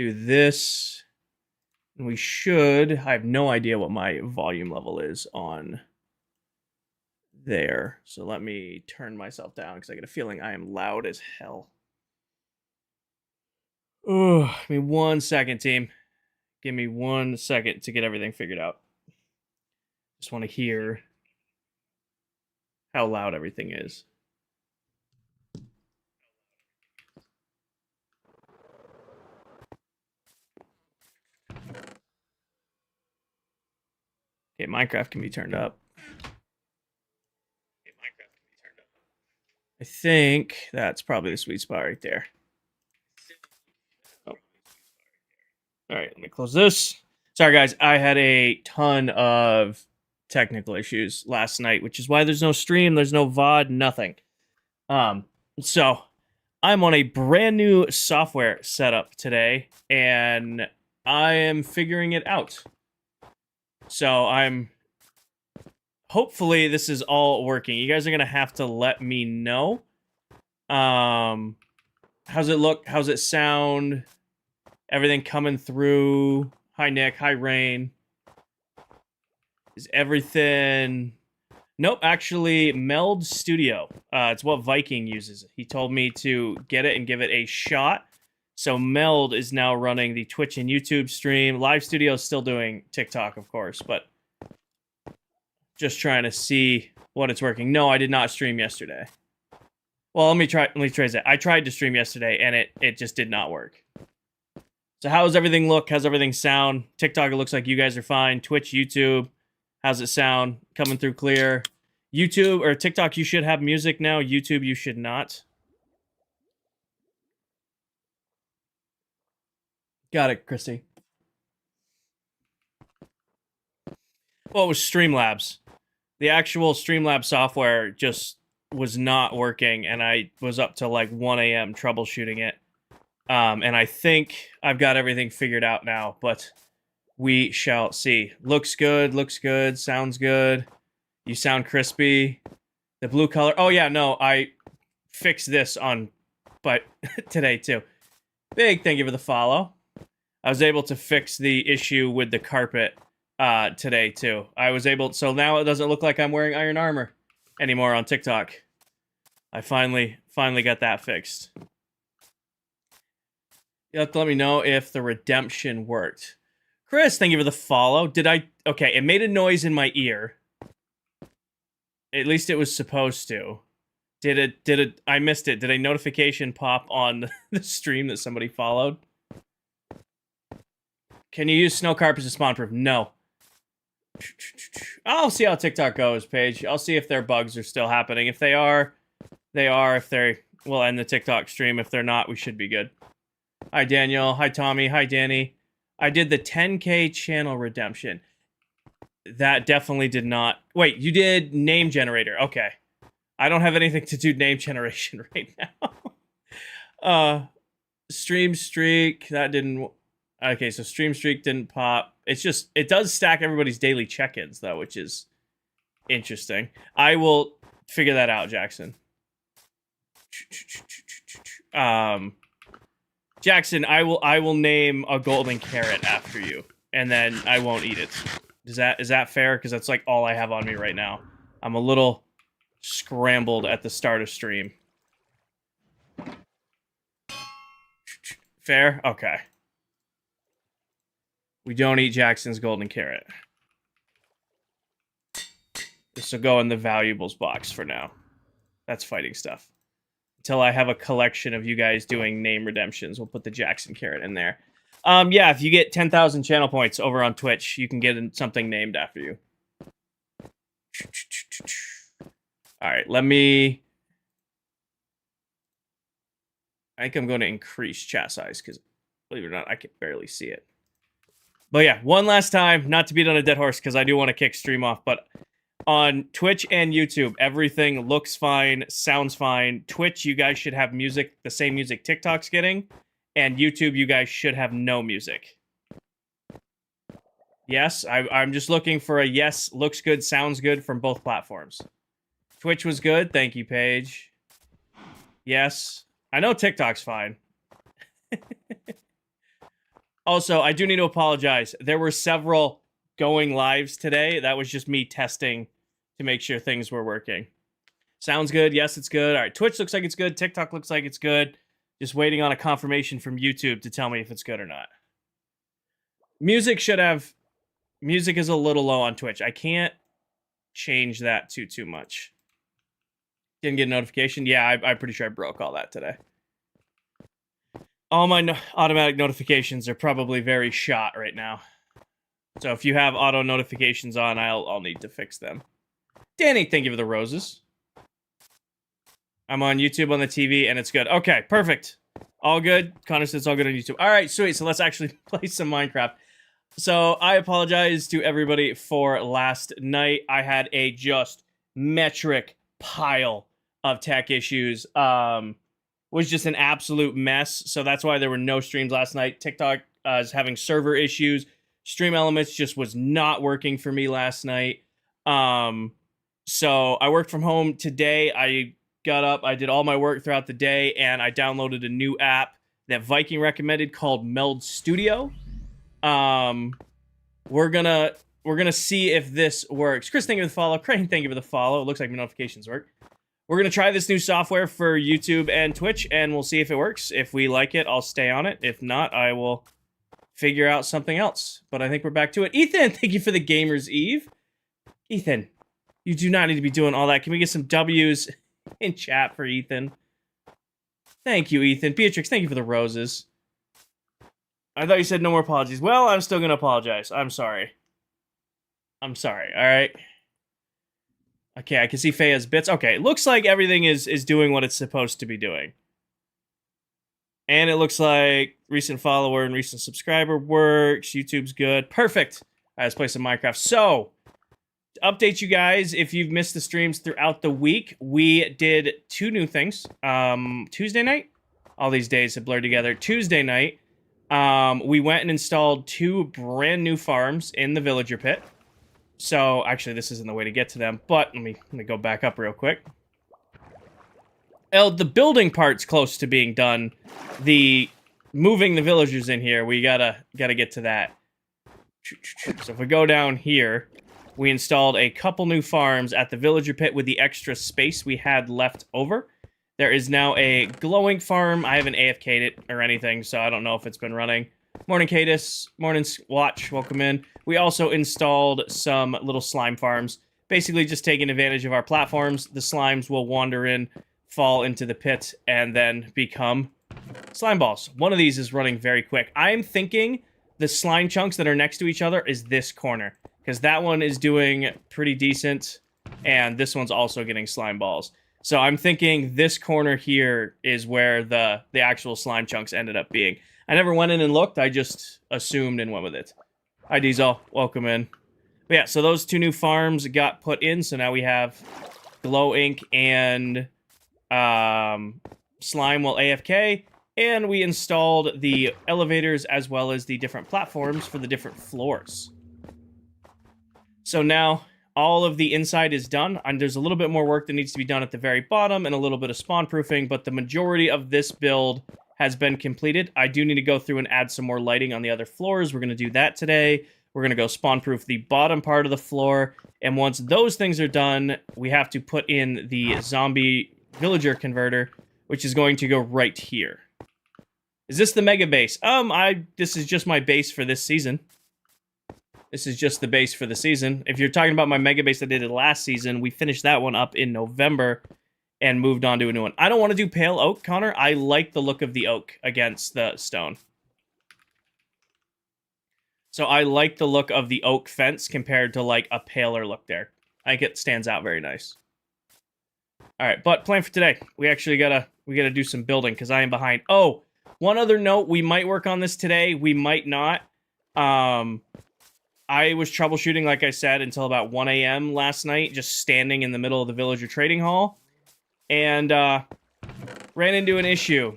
do this. And we should... I have no idea what my volume level is on there. So let me turn myself down because I get a feeling I am loud as hell. Oh, give me 1 second, team. Give me 1 second to get everything figured out. Just want to hear how loud everything is. Okay, Minecraft can be turned up. I think that's probably the sweet spot right there. Oh. All right, let me close this. Sorry, guys. I had a ton of technical issues last night, which is why there's no stream, there's no VOD, nothing. So I'm on a brand new software setup today, and I am figuring it out. So hopefully this is all working. You guys are gonna have to let me know. How's it look? How's it sound? Everything coming through? Hi Nick, hi Rain. Is everything... Nope, actually, Meld Studio. It's what Viking uses. He told me to get it and give it a shot. So Meld is now running the Twitch and YouTube stream. Live Studio is still doing TikTok, of course, but just trying to see what it's working. No, I did not stream yesterday. Well, let me trace it. I tried to stream yesterday, and it just did not work. So how does everything look? How's everything sound? TikTok, it looks like you guys are fine. Twitch, YouTube, how's it sound? Coming through clear. YouTube or TikTok, you should have music now. YouTube, you should not. Got it, Christy. Well, it was Streamlabs. The actual Streamlabs software just was not working, and I was up till like 1 a.m. troubleshooting it. And I think I've got everything figured out now, but we shall see. Looks good, sounds good. You sound crispy. The blue color. Oh, yeah, no, I fixed this but today, too. Big thank you for the follow. I was able to fix the issue with the carpet today, too. I was able... So now it doesn't look like I'm wearing iron armor anymore on TikTok. I finally got that fixed. You have to let me know if the redemption worked. Chris, thank you for the follow. Okay, it made a noise in my ear. At least it was supposed to. Did it, I missed it. Did a notification pop on the stream that somebody followed? Can you use snow carpets as spawn proof? No. I'll see how TikTok goes, Paige. I'll see if their bugs are still happening. If they are, they are. If we'll end the TikTok stream. If they're not, we should be good. Hi, Daniel. Hi, Tommy. Hi, Danny. I did the 10K channel redemption. That definitely did not... Wait, you did name generator. Okay. I don't have anything to do name generation right now. Stream streak. That didn't... Okay, so stream streak didn't pop. It's just... It does stack everybody's daily check-ins, though, which is interesting. I will figure that out, Jackson. Jackson, I will name a golden carrot after you, and then I won't eat it. Is that fair? Because that's like all I have on me right now. I'm a little scrambled at the start of stream. Fair? Okay. We don't eat Jackson's golden carrot. This will go in the valuables box for now. That's fighting stuff. Until I have a collection of you guys doing name redemptions, we'll put the Jackson carrot in there. Yeah, if you get 10,000 channel points over on Twitch, you can get something named after you. All right, let me... I think I'm going to increase chat size because, believe it or not, I can barely see it. But yeah, one last time, not to beat on a dead horse because I do want to kick stream off, but on Twitch and YouTube, everything looks fine, sounds fine. Twitch, you guys should have music, the same music TikTok's getting. And YouTube, you guys should have no music. Yes, I'm just looking for a yes, looks good, sounds good from both platforms. Twitch was good. Thank you, Paige. Yes. I know TikTok's fine. Also, I do need to apologize. There were several going lives today. That was just me testing to make sure things were working. Sounds good. Yes, it's good. All right, Twitch looks like it's good. TikTok looks like it's good. Just waiting on a confirmation from YouTube to tell me if it's good or not. Music is a little low on Twitch. I can't change that too much. Didn't get a notification. Yeah, I'm pretty sure I broke all that today. All my automatic notifications are probably very shot right now. So if you have auto notifications on, I'll need to fix them. Danny, thank you for the roses. I'm on YouTube on the TV, and it's good. Okay, perfect. All good. Connor says it's all good on YouTube. All right, sweet. So let's actually play some Minecraft. So I apologize to everybody for last night. I had a just metric pile of tech issues. Was just an absolute mess. So that's why there were no streams last night. TikTok is having server issues. Stream Elements just was not working for me last night. So I worked from home today. I got up, I did all my work throughout the day, and I downloaded a new app that Viking recommended called Meld Studio. We're gonna see if this works. Chris, thank you for the follow. Crane, thank you for the follow. It looks like my notifications work. We're gonna try this new software for YouTube and Twitch, and we'll see if it works. If we like it, I'll stay on it. If not, I will figure out something else. But I think we're back to it. Ethan, thank you for the Gamer's Eve. Ethan, you do not need to be doing all that. Can we get some W's in chat for Ethan? Thank you, Ethan. Beatrix, thank you for the roses. I thought you said no more apologies. Well, I'm still gonna apologize. I'm sorry. I'm sorry, alright? Okay, I can see Faye's bits. Okay, it looks like everything is doing what it's supposed to be doing. And it looks like recent follower and recent subscriber works. YouTube's good. Perfect. All right, let's play some Minecraft. So, to update you guys, if you've missed the streams throughout the week, we did 2 new things. Tuesday night? All these days have blurred together. Tuesday night, we went and installed 2 brand new farms in the villager pit. So, actually, this isn't the way to get to them, but let me go back up real quick. The building part's close to being done. The moving the villagers in here, we gotta get to that. So if we go down here, we installed a couple new farms at the villager pit with the extra space we had left over. There is now a glowing farm. I haven't AFK'd it or anything, so I don't know if it's been running. Morning, Cadis. Morning, Watch. Welcome in. We also installed some little slime farms. Basically just taking advantage of our platforms. The slimes will wander in, fall into the pit, and then become slime balls. One of these is running very quick. I'm thinking the slime chunks that are next to each other is this corner, because that one is doing pretty decent, and this one's also getting slime balls. So I'm thinking this corner here is where the actual slime chunks ended up being. I never went in and looked, I just assumed and went with it. Hi Diesel, welcome in. But yeah, so those 2 new farms got put in, so now we have glow ink and slime will AFK, and we installed the elevators as well as the different platforms for the different floors. So now all of the inside is done, and there's a little bit more work that needs to be done at the very bottom and a little bit of spawn proofing, but the majority of this build has been completed. I do need to go through and add some more lighting on the other floors. We're going to do that today. We're going to go spawn proof the bottom part of the floor, and once those things are done, we have to put in the zombie villager converter, which is going to go right here. Is this the mega base? This is just my base for this season. This is just the base for the season. If you're talking about my mega base that I did last season, we finished that one up in November and moved on to a new one. I don't want to do pale oak, Connor. I like the look of the oak against the stone. So I like the look of the oak fence compared to like a paler look there. I think it stands out very nice. All right, but plan for today. We actually gotta do some building because I am behind. Oh, one other note: we might work on this today. We might not. I was troubleshooting, like I said, until about 1 a.m. last night, just standing in the middle of the villager trading hall, and ran into an issue.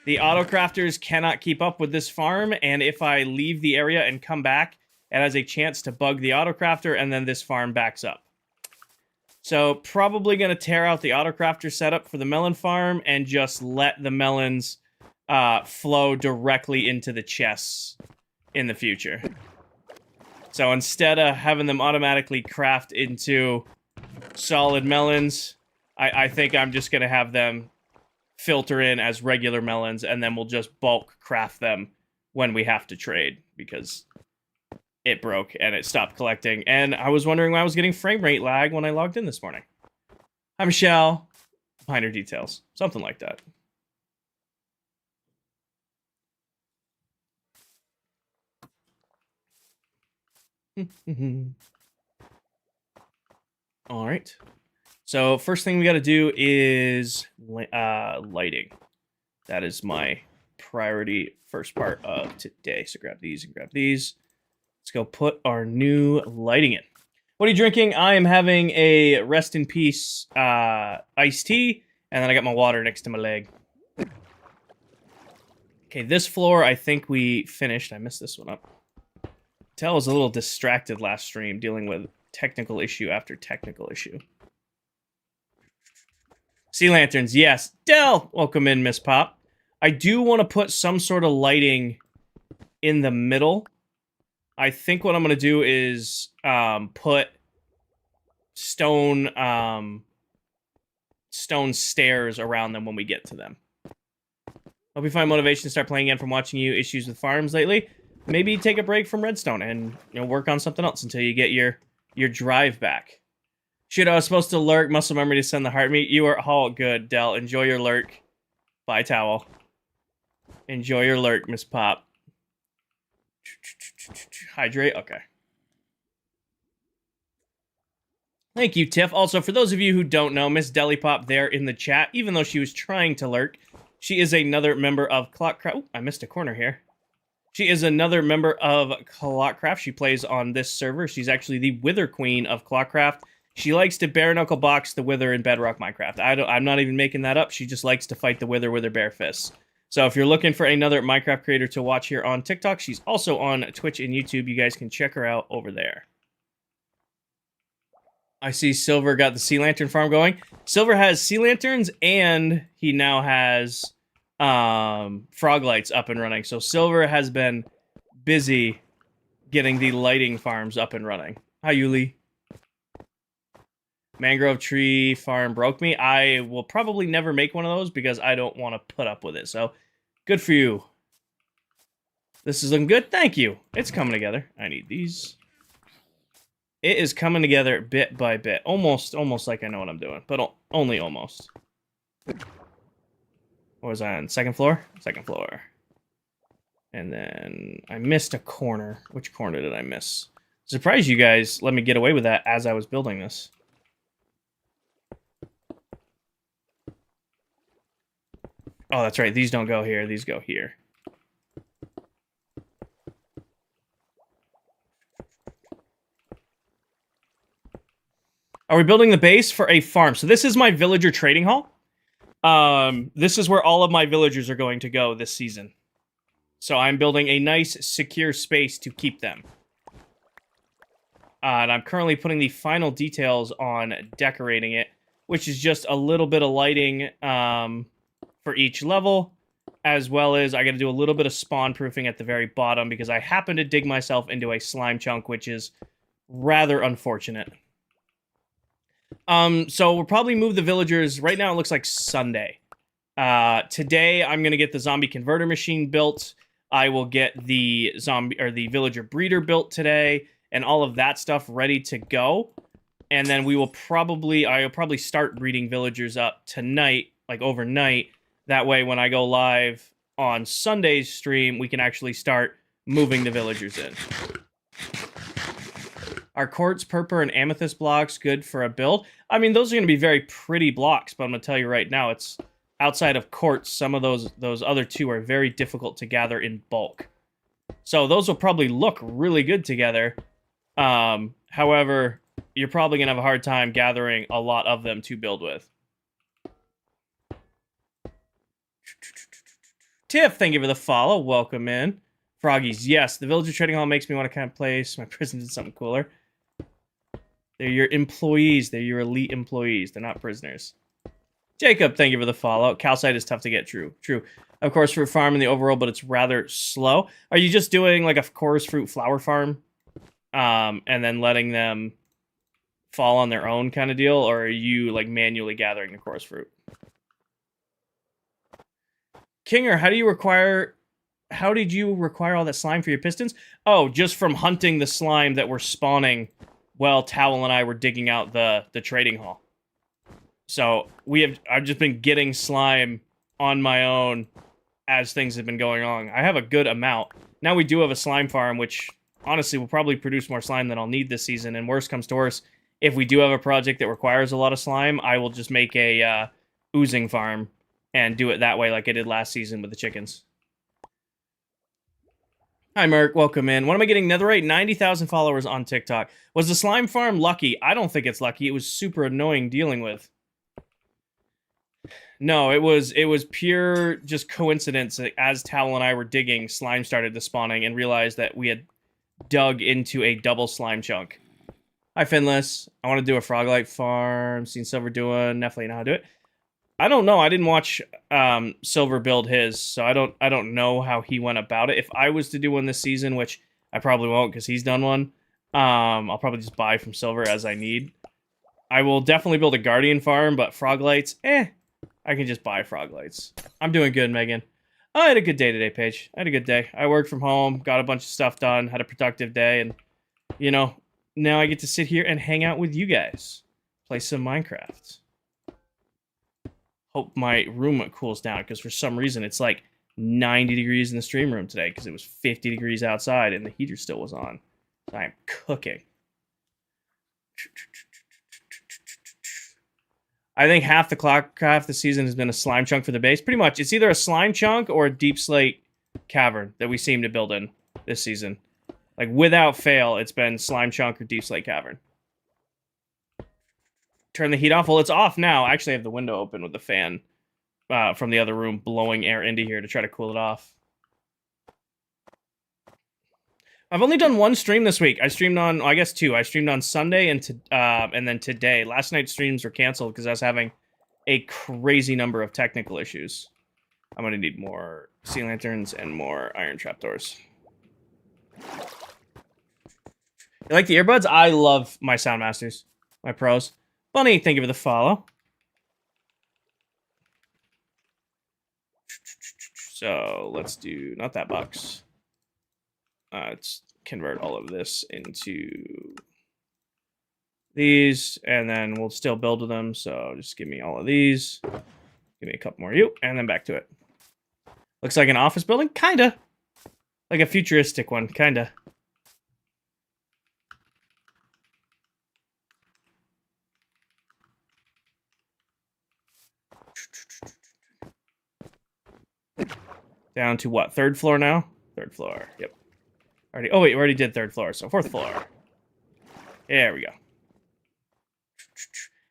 The autocrafters cannot keep up with this farm, and if I leave the area and come back, it has a chance to bug the autocrafter, and then this farm backs up. So, probably going to tear out the autocrafter setup for the melon farm and just let the melons flow directly into the chests in the future. So instead of having them automatically craft into solid melons, I think I'm just going to have them filter in as regular melons, and then we'll just bulk craft them when we have to trade, because it broke and it stopped collecting. And I was wondering why I was getting frame rate lag when I logged in this morning. Hi, Michelle. Minor details. Something like that. All right. So first thing we got to do is lighting. That is my priority first part of today. So grab these and grab these. Let's go put our new lighting in. What are you drinking? I am having a rest in peace iced tea, and then I got my water next to my leg. Okay, this floor I think we finished. I messed this one up. Tell was a little distracted last stream dealing with technical issue after technical issue. Sea lanterns, yes. Dell, welcome in, Miss Pop. I do want to put some sort of lighting in the middle. I think what I'm going to do is put stone stairs around them when we get to them. Hope you find motivation to start playing again from watching you issues with farms lately. Maybe take a break from Redstone and work on something else until you get your drive back. Shit, I was supposed to lurk. Muscle memory to send the heart meat. You are all good, Dell. Enjoy your lurk. Bye, towel. Enjoy your lurk, Miss Pop. Hydrate? Okay. Thank you, Tiff. Also, for those of you who don't know, Miss Delipop there in the chat, even though she was trying to lurk, she is another member of ClockCraft. Oh, I missed a corner here. She is another member of ClockCraft. She plays on this server. She's actually the Wither Queen of ClockCraft. She likes to bare knuckle box the Wither in Bedrock Minecraft. I'm not even making that up. She just likes to fight the Wither with her bare fists. So if you're looking for another Minecraft creator to watch here on TikTok, she's also on Twitch and YouTube. You guys can check her out over there. I see Silver got the sea lantern farm going. Silver has sea lanterns, and he now has frog lights up and running. So Silver has been busy getting the lighting farms up and running. Hi, Yuli. Mangrove tree farm broke me. I will probably never make one of those because I don't want to put up with it. So, good for you. This is looking good. Thank you. It's coming together. I need these. It is coming together bit by bit. Almost like I know what I'm doing, but only almost. What was I on? Second floor? Second floor. And then I missed a corner. Which corner did I miss? Surprised you guys let me get away with that as I was building this. Oh, that's right. These don't go here. These go here. Are we building the base for a farm? So this is my villager trading hall. This is where all of my villagers are going to go this season. So I'm building a nice, secure space to keep them. And I'm currently putting the final details on decorating it, which is just a little bit of lighting for each level, as well as I got to do a little bit of spawn proofing at the very bottom because I happen to dig myself into a slime chunk, which is rather unfortunate. So we'll probably move the villagers. Right now it looks like Sunday. Today I'm going to get the zombie converter machine built. I will get the the villager breeder built today and all of that stuff ready to go. And then I'll probably start breeding villagers up tonight, like overnight. That way when I go live on Sunday's stream, we can actually start moving the villagers in. Are quartz, purple, and amethyst blocks good for a build? I mean, those are going to be very pretty blocks, but I'm going to tell you right now, it's outside of quartz, some of those other two are very difficult to gather in bulk. So those will probably look really good together. However, you're probably going to have a hard time gathering a lot of them to build with. Tiff, thank you for the follow. Welcome in. Froggies, yes, the villager trading hall makes me want to kind of place my prison in something cooler. They're your employees. They're your elite employees. They're not prisoners. Jacob, thank you for the follow. Calcite is tough to get. True. Of course, fruit farm in the overworld, but it's rather slow. Are you just doing like a chorus fruit flower farm, and then letting them fall on their own kind of deal, or are you like manually gathering the chorus fruit? Kinger, how did you require all that slime for your pistons? Oh, just from hunting the slime that were spawning while Towel and I were digging out the trading hall. So I've just been getting slime on my own as things have been going on. I have a good amount. Now we do have a slime farm, which honestly will probably produce more slime than I'll need this season. And worst comes to worst, if we do have a project that requires a lot of slime, I will just make a oozing farm and do it that way like I did last season with the chickens. Hi, Merc. Welcome in. When am I getting netherite? 90,000 followers on TikTok. Was the slime farm lucky? I don't think it's lucky. It was super annoying dealing with. No, it was pure just coincidence. As Towel and I were digging, slime started despawning and realized that we had dug into a double slime chunk. Hi, Finless. I want to do a Froglight farm. Seen Silver doing. Definitely know how to do it. I don't know. I didn't watch Silver build his, so I don't know how he went about it. If I was to do one this season, which I probably won't because he's done one, I'll probably just buy from Silver as I need. I will definitely build a Guardian farm, but Froglights, I can just buy Froglights. I'm doing good, Megan. I had a good day today, Paige. I had a good day. I worked from home, got a bunch of stuff done, had a productive day, and, you know, now I get to sit here and hang out with you guys. Play some Minecraft. Hope my room cools down, because for some reason it's like 90 degrees in the stream room today, because it was 50 degrees outside and the heater still was on. So I am cooking. I think half the ClockCraft this season has been a slime chunk for the base. Pretty much. It's either a slime chunk or a deep slate cavern that we seem to build in this season. Like, without fail, it's been slime chunk or deep slate cavern. Turn the heat off. Well, it's off now. I actually have the window open with the fan from the other room blowing air into here to try to cool it off. I've only done one stream this week. I streamed on, I guess two. I streamed on Sunday and then today. Last night's streams were canceled because I was having a crazy number of technical issues. I'm going to need more sea lanterns and more iron trapdoors. You like the earbuds? I love my Soundmasters, my pros. Bunny, thank you for the follow. So let's do, not that box. Let's convert all of this into these, and then we'll still build with them. So just give me all of these. Give me a couple more of you, and then back to it. Looks like an office building? Kinda. Like a futuristic one, kinda. Down to what? Third floor now? Third floor, yep. Oh wait, we already did third floor, so fourth floor. There we go.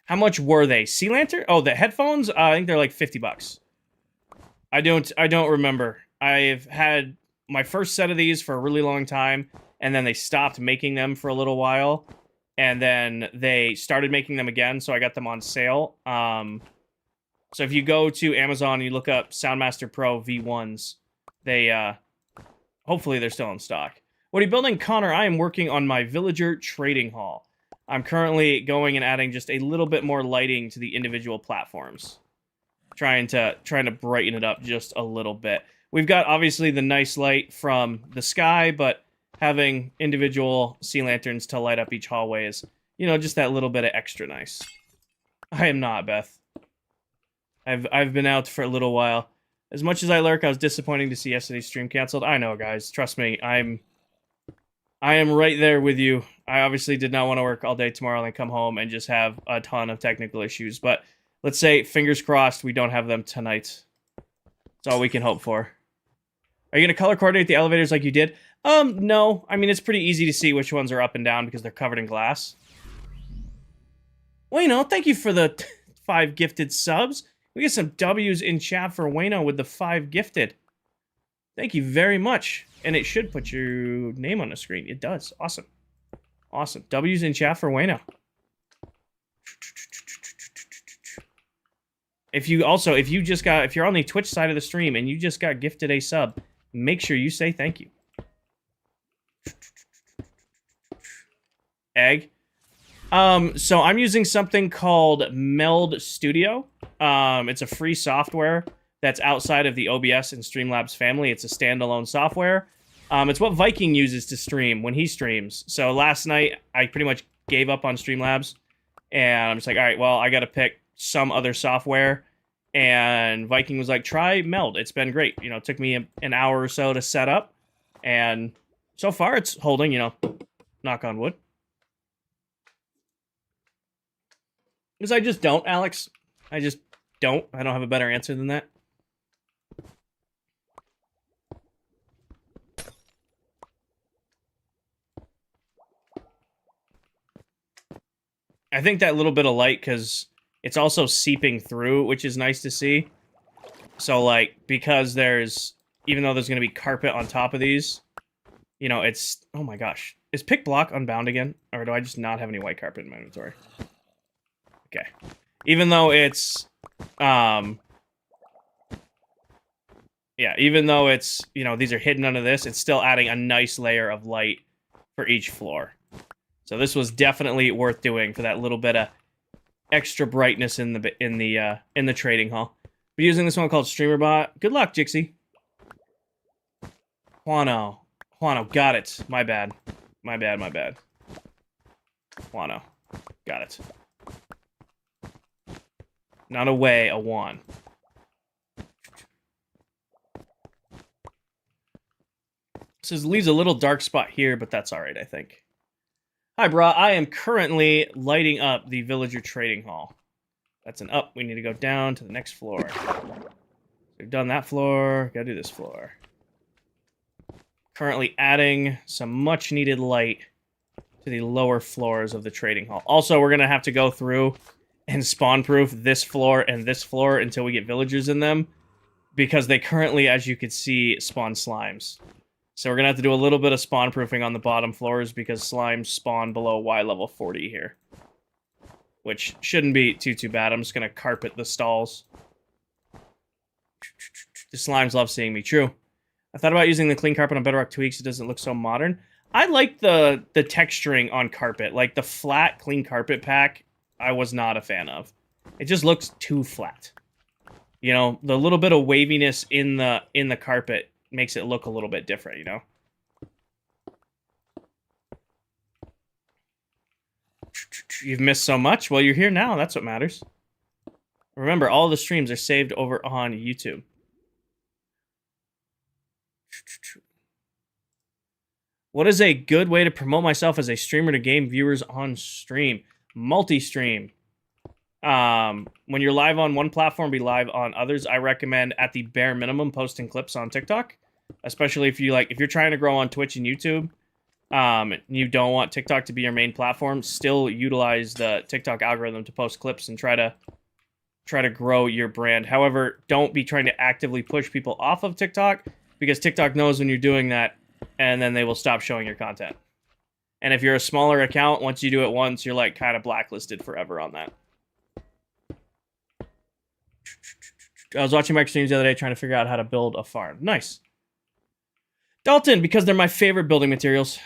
How much were they? Sea Lantern? Oh, the headphones? I think they're like 50 bucks. I don't remember. I've had my first set of these for a really long time, and then they stopped making them for a little while, and then they started making them again, so I got them on sale. So if you go to Amazon and you look up Soundmaster Pro V1s, they, hopefully they're still in stock. What are you building, Connor? I am working on my villager trading hall. I'm currently going and adding just a little bit more lighting to the individual platforms. Trying to brighten it up just a little bit. We've got, obviously, the nice light from the sky, but having individual sea lanterns to light up each hallway is, you know, just that little bit of extra nice. I am not, Beth. I've been out for a little while. As much as I lurk, I was disappointing to see yesterday's stream canceled. I know, guys. Trust me. I am right there with you. I obviously did not want to work all day tomorrow and then come home and just have a ton of technical issues. But let's say, fingers crossed, we don't have them tonight. That's all we can hope for. Are you going to color coordinate the elevators like you did? No. I mean, it's pretty easy to see which ones are up and down because they're covered in glass. Wayno, thank you for the 5 gifted subs. We get some W's in chat for Wayno with the 5 gifted. Thank you very much. And it should put your name on the screen. It does. Awesome. Awesome. W's in chat for Wayno. If you're on the Twitch side of the stream and you just got gifted a sub, make sure you say thank you. Egg. So I'm using something called Meld Studio. It's a free software that's outside of the OBS and Streamlabs family. It's a standalone software. It's what Viking uses to stream when he streams. So last night, I pretty much gave up on Streamlabs. And I'm just like, all right, well, I got to pick some other software. And Viking was like, try Meld. It's been great. You know, it took me an hour or so to set up. And so far, it's holding, you know, knock on wood. Because I just don't, Alex. I just don't. I don't have a better answer than that. I think that little bit of light, because it's also seeping through, which is nice to see. So, like, because even though there's going to be carpet on top of these, you know, it's, oh my gosh. Is pick block unbound again? Or do I just not have any white carpet in my inventory? Okay. Even though it's, even though it's, you know, these are hidden under this, it's still adding a nice layer of light for each floor. So this was definitely worth doing for that little bit of extra brightness in the trading hall. We're using this one called StreamerBot. Good luck, Jixie. Juano, got it. My bad. Juano, got it. Not a way, a Juan. This leaves a little dark spot here, but that's alright, I think. Hi, brah. I am currently lighting up the villager trading hall. That's an up. We need to go down to the next floor. We've done that floor. Gotta do this floor. Currently adding some much-needed light to the lower floors of the trading hall. Also, we're gonna have to go through and spawn-proof this floor and this floor until we get villagers in them, because they currently, as you can see, spawn slimes. So we're going to have to do a little bit of spawn proofing on the bottom floors because slimes spawn below Y level 40 here. Which shouldn't be too bad. I'm just going to carpet the stalls. The slimes love seeing me. True. I thought about using the clean carpet on Bedrock Tweaks. It doesn't look so modern. I like the texturing on carpet. Like the flat clean carpet pack, I was not a fan of. It just looks too flat. You know, the little bit of waviness in the carpet makes it look a little bit different, you know? You've missed so much? Well, you're here now. That's what matters. Remember, all the streams are saved over on YouTube. What is a good way to promote myself as a streamer to gain viewers on stream? Multi-stream. When you're live on one platform, be live on others. I recommend, at the bare minimum, posting clips on TikTok. Especially if you're trying to grow on Twitch and YouTube, you don't want TikTok to be your main platform, still utilize the TikTok algorithm to post clips and try to grow your brand. However, don't be trying to actively push people off of TikTok, because TikTok knows when you're doing that, and then they will stop showing your content. And if you're a smaller account, once you do it once, you're like kind of blacklisted forever on that. I was watching Mike streams the other day trying to figure out how to build a farm. Nice. Dalton, because they're my favorite building materials.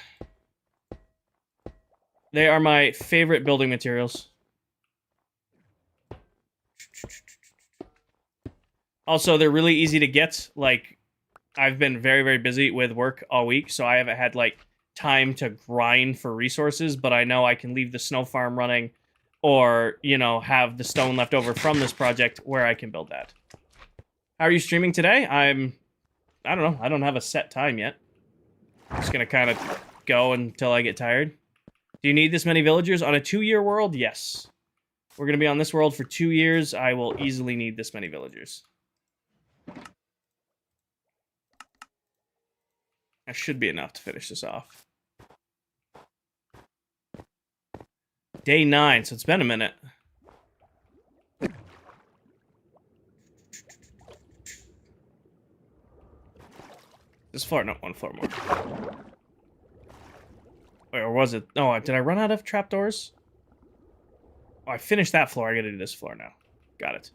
They are my favorite building materials. Also, they're really easy to get. Like, I've been very, very busy with work all week, so I haven't had, like, time to grind for resources, but I know I can leave the snow farm running or, you know, have the stone left over from this project where I can build that. How are you streaming today? I don't know. I don't have a set time yet. I'm just going to kind of go until I get tired. Do you need this many villagers on a 2-year world? Yes. We're going to be on this world for 2 years. I will easily need this many villagers. That should be enough to finish this off. Day 9, so it's been a minute. This floor, no, one floor more. Wait, or was it? Oh, did I run out of trapdoors? Oh, I finished that floor. I gotta do this floor now. Got it.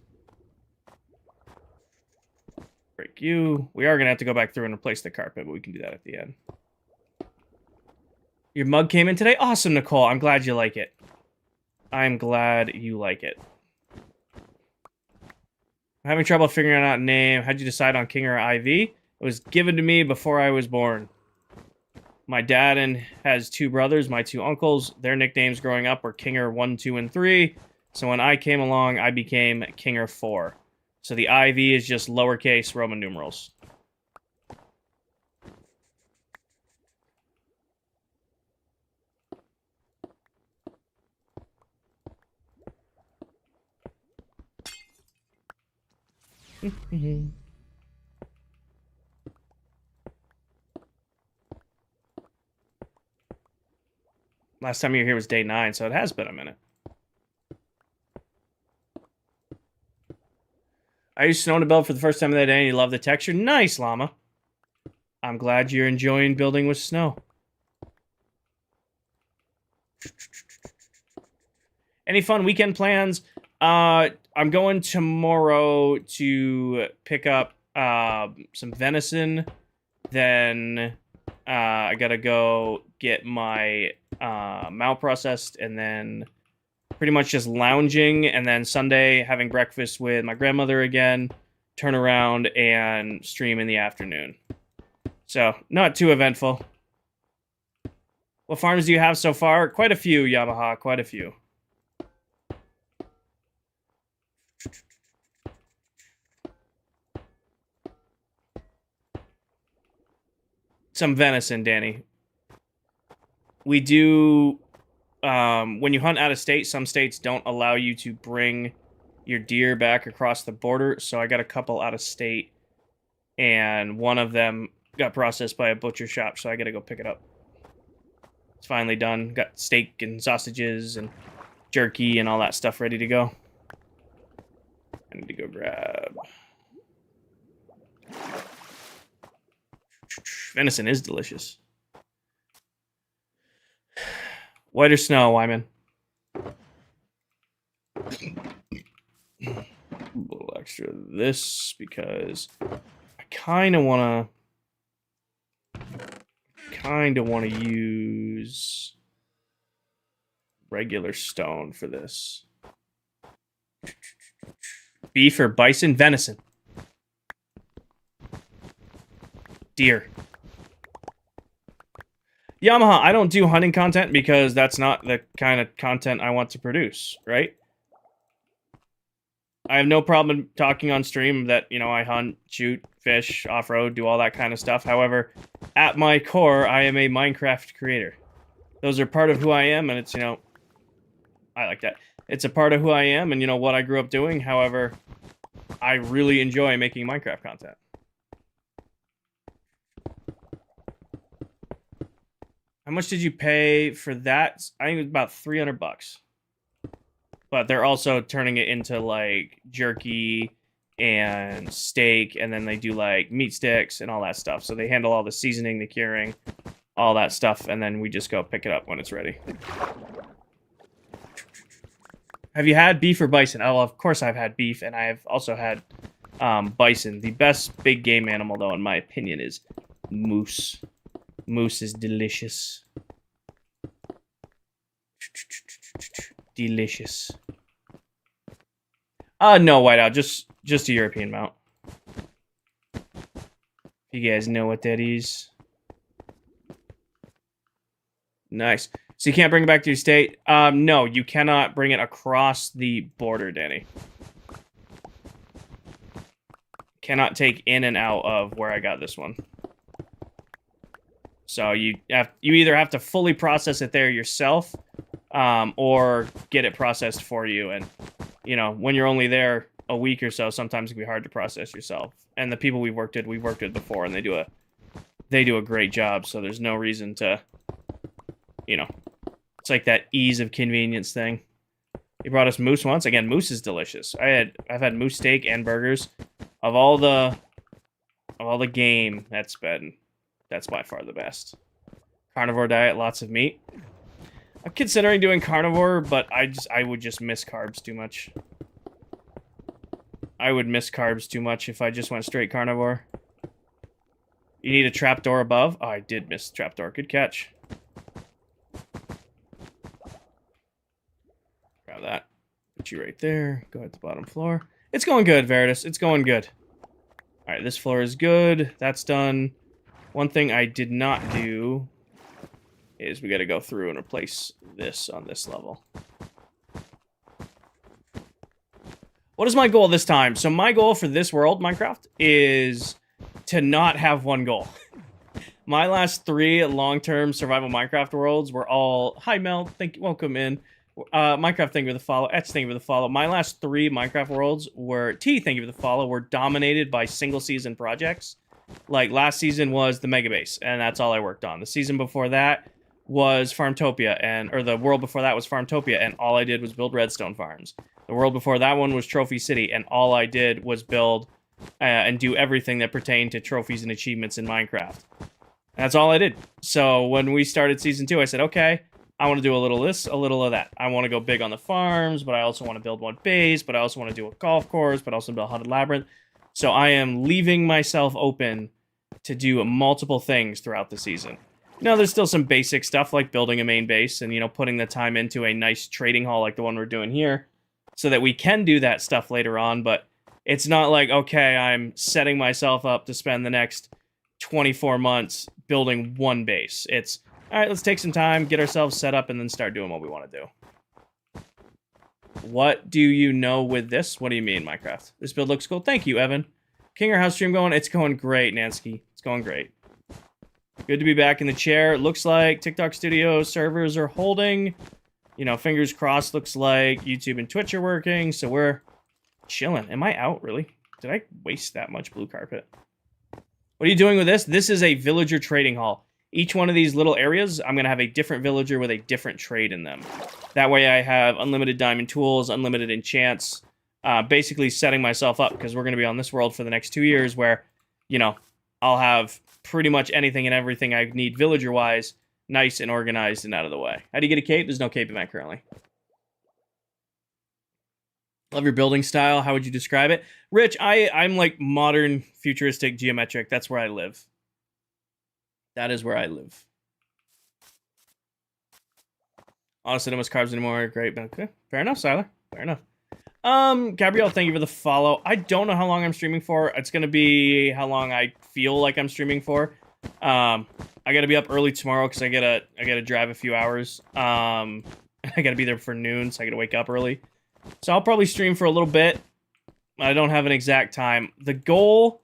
Break you. We are going to have to go back through and replace the carpet, but we can do that at the end. Your mug came in today? Awesome, Nicole. I'm glad you like it. I'm glad you like it. I'm having trouble figuring out a name. How'd you decide on King or Ivy? It was given to me before I was born. My dad has 2 brothers, my 2 uncles. Their nicknames growing up were Kinger 1, 2, and 3. So when I came along, I became Kinger 4. So the IV is just lowercase Roman numerals. Last time you were here was day 9, so it has been a minute. I used snow to build for the first time of the day, and you love the texture. Nice, Llama. I'm glad you're enjoying building with snow. Any fun weekend plans? I'm going tomorrow to pick up some venison. Then I gotta go get my mount processed, and then pretty much just lounging, and then Sunday having breakfast with my grandmother again, turn around and stream in the afternoon. So, not too eventful. What farms do you have so far? Quite a few, Yamaha, quite a few. Some venison, Danny. We do... when you hunt out of state, some states don't allow you to bring your deer back across the border, so I got a couple out of state, and one of them got processed by a butcher shop, so I gotta go pick it up. It's finally done. Got steak and sausages and jerky and all that stuff ready to go. I need to go grab... Venison is delicious. White or snow, Wyman? A little extra of this because I kind of want to use regular stone for this. Beef or bison? Venison. Deer. Yamaha, I don't do hunting content because that's not the kind of content I want to produce, right? I have no problem talking on stream that, you know, I hunt, shoot, fish, off-road, do all that kind of stuff. However, at my core, I am a Minecraft creator. Those are part of who I am, and it's, you know, I like that. It's a part of who I am and, you know, what I grew up doing. However, I really enjoy making Minecraft content. How much did you pay for that? I think it was about $300. But they're also turning it into, like, jerky and steak, and then they do, like, meat sticks and all that stuff. So they handle all the seasoning, the curing, all that stuff, and then we just go pick it up when it's ready. Have you had beef or bison? Oh, well, of course I've had beef, and I have also had bison. The best big game animal, though, in my opinion, is moose. Moose is delicious. Delicious. No, whiteout. Just a European mount. You guys know what that is. Nice. So you can't bring it back to your state? No, you cannot bring it across the border, Danny. Cannot take in and out of where I got this one. So you either have to fully process it there yourself, or get it processed for you. And, you know, when you're only there a week or so, sometimes it can be hard to process yourself. And the people we've worked with before, and they do a great job. So there's no reason to, you know, it's like that ease of convenience thing. He brought us moose once. Again, moose is delicious. I've had moose steak and burgers. Of all the game, that's by far the best. Carnivore diet, lots of meat. I'm considering doing carnivore, but I would just miss carbs too much. I would miss carbs too much if I just went straight carnivore. You need a trapdoor above? Oh, I did miss the trapdoor. Good catch. Grab that. Put you right there. Go ahead to the bottom floor. It's going good, Veritas. It's going good. All right, this floor is good. That's done. One thing I did not do is we got to go through and replace this on this level. What is my goal this time? So my goal for this world, Minecraft, is to not have one goal. My last 3 long-term survival Minecraft worlds were all... Hi, Mel. Welcome in. Minecraft, thank you for the follow. Etch, thank you for the follow. My last 3 Minecraft worlds were... T, thank you for the follow. Were dominated by single-season projects. Like, last season was the Mega Base, and that's all I worked on. The season before that was Farmtopia, or the world before that was Farmtopia, and all I did was build redstone farms. The world before that one was Trophy City, and all I did was build and do everything that pertained to trophies and achievements in Minecraft. That's all I did. So when we started Season 2, I said, okay, I want to do a little of this, a little of that. I want to go big on the farms, but I also want to build one base, but I also want to do a golf course, but also build a Haunted Labyrinth. So I am leaving myself open to do multiple things throughout the season. Now, there's still some basic stuff like building a main base and, you know, putting the time into a nice trading hall like the one we're doing here so that we can do that stuff later on, but it's not like, okay, I'm setting myself up to spend the next 24 months building one base. It's, all right, let's take some time, get ourselves set up, and then start doing what we want to do. What do you know with this? What do you mean, Minecraft? This build looks cool. Thank you, Evan. Kinger, how's stream going? It's going great, Nansky. It's going great. Good to be back in the chair. It looks like TikTok Studio servers are holding. You know, fingers crossed, looks like YouTube and Twitch are working, so we're chilling. Am I out, really? Did I waste that much blue carpet? What are you doing with this? This is a villager trading hall. Each one of these little areas, I'm going to have a different villager with a different trade in them. That way I have unlimited diamond tools, unlimited enchants, basically setting myself up, because we're going to be on this world for the next 2 years where, you know, I'll have pretty much anything and everything I need villager-wise nice and organized and out of the way. How do you get a cape? There's no cape event currently. Love your building style. How would you describe it? Rich, I'm like modern, futuristic, geometric. That's where I live. That is where I live. Honestly, no more carbs anymore. Great. Okay. Fair enough, Siler. Fair enough. Gabrielle, thank you for the follow. I don't know how long I'm streaming for. It's going to be how long I feel like I'm streaming for. I got to be up early tomorrow because I gotta drive a few hours. I got to be there for noon, so I got to wake up early. So I'll probably stream for a little bit. I don't have an exact time. The goal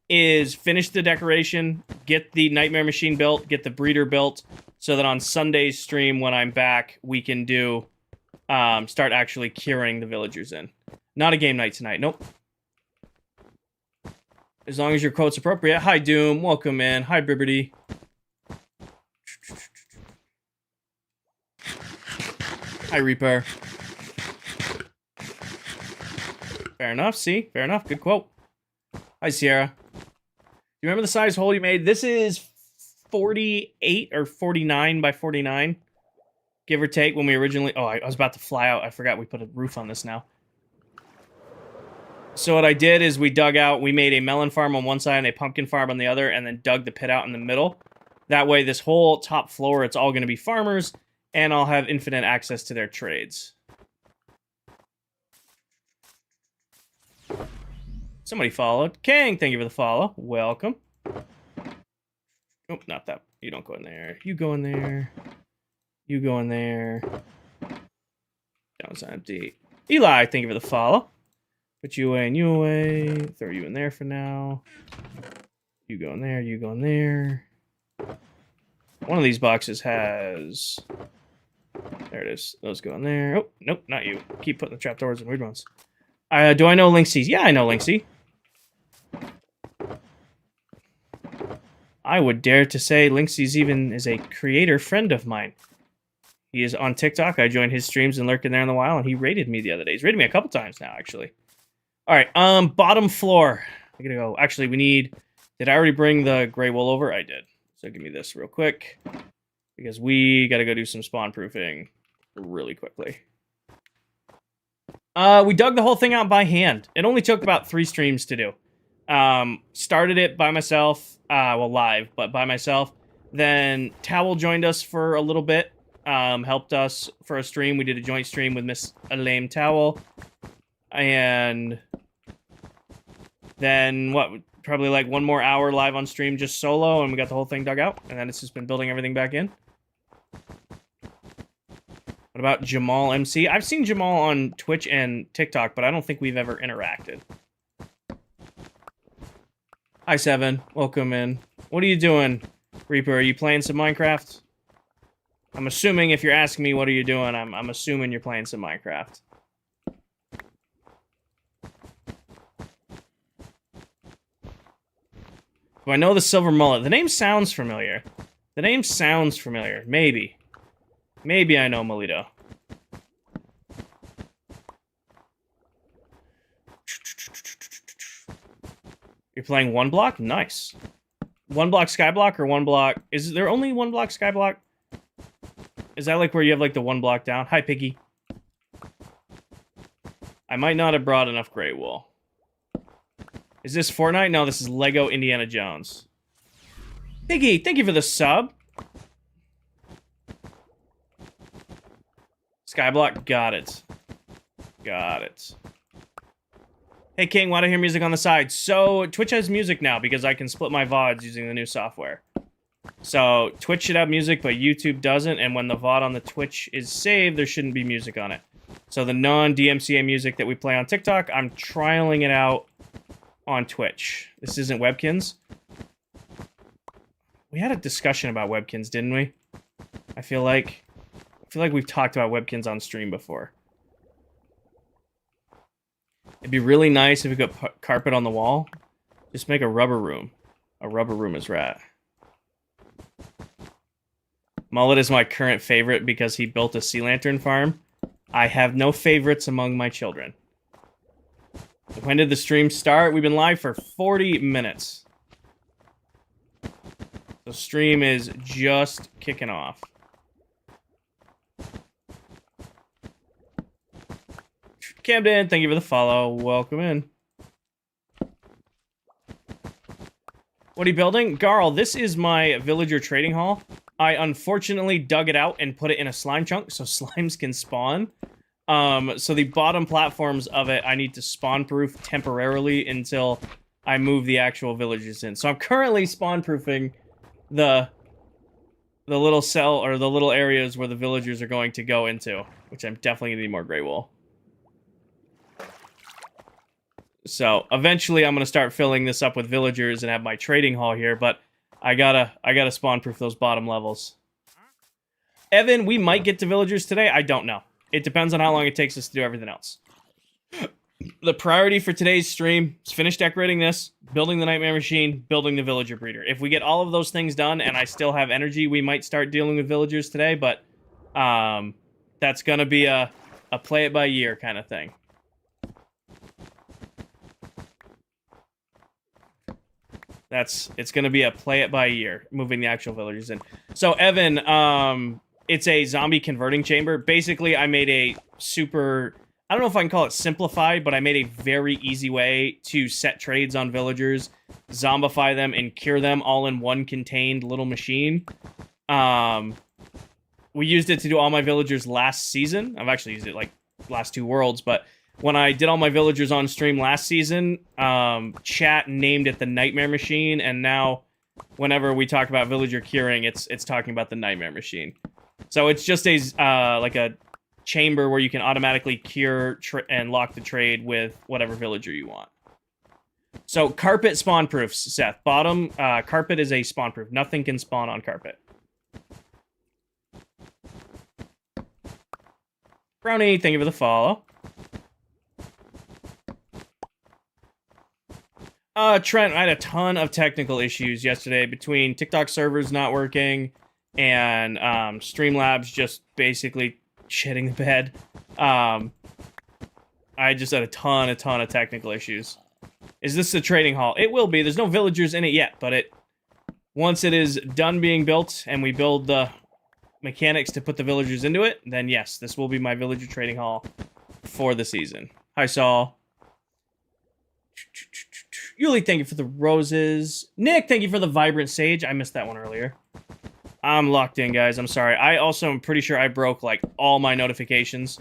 is finish the decoration, get the Nightmare Machine built, get the breeder built, so that on Sunday's stream when I'm back, we can do, start actually curing the villagers in. Not a game night tonight, nope. As long as your quote's appropriate. Hi, Doom, welcome in. Hi, Bribberty. Hi, Reaper. Fair enough, see? Fair enough, good quote. Hi, Sierra. Do you remember the size hole you made? This is 48 or 49 by 49, give or take, when we originally... Oh, I was about to fly out. I forgot we put a roof on this now. So what I did is we made a melon farm on one side and a pumpkin farm on the other, and then dug the pit out in the middle. That way, this whole top floor, it's all going to be farmers, and I'll have infinite access to their trades. Somebody followed. Kang, thank you for the follow. Welcome. Oh, not that. You don't go in there. You go in there. You go in there. Down's empty. Eli, thank you for the follow. Put you away and you away. Throw you in there for now. You go in there. You go in there. One of these boxes has... There it is. Those go in there. Oh, nope, not you. Keep putting the trapdoors in weird ones. Do I know Linksy? Yeah, I know Linksy. I would dare to say Linksy's even is a creator friend of mine. He is on TikTok. I joined his streams and lurking there in the while, and he rated me the other day. He's rated me a couple times now, actually. All right, bottom floor. I gotta go. Actually, we need... Did I already bring the gray wool over? I did. So give me this real quick, because we gotta go do some spawn proofing really quickly. We dug the whole thing out by hand. It only took about 3 streams to do. Started it by myself, well, live, but by myself. Then Towel joined us for a little bit, helped us for a stream. We did a joint stream with Miss Lame Towel. And then, probably like 1 more hour live on stream just solo, and we got the whole thing dug out. And then it's just been building everything back in. What about Jamal MC? I've seen Jamal on Twitch and TikTok, but I don't think we've ever interacted. Hi, Seven. Welcome in. What are you doing, Reaper? Are you playing some Minecraft? I'm assuming if you're asking me what are you doing, I'm assuming you're playing some Minecraft. Do I know the Silver Mullet? The name sounds familiar. The name sounds familiar. Maybe. Maybe I know Melito. You're playing 1 block? Nice. 1 block skyblock or 1 block... Is there only 1 block skyblock? Is that like where you have like the 1 block down? Hi, Piggy. I might not have brought enough Grey Wool. Is this Fortnite? No, this is Lego Indiana Jones. Piggy, thank you for the sub. Skyblock, got it. Got it. Hey, King, why do I hear music on the side? So, Twitch has music now because I can split my VODs using the new software. So, Twitch should have music, but YouTube doesn't, and when the VOD on the Twitch is saved, there shouldn't be music on it. So, the non-DMCA music that we play on TikTok, I'm trialing it out on Twitch. This isn't Webkins. We had a discussion about Webkins, didn't we? I feel like we've talked about Webkins on stream before. It'd be really nice if we got carpet on the wall. Just make a rubber room. A rubber room is rad. Mullet is my current favorite because he built a sea lantern farm. I have no favorites among my children. When did the stream start? We've been live for 40 minutes. The stream is just kicking off. Camden, thank you for the follow. Welcome in. What are you building? Garl, this is my villager trading hall. I unfortunately dug it out and put it in a slime chunk so slimes can spawn. So the bottom platforms of it, I need to spawn-proof temporarily until I move the actual villagers in. So I'm currently spawn-proofing the little cell, or the little areas where the villagers are going to go into, which I'm definitely gonna need more Grey Wool. So eventually I'm gonna start filling this up with villagers and have my trading hall here, but I gotta spawn-proof those bottom levels. Evan, we might get to villagers today. I don't know. It depends on how long it takes us to do everything else. The priority for today's stream is finish decorating this, building the Nightmare Machine, building the Villager Breeder. If we get all of those things done and I still have energy, we might start dealing with villagers today, but that's gonna be a play it by ear kind of thing. It's gonna be a play it by ear, moving the actual villagers in. So Evan, it's a zombie converting chamber. Basically, I made a super, I don't know if I can call it simplified, but I made a very easy way to set trades on villagers, zombify them, and cure them all in one contained little machine. We used it to do all my villagers last season. I've actually used it like last 2 worlds, but when I did all my villagers on stream last season, chat named it the Nightmare Machine, and now whenever we talk about villager curing, it's talking about the Nightmare Machine. So it's just a like a chamber where you can automatically cure and lock the trade with whatever villager you want. So carpet spawn proofs, Seth. Bottom carpet is a spawn proof. Nothing can spawn on carpet. Brownie, thank you for the follow. Trent, I had a ton of technical issues yesterday between TikTok servers not working and Streamlabs just basically shitting the bed. I just had a ton of technical issues. Is this the trading hall? It will be. There's no villagers in it yet, but once it is done being built and we build the mechanics to put the villagers into it, then yes, this will be my villager trading hall for the season. Hi, Saul. Yuli, thank you for the roses. Nick, thank you for the vibrant sage. I missed that one earlier. I'm locked in, guys. I'm sorry. I also am pretty sure I broke, like, all my notifications.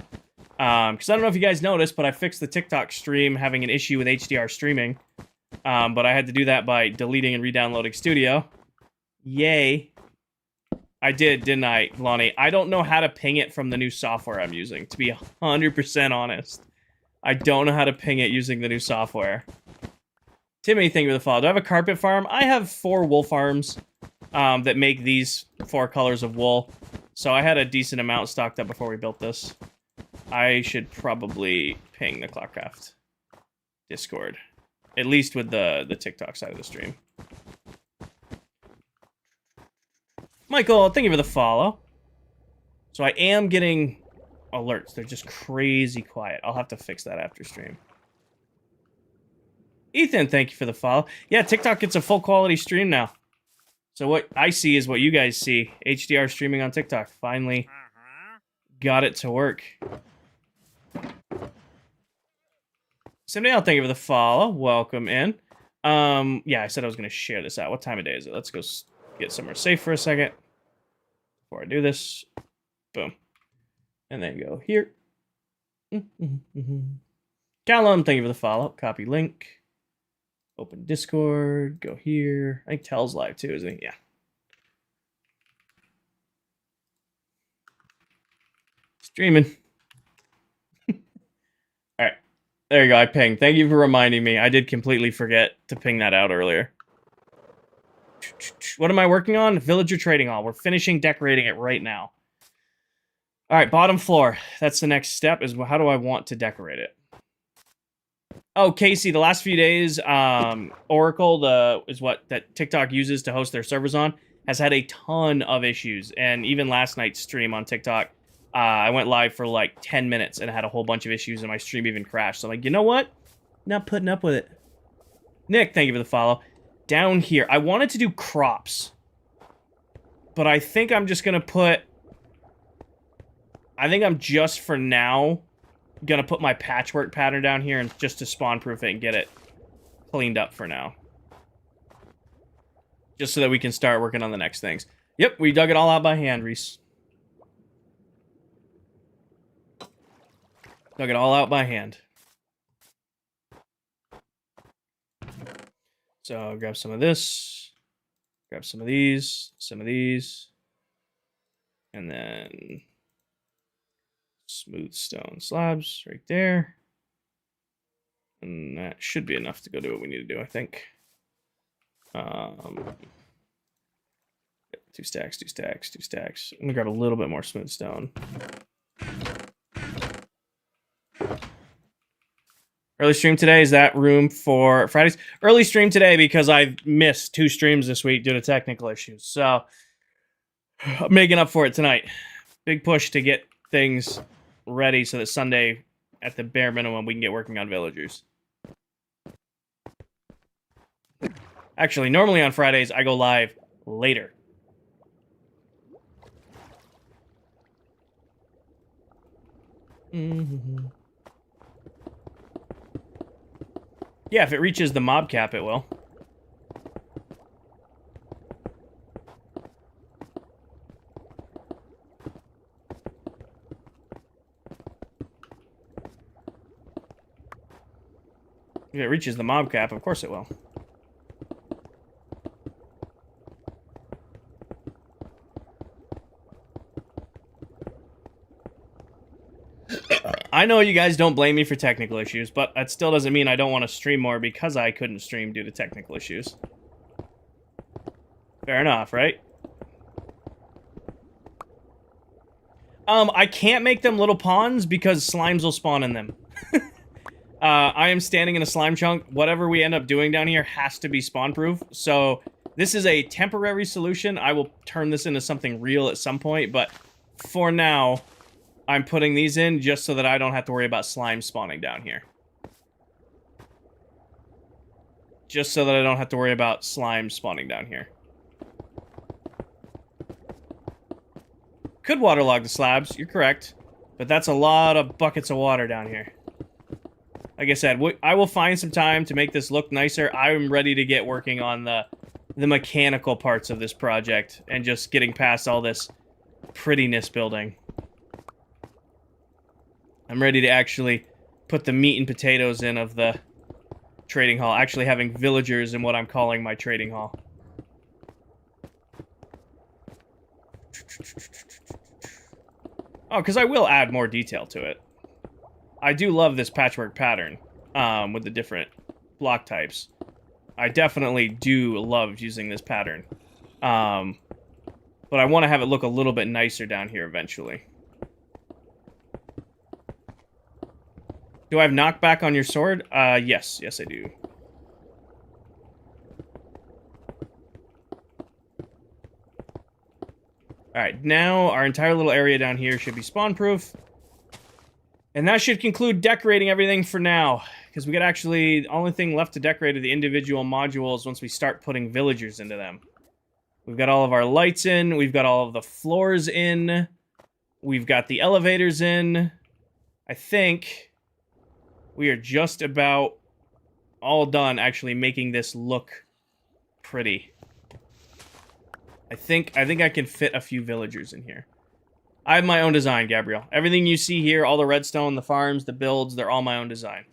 Because I don't know if you guys noticed, but I fixed the TikTok stream having an issue with HDR streaming. But I had to do that by deleting and re-downloading Studio. Yay. I did, didn't I, Lonnie? I don't know how to ping it from the new software I'm using, to be 100% honest. I don't know how to ping it using the new software. Timmy, thank you for the follow. Do I have a carpet farm? I have 4 wool farms that make these 4 colors of wool. So I had a decent amount stocked up before we built this. I should probably ping the ClockCraft Discord. At least with the TikTok side of the stream. Michael, thank you for the follow. So I am getting alerts. They're just crazy quiet. I'll have to fix that after stream. Ethan, thank you for the follow. Yeah, TikTok gets a full quality stream now. So what I see is what you guys see. HDR streaming on TikTok. Finally got it to work. Simdale, thank you for the follow. Welcome in. Yeah, I said I was going to share this out. What time of day is it? Let's go get somewhere safe for a second before I do this. Boom. And then go here. Callum, thank you for the follow. Copy link. Open Discord. Go here. I think Tell's live too, isn't he? Yeah. Streaming. Alright. There you go. I pinged. Thank you for reminding me. I did completely forget to ping that out earlier. What am I working on? Villager Trading Hall. We're finishing decorating it right now. Alright, bottom floor. That's the next step, is how do I want to decorate it? Oh, Casey, the last few days, Oracle, is what that TikTok uses to host their servers on, has had a ton of issues. And even last night's stream on TikTok, I went live for like 10 minutes and had a whole bunch of issues, and my stream even crashed. So I'm like, you know what? Not putting up with it. Nick, thank you for the follow. Down here, I wanted to do crops, but I think I'm just going to put... I think I'm just, for now, going to put my patchwork pattern down here and just to spawn-proof it and get it cleaned up for now. Just so that we can start working on the next things. Yep, we dug it all out by hand, Reese. Dug it all out by hand. So I'll grab some of this, grab some of these, and then smooth stone slabs right there. And that should be enough to go do what we need to do, I think. 2 stacks, 2 stacks, 2 stacks. I'm gonna grab a little bit more smooth stone. Early stream today, is that room for Fridays? Early stream today because I missed 2 streams this week due to technical issues. So, I'm making up for it tonight. Big push to get things ready so that Sunday, at the bare minimum, we can get working on villagers. Actually, normally on Fridays, I go live later. Yeah, if it reaches the mob cap, it will. If it reaches the mob cap, of course it will. I know you guys don't blame me for technical issues, but that still doesn't mean I don't want to stream more because I couldn't stream due to technical issues. Fair enough, right? I can't make them little ponds because slimes will spawn in them. I am standing in a slime chunk. Whatever we end up doing down here has to be spawn-proof. So this is a temporary solution. I will turn this into something real at some point, but for now, I'm putting these in just so that I don't have to worry about slime spawning down here. Just so that I don't have to worry about slime spawning down here. Could waterlog the slabs, you're correct. But that's a lot of buckets of water down here. Like I said, I will find some time to make this look nicer. I'm ready to get working on the mechanical parts of this project and just getting past all this prettiness building. I'm ready to actually put the meat and potatoes in of the trading hall, actually having villagers in what I'm calling my trading hall. Oh, because I will add more detail to it. I do love this patchwork pattern with the different block types. I definitely do love using this pattern. But I want to have it look a little bit nicer down here eventually. Do I have knockback on your sword? Yes. Yes, I do. Alright, now our entire little area down here should be spawn-proof. And that should conclude decorating everything for now. Because we got actually... the only thing left to decorate are the individual modules once we start putting villagers into them. We've got all of our lights in. We've got all of the floors in. We've got the elevators in. I think we are just about all done actually making this look pretty. I think I can fit a few villagers in here. I have my own design, Gabriel. Everything you see here, all the redstone, the farms, the builds, they're all my own design.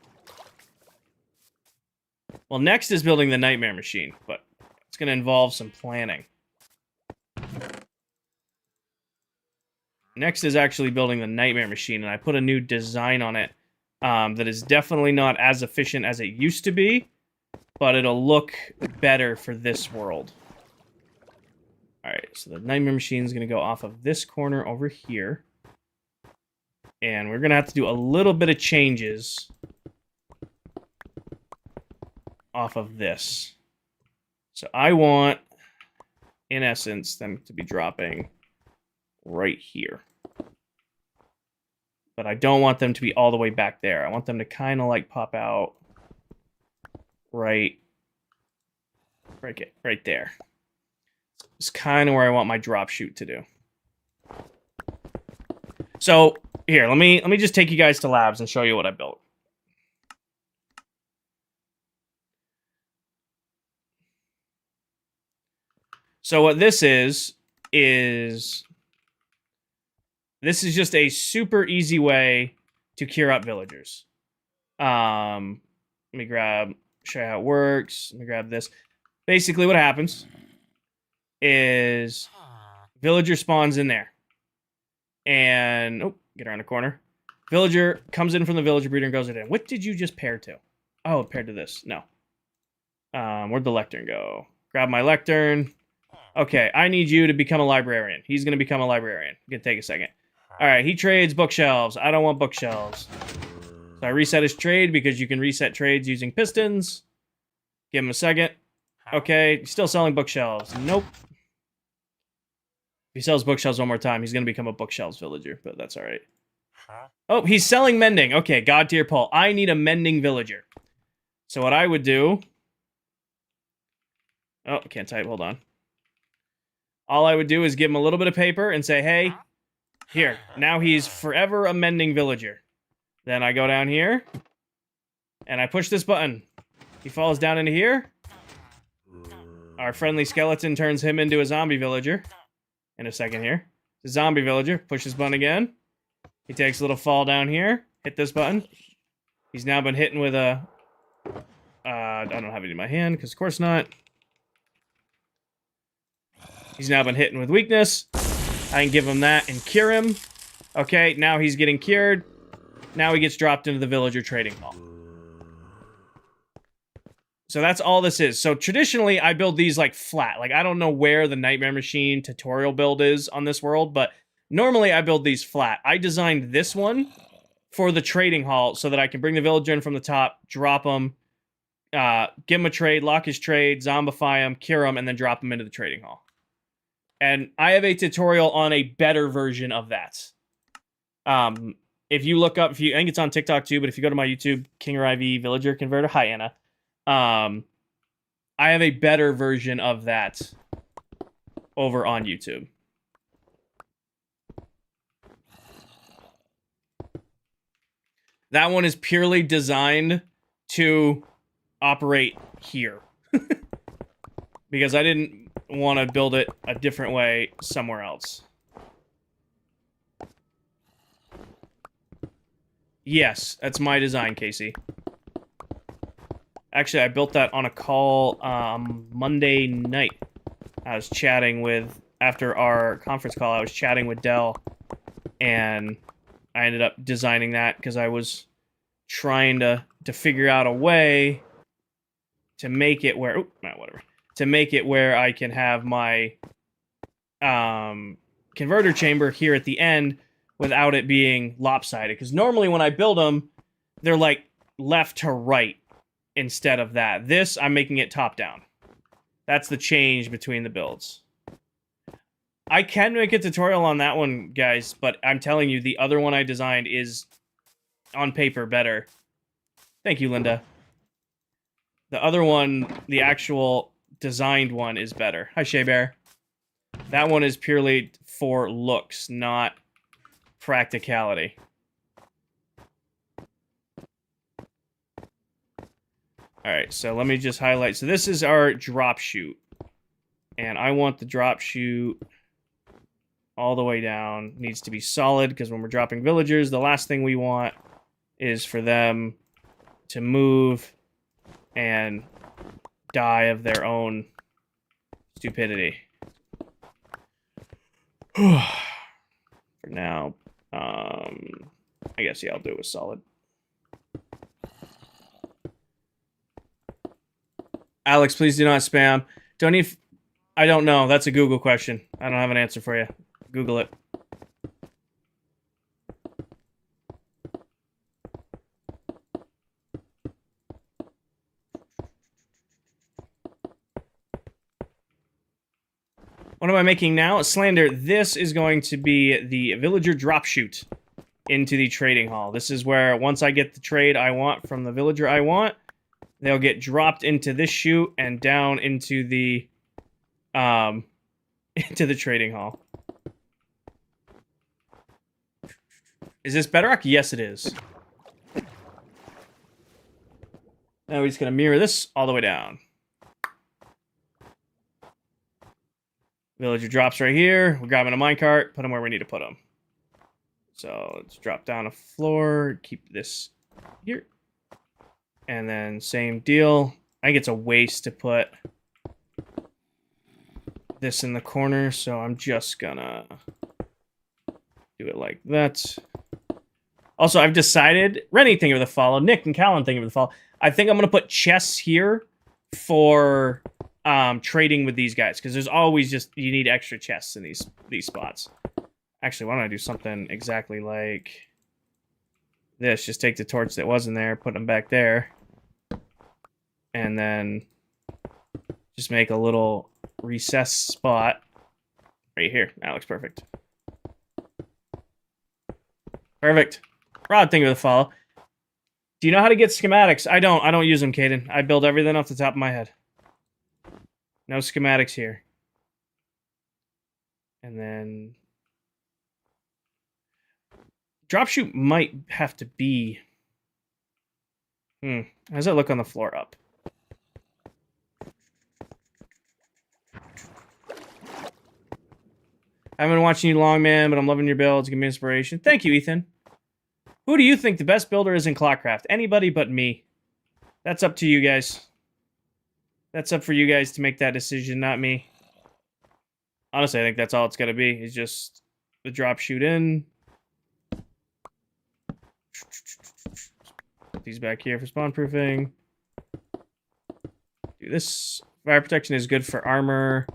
Well, next is building the nightmare machine, but it's going to involve some planning. Next is actually building the nightmare machine, and I put a new design on it that is definitely not as efficient as it used to be, but it'll look better for this world. Alright, so the nightmare machine is going to go off of this corner over here. And we're going to have to do a little bit of changes off of this. So I want, in essence, them to be dropping right here. But I don't want them to be all the way back there. I want them to kind of like pop out right there. It's kind of where I want my drop shoot to do. So here, let me just take you guys to labs and show you what I built. So what this is this is just a super easy way to cure up villagers. Let me show you how it works. Let me grab this. Basically what happens is villager spawns in there. And, oh, get around the corner. Villager comes in from the villager breeder and goes in. What did you just pair to? Oh, paired to this. No. Where'd the lectern go? Grab my lectern. Okay, I need you to become a librarian. He's going to become a librarian. Gonna take a second. Alright, he trades bookshelves. I don't want bookshelves. So I reset his trade because you can reset trades using pistons. Give him a second. Okay, he's still selling bookshelves. Nope. If he sells bookshelves one more time, he's going to become a bookshelves villager, but that's alright. Oh, he's selling mending. Okay, God tier pull. I need a mending villager. So what I would do... Oh, I can't type. Hold on. All I would do is give him a little bit of paper and say, hey, here, now he's forever a mending villager. Then I go down here, and I push this button. He falls down into here. Our friendly skeleton turns him into a zombie villager. In a second here. The zombie villager, push this button again. He takes a little fall down here. Hit this button. He's now been hitting with a... I don't have it in my hand, because of course not. He's now been hitting with weakness. I can give him that and cure him. Okay, now he's getting cured. Now he gets dropped into the villager trading hall. So that's all this is. So traditionally, I build these like flat. Like, I don't know where the Nightmare Machine tutorial build is on this world, but normally I build these flat. I designed this one for the trading hall so that I can bring the villager in from the top, drop him, give him a trade, lock his trade, zombify him, cure him, and then drop him into the trading hall. And I have a tutorial on a better version of that. If you look up, I think it's on TikTok too, but if you go to my YouTube, Kinger IV Villager Converter, hi Anna. I have a better version of that over on YouTube. That one is purely designed to operate here. Because I didn't want to build it a different way somewhere else. Yes, that's my design, Casey. Actually, I built that on a call Monday night. I was chatting with, after our conference call, I was chatting with Dell, and I ended up designing that because I was trying to figure out a way to make it where, to make it where I can have my converter chamber here at the end without it being lopsided. Because normally when I build them, they're like left to right instead of that. This, I'm making it top down. That's the change between the builds. I can make a tutorial on that one, guys, but I'm telling you, the other one I designed is, on paper, better. Thank you, Linda. The other one, the actual designed one, is better. Hi, Shea Bear. That one is purely for looks, not practicality. Alright, so let me just highlight. So this is our drop chute. And I want the drop chute all the way down. Needs to be solid, because when we're dropping villagers, the last thing we want is for them to move and die of their own stupidity. For now, I guess, yeah, I'll do it with solid. Alex, please do not spam. I don't know. That's a Google question. I don't have an answer for you. Google it. What am I making now? Slander, this is going to be the villager drop chute into the trading hall. This is where, once I get the trade I want from the villager I want, they'll get dropped into this chute and down into the trading hall. Is this bedrock? Yes, it is. Now we're just gonna mirror this all the way down. Villager drops right here. We're grabbing a minecart, put them where we need to put them. So let's drop down a floor, keep this here. And then same deal. I think it's a waste to put this in the corner, so I'm just gonna do it like that. Also, I've decided, Rennie, thank you for the follow. Nick and Callan, thank you for the follow. I think I'm gonna put chests here for trading with these guys, because there's always you need extra chests in these spots. Actually, why don't I do something exactly like this? Just take the torch that wasn't there, put them back there, and then just make a little recessed spot right here. That looks perfect. Perfect. Rod, thank you for the follow. Do you know how to get schematics? I don't use them, Caden. I build everything off the top of my head. No schematics here. And then drop chute might have to be... How does that look on the floor up? I haven't been watching you long, man, but I'm loving your builds. Give me inspiration. Thank you, Ethan. Who do you think the best builder is in ClockCraft? Anybody but me. That's up to you guys. That's up for you guys to make that decision, not me. Honestly, I think that's all it's got to be. Is just the drop chute in. Put these back here for spawn proofing. Do this. Fire protection is good for armor.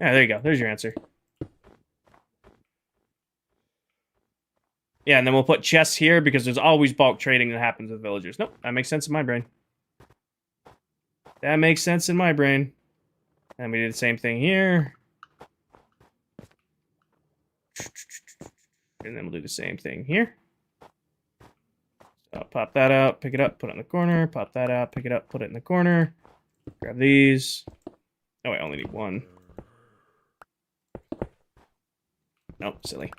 Yeah, there you go. There's your answer. Yeah, and then we'll put chests here because there's always bulk trading that happens with villagers. Nope, that makes sense in my brain. That makes sense in my brain. And we do the same thing here. And then we'll do the same thing here. So pop that out, pick it up, put it in the corner. Pop that out, pick it up, put it in the corner. Grab these. Oh, I only need one. Nope, silly.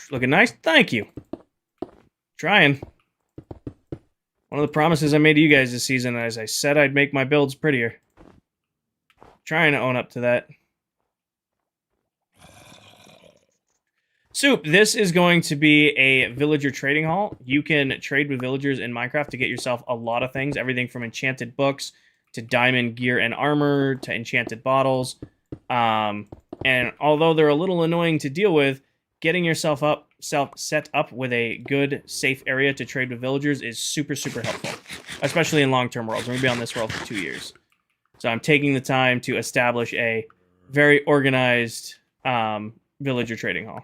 Looking nice? Thank you. Trying. One of the promises I made to you guys this season is I said I'd make my builds prettier. Trying to own up to that. Soup, this is going to be a villager trading hall. You can trade with villagers in Minecraft to get yourself a lot of things. Everything from enchanted books to diamond gear and armor to enchanted bottles. And although they're a little annoying to deal with, getting yourself set up with a good, safe area to trade with villagers is super, super helpful. Especially in long-term worlds. We're going to be on this world for 2 years. So I'm taking the time to establish a very organized villager trading hall.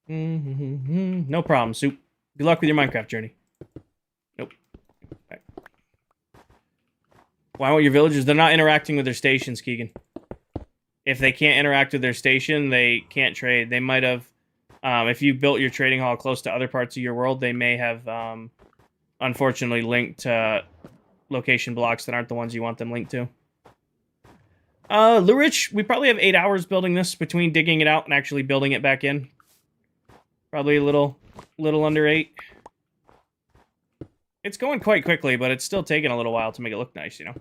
No problem, Soup. Good luck with your Minecraft journey. Nope. Okay. Why won't your villagers? They're not interacting with their stations, Keegan. If they can't interact with their station, they can't trade. They might have, if you built your trading hall close to other parts of your world, they may have, unfortunately, linked to location blocks that aren't the ones you want them linked to. Lurich, we probably have 8 hours building this between digging it out and actually building it back in. Probably a little under 8. It's going quite quickly, but it's still taking a little while to make it look nice, you know?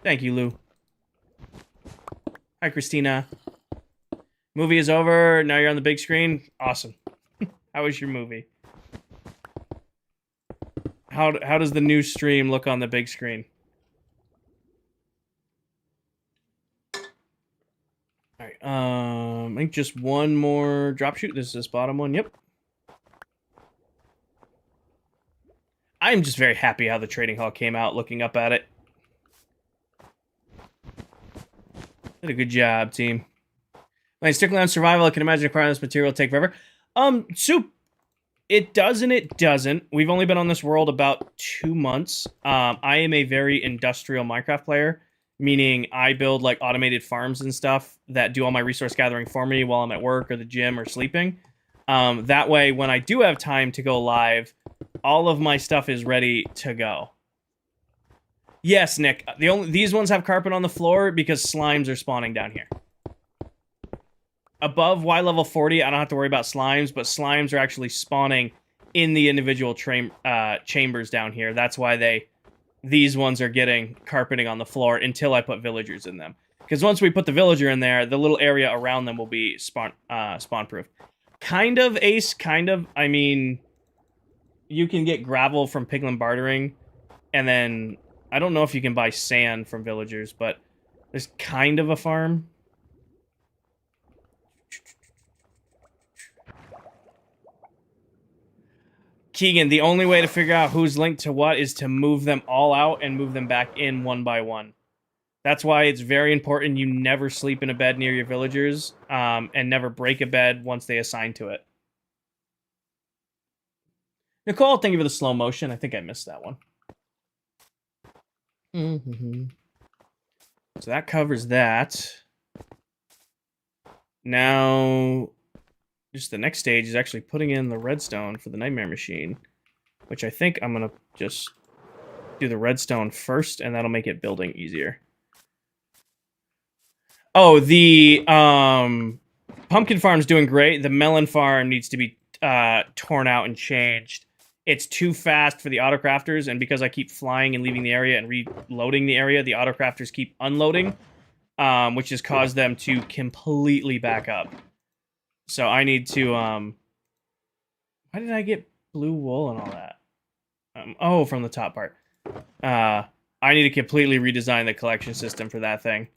Thank you, Lou. Hi, Christina. Movie is over. Now you're on the big screen. Awesome. How was your movie? How does the new stream look on the big screen? Alright, I think just one more drop shoot. This is this bottom one. Yep. I'm just very happy how the trading hall came out looking up at it. Did a good job, team. Like, strictly on survival, I can imagine acquiring this material will take forever. Soup. It does and it doesn't. We've only been on this world about 2 months. I am a very industrial Minecraft player, meaning I build like automated farms and stuff that do all my resource gathering for me while I'm at work or the gym or sleeping. That way, when I do have time to go live, all of my stuff is ready to go. Yes, Nick. These ones have carpet on the floor because slimes are spawning down here. Above Y level 40, I don't have to worry about slimes, but slimes are actually spawning in the individual chambers down here. That's why these ones are getting carpeting on the floor until I put villagers in them. Because once we put the villager in there, the little area around them will be spawn-proof. Kind of, Ace, kind of. I mean, you can get gravel from piglin bartering, and then I don't know if you can buy sand from villagers, but there's kind of a farm. Keegan, the only way to figure out who's linked to what is to move them all out and move them back in one by one. That's why it's very important you never sleep in a bed near your villagers, and never break a bed once they assign to it. Nicole, thank you for the slow motion. I think I missed that one. So that covers that. Now, just the next stage is actually putting in the redstone for the nightmare machine, which I think I'm going to just do the redstone first, and that'll make it building easier. Oh, the pumpkin farm's doing great. The melon farm needs to be torn out and changed. It's too fast for the autocrafters, and because I keep flying and leaving the area and reloading the area, the autocrafters keep unloading, which has caused them to completely back up. So I need to, why did I get blue wool and all that? Oh, from the top part. I need to completely redesign the collection system for that thing.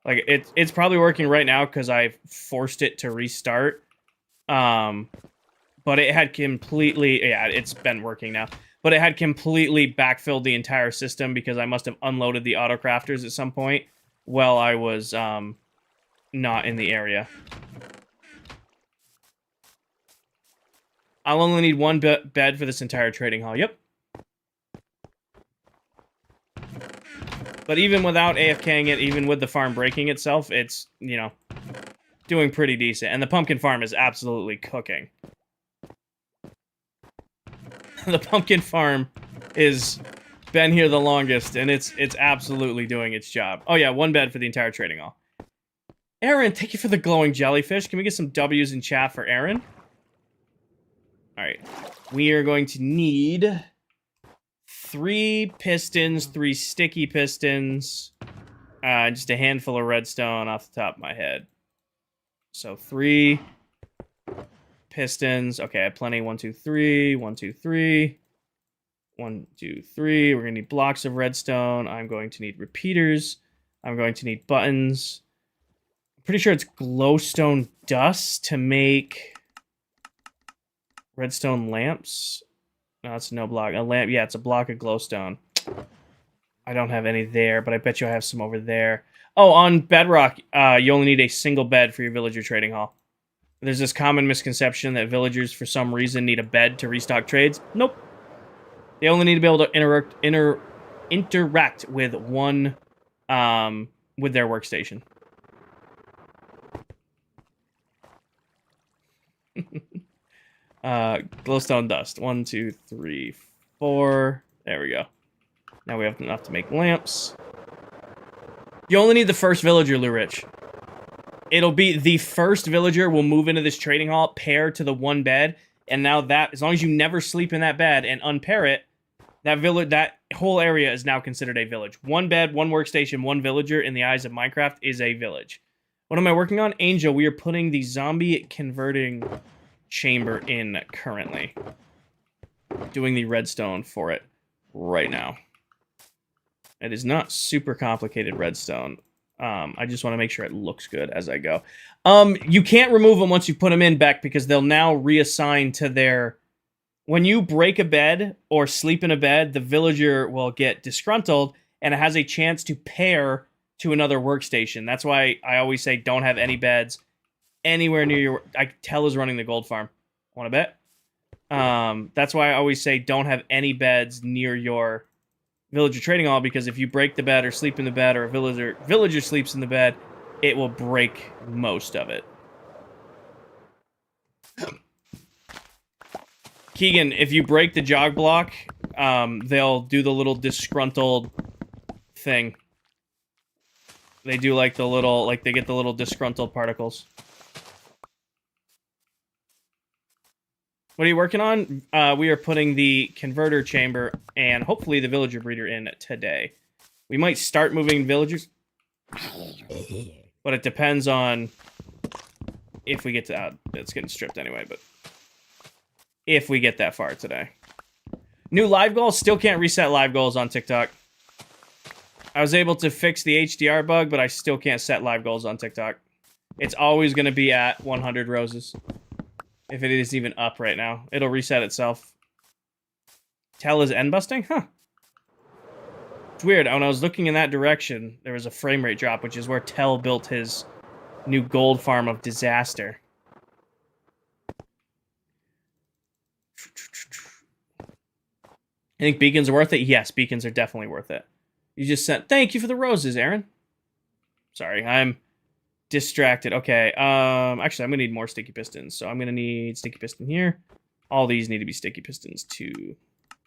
Like, it's probably working right now because I've forced it to restart. But it had completely, yeah, it's been working now. But it had completely backfilled the entire system because I must have unloaded the autocrafters at some point while I was not in the area. I'll only need one bed for this entire trading hall. Yep. But even without AFKing it, even with the farm breaking itself, it's, you know, doing pretty decent. And the pumpkin farm is absolutely cooking. The pumpkin farm is been here the longest, and it's absolutely doing its job. Oh yeah, one bed for the entire trading hall. Aaron, thank you for the glowing jellyfish. Can we get some W's in chat for Aaron? Alright. We are going to need 3 pistons, 3 sticky pistons, just a handful of redstone off the top of my head. So 3 pistons. Okay, I have plenty. 1, 2, 3. 1, 2, 3. 1, 2, 3. We're going to need blocks of redstone. I'm going to need repeaters. I'm going to need buttons. I'm pretty sure it's glowstone dust to make redstone lamps. No, it's no block. A lamp. Yeah, it's a block of glowstone. I don't have any there, but I bet you I have some over there. Oh, on Bedrock, you only need a single bed for your villager trading hall. There's this common misconception that villagers, for some reason, need a bed to restock trades. Nope. They only need to be able to interact with one, with their workstation. Glowstone dust. 1, 2, 3, 4. There we go. Now we have enough to make lamps. You only need the first villager, Lou Rich. It'll be the first villager will move into this trading hall, pair to the one bed, and now that, as long as you never sleep in that bed and unpair it, that whole area is now considered a village. One bed, one workstation, one villager in the eyes of Minecraft is a village. What am I working on? Angel, we are putting the zombie converting chamber in currently. Doing the redstone for it right now. It is not super complicated redstone. I just want to make sure it looks good as I go. You can't remove them once you put them in, Beck, because they'll now reassign to their... When you break a bed or sleep in a bed, the villager will get disgruntled, and it has a chance to pair to another workstation. That's why I always say don't have any beds anywhere near your... Tell is running the gold farm. Want to bet? That's why I always say don't have any beds near your villager trading hall, because if you break the bed or sleep in the bed, or a villager sleeps in the bed, it will break most of it. Keegan, if you break the jog block, they'll do the little disgruntled thing. They do like the little, like they get the little disgruntled particles. What are you working on? We are putting the converter chamber and hopefully the villager breeder in today. We might start moving villagers, but it depends on if we get to... it's getting stripped anyway, but if we get that far today. New live goals? Still can't reset live goals on TikTok. I was able to fix the HDR bug, but I still can't set live goals on TikTok. It's always going to be at 100 roses. If it is even up right now. It'll reset itself. Tell is end busting? Huh. It's weird. When I was looking in that direction, there was a frame rate drop, which is where Tell built his new gold farm of disaster. I think beacons are worth it? Yes, beacons are definitely worth it. You just sent... Thank you for the roses, Aaron. Sorry, I'm distracted. Okay, actually, I'm gonna need more sticky pistons. So I'm gonna need sticky piston here. All these need to be sticky pistons too.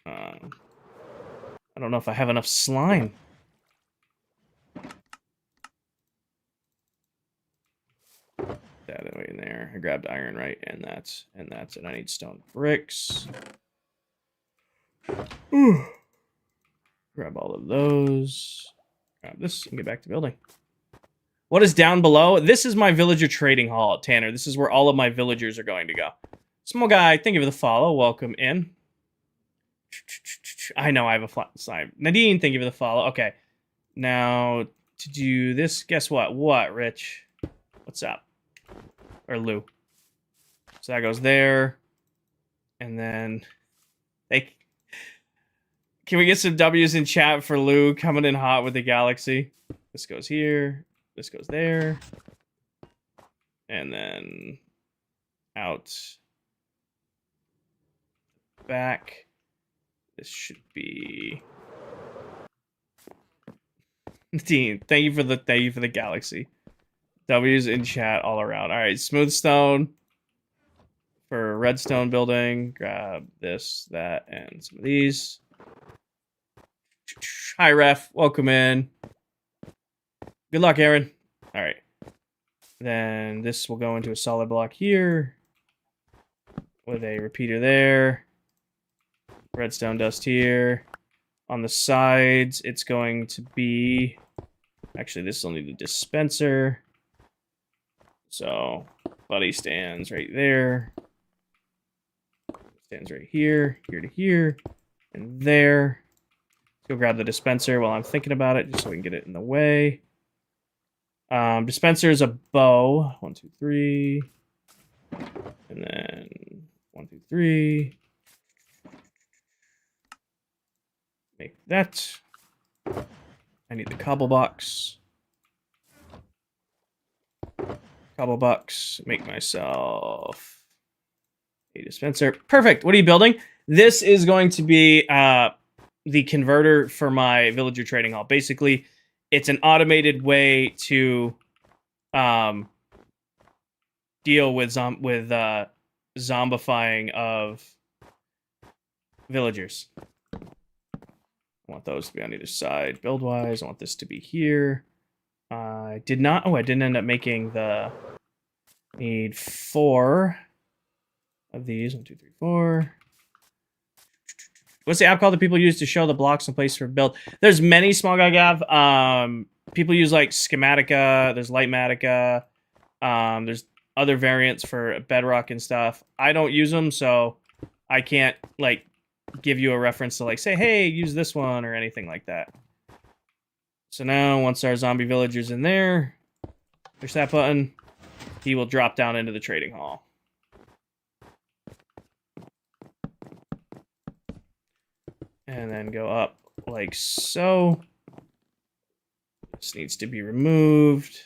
I don't know if I have enough slime. That way in there. I grabbed iron, right? And that's it. I need stone bricks. Ooh. Grab all of those. Grab this and get back to building. What is down below? This is my villager trading hall, Tanner. This is where all of my villagers are going to go. Small guy, thank you for the follow. Welcome in. I know I have a flat slime. Nadine, thank you for the follow. Okay. Now, to do this, guess what? What, Rich? What's up? Or Lou. So that goes there. And then... Can we get some W's in chat for Lou coming in hot with the galaxy? This goes here. This goes there. And then out. back. This should be Dean. Thank you for the galaxy. W's in chat all around. All right, smooth stone for redstone building. Grab this, that, and some of these. Hi, Ref. Welcome in. Good luck, Aaron. All right. Then this will go into a solid block here with a repeater there. Redstone dust here. On the sides, it's going to be... Actually, this will need a dispenser. So, buddy stands right there. Stands right here, here to here, and there. Let's go grab the dispenser while I'm thinking about it, just so we can get it in the way. Dispenser is a bow. 1, 2, 3. And then 1, 2, 3. Make that. I need the cobble box. Cobble box. Make myself a dispenser. Perfect. What are you building? This is going to be the converter for my villager trading hall. Basically, it's an automated way to deal with zombifying of villagers. I want those to be on either side build-wise. I want this to be here. I didn't end up making the... Need 4 of these. 1, 2, 3, 4. What's the app called that people use to show the blocks and place for build? There's many, Small Guy Gav. People use like Schematica. There's Lightmatica. There's other variants for Bedrock and stuff. I don't use them, so I can't like give you a reference to like say, hey, use this one or anything like that. So now once our zombie villager's in there, push that button, he will drop down into the trading hall. And then go up like so. This needs to be removed.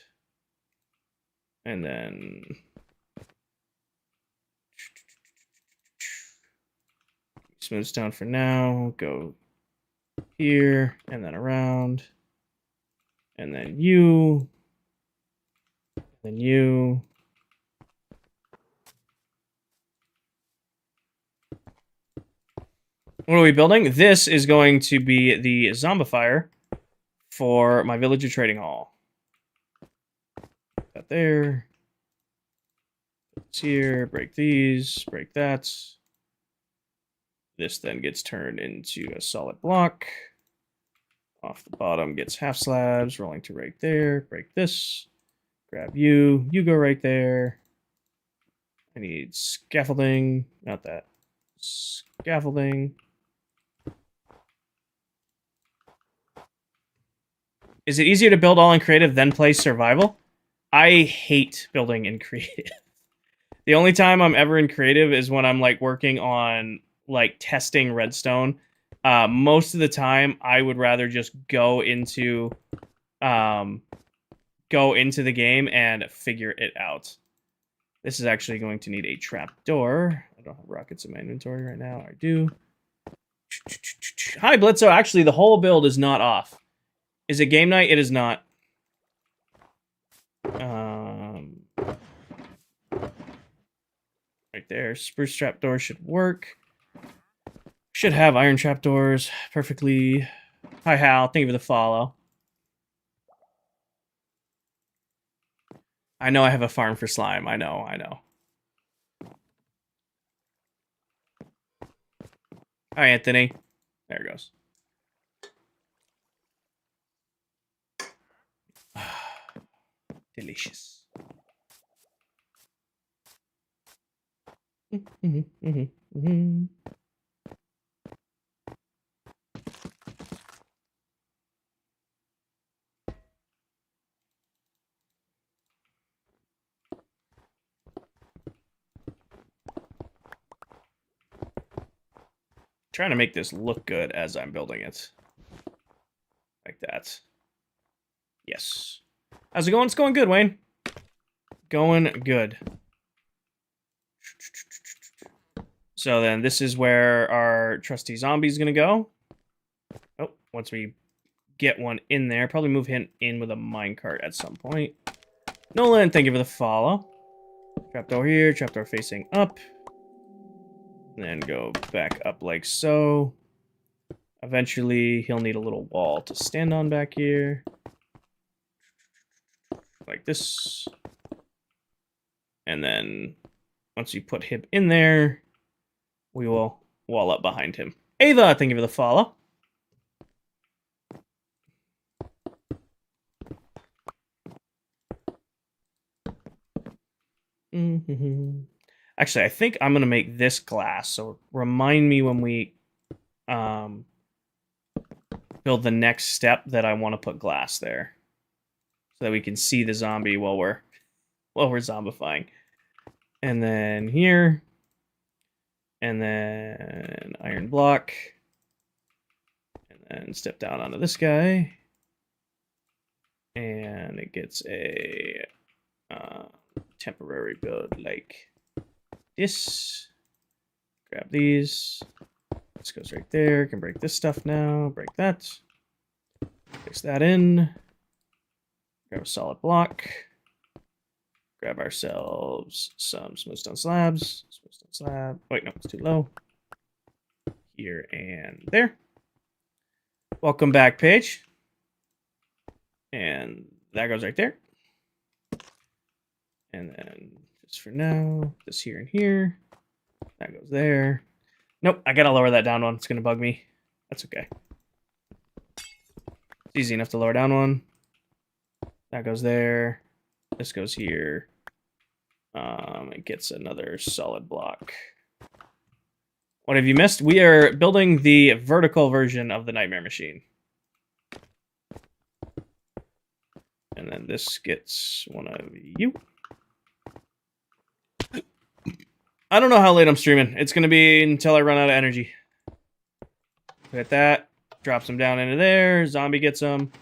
And then smooth stone for now. Go here and then around. And then you. Then you. What are we building? This is going to be the zombifier for my villager trading hall. That there. It's here. Break these. Break that. This then gets turned into a solid block. Off the bottom gets half slabs. Rolling to right there. Break this. Grab you. You go right there. I need scaffolding. Not that. Scaffolding. Is it easier to build all in creative then play survival? I hate building in creative. The only time I'm ever in creative is when I'm like working on like testing redstone. Most of the time I would rather just go into the game and figure it out. This is actually going to need a trap door. I don't have rockets in my inventory right now. I do. Hi, Blitzo. Actually, the whole build is not off. Is it game night? It is not. Right there. Spruce trapdoor should work. Should have iron trapdoors perfectly. Hi, Hal. Thank you for the follow. I know I have a farm for slime. I know. Hi, Anthony. There it goes. Delicious. Trying to make this look good as I'm building it. Like that. Yes. How's it going? It's going good, Wayne. Going good. So then this is where our trusty zombie is going to go. Oh, once we get one in there, probably move him in with a minecart at some point. Nolan, thank you for the follow. Trapdoor here, trapdoor facing up. And then go back up like so. Eventually, he'll need a little wall to stand on back here. Like this. And then, once you put him in there, we will wall up behind him. Ava, thank you for the follow. Actually, I think I'm going to make this glass. So remind me when we build the next step that I want to put glass there. So that we can see the zombie while we're zombifying. And then here. And then iron block. And then step down onto this guy. And it gets a temporary build like this. Grab these. This goes right there. Can break this stuff now. Break that. Fix that in. Grab a solid block. Grab ourselves some smooth stone slabs. Smooth stone slab. Wait, no, it's too low. Here and there. Welcome back, Paige. And that goes right there. And then just for now, this here and here. That goes there. Nope, I gotta lower that down one. It's gonna bug me. That's okay. It's easy enough to lower down one. That goes there. This goes here. It gets another solid block. What have you missed? We are building the vertical version of the Nightmare Machine. And then this gets one of you. I don't know how late I'm streaming. It's going to be until I run out of energy. Hit that. Drops him down into there. Zombie gets him.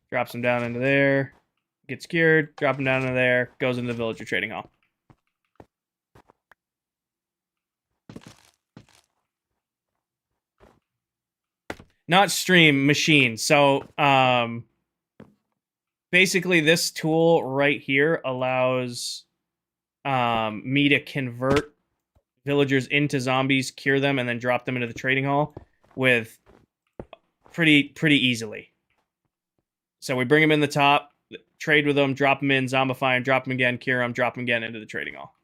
Drops him down into there. Gets cured. Drop him down into there. Goes into the villager trading hall. Not stream, machine. So, basically this tool right here allows me to convert villagers into zombies, cure them, and then drop them into the trading hall with pretty easily. So we bring them in the top, trade with them, drop them in, zombify them, drop them again, cure them, drop them again into the trading hall.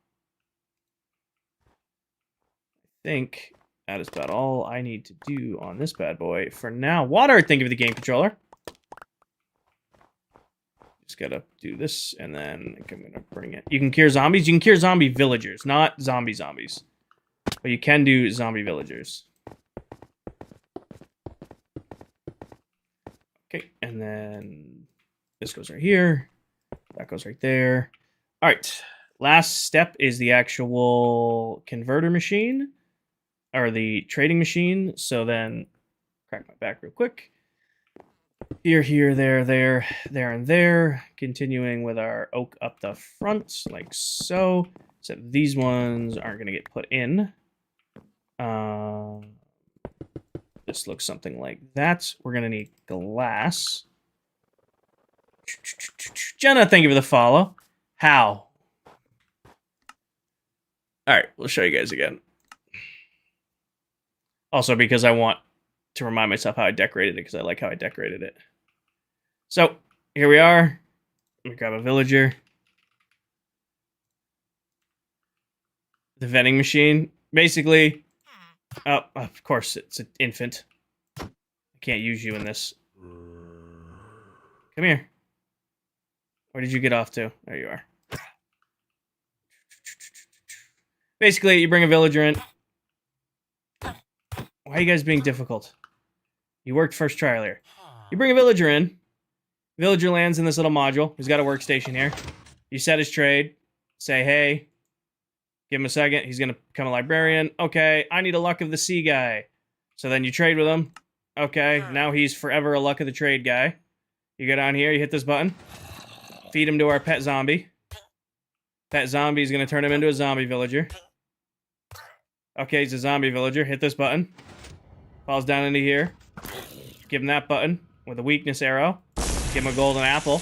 I think that is about all I need to do on this bad boy for now. Water, thank you for the game controller. Just gotta do this, and then I'm gonna bring it. You can cure zombies. You can cure zombie villagers, not zombies. But you can do zombie villagers. Okay, and then this goes right here. That goes right there. All right, last step is the actual converter machine, or the trading machine. So then, crack my back real quick. Here, there, and there. Continuing with our oak up the front, like so. So these ones aren't going to get put in. This looks something like that. We're going to need glass. Jenna, thank you for the follow. How? All right, we'll show you guys again. Also, because I want to remind myself how I decorated it, because I like how I decorated it. So, here we are. Let me grab a villager. The vending machine. Basically, oh, of course, it's an infant. I can't use you in this. Come here. Where did you get off to? There you are. Basically, you bring a villager in. Why are you guys being difficult? You worked first try earlier. You bring a villager in. Villager lands in this little module. He's got a workstation here. You set his trade. Say, hey. Give him a second. He's going to become a librarian. Okay, I need a Luck of the Sea guy. So then you trade with him. Okay, now he's forever a Luck of the Trade guy. You go down here, you hit this button. Feed him to our pet zombie. Pet zombie is going to turn him into a zombie villager. Okay, he's a zombie villager. Hit this button. Falls down into here. Give him that button with a weakness arrow. Give him a golden apple.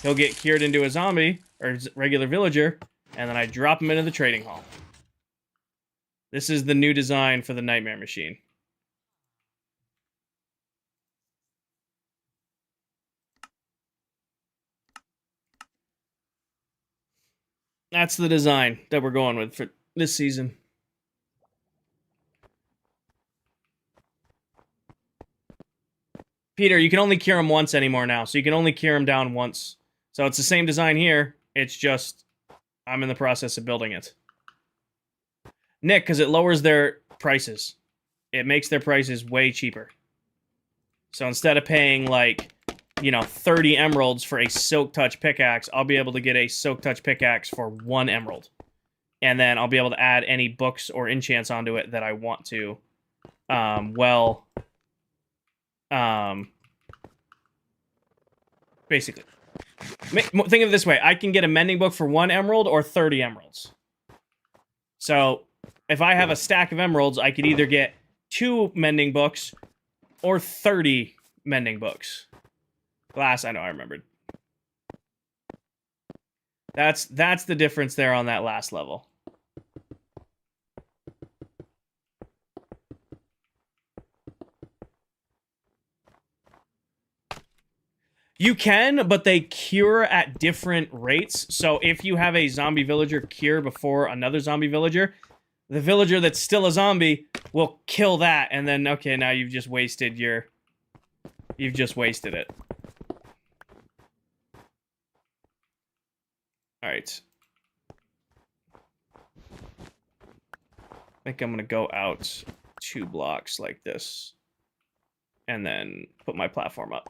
He'll get cured into a zombie, or regular villager, and then I drop him into the trading hall. This is the new design for the Nightmare Machine. That's the design that we're going with for this season. Peter, you can only cure him once anymore now, so you can only cure him down once. So it's the same design here, it's just I'm in the process of building it. Nick, because it lowers their prices. It makes their prices way cheaper. So instead of paying, like, 30 emeralds for a Silk Touch pickaxe, I'll be able to get a Silk Touch pickaxe for 1 emerald. And then I'll be able to add any books or enchants onto it that I want to. Basically. Think of it this way. I can get a mending book for 1 emerald or 30 emeralds. So, if I have a stack of emeralds, I could either get 2 mending books or 30 mending books. Glass, I know, I remembered. That's the difference there on that last level. You can, but they cure at different rates. So if you have a zombie villager cure before another zombie villager, the villager that's still a zombie will kill that, and then, okay, now you've just wasted your... You've just wasted it. Alright. I think I'm gonna go out 2 blocks like this. And then put my platform up.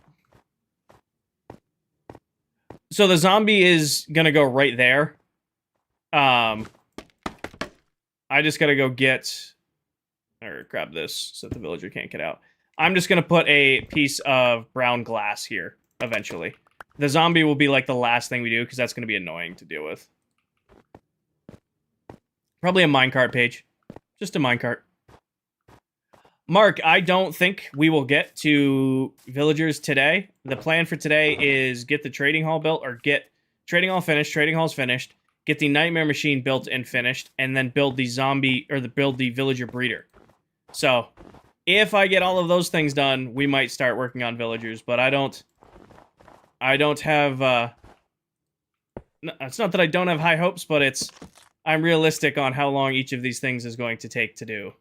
So the zombie is gonna go right there. I just gotta go get... Or grab this so that the villager can't get out. I'm just gonna put a piece of brown glass here, eventually. The zombie will be like the last thing we do, because that's gonna be annoying to deal with. Probably a minecart page. Just a minecart. Mark, I don't think we will get to villagers today. The plan for today is get the trading hall built, or get trading hall finished, trading hall's finished, get the nightmare machine built and finished, and then build the zombie, or build the villager breeder. So, if I get all of those things done, we might start working on villagers, but I don't have, it's not that I don't have high hopes, but I'm realistic on how long each of these things is going to take to do.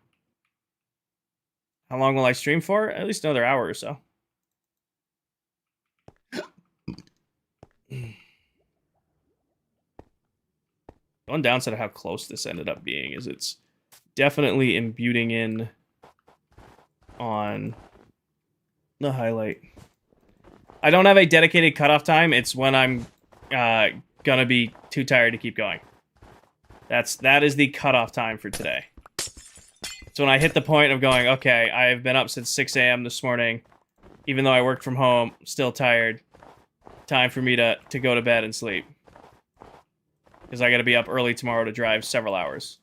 How long will I stream for? At least another hour or so. One downside of how close this ended up being is it's definitely imbuing in on the highlight. I don't have a dedicated cutoff time. It's when I'm gonna be too tired to keep going. That is the cutoff time for today. So when I hit the point of going, okay, I've been up since 6 a.m. this morning, even though I worked from home, still tired. Time for me to go to bed and sleep. Because I gotta be up early tomorrow to drive several hours.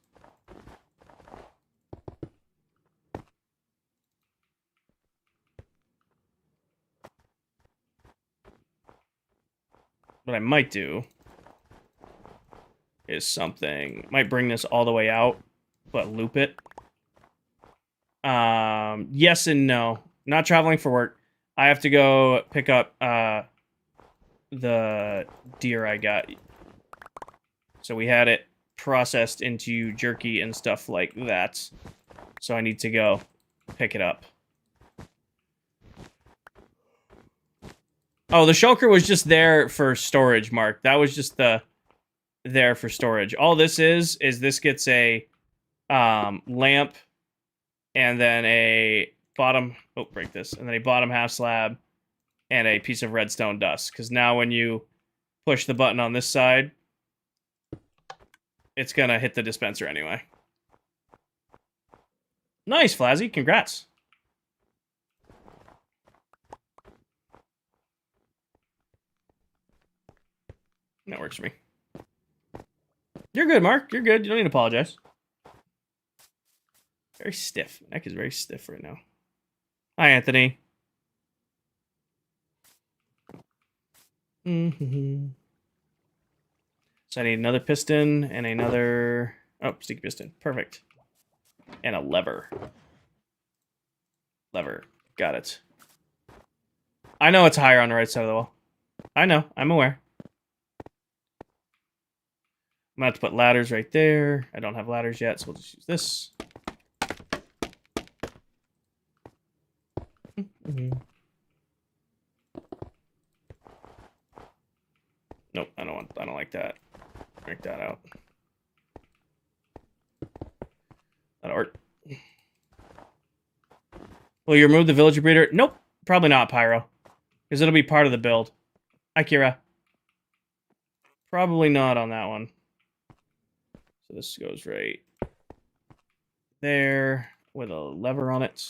What I might do is something... Might bring this all the way out, but loop it. Yes and no. Not traveling for work. I have to go pick up the deer I got. So we had it processed into jerky and stuff like that. So I need to go pick it up. Oh, the shulker was just there for storage, Mark. That was just there for storage. All this is this gets a lamp, and then a bottom... Oh, break this. And then a bottom half slab, and a piece of redstone dust. Because now when you push the button on this side, it's gonna hit the dispenser anyway. Nice, Flazzy. Congrats. That works for me. You're good, Mark. You're good. You don't need to apologize. Very stiff. My neck is very stiff right now. Hi, Anthony. So I need another piston and another... Oh, sticky piston. Perfect. And a lever. Lever. Got it. I know it's higher on the right side of the wall. I know. I'm aware. I'm going to have to put ladders right there. I don't have ladders yet, so we'll just use this. Nope, I don't like that. Break that out. That'll work. Will you remove the villager breeder? Nope, probably not, Pyro. Because it'll be part of the build. Hi, Kira. Probably not on that one. So this goes right there with a lever on it.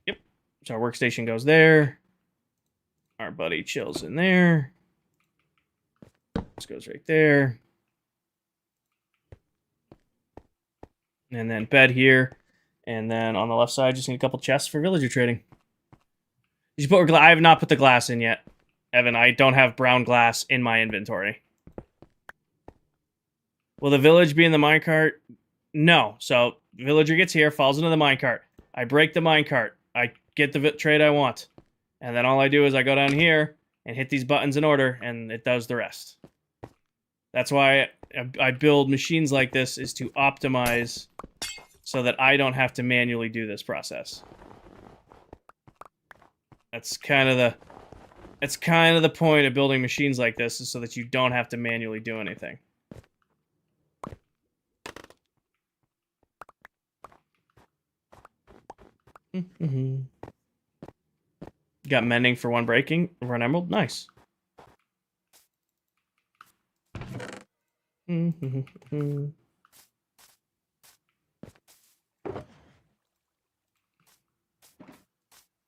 Yep. So our workstation goes there. Our buddy chills in there. This goes right there. And then bed here. And then on the left side, just need a couple chests for villager trading. You should put I have not put the glass in yet, Evan. I don't have brown glass in my inventory. Will the village be in the minecart? No. So villager gets here, falls into the minecart. I break the minecart. I get the trade I want. And then all I do is I go down here and hit these buttons in order, and it does the rest. That's why I build machines like this, is to optimize so that I don't have to manually do this process. That's kind of the point of building machines like this, is so that you don't have to manually do anything. Got mending for one breaking, for an emerald. Nice.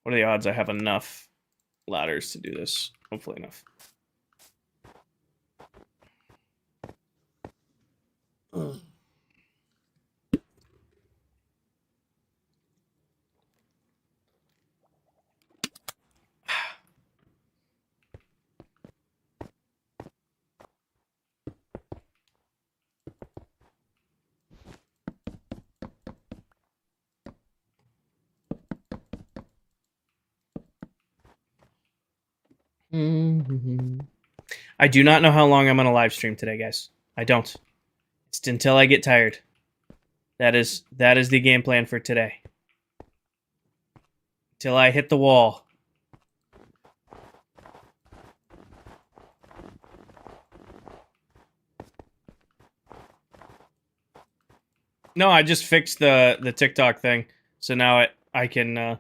What are the odds I have enough ladders to do this? Hopefully enough. I do not know how long I'm going to live stream today, guys. I don't. It's until I get tired. That is the game plan for today. Till I hit the wall. No, I just fixed the TikTok thing. So now I can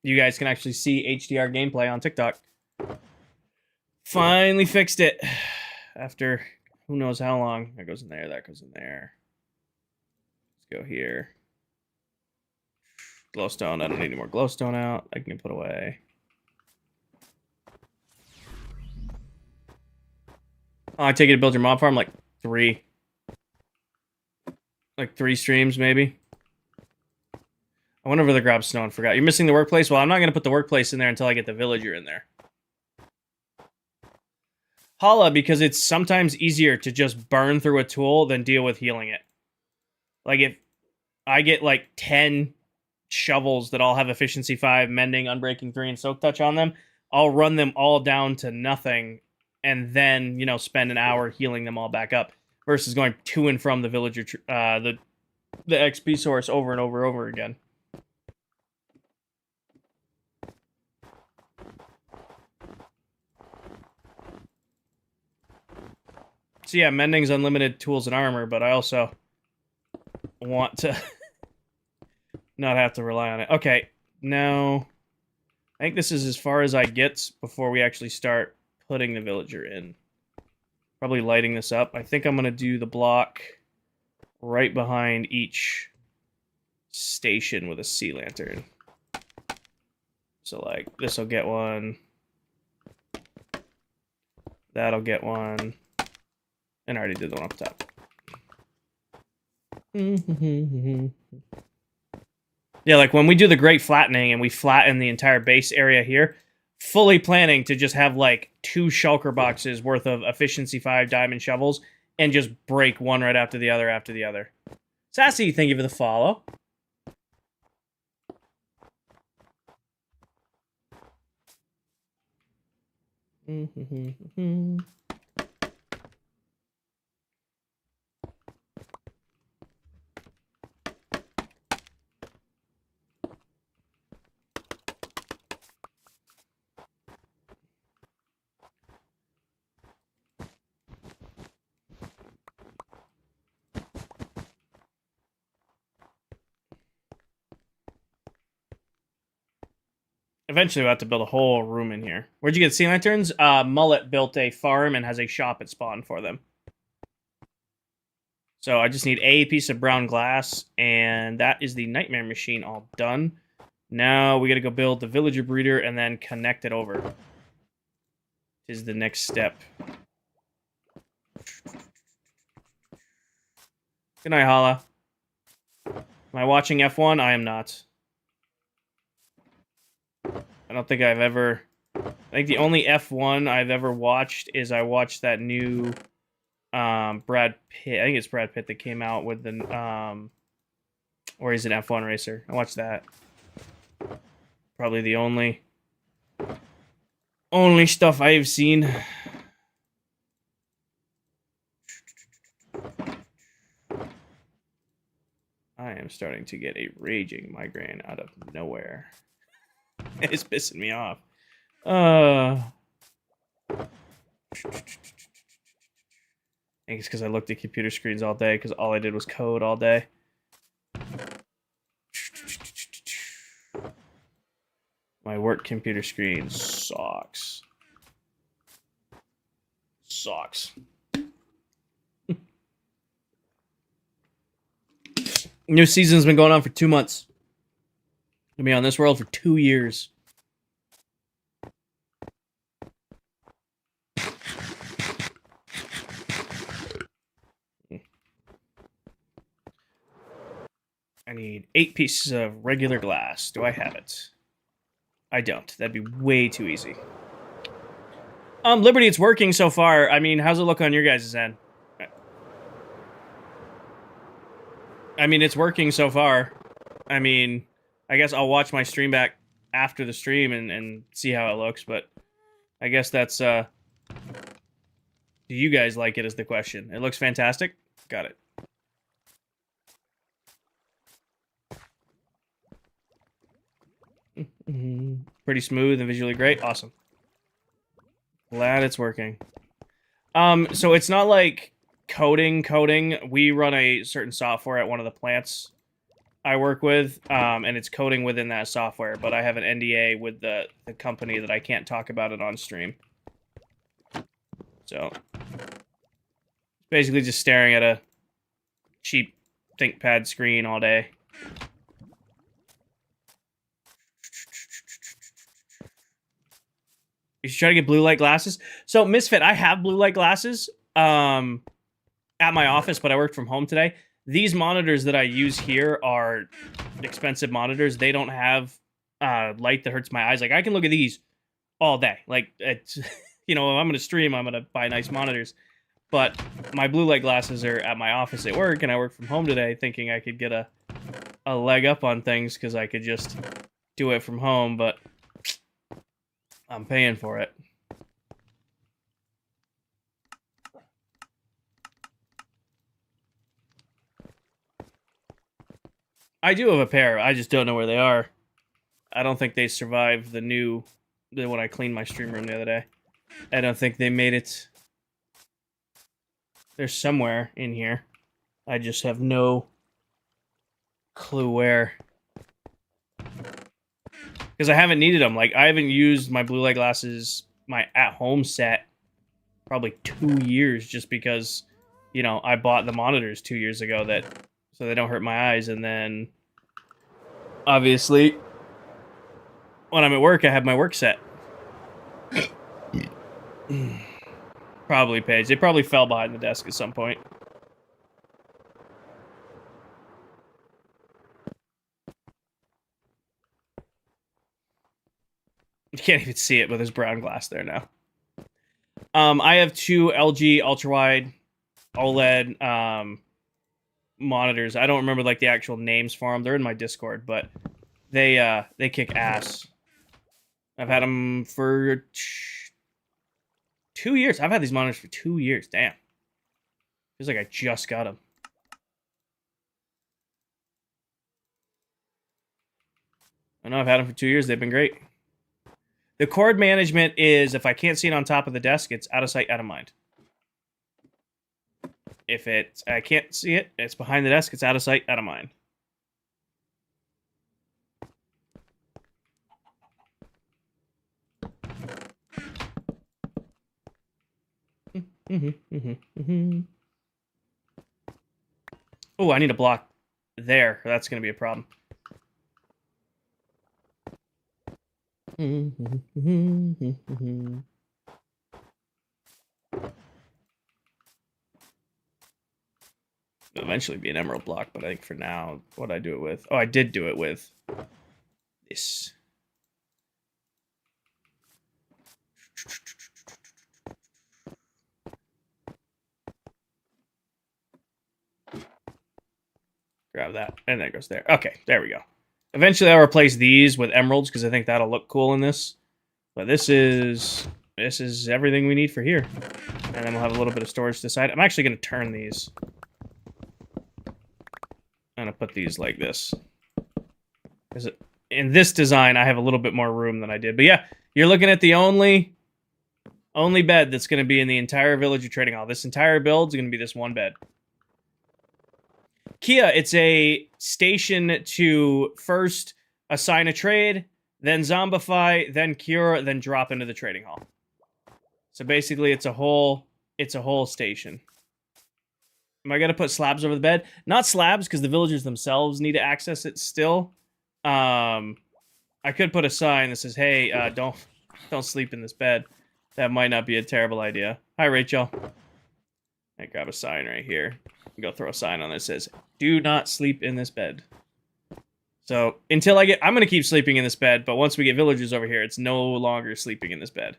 you guys can actually see HDR gameplay on TikTok. Finally fixed it. After who knows how long. That goes in there, that goes in there. Let's go here. Glowstone, I don't need any more glowstone out. I can put away. Oh, I take it to build your mob farm, like 3. Like 3 streams, maybe. I went over to grab snow and forgot. You're missing the workplace? Well, I'm not going to put the workplace in there until I get the villager in there. Holla, because it's sometimes easier to just burn through a tool than deal with healing it. Like, if I get, like, 10 shovels that all have efficiency 5, mending, unbreaking 3, and soak touch on them, I'll run them all down to nothing and then, you know, spend an hour healing them all back up versus going to and from the villager, the XP source over and over again. So yeah, mending's unlimited tools and armor, but I also want to not have to rely on it. Okay, now I think this is as far as I get before we actually start putting the villager in. Probably lighting this up. I think I'm going to do the block right behind each station with a sea lantern. So, like, this will get one. That'll get one. And I already did the one up top. Yeah, like when we do the great flattening and we flatten the entire base area here, fully planning to just have like 2 shulker boxes worth of efficiency 5 diamond shovels and just break one right after the other after the other. Sassy, thank you for the follow. Eventually, we'll have to build a whole room in here. Where'd you get sea lanterns? Mullet built a farm and has a shop at spawn for them. So I just need a piece of brown glass, and that is the nightmare machine all done. Now we gotta go build the villager breeder and then connect it over. Is the next step. Good night, Hala. Am I watching F1? I am not. I don't think I've ever... I think the only F1 I've ever watched is I watched that new Brad Pitt. I think it's Brad Pitt that came out with the... or he's an F1 racer. I watched that. Probably the only stuff I've seen. I am starting to get a raging migraine out of nowhere. It's pissing me off. I think it's because I looked at computer screens all day, because all I did was code all day. My work computer screen sucks. Sucks. New season's been going on for 2 months. Gonna be on this world for 2 years. I need 8 pieces of regular glass. Do I have it? I don't. That'd be way too easy. Liberty, it's working so far. I mean, how's it look on your guys' end? I mean, it's working so far. I mean, I guess I'll watch my stream back after the stream and see how it looks, but I guess that's, do you guys like it is the question. It looks fantastic? Got it. Pretty smooth and visually great. Awesome. Glad it's working. So it's not like coding. We run a certain software at one of the plants I work with, and it's coding within that software, but I have an NDA with the company that I can't talk about it on stream. So, basically just staring at a cheap ThinkPad screen all day. You should try to get blue light glasses. So, Misfit, I have blue light glasses at my office, but I worked from home today. These monitors that I use here are expensive monitors. They don't have light that hurts my eyes. Like, I can look at these all day. Like, it's, you know, if I'm going to stream, I'm going to buy nice monitors. But my blue light glasses are at my office at work, and I work from home today thinking I could get a leg up on things because I could just do it from home, but I'm paying for it. I do have a pair. I just don't know where they are. I don't think they survived when I cleaned my stream room the other day. I don't think they made it. They're somewhere in here. I just have no clue where. Because I haven't needed them. Like, I haven't used my blue light glasses, my at-home set, probably 2 years, just because, you know, I bought the monitors 2 years ago so they don't hurt my eyes, and then obviously when I'm at work I have my work set. Probably Paige. They probably fell behind the desk at some point. You can't even see it, but there's brown glass there now. I have 2 LG ultra-wide OLED monitors. I don't remember like the actual names for them. They're in my Discord, but they kick ass. I've had them for 2 years. I've had these monitors for 2 years. Damn. Feels like I just got them. I know I've had them for 2 years. They've been great. The cord management is, if I can't see it on top of the desk, it's out of sight, out of mind. If I can't see it, it's behind the desk, it's out of sight, out of mind. Oh, I need a block there. That's going to be a problem. It'll eventually be an emerald block, but I think for now, what I do it with? Oh, I did do it with this. Grab that, and that goes there. Okay, there we go. Eventually, I'll replace these with emeralds because I think that'll look cool in this. But this is everything we need for here, and then we'll have a little bit of storage to the side. I'm actually going to turn these. I'm going to put these like this. Because in this design, I have a little bit more room than I did. But yeah, you're looking at the only bed that's going to be in the entire Villager Trading Hall. This entire build is going to be this one bed. Kia, it's a station to first assign a trade, then zombify, then cure, then drop into the trading hall. So basically, it's a whole station. Am I gonna put slabs over the bed? Not slabs, because the villagers themselves need to access it still. I could put a sign that says, "Hey, don't sleep in this bed." That might not be a terrible idea. Hi, Rachel. I grab a sign right here. Go throw a sign on that says, "Do not sleep in this bed." So until I'm going to keep sleeping in this bed, but once we get villagers over here, it's no longer sleeping in this bed.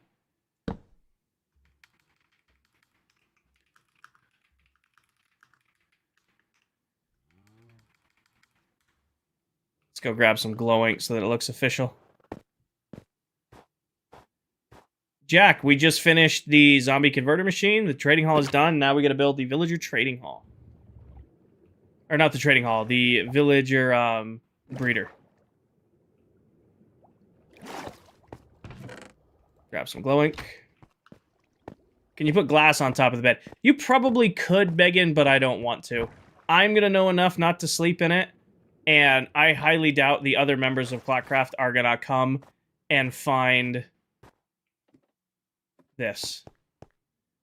Let's go grab some glow ink so that it looks official. Jack, we just finished the zombie converter machine. The trading hall is done. Now we got to build the villager trading hall. Or not the trading hall, the villager breeder. Grab some glow ink. Can you put glass on top of the bed? You probably could, Megan, but I don't want to. I'm going to know enough not to sleep in it, and I highly doubt the other members of ClockCraft are going to come and find this.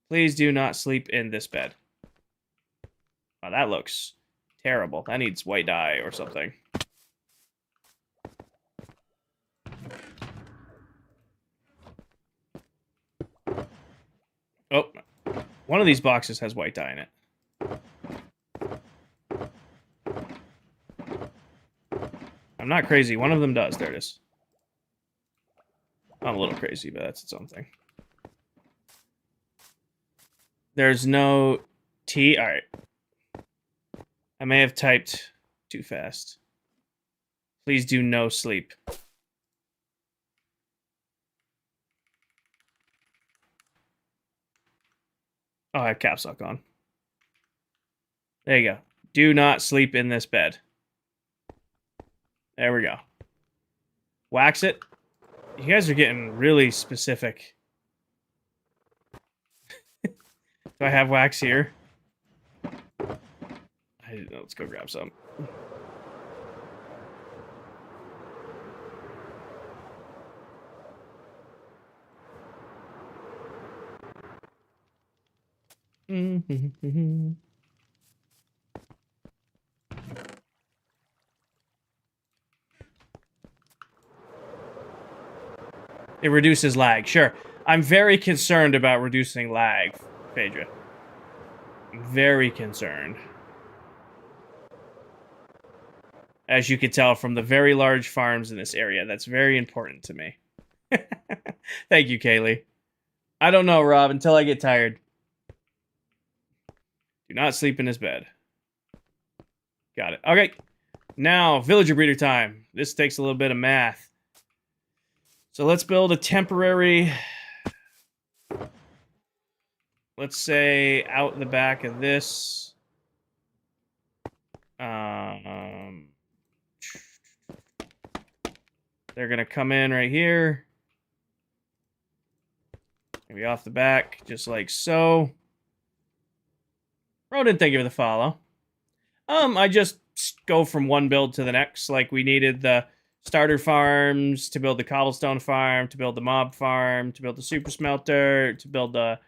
Please do not sleep in this bed. Oh, that looks terrible. That needs white dye or something. Oh, one of these boxes has white dye in it. I'm not crazy. One of them does. There it is. I'm a little crazy, but that's its own thing. There's no T. All right. I may have typed too fast. Please do no sleep. Oh, I have caps lock on. There you go. Do not sleep in this bed. There we go. Wax it. You guys are getting really specific. Do I have wax here? Let's go grab some. It reduces lag. Sure. I'm very concerned about reducing lag, Phaedra. Very concerned. As you can tell from the very large farms in this area, that's very important to me. Thank you, Kaylee. I don't know, Rob, until I get tired. Do not sleep in his bed. Got it. Okay. Now, villager breeder time. This takes a little bit of math. So let's build a temporary... Let's say out the back of this. They're going to come in right here. Maybe off the back, just like so. Rodent, thank you for the follow. I just go from one build to the next. Like, we needed the starter farms to build the cobblestone farm, to build the mob farm, to build the super smelter, to build the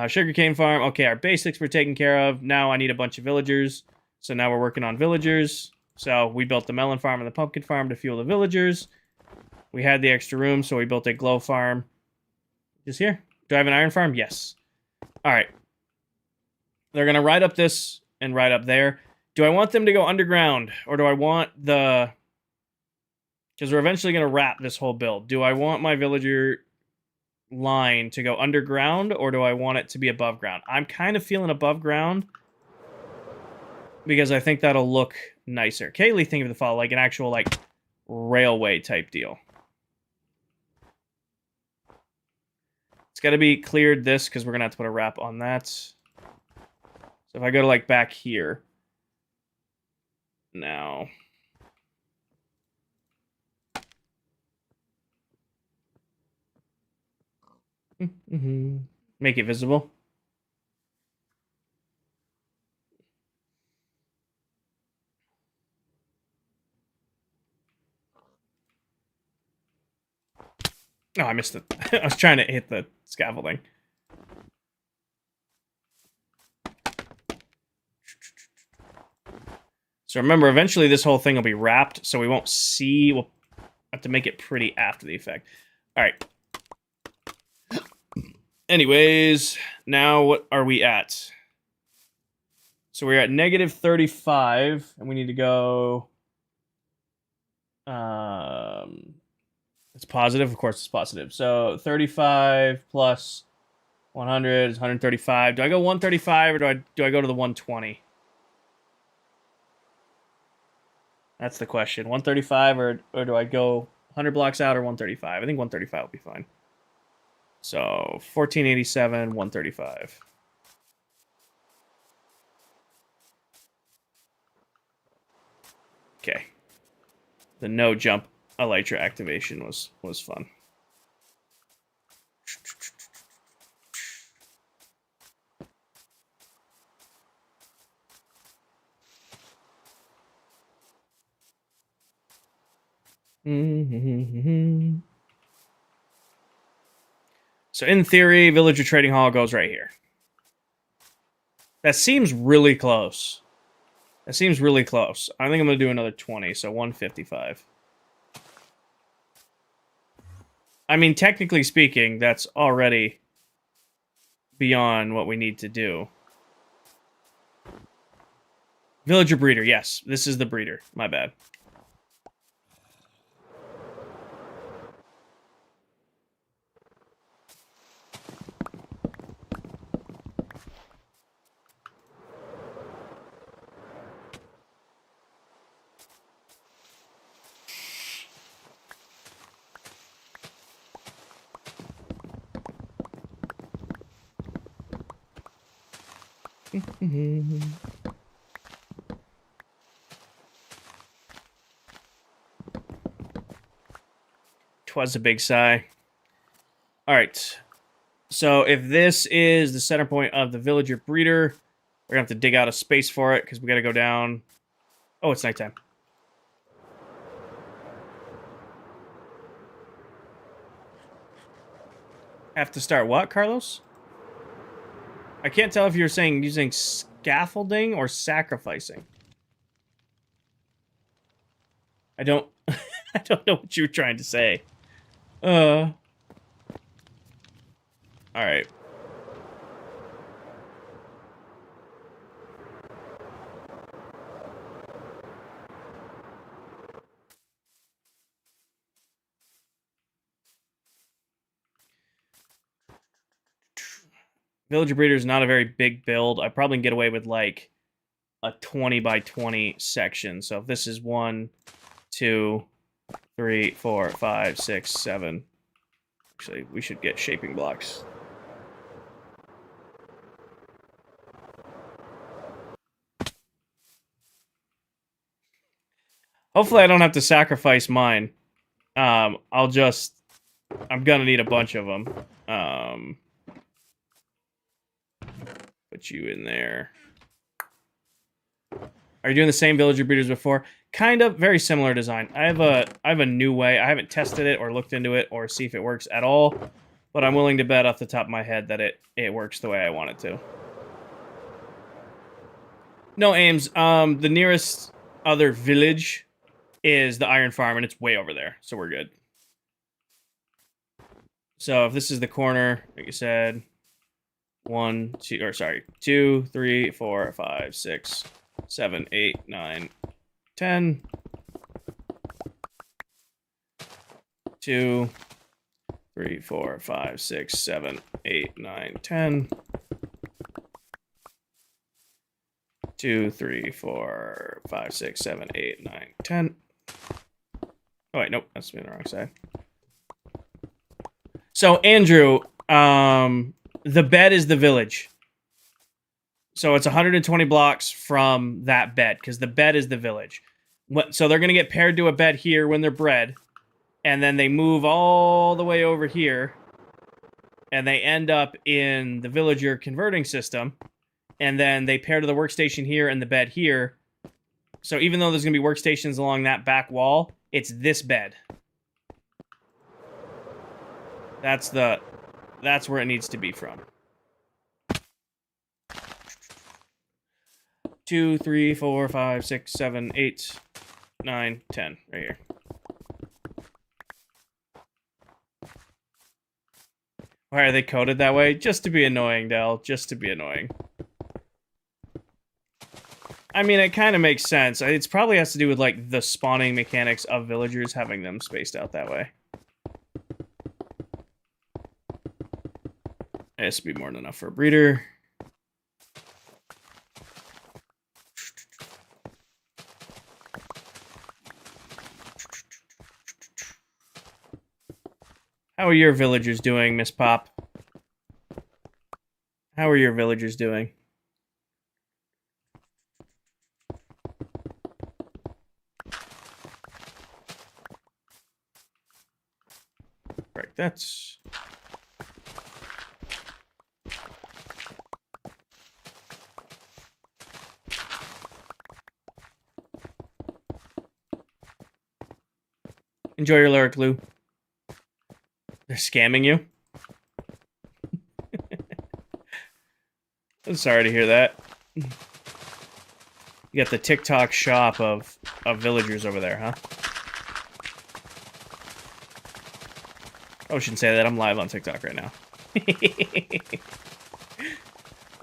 sugarcane farm. Okay, our basics were taken care of. Now I need a bunch of villagers. So now we're working on villagers. So we built the melon farm and the pumpkin farm to fuel the villagers. We had the extra room, so we built a glow farm. Just here. Do I have an iron farm? Yes. All right. They're going to ride up this and ride up there. Do I want them to go underground? Or do I want the... Because we're eventually going to wrap this whole build. Do I want my villager line to go underground? Or do I want it to be above ground? I'm kind of feeling above ground. Because I think that'll look nicer. Kaylee, think of the follow, like an actual, like, railway type deal. It's got to be cleared this, because we're going to have to put a wrap on that. So if I go to, like, back here. Now. Make it visible. Oh, I missed it. I was trying to hit the scaffolding. So remember, eventually this whole thing will be wrapped, so we won't see. We'll have to make it pretty after the effect. All right. Anyways, now what are we at? So we're at negative 35, and we need to go... It's positive? Of course it's positive. So 35 plus 100 is 135. Do I go 135, or do I go to the 120? That's the question. 135, or do I go 100 blocks out, or 135? I think 135 will be fine. So 1487, 135. Okay. The no jump elytra activation was fun. So in theory, Villager Trading Hall goes right here. That seems really close. That seems really close. I think I'm going to do another 20, so 155. I mean, technically speaking, that's already beyond what we need to do. Villager breeder, yes. This is the breeder. My bad. Twas a big sigh. All right. So if this is the center point of the villager breeder, we're going to have to dig out a space for it because we got to go down. Oh, it's nighttime. Have to start what, Carlos? I can't tell if you're saying using scaffolding or sacrificing. I don't I don't know what you were trying to say. All right. Villager breeder is not a very big build. I probably can get away with like a 20 by 20 section. So if this is 1, 2, 3, 4, 5, 6, 7. Actually, we should get shaping blocks. Hopefully I don't have to sacrifice mine. I'm gonna need a bunch of them. Put you in there. Are you doing the same villager breeders before? Kind of, very similar design. I have a new way. I haven't tested it or looked into it or see if it works at all, but I'm willing to bet off the top of my head that it works the way I want it to. No, Ames. The nearest other village is the Iron Farm, and it's way over there, so we're good. So if this is the corner, like you said, 1, 2, 3, 4, 5, 6, 7, 8, 9, 10. 2, 3, 4, 5, 6, 7, 8, 9, 10. 2, 3, 4, 5, 6, 7, 8, 9, 10. Oh wait, nope, that's me on the wrong side. So Andrew, the bed is the village. So it's 120 blocks from that bed, because the bed is the village. So they're going to get paired to a bed here when they're bred, and then they move all the way over here, and they end up in the villager converting system, and then they pair to the workstation here and the bed here. So even though there's going to be workstations along that back wall, it's this bed. That's where it needs to be from. 2, 3, 4, 5, 6, 7, 8, 9, 10. Right here. Why are they coded that way? Just to be annoying, Del. Just to be annoying. I mean, it kind of makes sense. It probably has to do with, like, the spawning mechanics of villagers, having them spaced out that way. It has to be more than enough for a breeder. How are your villagers doing, Miss Pop? How are your villagers doing? Right, that's... Enjoy your lyric, Lou. They're scamming you? I'm sorry to hear that. You got the TikTok shop of villagers over there, huh? Oh, I shouldn't say that. I'm live on TikTok right now.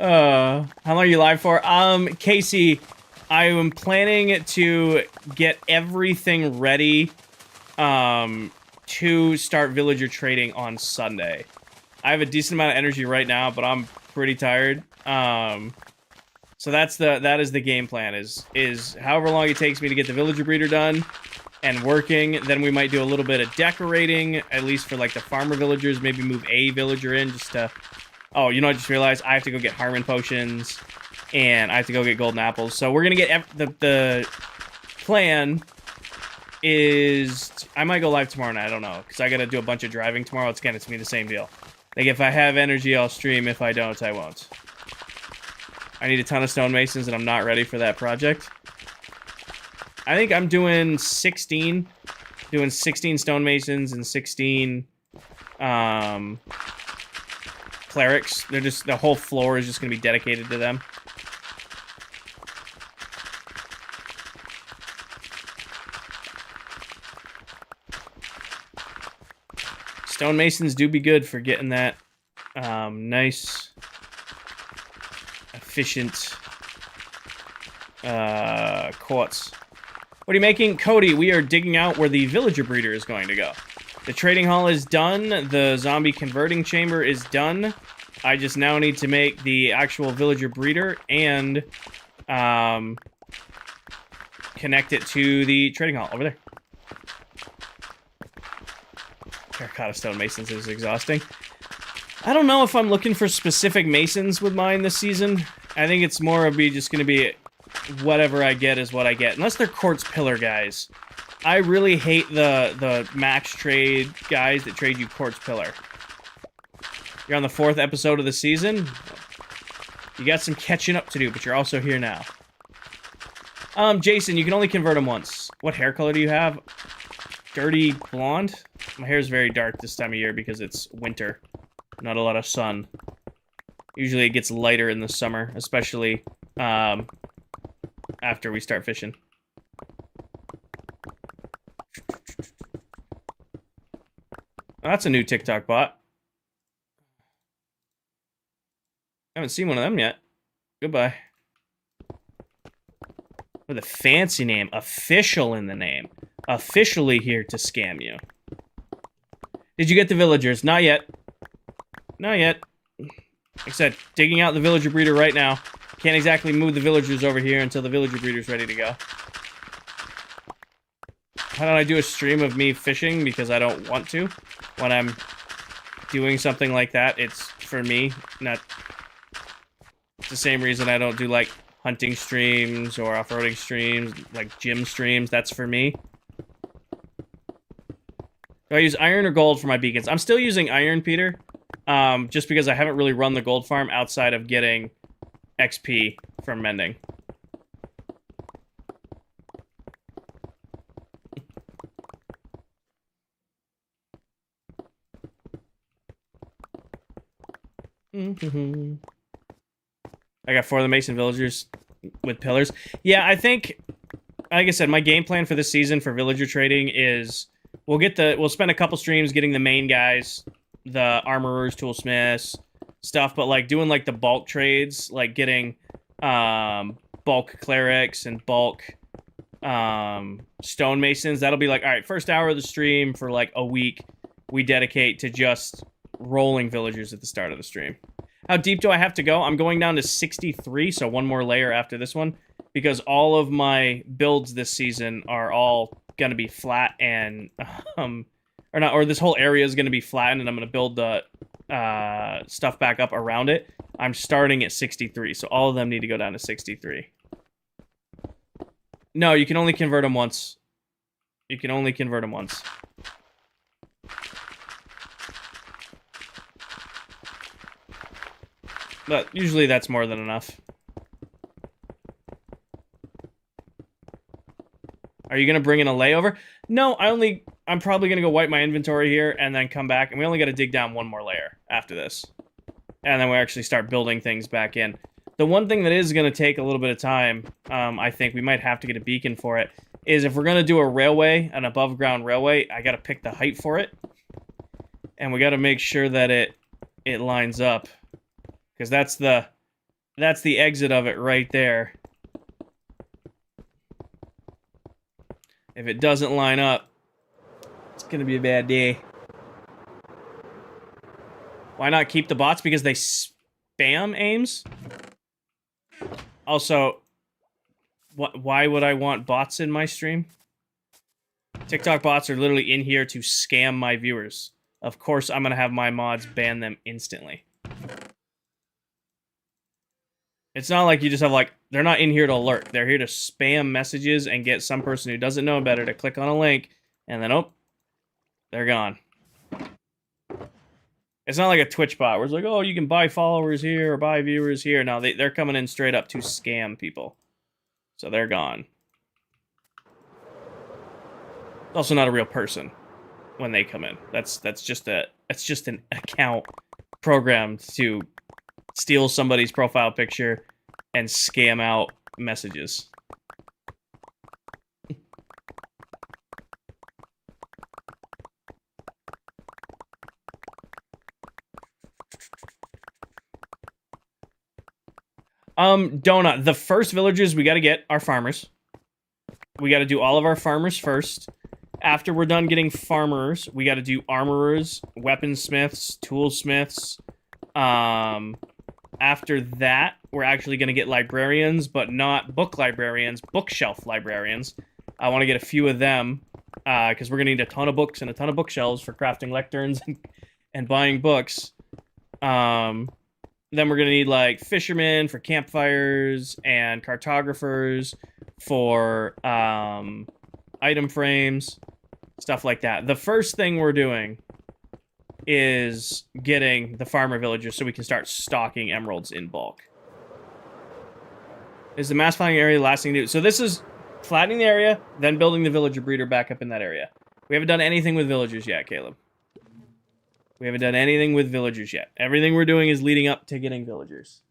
How long are you live for? Casey, I am planning to get everything ready to start villager trading on Sunday. I have a decent amount of energy right now, but I'm pretty tired. So that is the game plan, is however long it takes me to get the villager breeder done and working. Then we might do a little bit of decorating, at least for like the farmer villagers, maybe move a villager in just to... Oh, you know, I just realized I have to go get Harmon potions, and I have to go get golden apples. So we're gonna get... The plan is... I might go live tomorrow night, I don't know, because I gotta do a bunch of driving tomorrow. It's gonna be the same deal. Like, if I have energy, I'll stream. If I don't, I won't. I need a ton of stonemasons, and I'm not ready for that project. I think I'm doing 16. Doing 16 stonemasons and 16 clerics. They're just... The whole floor is just going to be dedicated to them. Stonemasons do be good for getting that nice, efficient quartz. What are you making? Cody, we are digging out where the villager breeder is going to go. The trading hall is done. The zombie converting chamber is done. I just now need to make the actual villager breeder and connect it to the trading hall over there. Terracotta stone masons is exhausting. I don't know if I'm looking for specific masons with mine this season. I think it's more of just going to be whatever I get is what I get. Unless they're quartz pillar guys. I really hate the max trade guys that trade you quartz pillar. You're on the 4th episode of the season. You got some catching up to do, but you're also here now. Jason, you can only convert them once. What hair color do you have? Dirty blonde? My hair's very dark this time of year because it's winter. Not a lot of sun. Usually it gets lighter in the summer, especially after we start fishing. Oh, that's a new TikTok bot. I haven't seen one of them yet. Goodbye. With a fancy name. Official in the name. Officially here to scam you. Did you get the villagers? Not yet. Not yet. Like I said, digging out the villager breeder right now. Can't exactly move the villagers over here until the villager breeder's ready to go. How don't I do a stream of me fishing? Because I don't want to. When I'm doing something like that, it's for me, not... It's the same reason I don't do, like, hunting streams or off-roading streams, like gym streams. That's for me. Do I use iron or gold for my beacons? I'm still using iron, Peter. Just because I haven't really run the gold farm outside of getting XP from mending. I got 4 of the Mason villagers with pillars. Yeah, I think, like I said, my game plan for this season for villager trading is we'll spend a couple streams getting the main guys, the armorers, toolsmiths, stuff, but like doing like the bulk trades, like getting bulk clerics and bulk stonemasons. That'll be like, all right, first hour of the stream for like a week, we dedicate to just rolling villagers at the start of the stream. How deep do I have to go? I'm going down to 63, so one more layer after this one, because all of my builds this season are all gonna be flat and or this whole area is gonna be flattened, and I'm gonna build the stuff back up around it. I'm starting at 63, so all of them need to go down to 63. No, you can only convert them once. You can only convert them once. But usually that's more than enough. Are you going to bring in a layover? No, I'm probably going to go wipe my inventory here and then come back. And we only got to dig down one more layer after this. And then we actually start building things back in. The one thing that is going to take a little bit of time, I think we might have to get a beacon for it, is if we're going to do a railway, an above ground railway, I got to pick the height for it. And we got to make sure that it lines up. Because that's the exit of it right there. If it doesn't line up, it's going to be a bad day. Why not keep the bots? Because they spam aims? Also, why would I want bots in my stream? TikTok bots are literally in here to scam my viewers. Of course, I'm going to have my mods ban them instantly. It's not like you just have, like, they're not in here to lurk. They're here to spam messages and get some person who doesn't know better to click on a link, and then, oh, they're gone. It's not like a Twitch bot where it's like, oh, you can buy followers here or buy viewers here. No, they're coming in straight up to scam people. So they're gone. It's also not a real person when they come in. That's just an account programmed to steal somebody's profile picture and scam out messages. Donut, the first villagers we got to get are farmers. We got to do all of our farmers first. After we're done getting farmers, we got to do armorers, weaponsmiths, toolsmiths, After that, we're actually going to get librarians, but not book librarians, bookshelf librarians. I want to get a few of them, because we're going to need a ton of books and a ton of bookshelves for crafting lecterns and buying books. Then we're going to need, like, fishermen for campfires and cartographers for item frames, stuff like that. The first thing we're doing is getting the farmer villagers so we can start stocking emeralds in bulk. Is the mass flattening area lasting new? So this is flattening the area, then building the villager breeder back up in that area. We haven't done anything with villagers yet, Caleb. We haven't done anything with villagers yet. Everything we're doing is leading up to getting villagers.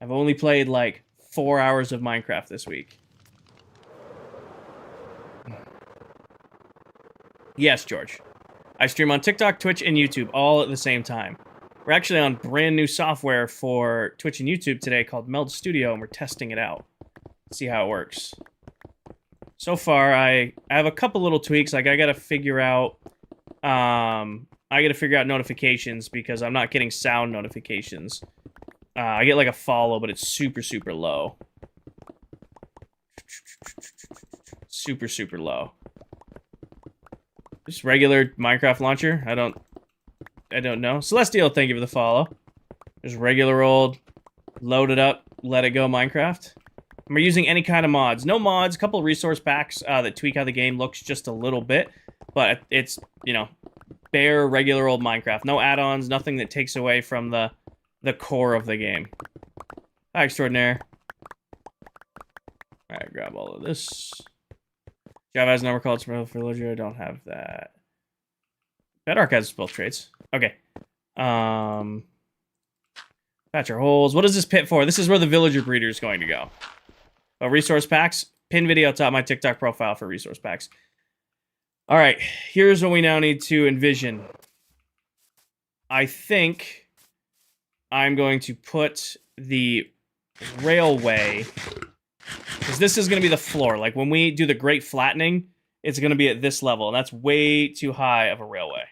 I've only played like 4 hours of Minecraft this week. Yes, George. I stream on TikTok, Twitch, and YouTube all at the same time. We're actually on brand new software for Twitch and YouTube today called Meld Studio, and we're testing it out. See how it works. So far, I have a couple little tweaks. Like, I gotta figure out notifications because I'm not getting sound notifications. I get like a follow, but it's super, super low. Super, super low. Just regular Minecraft launcher. I don't know. Celestial, thank you for the follow. Just regular old, load it up, let it go Minecraft. Am I using any kind of mods? No mods. A couple resource packs that tweak how the game looks just a little bit, but it's, you know, bare regular old Minecraft. No add-ons. Nothing that takes away from the core of the game. Hi, Extraordinaire. All right, grab all of this. Java has a number called Smurf Villager. I don't have that. Bedrock has both traits. Okay. Patch our holes. What is this pit for? This is where the villager breeder is going to go. Oh, resource packs. Pin video top my TikTok profile for resource packs. All right. Here's what we now need to envision. I think I'm going to put the railway, because this is going to be the floor. Like, when we do the great flattening, it's going to be at this level, and that's way too high of a railway.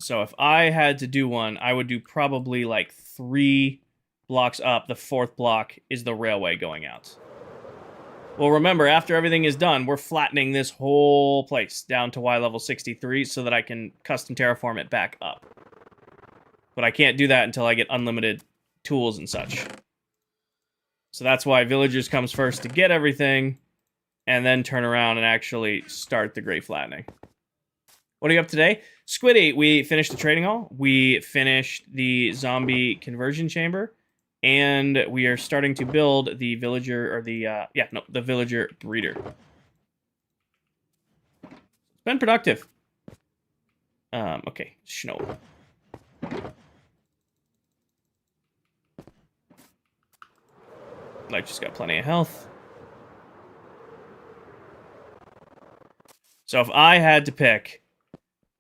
So if I had to do one, I would do probably like 3 blocks up. The 4th block is the railway going out. Well, remember, after everything is done, we're flattening this whole place down to Y level 63 so that I can custom terraform it back up. But I can't do that until I get unlimited tools and such. So that's why villagers comes first to get everything, and then turn around and actually start the great flattening. What are you up today? Squiddy, we finished the trading hall, we finished the zombie conversion chamber, and we are starting to build the villager, or the villager breeder. It's been productive. Okay, snow. Like, just got plenty of health. So if I had to pick,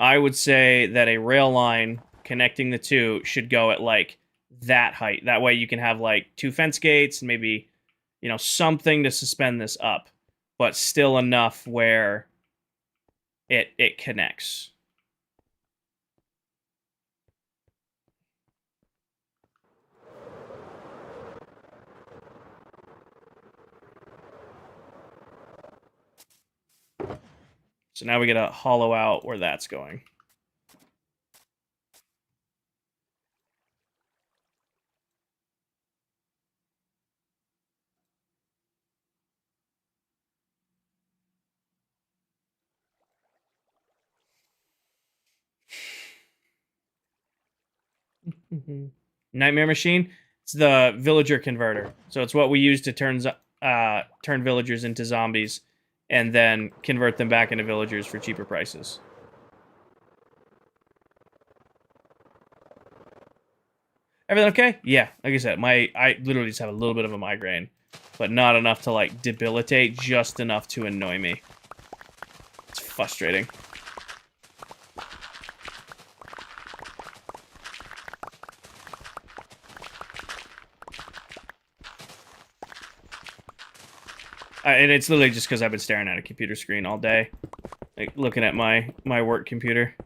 I would say that a rail line connecting the two should go at, like, that height. That way you can have, like, 2 fence gates and maybe, you know, something to suspend this up, but still enough where it connects. So now we gotta hollow out where that's going. Nightmare Machine. It's the villager converter. So it's what we use to turn villagers into zombies, and then convert them back into villagers for cheaper prices. Everything okay? Yeah, like I said, I literally just have a little bit of a migraine, but not enough to, like, debilitate, just enough to annoy me. It's frustrating. And it's literally just because I've been staring at a computer screen all day. Like, looking at my work computer.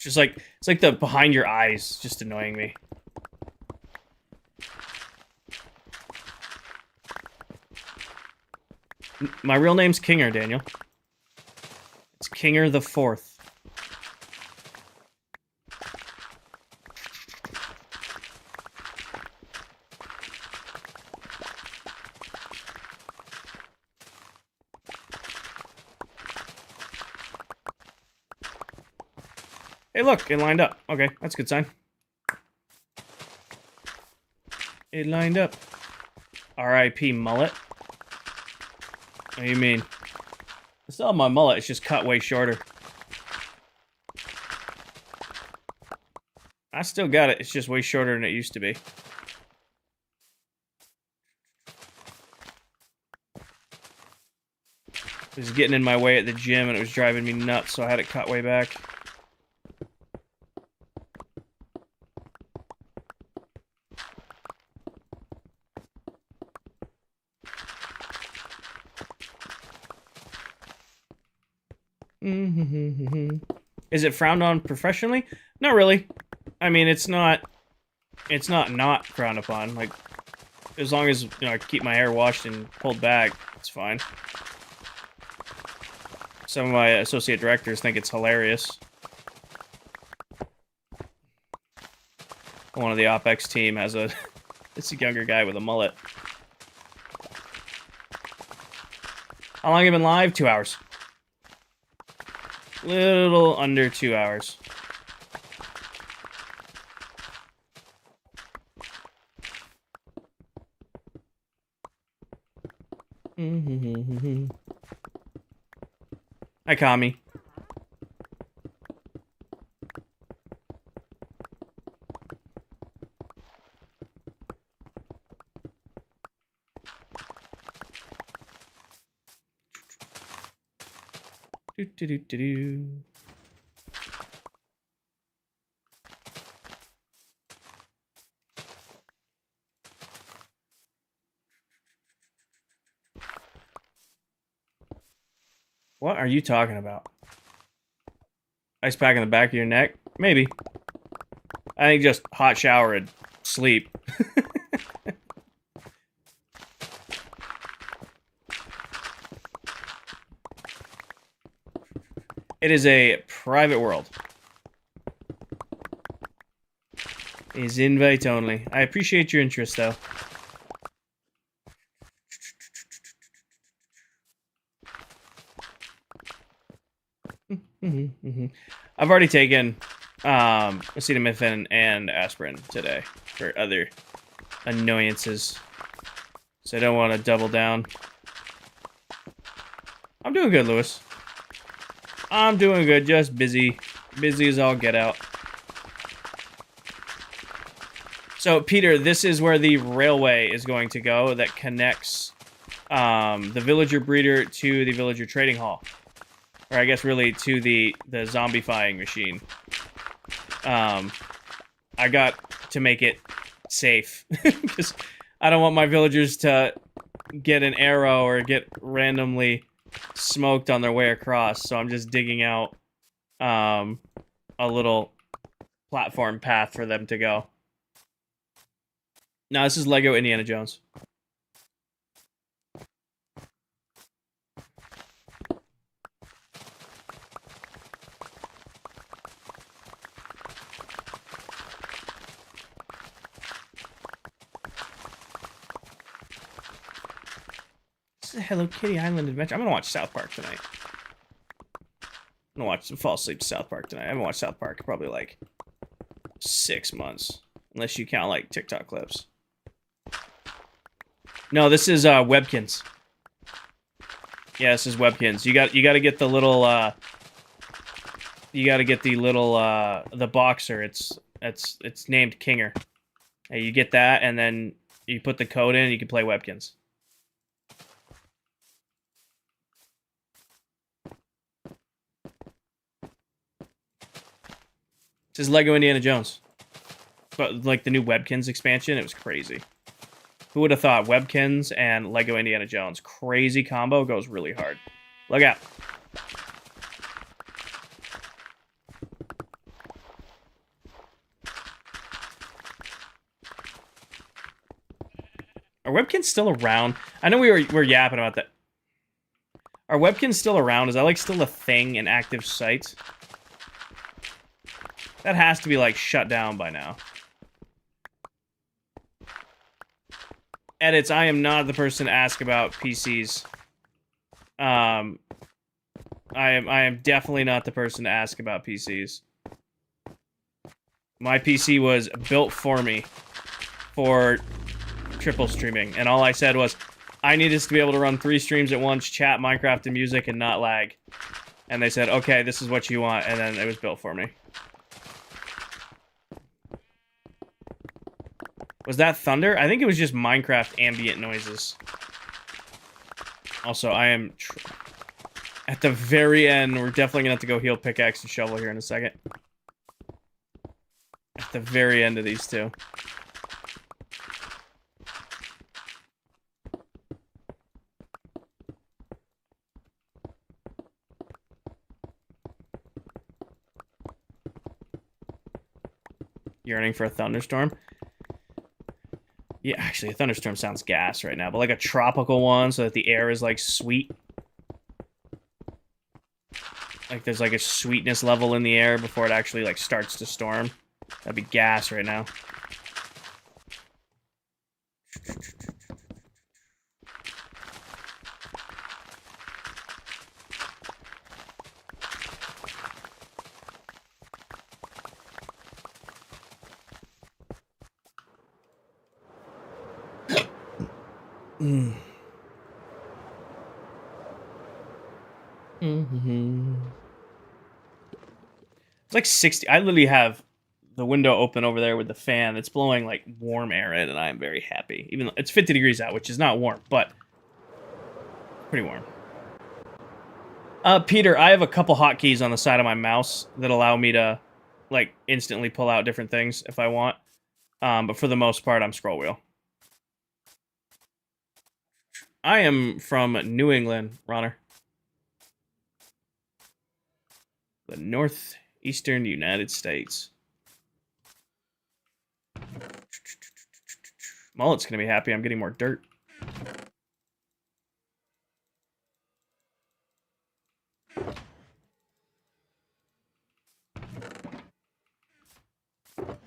Just like, it's like the behind your eyes just annoying me. My real name's Kinger, Daniel. It's Kinger the Fourth. Hey, look, it lined up. Okay, that's a good sign. It lined up. R.I.P. mullet. What do you mean? I still have my mullet, it's just cut way shorter. I still got it, it's just way shorter than it used to be. It was getting in my way at the gym and it was driving me nuts, so I had it cut way back. Is it frowned on professionally? Not really. I mean, it's not frowned upon. Like, as long as, you know, I keep my hair washed and pulled back, it's fine. Some of my associate directors think it's hilarious. One of the OpEx team has it's a younger guy with a mullet. How long have you been live? 2 hours. Little under 2 hours. Hi, Kami. Do. What are you talking about? Ice pack in the back of your neck? Maybe. I think just hot shower and sleep. It is a private world. It is invite only. I appreciate your interest, though. I've already taken acetaminophen and aspirin today for other annoyances, so I don't want to double down. I'm doing good, Lewis. I'm doing good, just busy. Busy as all get out. So, Peter, this is where the railway is going to go that connects the villager breeder to the villager trading hall. Or I guess really to the zombifying machine. I got to make it safe. Because I don't want my villagers to get an arrow or get randomly smoked on their way across. So I'm just digging out a little platform path for them to go. No, this is Lego Indiana Jones. This is a Hello Kitty Island adventure. I'm gonna watch South Park tonight. I'm gonna fall asleep to South Park tonight. I haven't watched South Park in probably like 6 months, unless you count like TikTok clips. No, this is Webkins. Yeah, this is Webkins. You got to get the little the boxer. It's named Kinger. And you get that, and then you put the code in, and you can play Webkins. This is Lego Indiana Jones. But like the new Webkins expansion, it was crazy. Who would have thought Webkins and Lego Indiana Jones? Crazy combo, goes really hard. Look out. Are webkins still around? I know we're yapping about that. Are webkins still around? Is that like still a thing in active sites? That has to be like shut down by now. Edits, I am not the person to ask about PCs. I am definitely not the person to ask about PCs. My PC was built for me for triple streaming, and all I said was, I need us to be able to run 3 streams at once, chat, Minecraft, and music, and not lag. And they said, okay, this is what you want, and then it was built for me. Was that thunder? I think it was just Minecraft ambient noises. Also, I am... at the very end, we're definitely gonna have to go heal pickaxe and shovel here in a second. At the very end of these two. Yearning for a thunderstorm. Yeah, actually, a thunderstorm sounds gas right now, but like a tropical one so that the air is like sweet. Like there's like a sweetness level in the air before it actually like starts to storm. That'd be gas right now. It's like 60. I literally have the window open over there with the fan. It's blowing like warm air in, and I am very happy. Even though it's 50 degrees out, which is not warm, but pretty warm. Peter, I have a couple hotkeys on the side of my mouse that allow me to like instantly pull out different things if I want. But for the most part, I'm scroll wheel. I am from New England, Ronner. The northeastern United States. Mullet's gonna be happy I'm getting more dirt.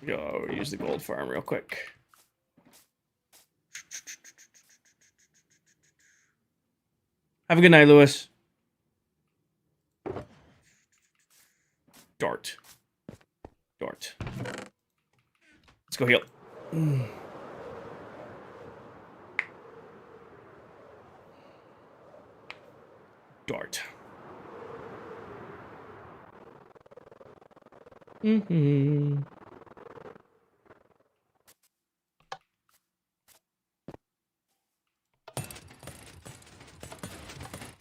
Go use the gold farm real quick. Have a good night, Lewis. Dart. Let's go heal. Dart.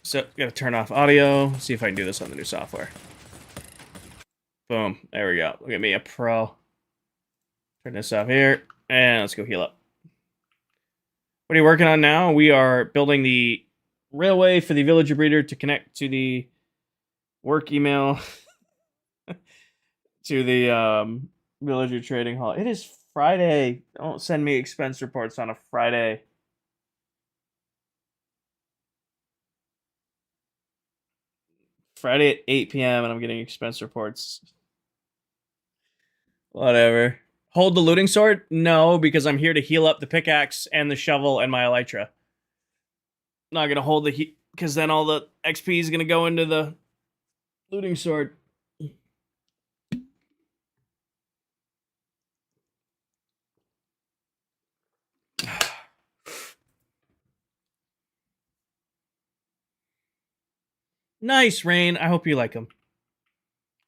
So, gotta turn off audio. See if I can do this on the new software. Boom. There we go. Look at me, a pro. Turn this off here. And let's go heal up. What are you working on now? We are building the railway for the villager breeder to connect to the work email to the villager trading hall. It is Friday. Don't send me expense reports on a Friday. Friday at 8 p.m. and I'm getting expense reports. Whatever. Hold the looting sword? No, because I'm here to heal up the pickaxe and the shovel and my elytra. Not gonna hold the because then all the XP is gonna go into the looting sword. Nice, Rain. I hope you like them.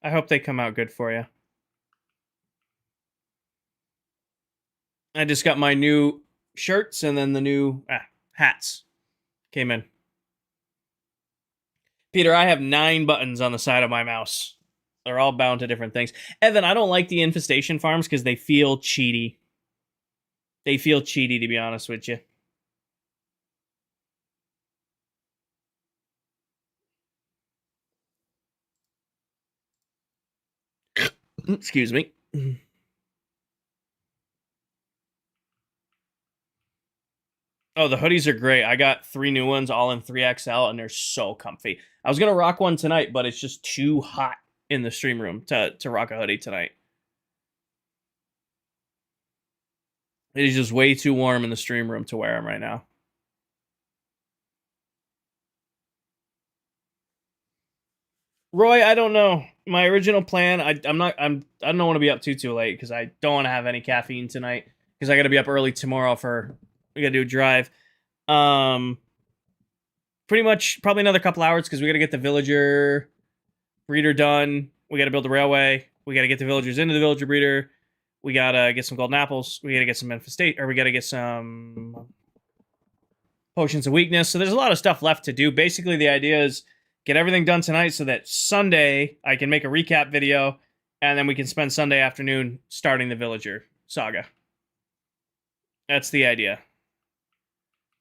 I hope they come out good for you. I just got my new shirts and then the new hats came in. Peter, I have 9 buttons on the side of my mouse. They're all bound to different things. Evan, I don't like the infestation farms because they feel cheaty. They feel cheaty, to be honest with you. Excuse me. Oh, the hoodies are great. I got 3 new ones, all in 3XL, and they're so comfy. I was gonna rock one tonight, but it's just too hot in the stream room to rock a hoodie tonight. It is just way too warm in the stream room to wear them right now. Roy, I don't know. My original plan, I don't want to be up too late because I don't want to have any caffeine tonight because I got to be up early tomorrow we got to do a drive. Pretty much probably another couple hours because we got to get the villager breeder done. We got to build the railway. We got to get the villagers into the villager breeder. We got to get some golden apples. We got to get some infestation, or we got to get some potions of weakness. So there's a lot of stuff left to do. Basically, the idea is get everything done tonight so that Sunday I can make a recap video, and then we can spend Sunday afternoon starting the villager saga. That's the idea.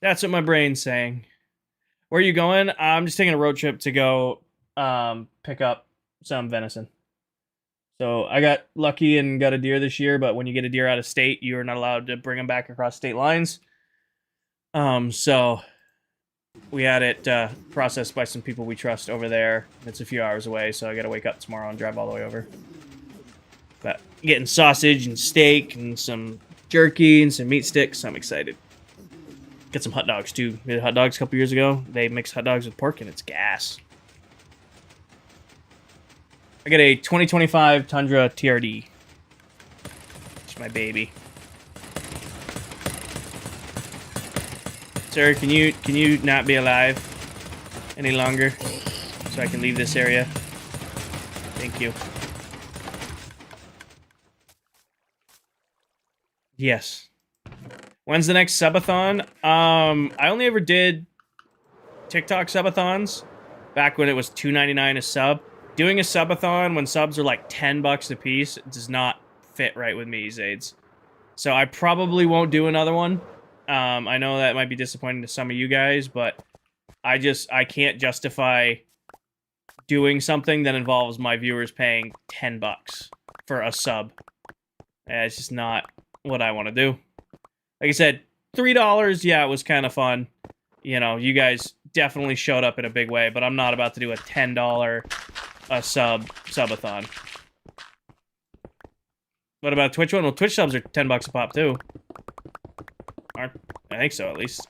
That's what my brain's saying. Where are you going? I'm just taking a road trip to go pick up some venison. So I got lucky and got a deer this year, but when you get a deer out of state, you are not allowed to bring them back across state lines. So we had it processed by some people we trust over there. It's a few hours away, so I got to wake up tomorrow and drive all the way over. But getting sausage and steak and some jerky and some meat sticks, I'm excited. Get some hot dogs, too. We had hot dogs a couple years ago. They mix hot dogs with pork, and it's gas. I got a 2025 Tundra TRD. It's my baby. Sir, can you not be alive any longer so I can leave this area? Thank you. Yes. When's the next subathon? I only ever did TikTok subathons back when it was $2.99 a sub. Doing a subathon when subs are like $10 a piece does not fit right with me, Zades. So I probably won't do another one. I know that might be disappointing to some of you guys, but I can't justify doing something that involves my viewers paying $10 for a sub. It's just not what I want to do. Like I said, $3, yeah, it was kind of fun. You know, you guys definitely showed up in a big way, but I'm not about to do a $10 subathon. What about Twitch one? Well, Twitch subs are $10 a pop too. I think so, at least.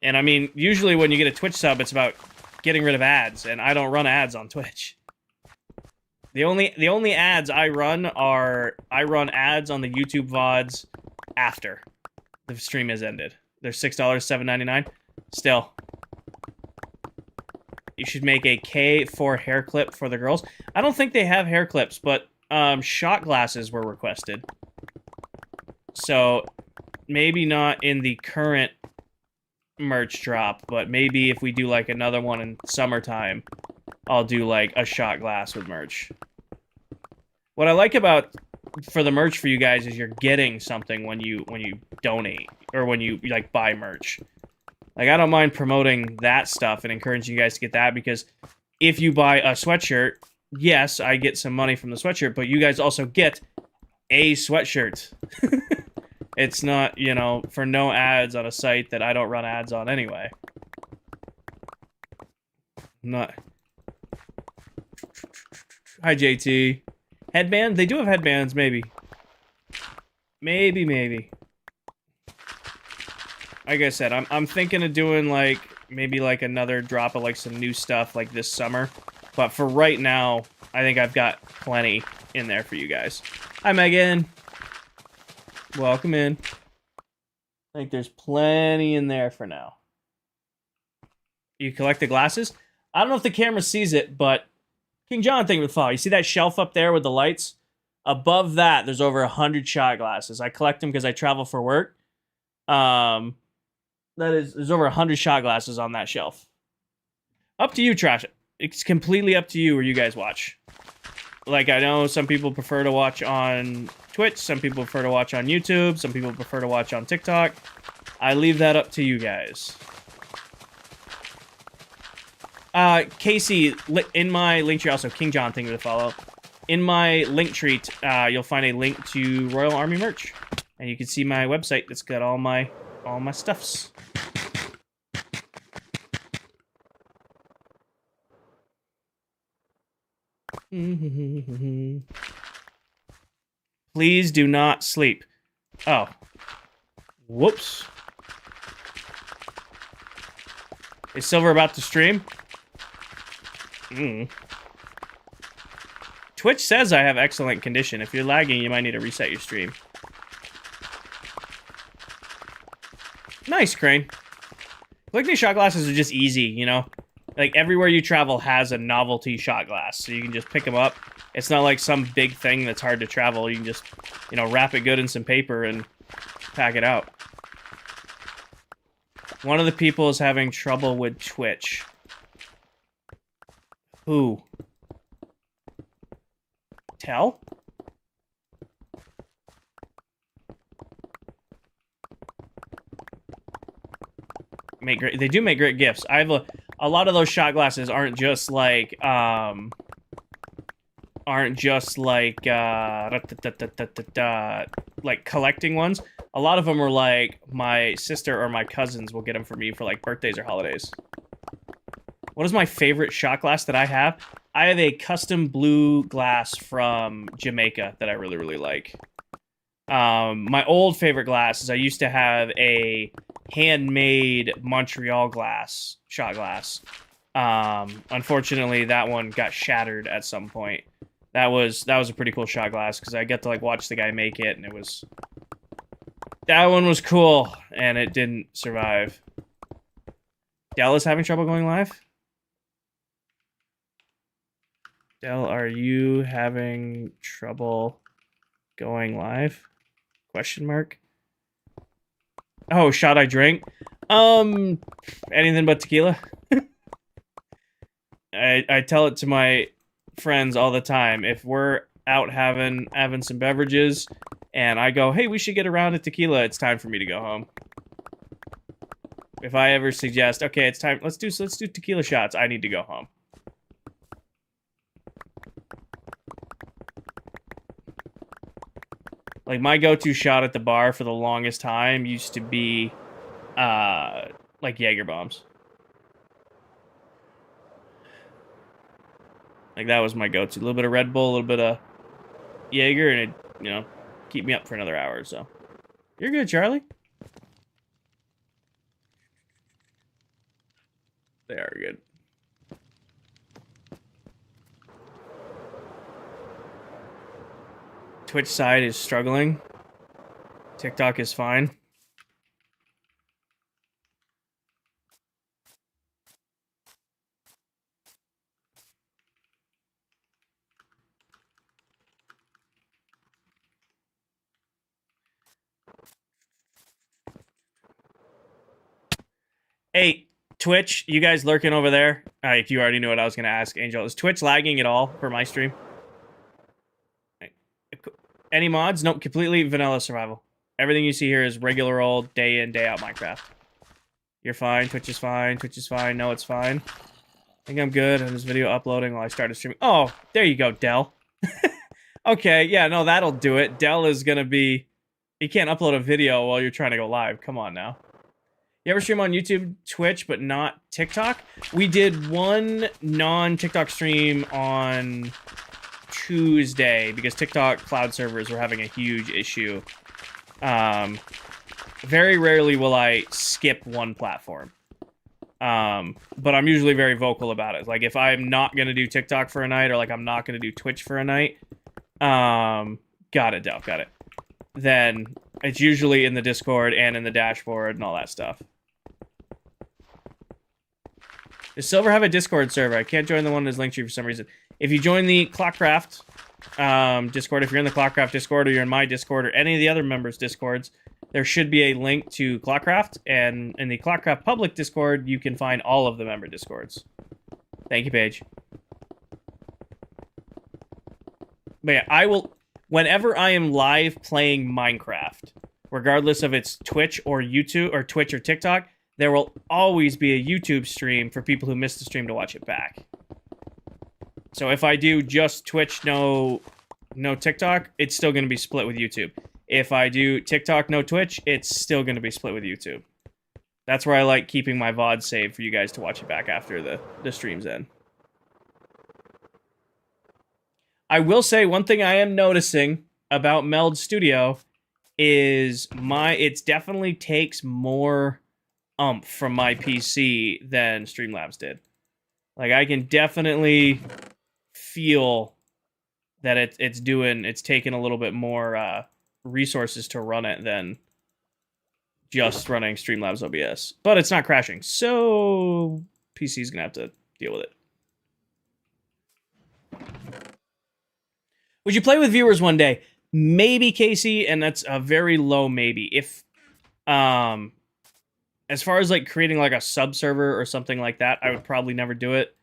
And I mean, usually when you get a Twitch sub, it's about getting rid of ads, and I don't run ads on Twitch. The only ads I run ads on the YouTube VODs after the stream has ended. They're $6, $7.99. Still. You should make a K4 hair clip for the girls. I don't think they have hair clips, but shot glasses were requested. So maybe not in the current merch drop, but maybe if we do like another one in summertime, I'll do like a shot glass with merch. What I like about for the merch for you guys is you're getting something when you donate or when you like buy merch. Like I don't mind promoting that stuff and encouraging you guys to get that because if you buy a sweatshirt, yes, I get some money from the sweatshirt, but you guys also get a sweatshirt. It's not, you know, for no ads on a site that I don't run ads on anyway. Not. Hi, JT. Headband? They do have headbands, maybe. Maybe. Like I said, I'm thinking of doing, like, maybe, like, another drop of, like, some new stuff, like, this summer. But for right now, I think I've got plenty in there for you guys. Hi, Megan. Welcome in. I think there's plenty in there for now. You collect the glasses? I don't know if the camera sees it, but King John, thank you for the follow. You see that shelf up there with the lights? Above that, there's over 100 shot glasses. I collect them because I travel for work. There's over 100 shot glasses on that shelf. Up to you, Trash. It's completely up to you where you guys watch. Like, I know some people prefer to watch on Twitch, some people prefer to watch on YouTube, some people prefer to watch on TikTok. I leave that up to you guys. Casey, in my link tree, also King John, thank you for the follow. In my link tree, you'll find a link to Royal Army merch. And you can see my website that's got all my stuffs. Please do not sleep. Oh. Whoops. Is Silver about to stream? Twitch says I have excellent condition. If you're lagging, you might need to reset your stream. Nice, Crane. Collecting shot glasses are just easy, you know? Like, everywhere you travel has a novelty shot glass, so you can just pick them up. It's not like some big thing that's hard to travel. You can just, you know, wrap it good in some paper and pack it out. One of the people is having trouble with Twitch. Who? Tell? They do make great gifts. I have a lot of those shot glasses aren't just like like collecting ones. A lot of them are like my sister or my cousins will get them for me for like birthdays or holidays. What is my favorite shot glass that I have? I have a custom blue glass from Jamaica that I really, really like. My old favorite glass is I used to have a handmade Montreal glass, shot glass. Unfortunately, that one got shattered at some point. That was a pretty cool shot glass because I get to like watch the guy make it, and it was... That one was cool, and it didn't survive. Dell is having trouble going live? Dell, are you having trouble going live? Question mark. Oh, shot I drink? Anything but tequila. I tell it to my friends all the time. If we're out having some beverages and I go, hey, we should get a round of tequila, it's time for me to go home. If I ever suggest, okay, it's time, let's do tequila shots, I need to go home. Like, my go-to shot at the bar for the longest time used to be, like, Jaeger bombs. Like, that was my go-to. A little bit of Red Bull, a little bit of Jaeger, and it, you know, keep me up for another hour or so. You're good, Charlie. They are good. Twitch side is struggling. TikTok is fine. Hey, Twitch, you guys lurking over there? If you already knew what I was going to ask, Angel. Is Twitch lagging at all for my stream? Any mods? Nope, completely vanilla survival. Everything you see here is regular old day in, day out Minecraft. You're fine. Twitch is fine. Twitch is fine. No, it's fine. I think I'm good on this video uploading while I started streaming. Oh, there you go, Dell. Okay, yeah, no, that'll do it. Dell is going to be... You can't upload a video while you're trying to go live. Come on now. You ever stream on YouTube, Twitch, but not TikTok? We did one non-TikTok stream on Tuesday because TikTok cloud servers were having a huge issue. Very rarely will I skip one platform. But I'm usually very vocal about it. Like, if I'm not going to do TikTok for a night, or like I'm not going to do Twitch for a night, got it, Del, got it. Then it's usually in the Discord and in the dashboard and all that stuff. Does Silver have a Discord server? I can't join the one that's linked to you for some reason. If you join the ClockCraft Discord, if you're in the ClockCraft Discord, or you're in my Discord, or any of the other members' Discords, there should be a link to ClockCraft, and in the ClockCraft public Discord, you can find all of the member Discords. Thank you, Paige. But yeah, I will... Whenever I am live playing Minecraft, regardless of it's Twitch or YouTube, or Twitch or TikTok, there will always be a YouTube stream for people who missed the stream to watch it back. So if I do just Twitch, no TikTok, it's still going to be split with YouTube. If I do TikTok, no Twitch, it's still going to be split with YouTube. That's where I like keeping my VOD saved for you guys to watch it back after the stream's end. I will say one thing I am noticing about Meld Studio is it definitely takes more from my PC than Streamlabs did. Like, I can definitely feel that it's taking a little bit more resources to run it than just running Streamlabs OBS. But it's not crashing, so PC's gonna have to deal with it. Would you play with viewers one day? Maybe, Casey, and that's a very low maybe. If, as far as, like, creating, like, a sub-server or something like that, I would probably never do it.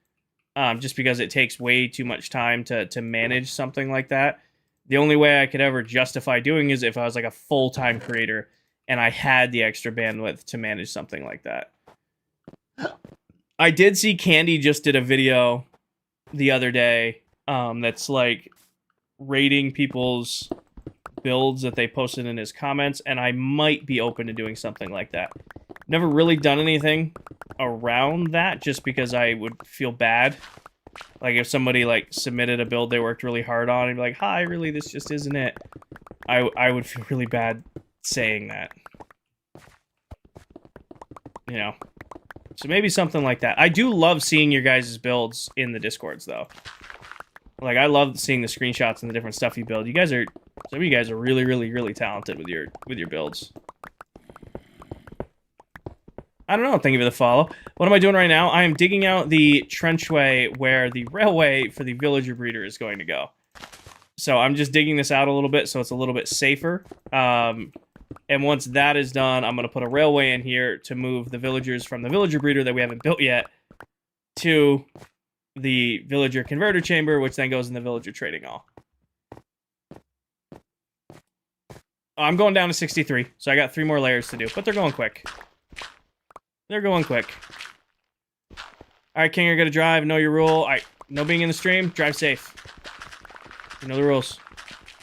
Just because it takes way too much time to manage something like that. The only way I could ever justify doing is if I was, like, a full-time creator and I had the extra bandwidth to manage something like that. I did see Candy just did a video the other day that's, like, rating people's builds that they posted in his comments, and I might be open to doing something like that. Never really done anything around that, just because I would feel bad. Like, if somebody, like, submitted a build they worked really hard on, and be like, hi, really, this just isn't it. I would feel really bad saying that. You know? So maybe something like that. I do love seeing your guys' builds in the Discords, though. Like, I love seeing the screenshots and the different stuff you build. Some of you guys are really, really, really talented with your builds. I don't know. Thank you for the follow. What am I doing right now? I am digging out the trenchway where the railway for the villager breeder is going to go. So I'm just digging this out a little bit so it's a little bit safer. And once that is done, I'm going to put a railway in here to move the villagers from the villager breeder that we haven't built yet to the villager converter chamber, which then goes in the villager trading hall. I'm going down to 63, so I got 3 more layers to do, but they're going quick. They're going quick. Alright, King, you're gonna drive. Know your rule. Alright, no being in the stream. Drive safe. You know the rules.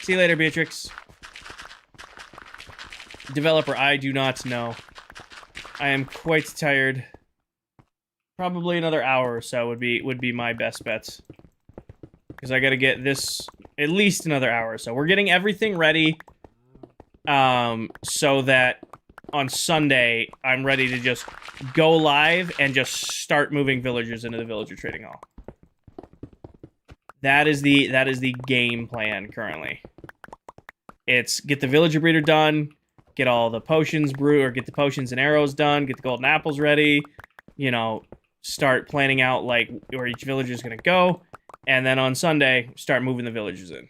See you later, Beatrix. Developer, I do not know. I am quite tired. Probably another hour or so would be my best bets. Because I gotta get this at least another hour or so. We're getting everything ready so that on Sunday, I'm ready to just go live and just start moving villagers into the villager trading hall. That is the game plan currently. It's get the villager breeder done, get all the potions brewed, or get the potions and arrows done, get the golden apples ready, you know, start planning out like where each villager is gonna go, and then on Sunday, start moving the villagers in.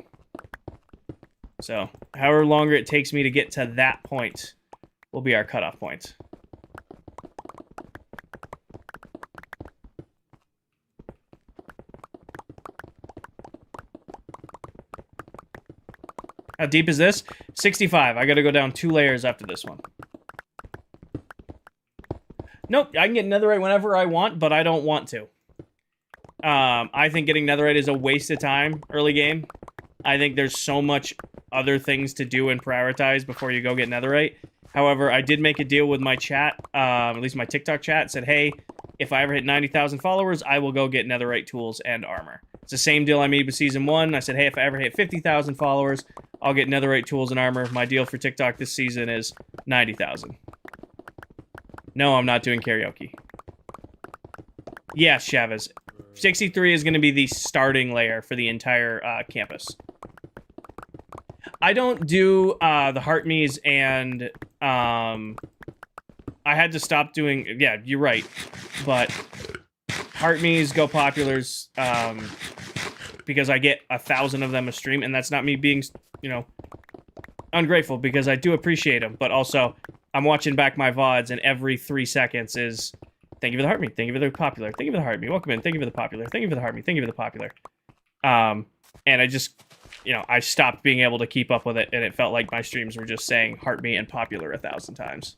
So, however longer it takes me to get to that point will be our cutoff point. How deep is this? 65. I gotta go down 2 layers after this one. Nope, I can get netherite whenever I want, but I don't want to. I think getting netherite is a waste of time early game. I think there's so much other things to do and prioritize before you go get netherite. However, I did make a deal with my chat, at least my TikTok chat, said, hey, if I ever hit 90,000 followers, I will go get netherite tools and armor. It's the same deal I made with Season 1. I said, hey, if I ever hit 50,000 followers, I'll get netherite tools and armor. My deal for TikTok this season is 90,000. No, I'm not doing karaoke. Yes, Chavez. 63 is going to be the starting layer for the entire campus. I don't do the Heartme's and I had to stop doing. Yeah, you're right. But Heartme's go populars because I get 1,000 of them a stream, and that's not me being, you know, ungrateful because I do appreciate them. But also, I'm watching back my VODs, and every 3 seconds is thank you for the Heartme, thank you for the popular, thank you for the Heartme, welcome in, thank you for the popular, thank you for the Heartme, thank you for the popular. And I just, you know, I stopped being able to keep up with it, and it felt like my streams were just saying Heartme and popular 1,000 times.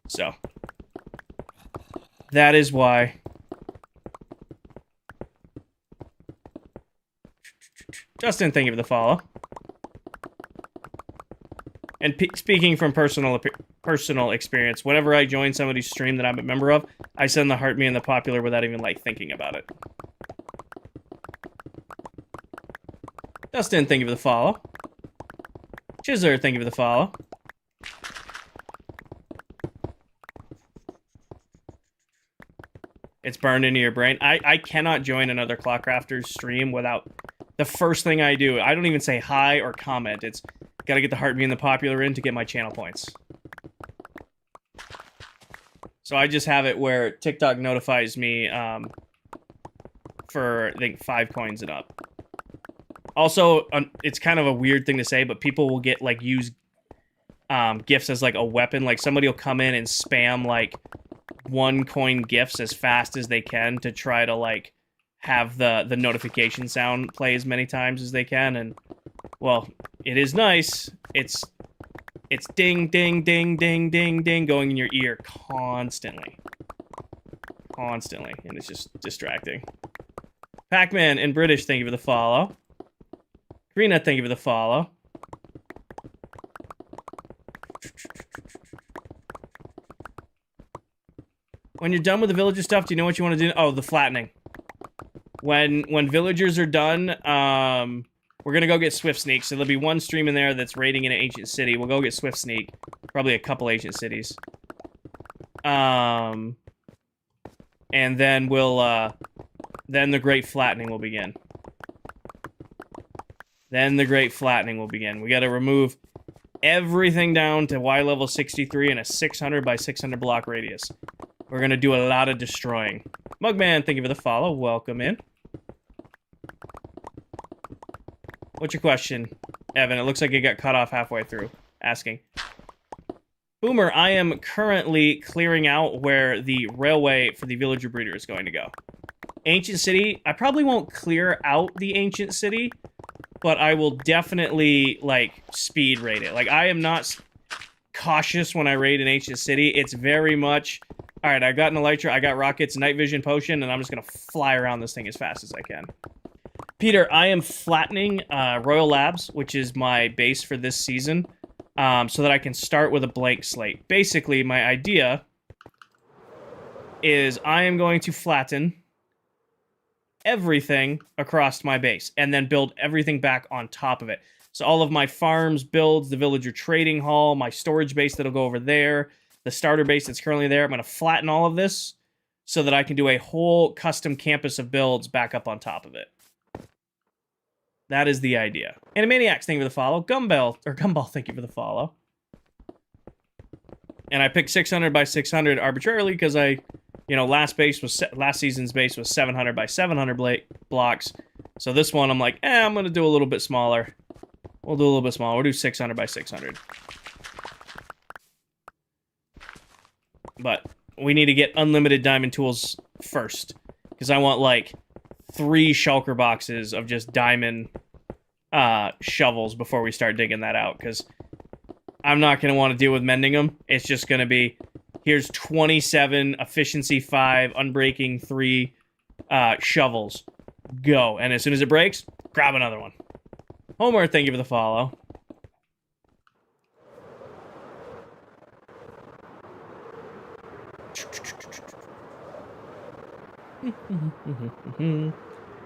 So that is why. Justin, thank you for the follow. And speaking from personal experience, whenever I join somebody's stream that I'm a member of, I send the heart me and the popular without even, like, thinking about it. Dustin, thank you for the follow. Chizzer, thank you for the follow. It's burned into your brain. I cannot join another ClockCrafter's stream without... The first thing I do, I don't even say hi or comment. It's gotta get the heart me and the popular in to get my channel points. So I just have it where TikTok notifies me for, I think, 5 coins and up. Also, it's kind of a weird thing to say, but people will get, like, use gifts as, like, a weapon. Like, somebody will come in and spam, like, 1 coin gifts as fast as they can to try to, like, have the notification sound play as many times as they can. And, well, it is nice. It's ding, ding, ding, ding, ding, ding going in your ear constantly. Constantly. And it's just distracting. Pac-Man in British, thank you for the follow. Karina, thank you for the follow. When you're done with the villager stuff, do you know what you want to do? Oh, the flattening. When villagers are done, we're gonna go get Swift Sneak. So there'll be 1 stream in there that's raiding in an ancient city. We'll go get Swift Sneak. Probably a couple ancient cities. And then we'll, then the Great Flattening will begin. Then the Great Flattening will begin. We gotta remove everything down to Y level 63 in a 600 by 600 block radius. We're gonna do a lot of destroying. Mugman, thank you for the follow. Welcome in. What's your question, Evan? It looks like it got cut off halfway through. Asking. Boomer, I am currently clearing out where the railway for the villager breeder is going to go. Ancient City, I probably won't clear out the Ancient City, but I will definitely, like, speed raid it. Like, I am not cautious when I raid an Ancient City. It's very much, alright, I got an Elytra, I got rockets, night vision potion, and I'm just gonna fly around this thing as fast as I can. Peter, I am flattening Royal Labs, which is my base for this season, so that I can start with a blank slate. Basically, my idea is I am going to flatten everything across my base, and then build everything back on top of it. So all of my farms, builds, the villager trading hall, my storage base that'll go over there, the starter base that's currently there, I'm going to flatten all of this so that I can do a whole custom campus of builds back up on top of it. That is the idea. Animaniacs, thank you for the follow. Gumball, thank you for the follow. And I picked 600 by 600 arbitrarily because last season's base was 700 by 700 blocks. So this one, I'm like, I'm going to do a little bit smaller. We'll do a little bit smaller. We'll do 600 by 600. But we need to get unlimited diamond tools first. Because I want, like, 3 shulker boxes of just diamond shovels before we start digging that out. Because I'm not going to want to deal with mending them. It's just going to be... Here's 27, efficiency 5, unbreaking 3 shovels. Go. And as soon as it breaks, grab another one. Homer, thank you for the follow.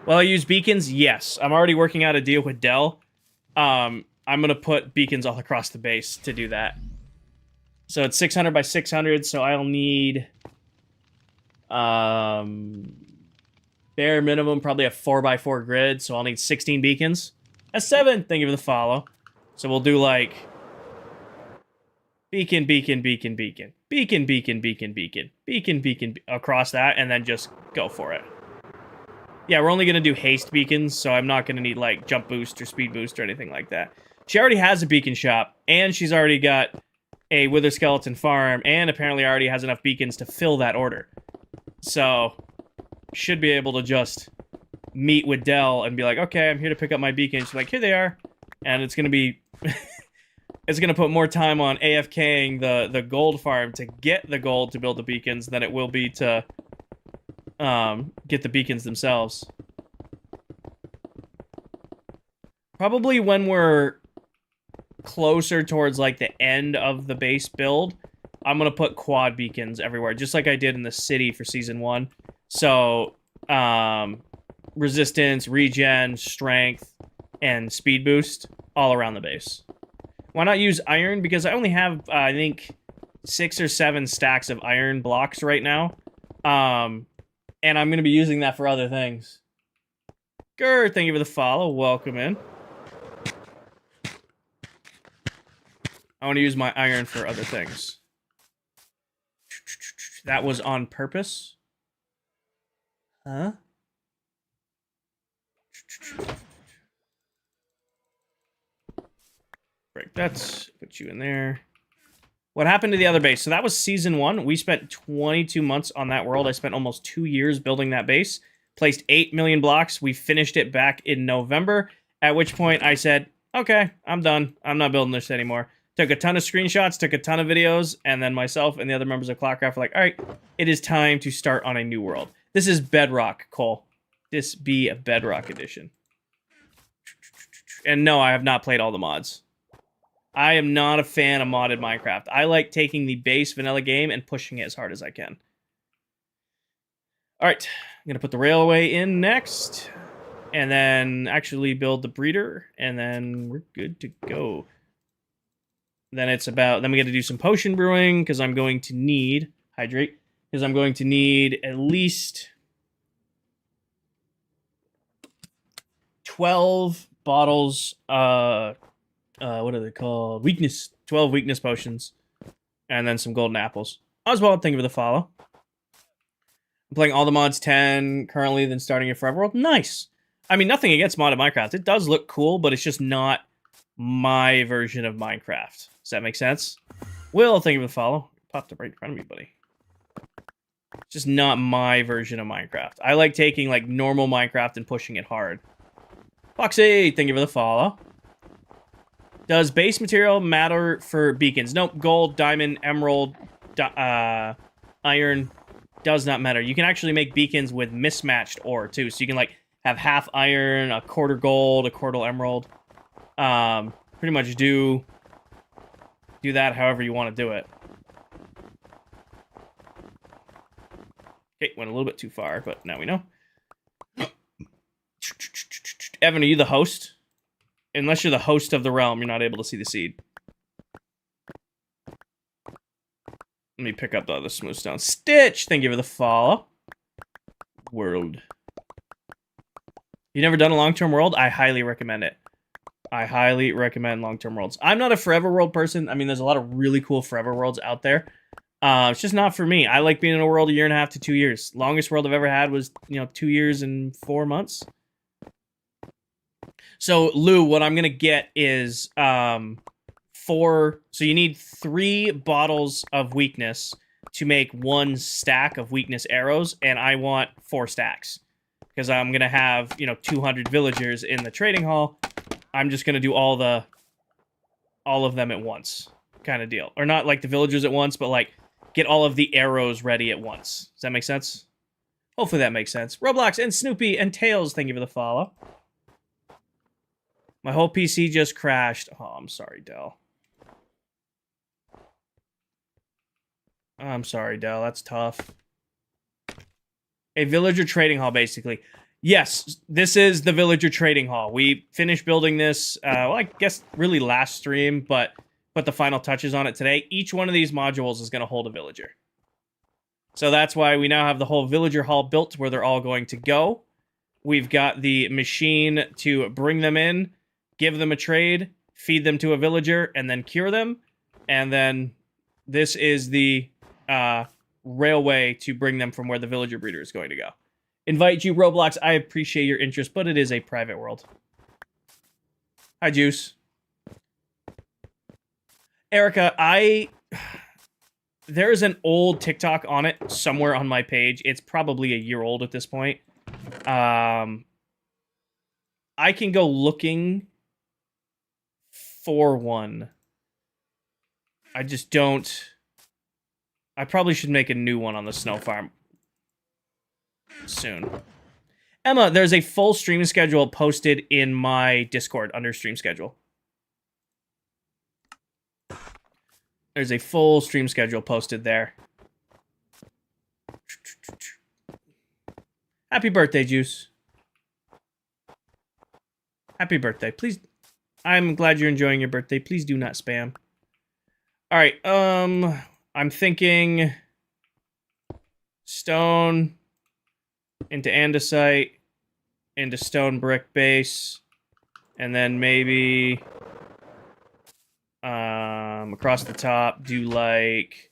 Will I use beacons? Yes. I'm already working out a deal with Dell. I'm going to put beacons all across the base to do that. So it's 600 by 600, so I'll need bare minimum probably a 4x4 grid, so I'll need 16 beacons. S7, thank you for the follow. So we'll do like beacon, beacon, beacon, beacon, beacon, beacon, beacon, beacon, beacon, beacon, across that, and then just go for it. Yeah, we're only going to do haste beacons, so I'm not going to need like jump boost or speed boost or anything like that. She already has a beacon shop, and she's already got a Wither Skeleton farm, and apparently already has enough beacons to fill that order. So, should be able to just meet with Dell and be like, okay, I'm here to pick up my beacons. She's like, here they are. And it's going to be... it's going to put more time on AFKing the gold farm to get the gold to build the beacons than it will be to get the beacons themselves. Probably when we're closer towards like the end of the base build, I'm gonna put quad beacons everywhere, just like I did in the city for season 1. So, resistance, regen, strength, and speed boost all around the base. Why not use iron? Because I only have, I think, 6 or 7 stacks of iron blocks right now. And I'm going to be using that for other things. Grr, thank you for the follow. Welcome in. I want to use my iron for other things. That was on purpose. Huh? Break that. Put you in there. What happened to the other base? So that was season 1. We spent 22 months on that world. I spent almost 2 years building that base. Placed 8 million blocks. We finished it back in November, at which point I said, okay, I'm done. I'm not building this anymore. Took a ton of screenshots, took a ton of videos, and then myself and the other members of ClockCraft were like, all right, it is time to start on a new world. This is Bedrock, Cole. This be a Bedrock edition. And no, I have not played all the mods. I am not a fan of modded Minecraft. I like taking the base vanilla game and pushing it as hard as I can. All right, I'm going to put the railway in next. And then actually build the breeder. And then we're good to go. Then it's about... Then we got to do some potion brewing, because I'm going to need... Hydrate. Because I'm going to need at least 12 bottles... what are they called? Weakness. 12 weakness potions. And then some golden apples. Oswald, thank you for the follow. I'm playing all the mods 10 currently, then starting a Forever World. Nice. I mean, nothing against modded Minecraft. It does look cool, but it's just not my version of Minecraft. Does that make sense? Will, thank you for the follow. Popped up right in front of me, buddy. It's just not my version of Minecraft. I like taking, like, normal Minecraft and pushing it hard. Foxy, thank you for the follow. Does base material matter for beacons? Nope. Gold, diamond, emerald, iron does not matter. You can actually make beacons with mismatched ore, too. So you can, like, have half iron, a quarter gold, a quarter emerald. Pretty much do that however you want to do it. Okay, went a little bit too far, but now we know. Evan, are you the host? Unless you're the host of the realm, you're not able to see the seed. Let me pick up the other smooth stone. Stitch, thank you for the follow. World. You never done a long-term world? I highly recommend it. I highly recommend long-term worlds. I'm not a forever world person. I mean, there's a lot of really cool forever worlds out there. It's just not for me. I like being in a world 1.5 to 2 years. Longest world I've ever had was, 2 years and 4 months. So, Lou, what I'm going to get is 4... So you need 3 bottles of weakness to make 1 stack of weakness arrows, and I want 4 stacks. Because I'm going to have, 200 villagers in the trading hall. I'm just going to do all of them at once kind of deal. Or not like the villagers at once, but like get all of the arrows ready at once. Does that make sense? Hopefully that makes sense. Roblox and Snoopy and Tails, thank you for the follow. My whole PC just crashed. Oh, I'm sorry, Dell. I'm sorry, Dell. That's tough. A villager trading hall, basically. Yes, this is the villager trading hall. We finished building this, well, I guess really last stream, but put the final touches on it today. Each one of these modules is going to hold a villager. So that's why we now have the whole villager hall built where they're all going to go. We've got the machine to bring them in, give them a trade, feed them to a villager, and then cure them. And then this is the railway to bring them from where the villager breeder is going to go. Invite you, Roblox. I appreciate your interest, but it is a private world. Hi, Juice. Erica, there's an old TikTok on it somewhere on my page. It's probably a year old at this point. I can go looking for one. I just don't... I probably should make a new one on the snow farm soon. Emma, there's a full stream schedule posted in my Discord under stream schedule. There's a full stream schedule posted there. Happy birthday, Juice. Happy birthday. Please, I'm glad you're enjoying your birthday. Please do not spam. All right, I'm thinking stone into andesite, into stone brick base, and then maybe across the top do like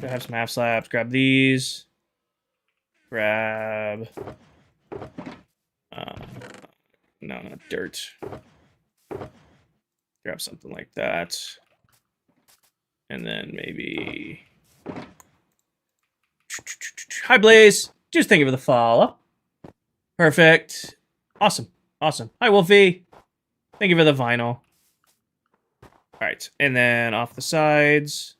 have some half slabs. Grab these. Grab no, not dirt. Grab something like that. And then maybe hi Blaze. Just thank you for the follow. Perfect. Awesome. Awesome. Hi Wolfie. Thank you for the vinyl. Alright. And then off the sides.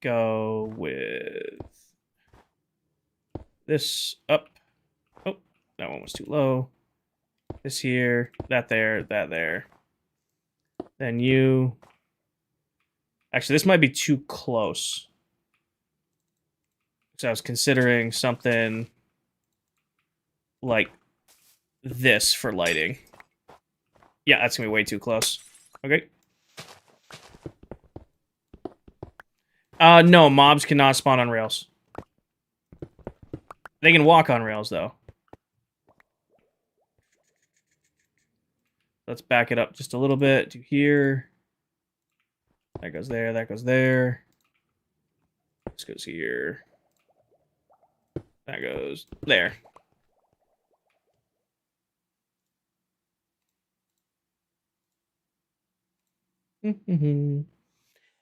Go with this up. Oh, that one was too low. This here, that there, that there. Then you. Actually, this might be too close. So I was considering something like this for lighting. Yeah, that's gonna be way too close. Okay. No, mobs cannot spawn on rails. They can walk on rails, though. Let's back it up just a little bit to here. That goes there, that goes there. This goes here. That goes there.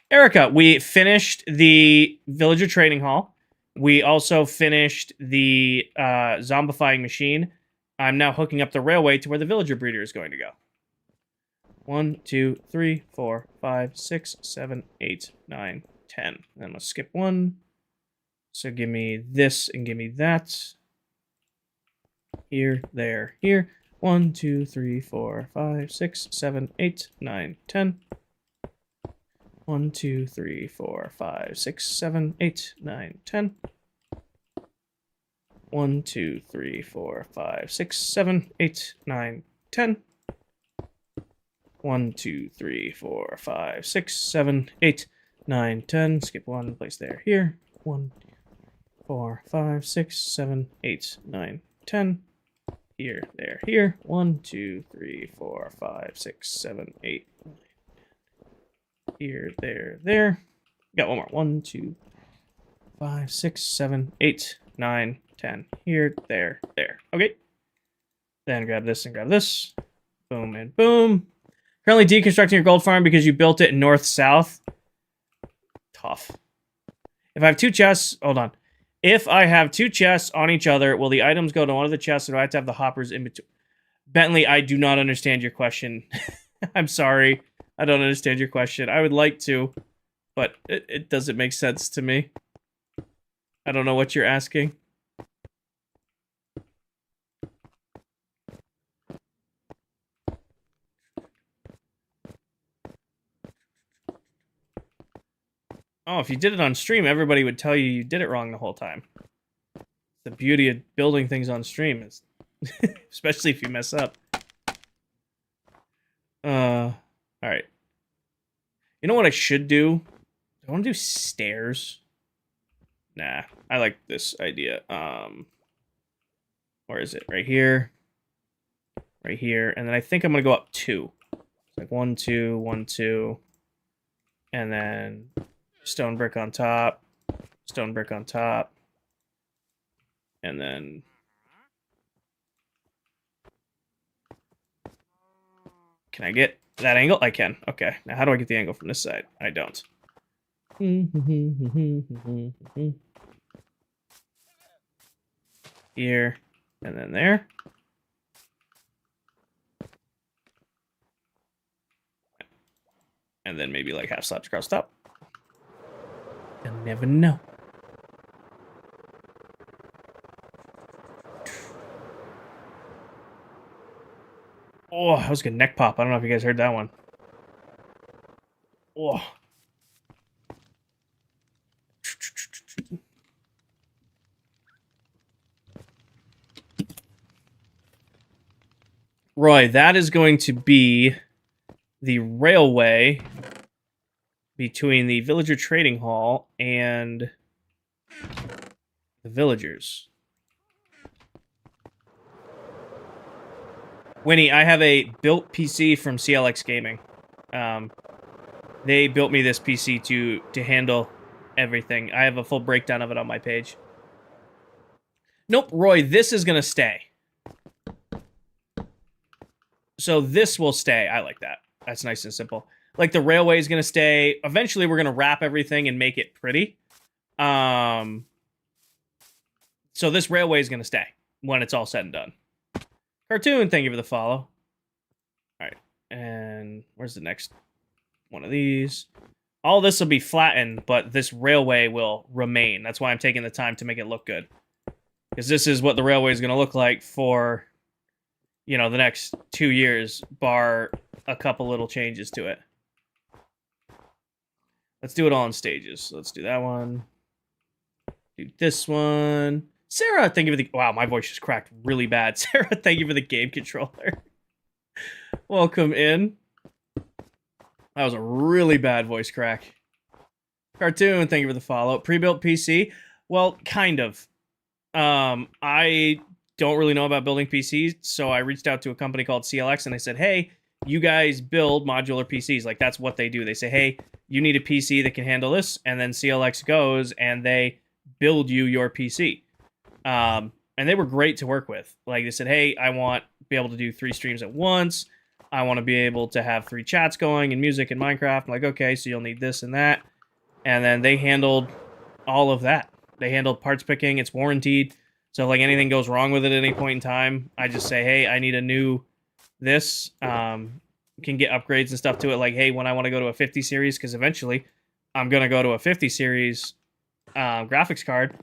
Erica, we finished the villager trading hall. We also finished the zombifying machine. I'm now hooking up the railway to where the villager breeder is going to go. 1, 2, 3, 4, 5, 6, 7, 8, 9, 10. Then I'm going to skip one. So give me this and give me that. Here, there, here. 1, 2, 3, 4, 5, 6, 7, 8, 9, 10. 1, 2, 3, 4, 5, 6, 7, 8, 9, 10. 1, 2, 3, 4, 5, 6, 7, 8, 9, 10. 1, 2, 3, 4, 5, 6, 7, 8, 9, 10. Skip one, place there, here. 1, 4, 5, 6, 7, 8, 9, 10. Here, there, here. 1, 2, 3, 4, 5, 6, 7, 8, 9, 10. Here, there, there. Got one more. 1, 2, 5, 6, 7, 8, 9, 10. Here, there, there. Okay. Then grab this and grab this. Boom and boom. Currently deconstructing your gold farm because you built it north-south. Tough. If I have two chests, hold on. If I have two chests on each other, will the items go to one of the chests, or do I have to have the hoppers in between? Bentley, I do not understand your question. I'm sorry. I don't understand your question. I would like to, but it doesn't make sense to me. I don't know what you're asking. Oh, if you did it on stream, everybody would tell you you did it wrong the whole time. The beauty of building things on stream is, especially if you mess up. All right. You know what I should do? I want to do stairs. Nah, I like this idea. Where is it? Right here. Right here. And then I think I'm going to go up 2. Like 1, 2, 1, 2. And then stone brick on top. Stone brick on top. And then can I get that angle? I can. Okay. Now how do I get the angle from this side? I don't. Here. And then there. And then maybe like half slabs across the top. You'll never know. Oh, that was a good neck pop. I don't know if you guys heard that one. Oh. Roy, that is going to be the railway between the villager trading hall and the villagers. Winnie, I have a built PC from CLX Gaming. They built me this PC to handle everything. I have a full breakdown of it on my page. Nope, Roy, this is gonna stay. So this will stay. I like that. That's nice and simple. Like the railway is gonna stay. Eventually, we're gonna wrap everything and make it pretty. So this railway is gonna stay when it's all said and done. Cartoon, thank you for the follow. All right, and where's the next one of these? All this will be flattened, but this railway will remain. That's why I'm taking the time to make it look good. Because this is what the railway is going to look like for, you know, the next 2 years, bar a couple little changes to it. Let's do it all in stages. So let's do that one. Do this one. Sarah, thank you for the... Wow, my voice just cracked really bad. Sarah, thank you for the game controller. Welcome in. That was a really bad voice crack. Cartoon, thank you for the follow. Pre-built PC? Well, kind of. I don't really know about building PCs, so I reached out to a company called CLX, and they said, hey, you guys build modular PCs. Like, that's what they do. They say, hey, you need a PC that can handle this, and then CLX goes, and they build you your PC. And they were great to work with. Like, they said, hey, I want to be able to do 3 streams at once. I want to be able to have 3 chats going and music and Minecraft. I'm like, okay, so you'll need this and that. And then they handled all of that. They handled parts picking. It's warranted. So if like anything goes wrong with it at any point in time, I just say, hey, I need a new this. Can get upgrades and stuff to it. Like, hey, when I want to go to a 50 series, because eventually I'm going to go to a 50 series graphics card,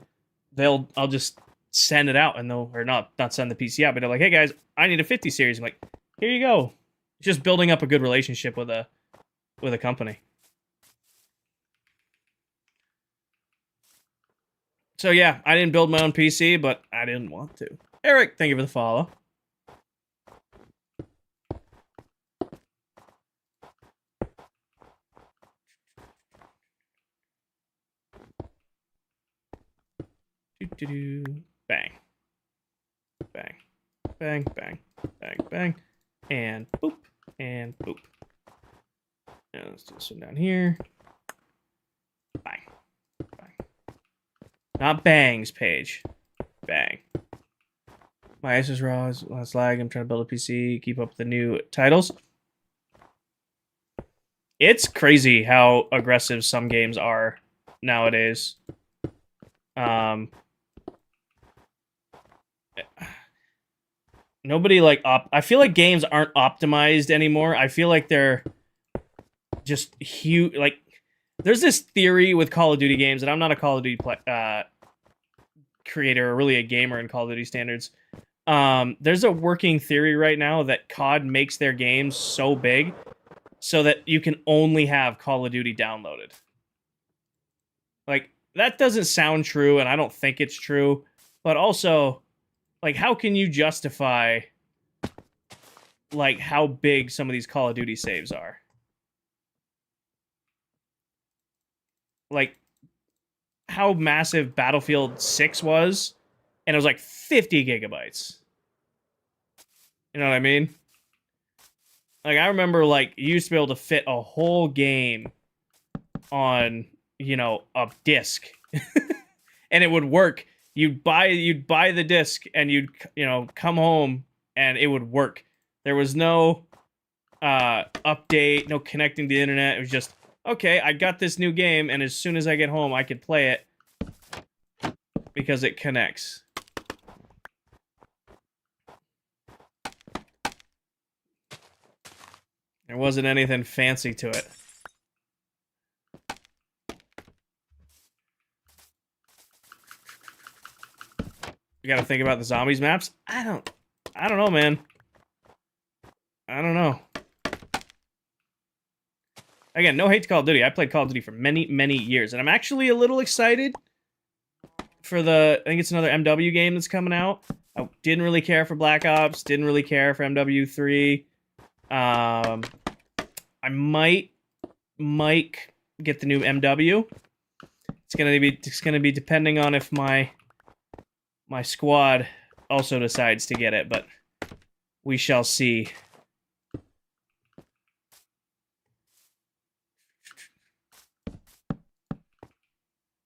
I'll just send it out and they'll, or not send the PC out, but they're like, hey guys, I need a 50 series. I'm like, here you go. Just building up a good relationship with a company. So yeah, I didn't build my own PC, but I didn't want to. Eric, thank you for the follow. Bang. Bang. Bang, bang, bang, bang. And boop. And boop. And let's do this one down here. Bang. Bang. Not bangs, Paige. Bang. My ice is raw. Last lag. I'm trying to build a PC. Keep up with the new titles. It's crazy how aggressive some games are nowadays. Nobody like I feel like games aren't optimized anymore. I feel like they're just huge. Like there's this theory with Call of Duty games, and I'm not a Call of Duty creator or really a gamer in Call of Duty standards. There's a working theory right now that COD makes their games so big so that you can only have Call of Duty downloaded. Like that doesn't sound true, and I don't think it's true. But also, like, how can you justify like how big some of these Call of Duty saves are? Like how massive Battlefield 6 was, and it was like 50 gigabytes. You know what I mean? Like I remember like you used to be able to fit a whole game on, you know, a disc. And it would work. You'd buy the disc and you'd, you know, come home and it would work. There was no update, no connecting to the internet. It was just, okay, I got this new game, and as soon as I get home, I could play it because it connects. There wasn't anything fancy to it. You gotta think about the zombies maps. I don't know, man. I don't know. Again, no hate to Call of Duty. I played Call of Duty for many, many years, and I'm actually a little excited for I think it's another MW game that's coming out. I didn't really care for Black Ops. Didn't really care for MW3. I might get the new MW. It's gonna be depending on if my squad also decides to get it, but we shall see.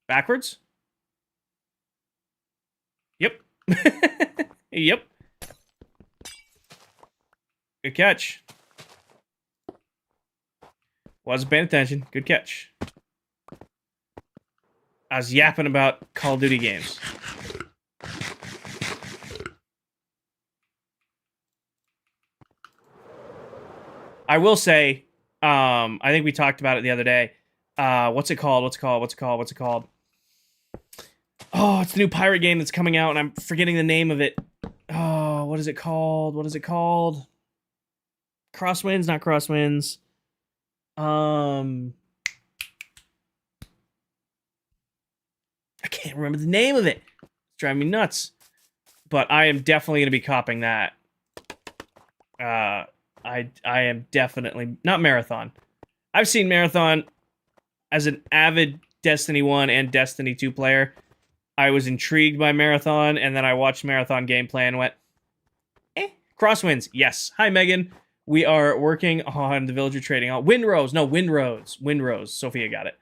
Backwards? Yep. Yep. Good catch. Wasn't paying attention. Good catch. I was yapping about Call of Duty games. I will say, I think we talked about it the other day. What's it called? Oh, it's the new pirate game that's coming out, and I'm forgetting the name of it. Oh, what is it called? Crosswinds, not Crosswinds. I can't remember the name of it. It's driving me nuts. But I am definitely going to be copping that. I am definitely... Not Marathon. I've seen Marathon as an avid Destiny 1 and Destiny 2 player. I was intrigued by Marathon, and then I watched Marathon gameplay and went, Crosswinds, yes. Hi, Megan. We are working on the Villager Trading Hall. Windrose. Sophia got it.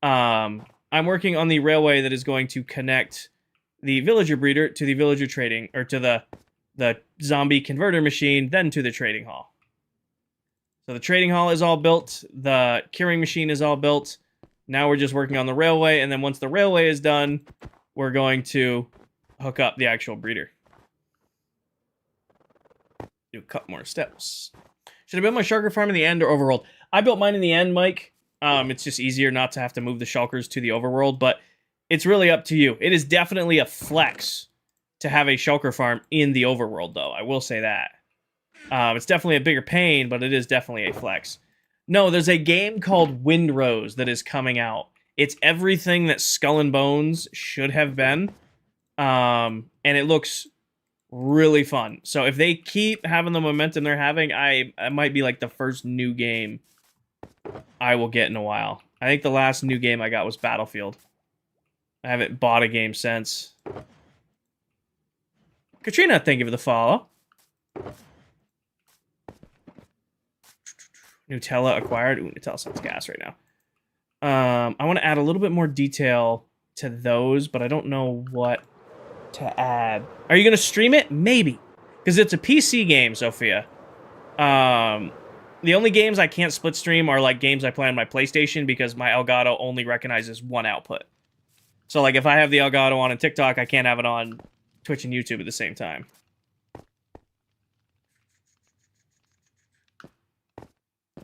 I'm working on the railway that is going to connect the Villager Breeder to the Villager Trading, or to the zombie converter machine, then to the Trading Hall. So the Trading Hall is all built. The curing machine is all built. Now we're just working on the railway, and then once the railway is done, we're going to hook up the actual breeder. Do a couple more steps. Should I build my shulker farm in the end or overworld? I built mine in the end, Mike. It's just easier not to have to move the shulkers to the overworld, but it's really up to you. It is definitely a flex to have a shulker farm in the overworld, though. I will say that. It's definitely a bigger pain, but it is definitely a flex. No, there's a game called Windrose that is coming out. It's everything that Skull and Bones should have been. And it looks really fun. So if they keep having the momentum they're having, I might be like the first new game I will get in a while. I think the last new game I got was Battlefield. I haven't bought a game since. Katrina, thank you for the follow. Nutella acquired. Ooh, Nutella sounds gas right now. I want to add a little bit more detail to those, but I don't know what to add. Are you going to stream it? Maybe. Because it's a PC game, Sophia. The only games I can't split stream are like games I play on my PlayStation because my Elgato only recognizes one output. So like if I have the Elgato on TikTok, I can't have it on Twitch and YouTube at the same time.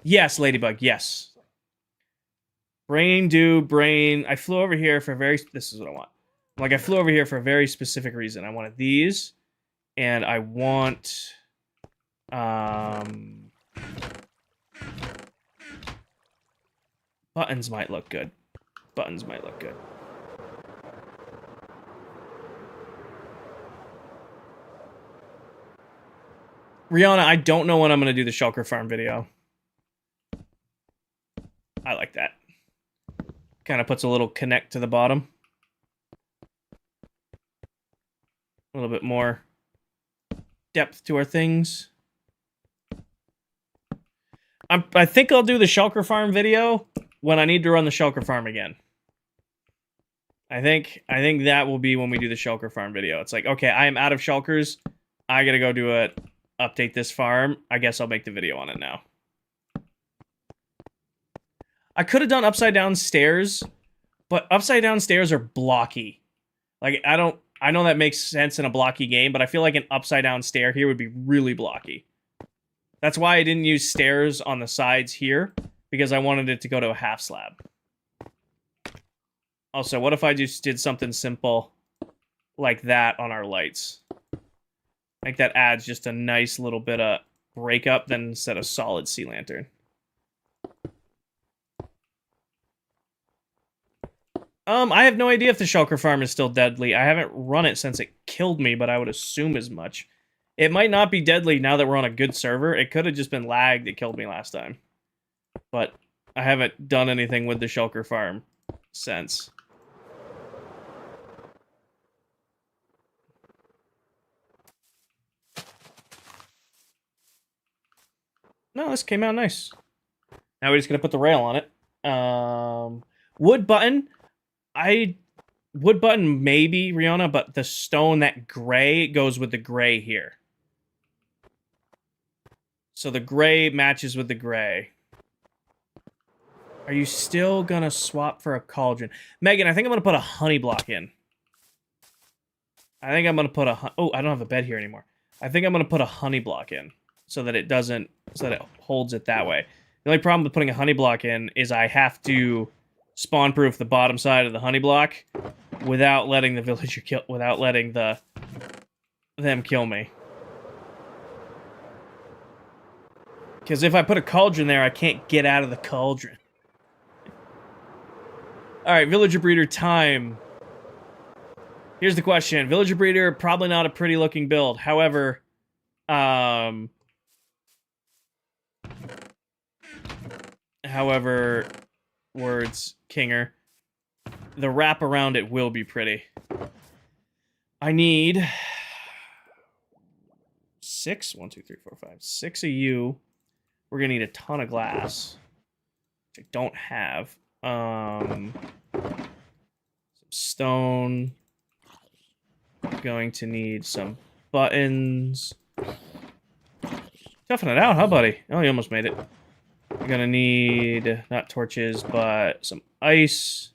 Yes, Ladybug, yes. Brain. I flew over here for this is what I want. Like, I flew over here for a very specific reason. I wanted these, and I want... buttons might look good. Rihanna, I don't know when I'm going to do the shulker farm video. I like that. Kind of puts a little connect to the bottom. A little bit more depth to our things. I think I'll do the shulker farm video when I need to run the shulker farm again. I think that will be when we do the shulker farm video. It's like, okay, I am out of shulkers. I gotta go do update this farm. I guess I'll make the video on it now. I could have done upside down stairs, but upside down stairs are blocky. Like, I know that makes sense in a blocky game, but I feel like an upside down stair here would be really blocky. That's why I didn't use stairs on the sides here, because I wanted it to go to a half slab. Also, what if I just did something simple like that on our lights? I think that adds just a nice little bit of breakup than instead of solid sea lantern. I have no idea if the shulker farm is still deadly. I haven't run it since it killed me, but I would assume as much. It might not be deadly now that we're on a good server. It could have just been lag that killed me last time. But I haven't done anything with the shulker farm since. No, this came out nice. Now we're just gonna put the rail on it. Wood button. Wood button maybe, Rihanna, but the stone, that gray, goes with the gray here. So the gray matches with the gray. Are you still gonna swap for a cauldron? Megan, I think I'm gonna put a honey block in. I think I'm gonna put a... Oh, I don't have a bed here anymore. I think I'm gonna put a honey block in so that it doesn't... so that it holds it that way. The only problem with putting a honey block in is I have to spawn-proof the bottom side of the honey block without letting the villager kill... without letting them kill me. Because if I put a cauldron there, I can't get out of the cauldron. Alright, villager breeder time. Here's the question. Villager breeder, probably not a pretty looking build. However, words, Kinger, the wrap around it will be pretty. I need 6. 1, 2, 3, 4, 5. 6 of you. We're gonna need a ton of glass, which I don't have. Some stone. Going to need some buttons. Toughing it out, huh, buddy? Oh, you almost made it. We're gonna need, not torches, but some ice.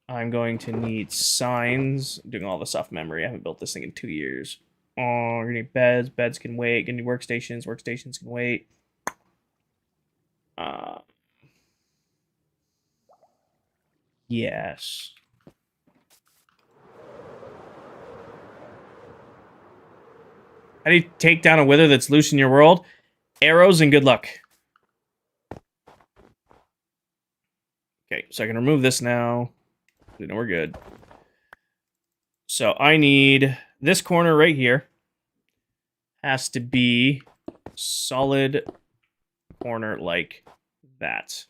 I'm going to need signs. I'm doing all this off memory. I haven't built this thing in 2 years. Oh, we're gonna need beds. Beds can wait. Gonna need workstations. Workstations can wait. Yes. How do you take down a wither that's loose in your world? Arrows and good luck. Okay, so I can remove this now. You know we're good. So I need this corner right here. Has to be solid corner like that.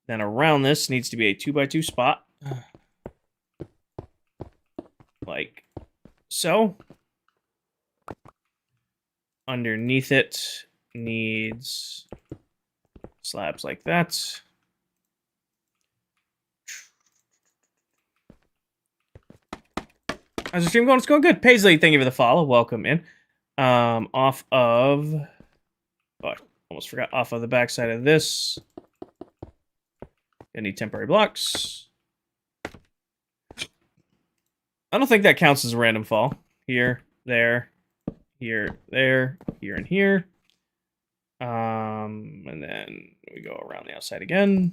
Then around this needs to be a 2x2 spot. Like so. Underneath it needs slabs like that. How's the stream going? It's going good. Paisley, thank you for the follow. Welcome in. Off of... Oh, I almost forgot. Off of the backside of this. I need temporary blocks. I don't think that counts as a random fall. Here, there, here, there, here, and here. And then we go around the outside again.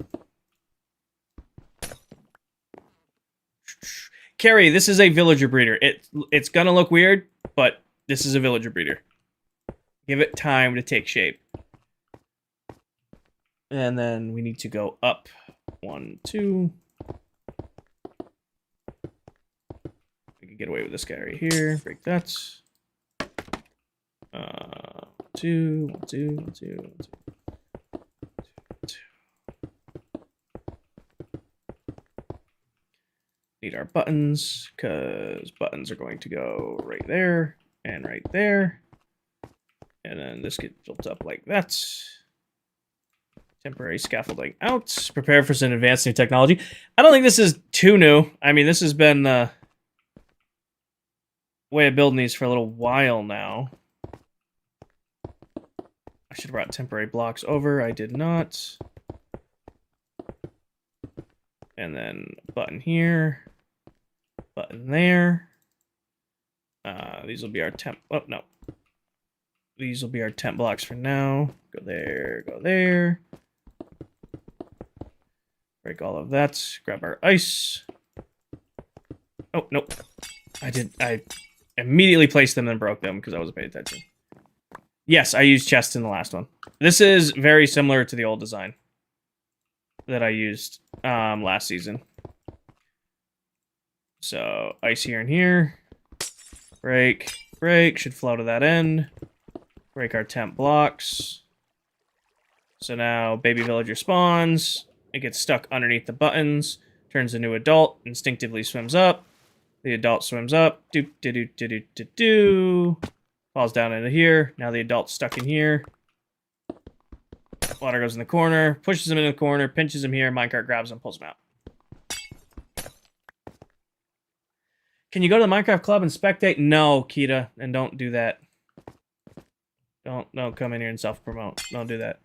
Carrie, this is a villager breeder. It's gonna look weird, but this is a villager breeder. Give it time to take shape. And then we need to go up. 1, 2. We can get away with this guy right here. Break that. 2, 1, 2, 1, 2, 1, 2. Need our buttons, because buttons are going to go right there and right there. And then this gets built up like that. Temporary scaffolding out. Prepare for some advanced new technology. I don't think this is too new. I mean, this has been the way of building these for a little while now. I should have brought temporary blocks over. I did not. And then button here. Button there. These will be our temp. Oh, no. These will be our temp blocks for now. Go there, go there. Break all of that. Grab our ice. Oh, nope. I immediately placed them and broke them because I wasn't paying attention. Yes, I used chests in the last one. This is very similar to the old design. that I used last season. So ice here and here. Break, break, should flow to that end. Break our temp blocks. So now baby villager spawns. It gets stuck underneath the buttons. Turns into adult, instinctively swims up. The adult swims up. Do do do do do do do. Falls down into here. Now the adult's stuck in here. Water goes in the corner. Pushes him into the corner. Pinches him here. Minecart grabs him. Pulls him out. Can you go to the Minecraft club and spectate? No, Kita, and don't do that. Don't come in here and self-promote. Don't do that.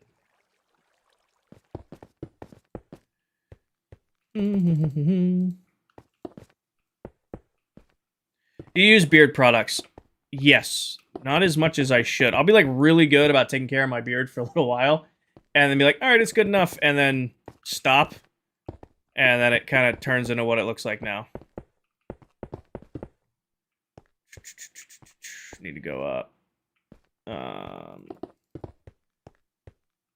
Do you use beard products? Yes. Not as much as I should. I'll be like really good about taking care of my beard for a little while, and then be like, all right, it's good enough, and then stop, and then it kind of turns into what it looks like now. Need to go up. I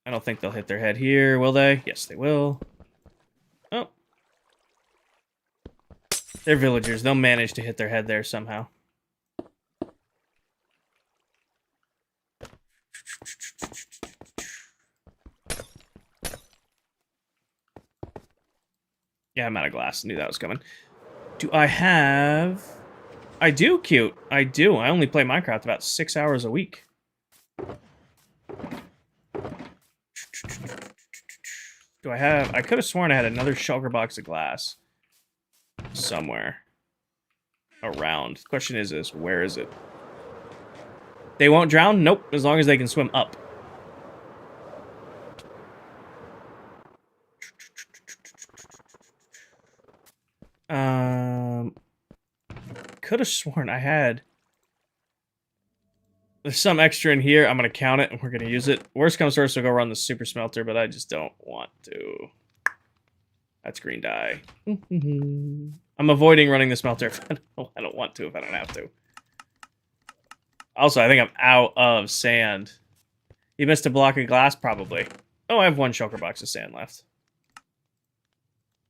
don't think they'll hit their head here, will they? Yes, they will. Oh. They're villagers. They'll manage to hit their head there somehow. Yeah, I'm out of glass. Knew that was coming. Do I have... I do, cute. I do. I only play Minecraft about 6 hours a week. Do I have... I could have sworn I had another shulker box of glass. Somewhere. Around. The question is where is it? They won't drown? Nope. As long as they can swim up. Could have sworn I had... There's some extra in here. I'm going to count it, and we're going to use it. Worst comes to worst, we'll go run the super smelter, but I just don't want to. That's green dye. I'm avoiding running the smelter if I don't want to, if I don't have to. Also, I think I'm out of sand. You missed a block of glass? Probably. Oh, I have one shulker box of sand left.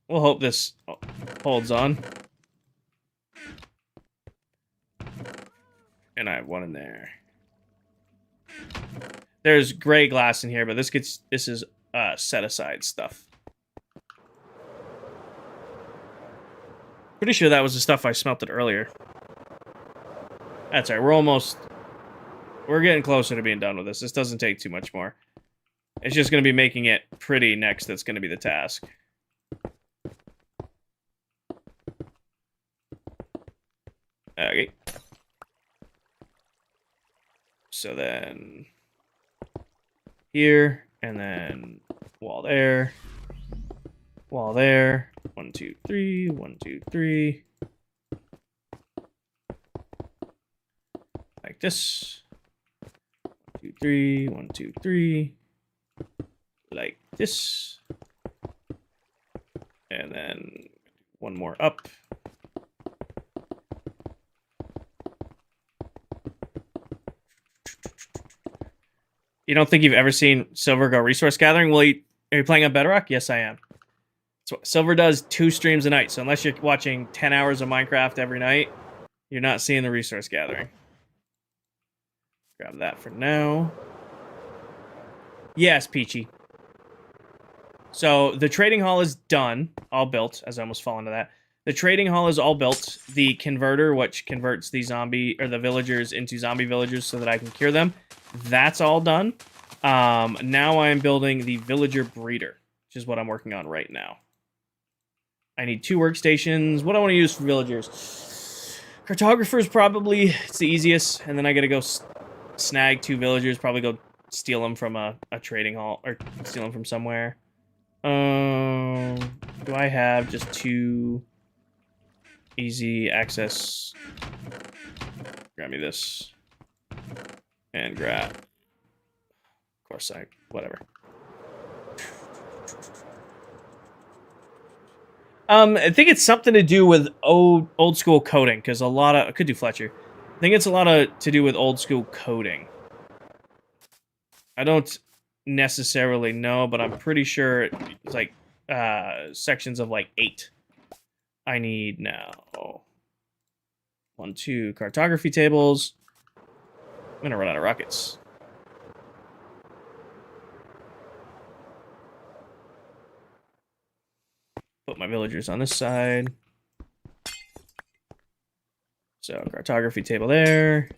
We'll hope this holds on. And I have one in there. There's gray glass in here, but this is set aside stuff. Pretty sure that was the stuff I smelted earlier. That's all right. We're getting closer to being done with this. This doesn't take too much more. It's just going to be making it pretty next that's going to be the task. Okay. So then here, and then wall there, wall there. 1, 2, 3, 1, 2, 3. Like this. 1, 2, 3, 1, 2, 3. Like this. And then one more up. You don't think you've ever seen Silver go resource gathering? Well, are you playing on Bedrock? Yes, I am. So Silver does 2 streams a night, so unless you're watching 10 hours of Minecraft every night, you're not seeing the resource gathering. Grab that for now. Yes, Peachy. So the trading hall is done, all built, as I almost fall into that. The trading hall is all built. The converter, which converts the villagers into zombie villagers so that I can cure them, that's all done. Now I'm building the villager breeder, which is what I'm working on right now. I need 2 workstations. What do I want to use for villagers? Cartographers, probably. It's the easiest. And then I gotta go snag 2 villagers, probably go steal them from a trading hall, or steal them from somewhere. Do I have just 2 easy access? Grab me this. And grab. Of course, whatever. I think it's something to do with old school coding, because I could do Fletcher. I think it's a lot to do with old school coding. I don't necessarily know, but I'm pretty sure it's like sections of like 8. I need now 1, 2 cartography tables. I'm gonna run out of rockets. Put my villagers on this side. So cartography table there.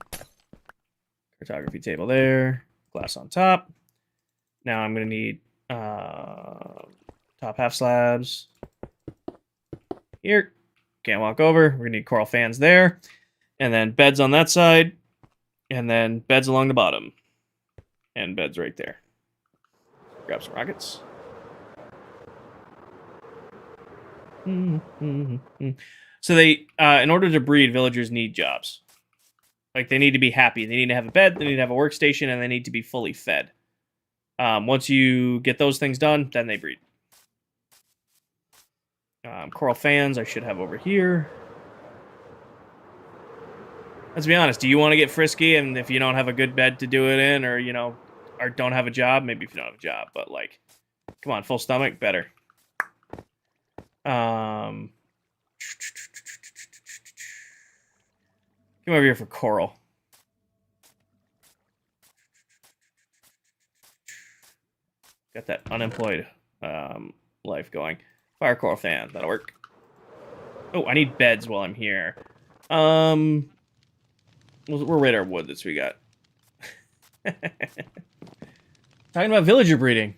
Cartography table there. Glass on top. Now I'm gonna need top half slabs. Here. Can't walk over. We're gonna need coral fans there. And then beds on that side. And then beds along the bottom. And beds right there. Grab some rockets. So they, in order to breed, villagers need jobs. Like, they need to be happy. They need to have a bed, they need to have a workstation, and they need to be fully fed. Once you get those things done, then they breed. Coral fans I should have over here. Let's be honest, do you want to get frisky, and if you don't have a good bed to do it in, or, you know, or don't have a job, maybe if you don't have a job, but, like, come on, full stomach, better. Come over here for coral. Got that unemployed life going. Fire coral fan, that'll work. Oh, I need beds while I'm here. We're right our wood that we got. Talking about villager breeding.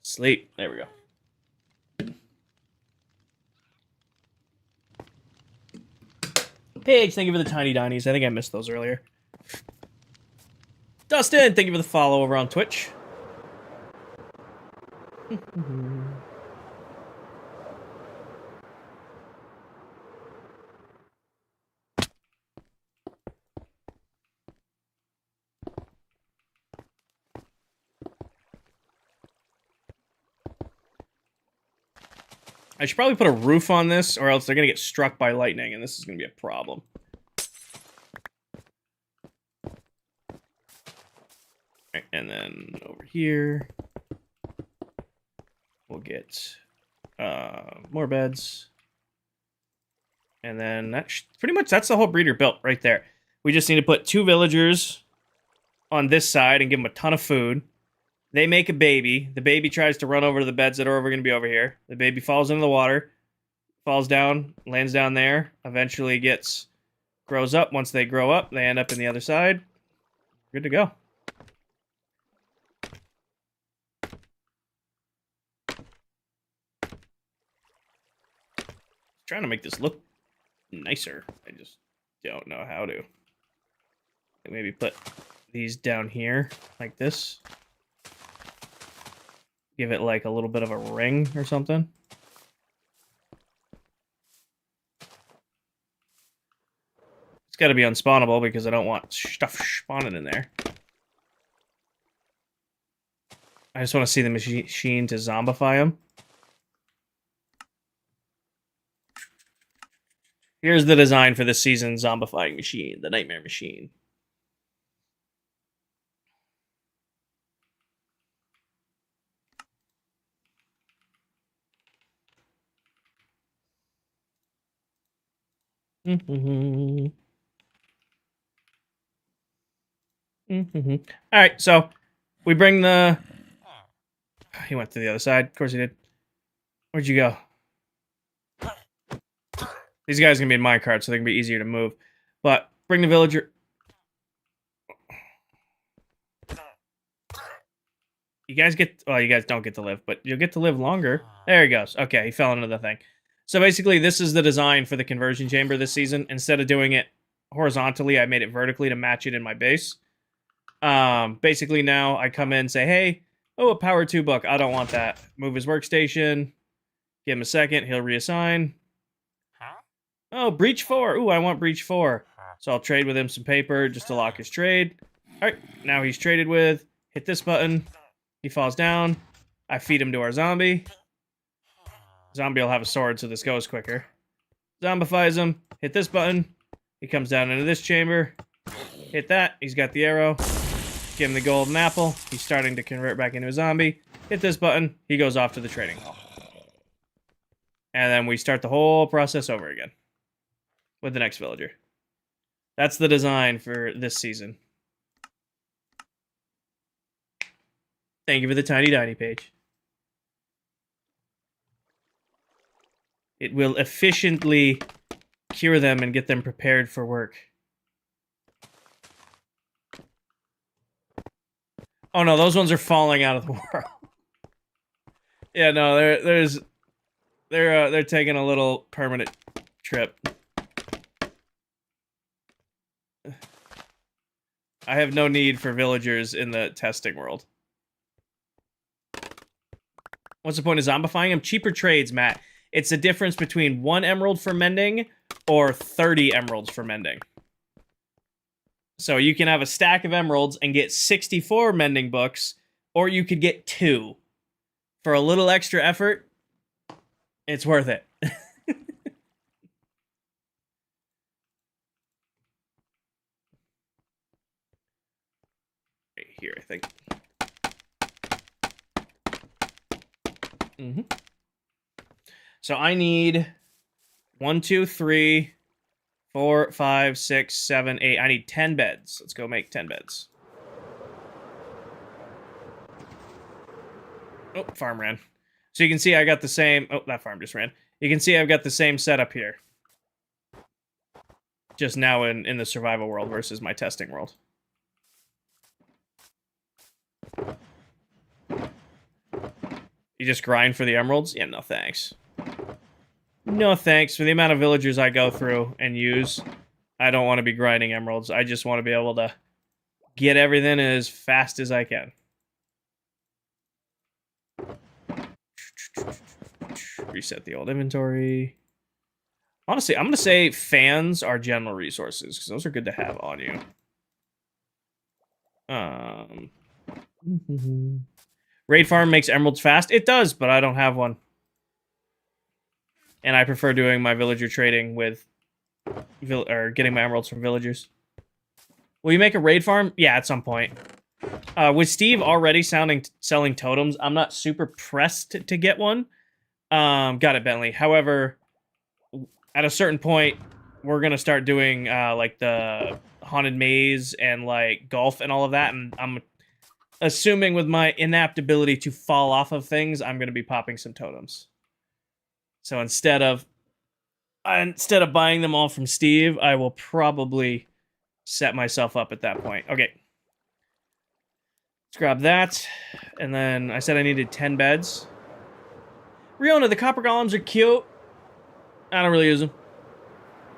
Sleep. There we go. Paige, thank you for the tiny dinies. I think I missed those earlier. Dustin, thank you for the follow over on Twitch. I should probably put a roof on this, or else they're going to get struck by lightning, and this is going to be a problem. Right, and then over here, we'll get more beds. And then pretty much that's the whole breeder built right there. We just need to put 2 villagers on this side and give them a ton of food. They make a baby. The baby tries to run over to the beds that are going to be over here. The baby falls into the water, falls down, lands down there, eventually grows up. Once they grow up, they end up in the other side. Good to go. Trying to make this look nicer. I just don't know how to. Maybe put these down here like this. Give it like a little bit of a ring or something. It's got to be unspawnable because I don't want stuff spawning in there. I just want to see the machine to zombify them. Here's the design for this season's zombifying machine, the Nightmare Machine. All right, so we bring the... He went to the other side. Of course he did. Where'd you go? These guys are going to be in my cart, so they're going to be easier to move. But bring the villager... You guys get... Well, you guys don't get to live, but you'll get to live longer. There he goes. Okay, he fell into the thing. So basically, this is the design for the conversion chamber this season. Instead of doing it horizontally, I made it vertically to match it in my base. Basically, now I come in and say, hey, oh, a power 2 book. I don't want that. Move his workstation. Give him a second. He'll reassign. Oh, breach 4. Ooh, I want breach 4. So I'll trade with him some paper just to lock his trade. All right, now he's traded with. Hit this button. He falls down. I feed him to our zombie. Zombie will have a sword, so this goes quicker. Zombifies him. Hit this button. He comes down into this chamber. Hit that. He's got the arrow. Give him the golden apple. He's starting to convert back into a zombie. hit this button, he goes off to the trading hall. And then we start the whole process over again with the next villager. That's the design for this season. Thank you for the tiny page. It will efficiently cure them and get them prepared for work. Oh no, those ones are falling out of the world. Yeah, no, they're taking a little permanent trip. I have no need for villagers in the testing world. What's the point of zombifying them? Cheaper trades, Matt. It's the difference between 1 emerald for mending or 30 emeralds for mending. So you can have a stack of emeralds and get 64 mending books, or you could get 2. For a little extra effort, it's worth it. Right here, I think. So I need 1, 2, 3, 4, 5, 6, 7, 8. I need 10 beds. Let's go make 10 beds. Oh, farm ran. So you can see I got the same... Oh, that farm just ran. You can see I've got the same setup here. Just now in the survival world versus my testing world. You just grind for the emeralds? Yeah, no thanks. No thanks. For the amount of villagers I go through and use, I don't want to be grinding emeralds. I just want to be able to get everything as fast as I can. Reset the old inventory. Honestly, I'm going to say fans are general resources, because those are good to have on you. Raid farm makes emeralds fast. It does, but I don't have one. And I prefer doing my villager trading with... or getting my emeralds from villagers. Will you make a raid farm? Yeah, at some point. With Steve already selling totems, I'm not super pressed to get one. Got it, Bentley. However, at a certain point, we're going to start doing, like, the haunted maze and, like, golf and all of that. And I'm assuming with my inapt ability to fall off of things, I'm going to be popping some totems. So instead of buying them all from Steve, I will probably set myself up at that point. Okay. Let's grab that. And then I said I needed 10 beds. Riona, the copper golems are cute. I don't really use them.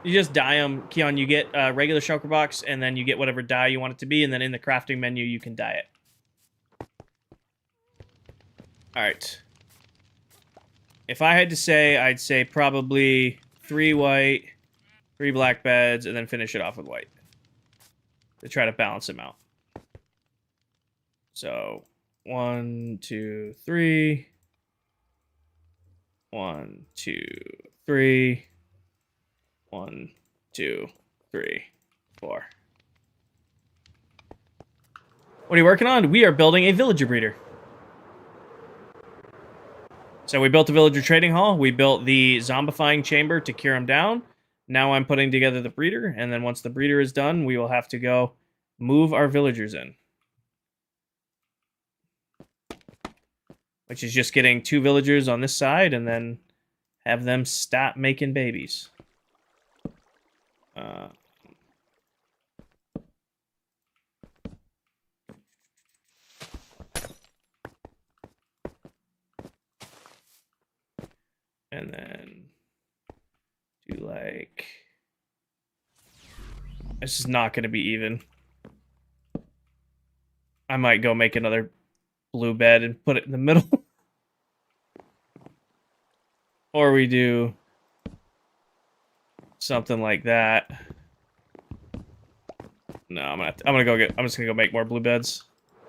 You just dye them. Keon, you get a regular shulker box, and then you get whatever dye you want it to be, and then in the crafting menu, you can dye it. Alright. If I had to say, I'd say probably 3 white, 3 black beds, and then finish it off with white. To try to balance them out. So, 1, 2, 3. 1, 2, 3. 1, 2, 3, 4. What are you working on? We are building a villager breeder. So we built a villager trading hall. We built the zombifying chamber to cure them down. Now I'm putting together the breeder, and then once the breeder is done, we will have to go move our villagers in. Which is just getting 2 villagers on this side, and then have them stop making babies. And then do like... This is not going to be even. I might go make another blue bed and put it in the middle. Or we do something like that. No, I'm just gonna go make more blue beds.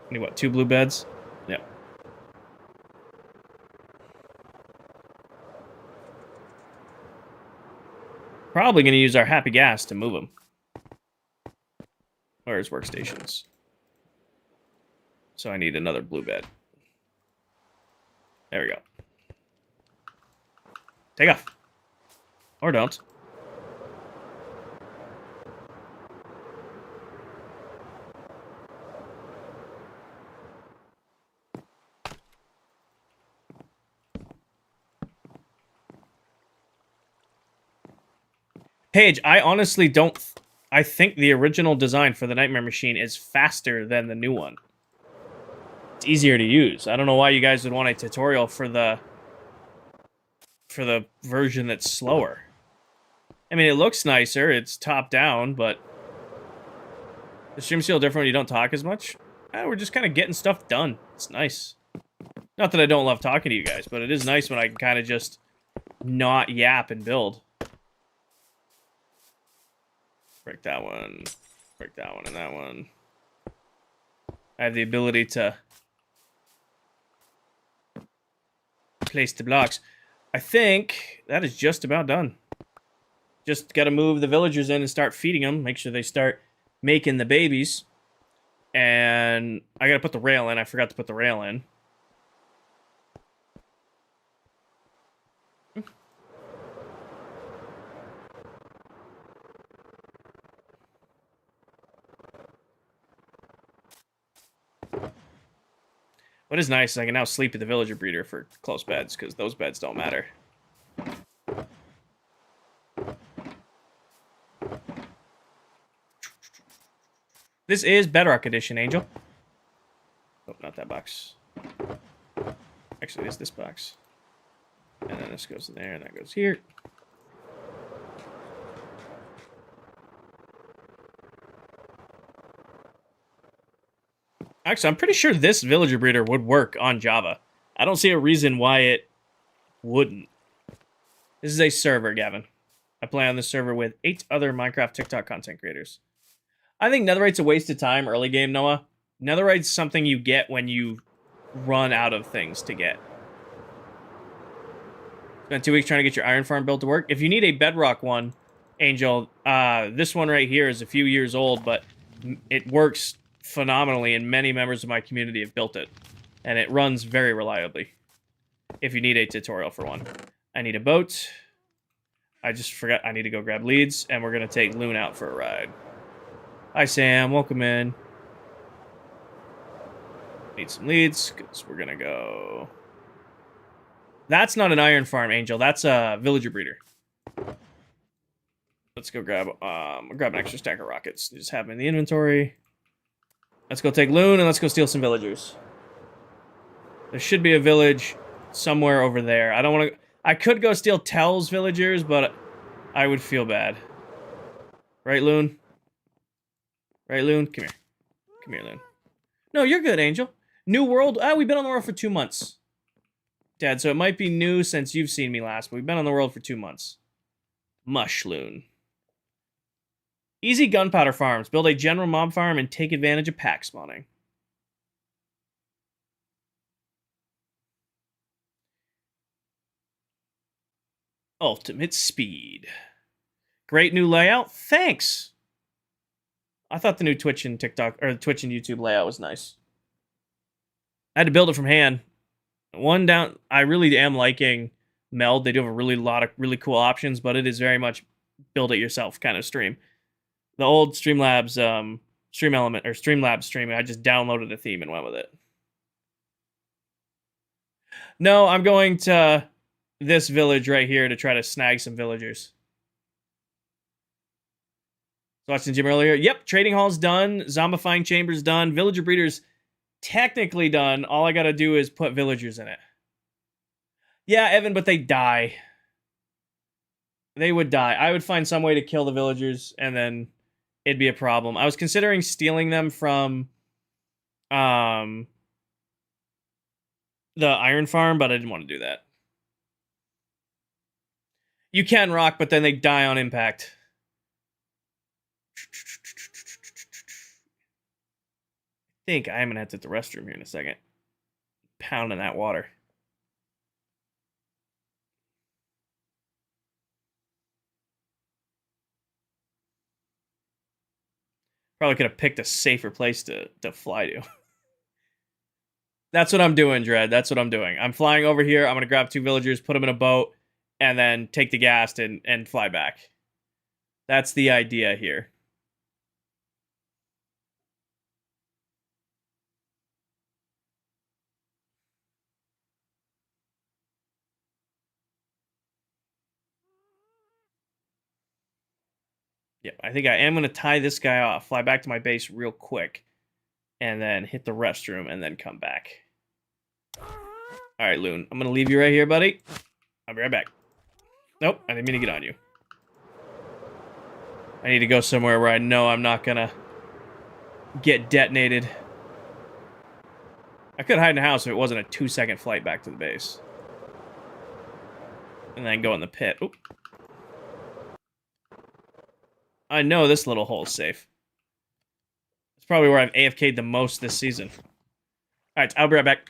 I need what, 2 blue beds? Yep. Probably gonna use our happy gas to move them. Where's workstations? So I need another blue bed. There we go. Take off. Or don't. Paige, I honestly don't... I think the original design for the Nightmare Machine is faster than the new one. It's easier to use. I don't know why you guys would want a tutorial for the version that's slower. I mean, it looks nicer. It's top down, but the streams feel different when you don't talk as much. We're just kind of getting stuff done. It's nice. Not that I don't love talking to you guys, but it is nice when I can kind of just not yap and build. Break that one. Break that one and that one. I have the ability to place the blocks. I think that is just about done. Just got to move the villagers in and start feeding them. Make sure they start making the babies. And I got to put the rail in. I forgot to put the rail in. What is nice is I can now sleep at the villager breeder for close beds, because those beds don't matter. This is Bedrock Edition, Angel. Oh, not that box. Actually, it's this box. And then this goes in there, and that goes here. Actually, I'm pretty sure this villager breeder would work on Java. I don't see a reason why it wouldn't. This is a server, Gavin. I play on this server with 8 other Minecraft TikTok content creators. I think Netherite's a waste of time early game, Noah. Netherite's something you get when you run out of things to get. Spent 2 weeks trying to get your iron farm built to work. If you need a bedrock one, Angel, this one right here is a few years old, but it works phenomenally, and many members of my community have built it. And it runs very reliably. If you need a tutorial for one. I need a boat. I just forgot I need to go grab leads, and we're going to take Loon out for a ride. Hi, Sam. Welcome in. Need some leads, because we're going to go... That's not an iron farm, Angel. That's a villager breeder. Let's go grab an extra stack of rockets. Just have them in the inventory. Let's go take Loon, and let's go steal some villagers. There should be a village somewhere over there. I don't want to... I could go steal Tell's villagers, but I would feel bad. Right, Loon? Right, Loon? Come here. Come here, Loon. No, you're good, Angel. New world? We've been on the world for 2 months. Dad, so it might be new since you've seen me last, but we've been on the world for 2 months. Mush, Loon. Easy gunpowder farms. Build a general mob farm and take advantage of pack spawning. Ultimate speed. Great new layout. Thanks. I thought the new Twitch and TikTok or Twitch and YouTube layout was nice. I had to build it from hand. One down. I really am liking Meld. They do have a lot of really cool options, but it is very much build it yourself kind of stream. The old Streamlabs Stream Element or Streamlabs streaming, I just downloaded the theme and went with it. No, I'm going to this village right here to try to snag some villagers. Watching Jim earlier. Yep, trading hall's done. Zombifying chamber's done. Villager breeder's technically done. All I gotta do is put villagers in it. Yeah, Evan, but they die. They would die. I would find some way to kill the villagers, and then it'd be a problem. I was considering stealing them from the iron farm, but I didn't want to do that. You can rock, but then they die on impact. I think I'm going to have to hit the restroom here in a second. Pounding that water. Probably could have picked a safer place to fly to. That's what I'm doing, Dread. That's what I'm doing. I'm flying over here. I'm gonna grab 2 villagers, put them in a boat, and then take the ghast and fly back. That's the idea here. Yeah, I think I am gonna tie this guy off, fly back to my base real quick, and then hit the restroom, and then come back. All right, Loon. I'm gonna leave you right here, buddy. I'll be right back. Nope, I didn't mean to get on you. I need to go somewhere where I know I'm not gonna get detonated. I could hide in a house if it wasn't a 2-second flight back to the base. And then go in the pit. Oop. I know this little hole's safe. It's probably where I've AFK'd the most this season. Alright, I'll be right back.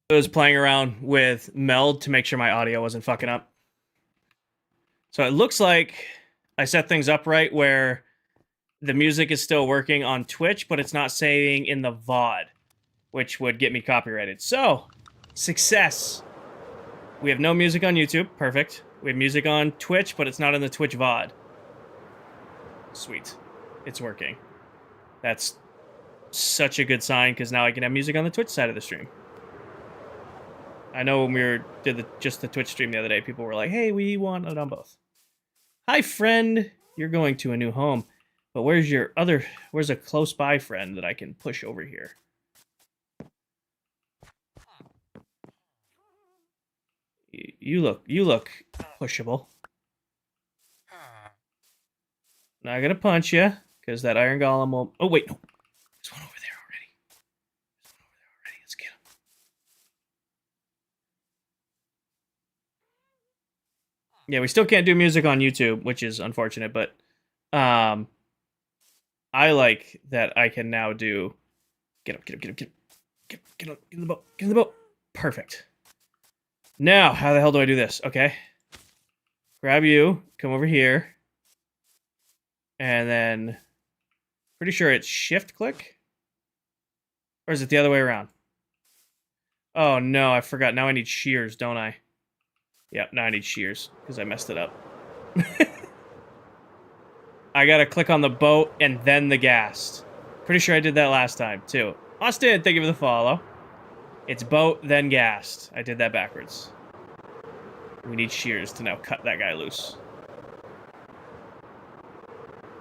I was playing around with Meld to make sure my audio wasn't fucking up. So it looks like I set things up right where the music is still working on Twitch, but it's not saving in the VOD, which would get me copyrighted. So, success. We have no music on YouTube. Perfect. We have music on Twitch, but it's not in the Twitch VOD. Sweet. It's working. That's such a good sign, because now I can have music on the Twitch side of the stream. I know when we did just the Twitch stream the other day, people were like, hey, we want it on both. Hi, friend. You're going to a new home. But where's a close by friend that I can push over here? You look pushable. Not gonna punch you, because that iron golem will... Oh, wait, no. There's one over there already. Let's get him. Yeah, we still can't do music on YouTube, which is unfortunate, but I like that I can now do... Get him. Get in the boat. Get in the boat. Perfect. Now, how the hell do I do this? Okay. Grab you. Come over here. And then... Pretty sure it's shift click? Or is it the other way around? Oh, no, I forgot. Now I need shears, don't I? Yep, now I need shears, because I messed it up. I gotta click on the boat and then the ghast. Pretty sure I did that last time, too. Austin, thank you for the follow. It's boat, then ghast. I did that backwards. We need shears to now cut that guy loose.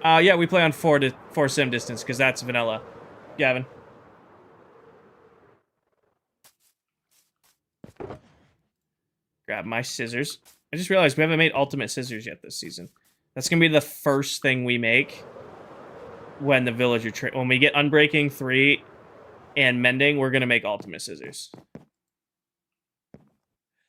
Yeah, we play on 4 sim distance, because that's vanilla. Gavin. Grab my scissors. I just realized we haven't made ultimate scissors yet this season. That's going to be the first thing we make when the villager... when we get Unbreaking 3 and Mending, we're going to make ultimate scissors.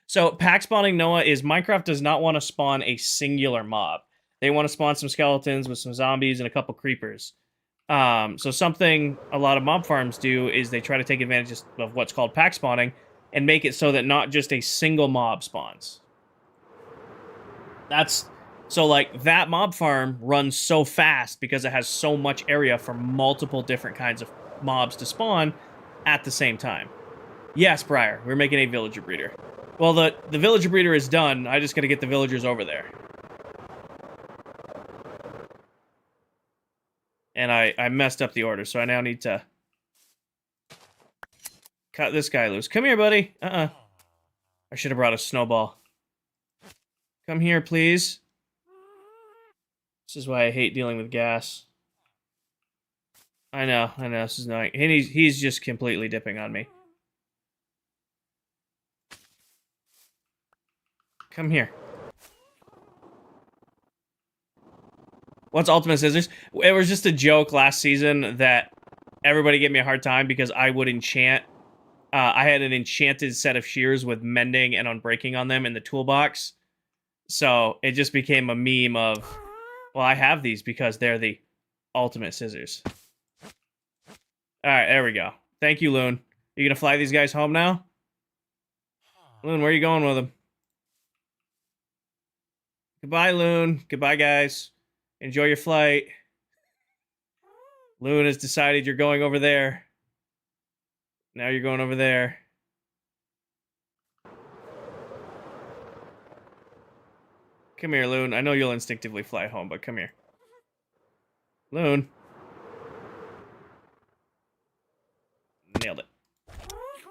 So, pack spawning Noah is Minecraft does not want to spawn a singular mob. They want to spawn some skeletons with some zombies and a couple creepers. So something a lot of mob farms do is they try to take advantage of what's called pack spawning and make it so that not just a single mob spawns. So like that mob farm runs so fast because it has so much area for multiple different kinds of mobs to spawn at the same time. Yes, Briar, we're making a villager breeder. Well, the villager breeder is done. I just gotta get the villagers over there. And I messed up the order, so I now need to cut this guy loose. Come here, buddy. I should have brought a snowball. Come here, please. This is why I hate dealing with gas. I know, this is annoying. And he's just completely dipping on me. Come here. What's Ultimate Scissors? It was just a joke last season that everybody gave me a hard time because I would enchant. I had an enchanted set of shears with Mending and Unbreaking on them in the toolbox. So it just became a meme of, well, I have these because they're the ultimate scissors. Alright, there we go. Thank you, Loon. You gonna fly these guys home now? Loon, where are you going with them? Goodbye, Loon. Goodbye, guys. Enjoy your flight. Loon has decided you're going over there. Now you're going over there. Come here, Loon. I know you'll instinctively fly home, but come here. Loon. Nailed it.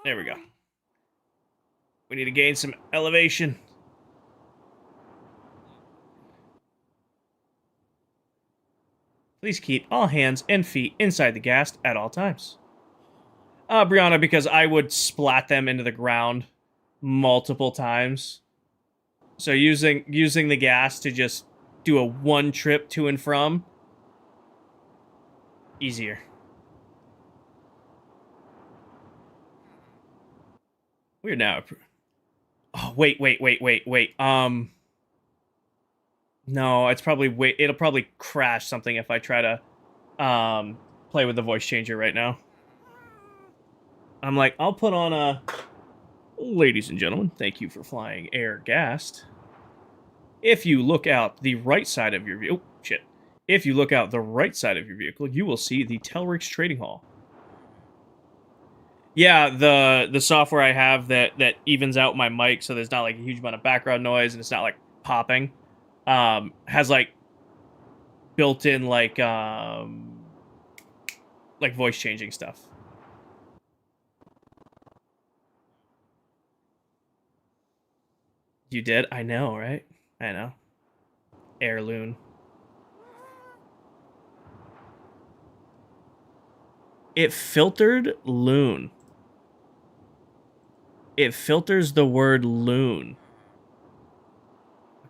There we go. We need to gain some elevation. Please keep all hands and feet inside the ghast at all times. Brianna, because I would splat them into the ground multiple times. So using the ghast to just do a one trip to and from, easier. We're now... Oh, wait. No, it's probably... It'll probably crash something if I try to play with the voice changer right now. I'm like, I'll put on a Ladies and gentlemen, thank you for flying Air Gast. If you look out the right side of your view, oh shit. If you look out the right side of your vehicle, you will see the Telrix Trading Hall. Yeah, the software I have that evens out my mic so there's not like a huge amount of background noise and it's not like popping, has like built-in like voice changing stuff. You did? I know, right? I know. Heirloom. It filtered loon. It filters the word loon.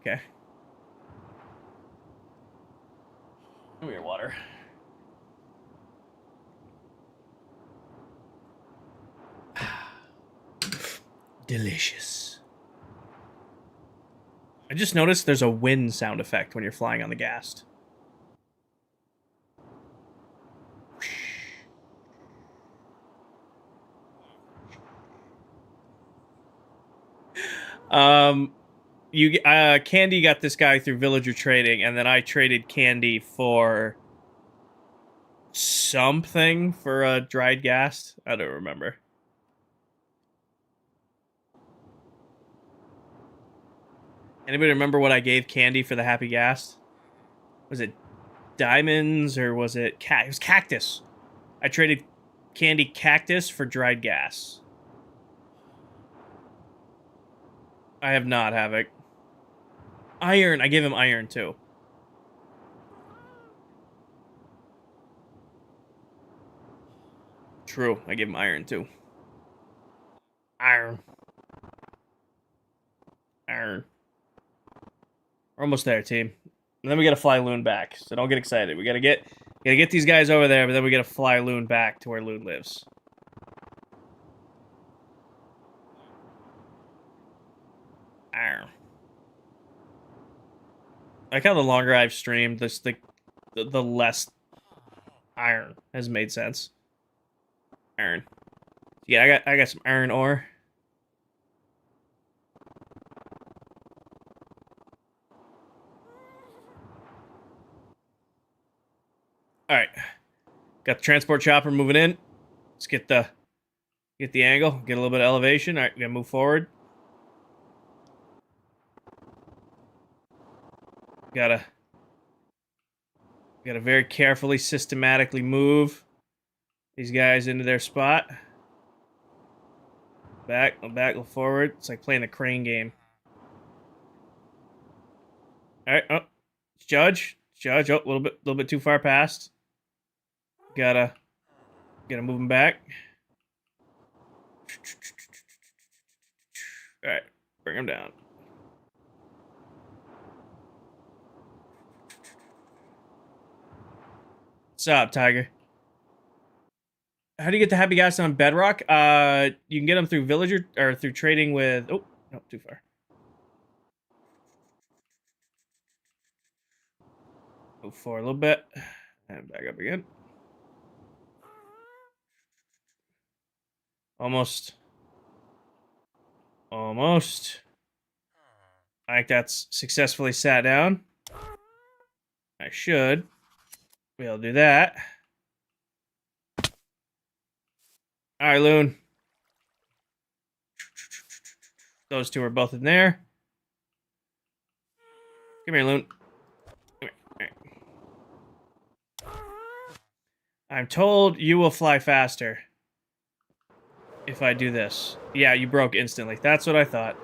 Okay. Give me your water. Delicious. I just noticed there's a wind sound effect when you're flying on the gas. You Candy got this guy through villager trading, and then I traded Candy for something for a dried gas. I don't remember. Anybody remember what I gave Candy for the happy gas? Was it diamonds or was it it was cactus? I traded Candy cactus for dried gas. I have not, Havoc. Iron. I gave him iron too. True. I gave him iron too. Iron. Iron. We're almost there, team. And then we gotta fly Loon back. So don't get excited. We gotta get these guys over there, but then we gotta fly Loon back to where Loon lives. Iron. I like how the longer I've streamed, this the less iron has made sense. Iron. Yeah, I got some iron ore. All right, got the transport chopper moving in. Let's get the angle, get a little bit of elevation. All right, we gotta move forward. Gotta very carefully, systematically move these guys into their spot. Back, go forward. It's like playing the crane game. All right, oh, Judge, oh, a little bit too far past. Gotta move him back. All right, bring him down. What's up, Tiger? How do you get the happy gas on Bedrock? You can get them through villager or through trading with. Oh, no, too far. Move forward a little bit and back up again. Almost. Almost. I think that's successfully sat down. I should be able to do that. All right, Loon. Those two are both in there. Come here, Loon. Come here. I'm told you will fly faster if I do this. Yeah, you broke instantly. That's what I thought.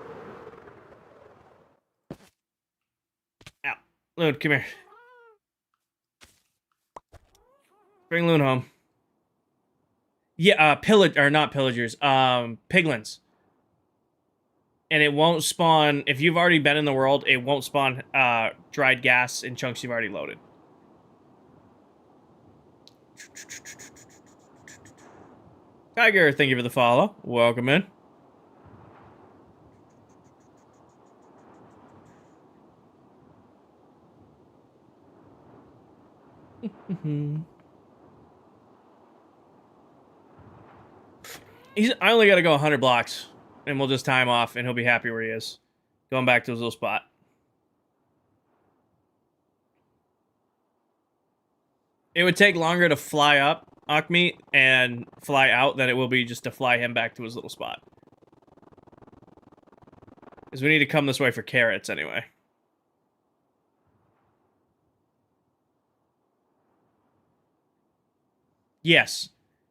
Ow. Loon, come here. Bring Loon home. Yeah, not pillagers. Piglins. And it won't spawn, if you've already been in the world, it won't spawn dried gas in chunks you've already loaded. Tiger, thank you for the follow. Welcome in. I only gotta go 100 blocks. and we'll just tie him off, and he'll be happy where he is. Going back to his little spot. It would take longer to fly up Akmi and fly out than it will be just to fly him back to his little spot. Because we need to come this way for carrots anyway. Yes.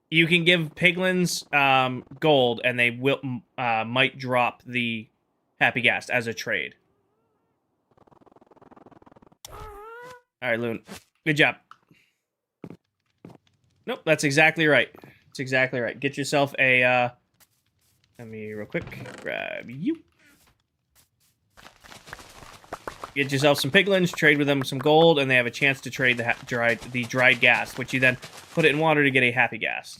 You can give piglins gold, and they will might drop the happy gas as a trade. All right, Loon. Good job. Nope, that's exactly right. That's exactly right. Get yourself a... let me real quick grab you. Get yourself some piglins, trade with them some gold, and they have a chance to trade the dried gas, which you then put it in water to get a happy gas.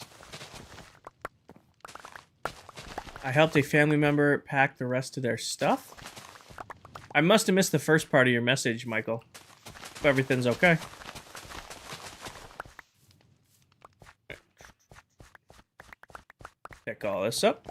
I helped a family member pack the rest of their stuff. I must have missed the first part of your message, Michael. If everything's okay. Pick all this up.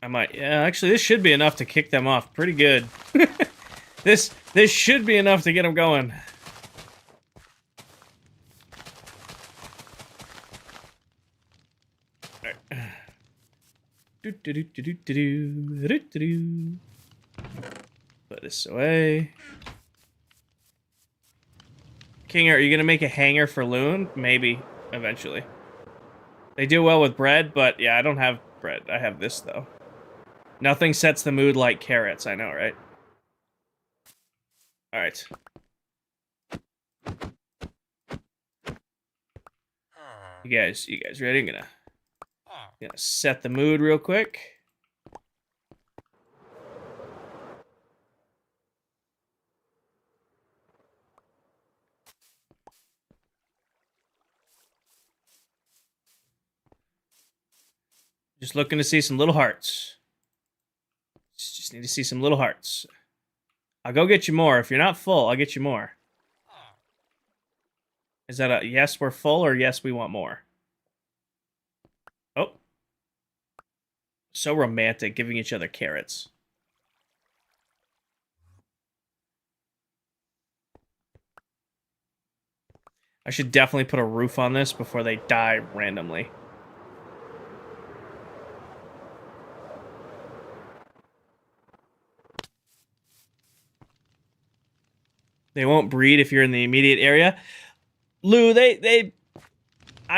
I might, yeah, actually this should be enough to kick them off pretty good. This should be enough to get them going. Put this away. King, are you gonna make a hanger for Loon? Maybe, eventually. They do well with bread, but yeah, I don't have bread. I have this, though. Nothing sets the mood like carrots, I know, right? Alright. You guys ready? I'm gonna set the mood real quick. Just looking to see some little hearts. Just need to see some little hearts. I'll go get you more. If you're not full, I'll get you more. Is that a yes, we're full, or yes, we want more? Oh. So romantic, giving each other carrots. I should definitely put a roof on this before they die randomly. They won't breed if you're in the immediate area. Lou, I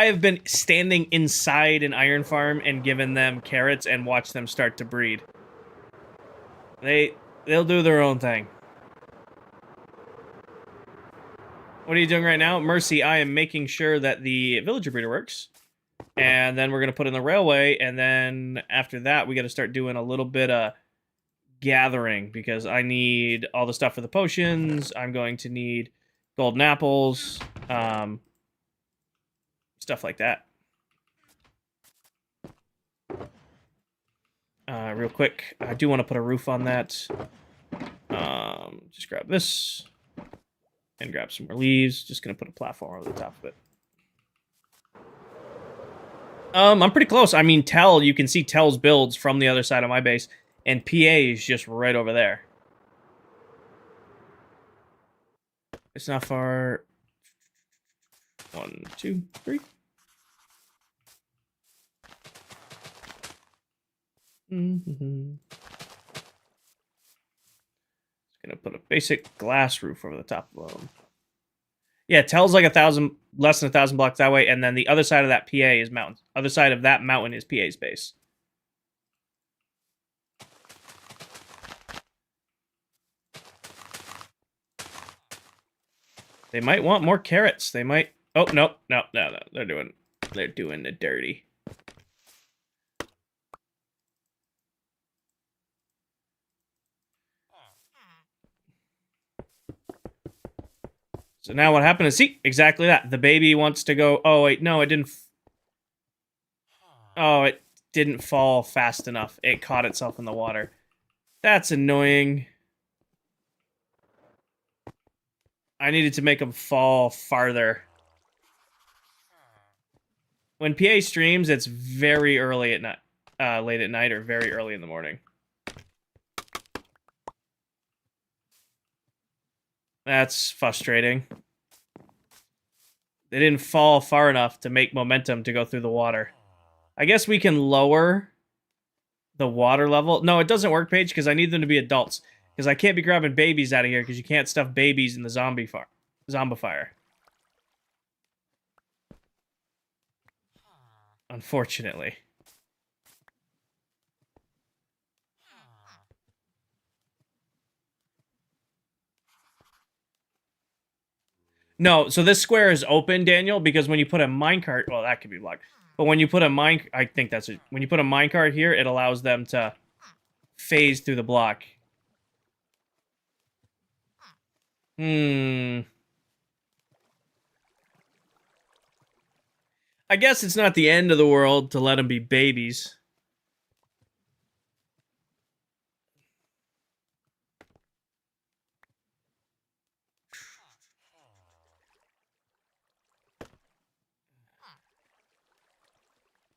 have been standing inside an iron farm and given them carrots and watched them start to breed. They'll do their own thing. What are you doing right now? Mercy, I am making sure that the villager breeder works. And then we're going to put in the railway, and then after that, we got to start doing a little bit of gathering, because I need all the stuff for the potions. I'm going to need golden apples, stuff like that. Real quick, I do want to put a roof on that. Just grab this and grab some more leaves. Just gonna put a platform over the top of it. I'm pretty close. I mean, you can see Tell's builds from the other side of my base. And PA is just right over there. It's not far. 1, 2, 3. Just gonna put a basic glass roof over the top of them. Yeah, Tell's like less than 1,000 blocks that way, and then the other side of that PA is mountains. Other side of that mountain is PA's base. They might want more carrots. They might. Oh no. They're doing the dirty. So now what happened is, see, exactly that. The baby wants to go. Oh wait, no, it didn't. Oh, it didn't fall fast enough. It caught itself in the water. That's annoying. I needed to make them fall farther. When PA streams, it's very early at night, late at night, or very early in the morning. That's frustrating. They didn't fall far enough to make momentum to go through the water. I guess we can lower the water level. No, it doesn't work, Paige, because I need them to be adults. Because I can't be grabbing babies out of here, because you can't stuff babies in the zombifier. Unfortunately. No, so this square is open, Daniel, because when you put a minecart, well, that could be blocked. But when you put a I think that's it. When you put a minecart here, it allows them to phase through the block. I guess it's not the end of the world to let them be babies.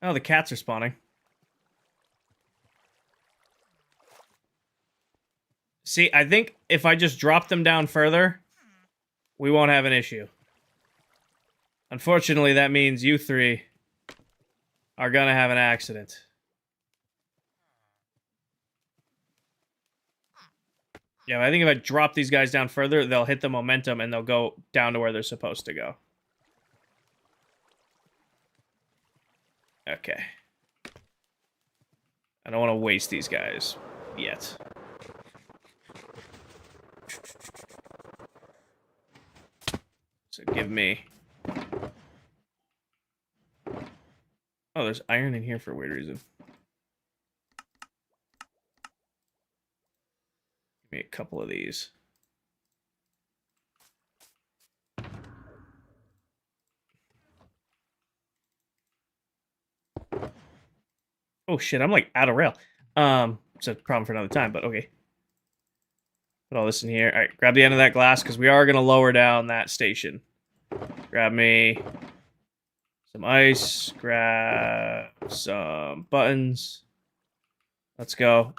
Oh, the cats are spawning. See, I think if I just drop them down further, we won't have an issue. Unfortunately, that means you three are gonna have an accident. Yeah, I think if I drop these guys down further, they'll hit the momentum and they'll go down to where they're supposed to go. Okay. I don't want to waste these guys yet. So give me... Oh, there's iron in here for a weird reason. Give me a couple of these. Oh shit, I'm like out of rail. It's a problem for another time, but okay. Put all this in here. Alright, grab the end of that glass, because we are going to lower down that station. Grab me some ice. Grab some buttons. Let's go.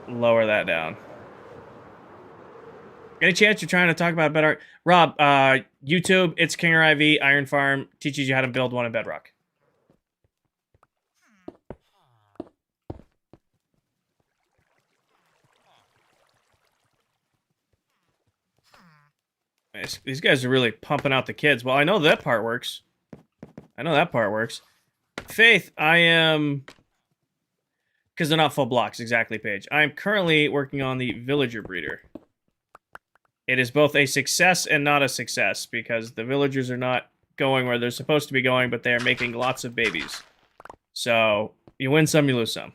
Lower that down. Any chance you're trying to talk about better? Rob, YouTube, it's Kinger IV, Iron Farm, teaches you how to build one in Bedrock. These guys are really pumping out the kids. Well, I know that part works. I know that part works. Faith, I am... Because they're not full blocks, exactly, Paige. I am currently working on the villager breeder. It is both a success and not a success, because the villagers are not going where they're supposed to be going, but they are making lots of babies. So, you win some, you lose some.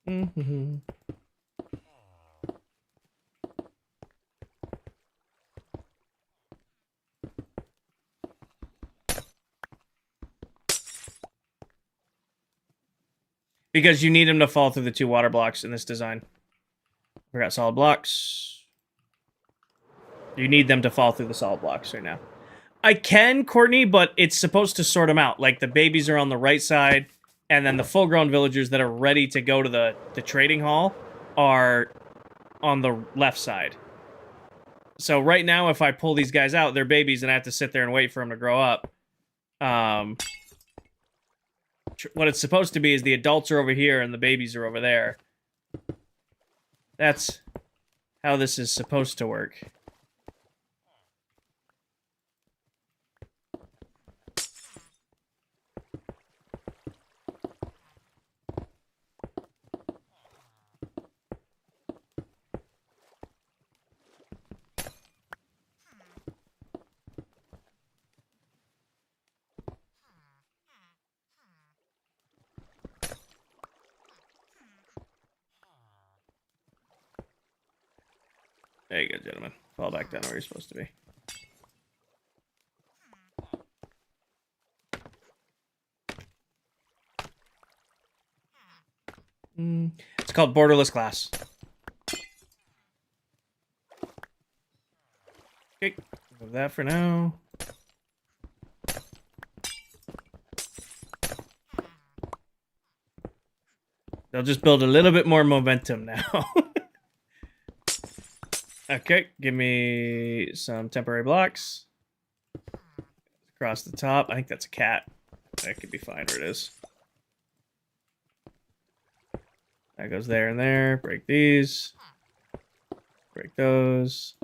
Mm-hmm. Because you need them to fall through the 2 water blocks in this design. Forgot solid blocks. You need them to fall through the solid blocks right now. I can, Courtney, but it's supposed to sort them out. Like, the babies are on the right side, and then the full-grown villagers that are ready to go to the trading hall are on the left side. So right now, if I pull these guys out, they're babies, and I have to sit there and wait for them to grow up. What it's supposed to be is the adults are over here, and the babies are over there. That's how this is supposed to work. There you go, gentlemen. Fall back down where you're supposed to be. It's called borderless glass. Okay, move that for now. They'll just build a little bit more momentum now. Okay, give me some temporary blocks. Across the top. I think that's a cat. That could be fine where it is. That goes there and there. Break these. Break those.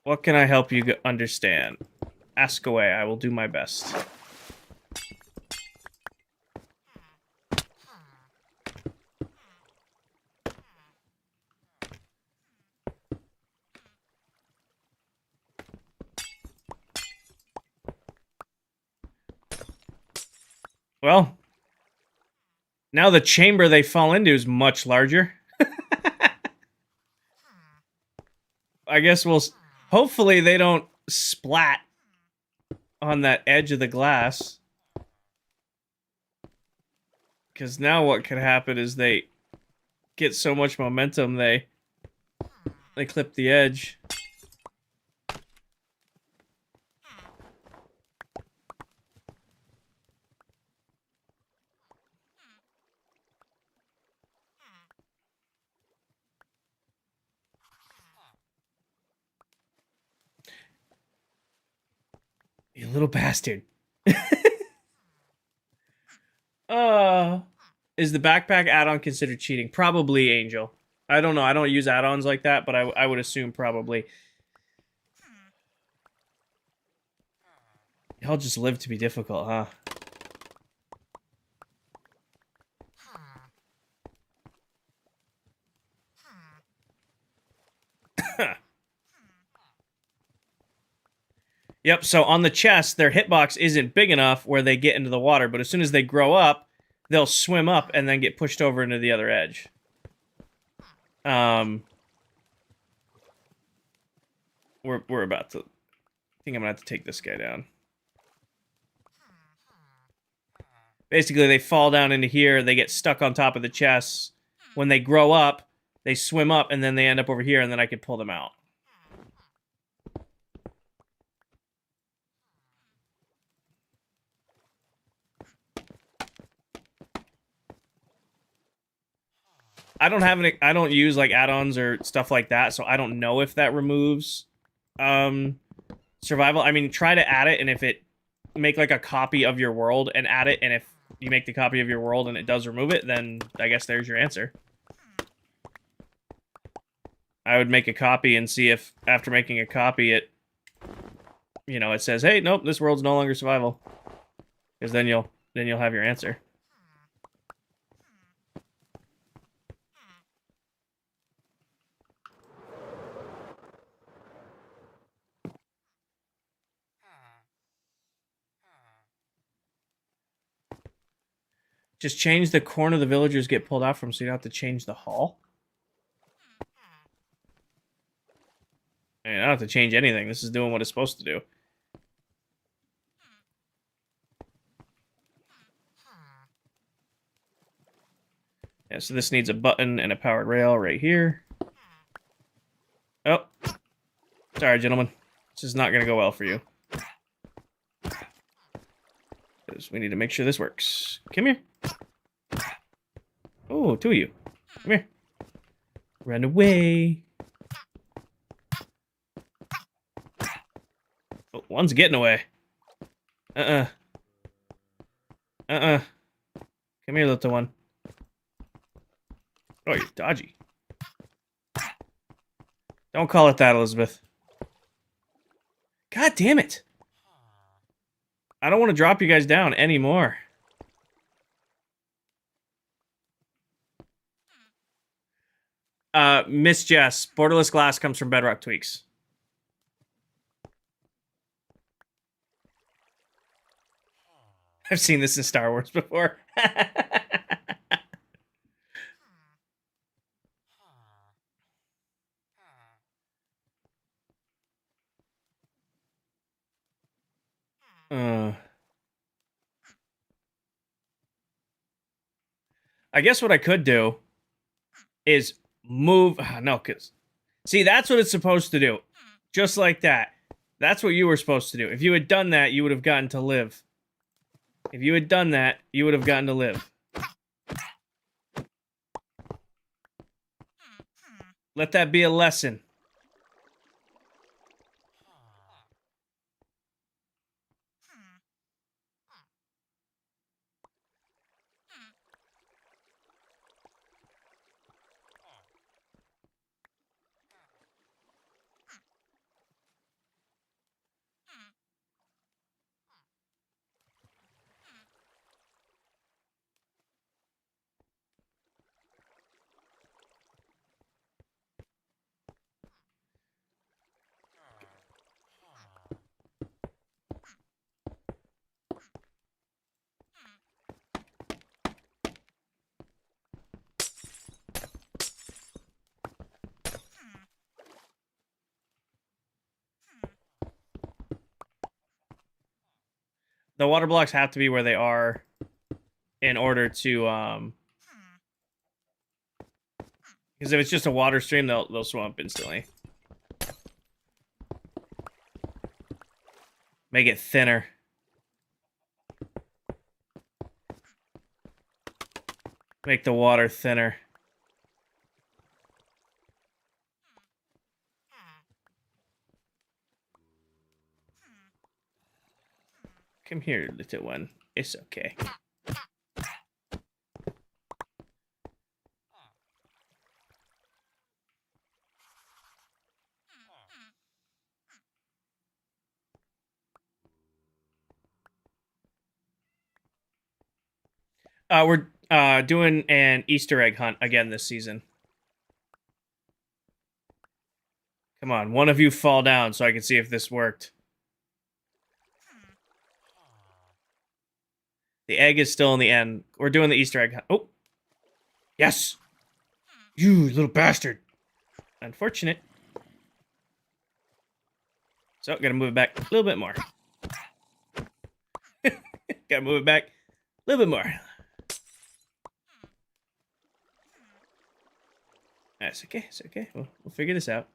What can I help you understand? Ask away. I will do my best. Well, now the chamber they fall into is much larger. I guess we'll... Hopefully they don't splat on that edge of the glass. Because now what could happen is they get so much momentum they clip the edge. You little bastard. Is the backpack add-on considered cheating? Probably, Angel. I don't know. I don't use add-ons like that, but I would assume probably. Y'all just live to be difficult, huh? Yep, so on the chest, their hitbox isn't big enough where they get into the water, but as soon as they grow up, they'll swim up and then get pushed over into the other edge. We're about to... I think I'm gonna have to take this guy down. Basically, they fall down into here, they get stuck on top of the chest. When they grow up, they swim up, and then they end up over here, and then I can pull them out. I don't use like add-ons or stuff like that, so I don't know if that removes survival. I mean, try to add it, and if it make like a copy of your world and add it, and if you make the copy of your world and it does remove it, then I guess there's your answer. I would make a copy and see if after making a copy it, you know, it says, hey, nope, this world's no longer survival. Because then you'll have your answer. Just change the corner the villagers get pulled out from so you don't have to change the hall. I mean, I don't have to change anything. This is doing what it's supposed to do. Yeah, so this needs a button and a powered rail right here. Oh. Sorry, gentlemen. This is not going to go well for you. Because we need to make sure this works. Come here. Oh, two of you. Come here. Run away. Oh, one's getting away. Come here, little one. Oh, you're dodgy. Don't call it that, Elizabeth. God damn it. I don't want to drop you guys down anymore. Miss Jess, borderless glass comes from Bedrock Tweaks. I've seen this in Star Wars before. I guess what I could do is move. No, because see, that's what it's supposed to do. Just like that. That's what you were supposed to do. If you had done that, you would have gotten to live. If you had done that, you would have gotten to live. Let that be a lesson. The water blocks have to be where they are in order to because if it's just a water stream, they'll swamp instantly. Make it thinner. Make the water thinner. Come here, little one. It's okay. We're doing an Easter egg hunt again this season. Come on, one of you fall down so I can see if this worked. The egg is still in the end. We're doing the Easter egg hunt. Oh! Yes! You little bastard! Unfortunate. So, gotta move it back a little bit more. Gotta move it back a little bit more. That's okay, it's okay. We'll figure this out.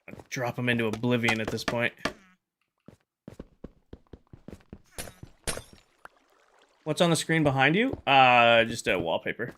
I'll drop him into oblivion at this point. What's on the screen behind you? Just a wallpaper.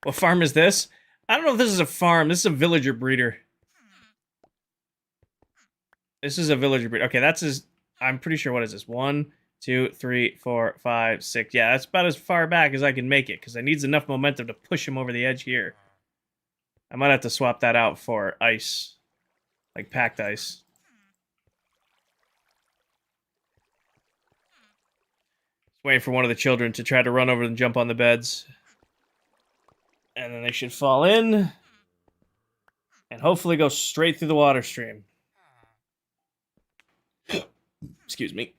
What farm is this? I don't know if this is a farm. This is a villager breeder. This is a villager breeder. Okay, that's his... I'm pretty sure, what is this? 1, 2, 3, 4, 5, 6. Yeah, that's about as far back as I can make it, because it needs enough momentum to push him over the edge here. I might have to swap that out for ice. Like packed ice. Just waiting for one of the children to try to run over and jump on the beds. And then they should fall in. And hopefully go straight through the water stream. Excuse me.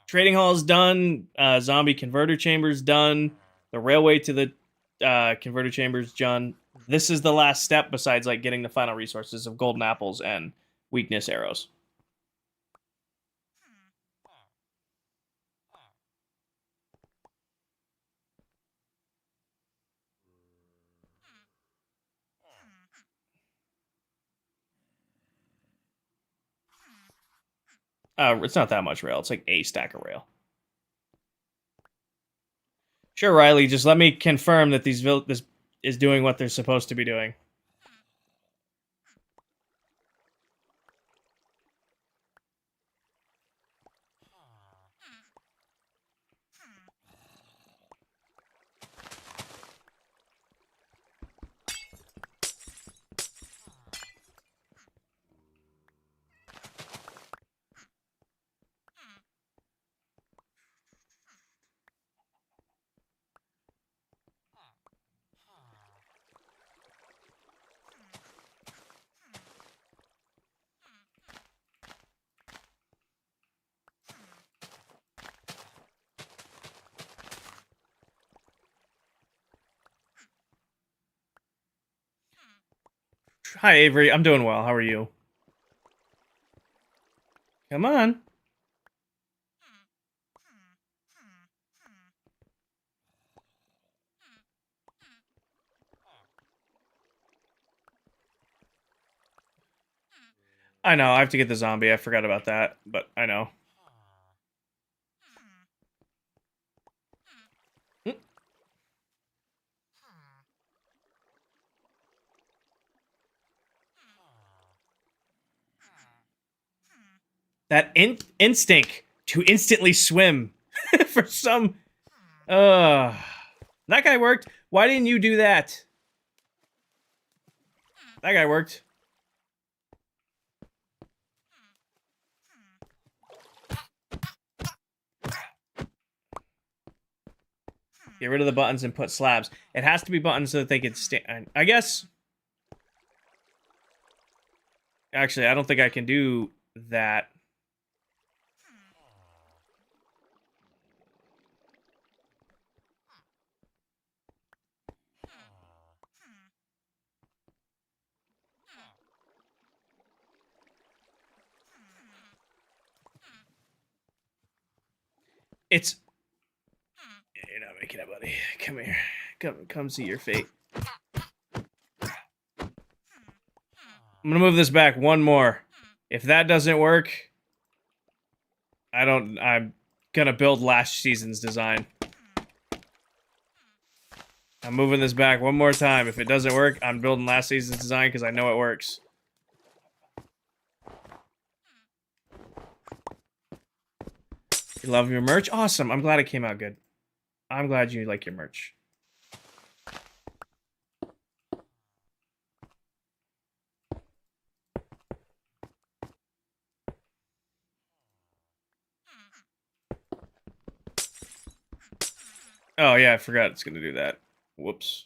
Trading hall is done. Zombie converter chamber's done. The railway to the converter chamber's done. This is the last step besides like getting the final resources of golden apples and weakness arrows. It's not that much rail. It's like a stack of rail. Sure, Riley. Just let me confirm that this is doing what they're supposed to be doing. Hi, Avery. I'm doing well. How are you? Come on. I know. I have to get the zombie. I forgot about that, but I know. Mm. That instinct to instantly swim for some. Uh, that guy worked. Why didn't you do that? That guy worked. Get rid of the buttons and put slabs. It has to be buttons so that they can stand. I guess. Actually, I don't think I can do that. It's. You're not making it, buddy. Come here. Come see your fate. I'm gonna move this back one more. If that doesn't work, I'm gonna build last season's design. I'm moving this back one more time. If it doesn't work, I'm building last season's design because I know it works. You love your merch? Awesome. I'm glad it came out good. I'm glad you like your merch. Oh, yeah, I forgot it's going to do that. Whoops.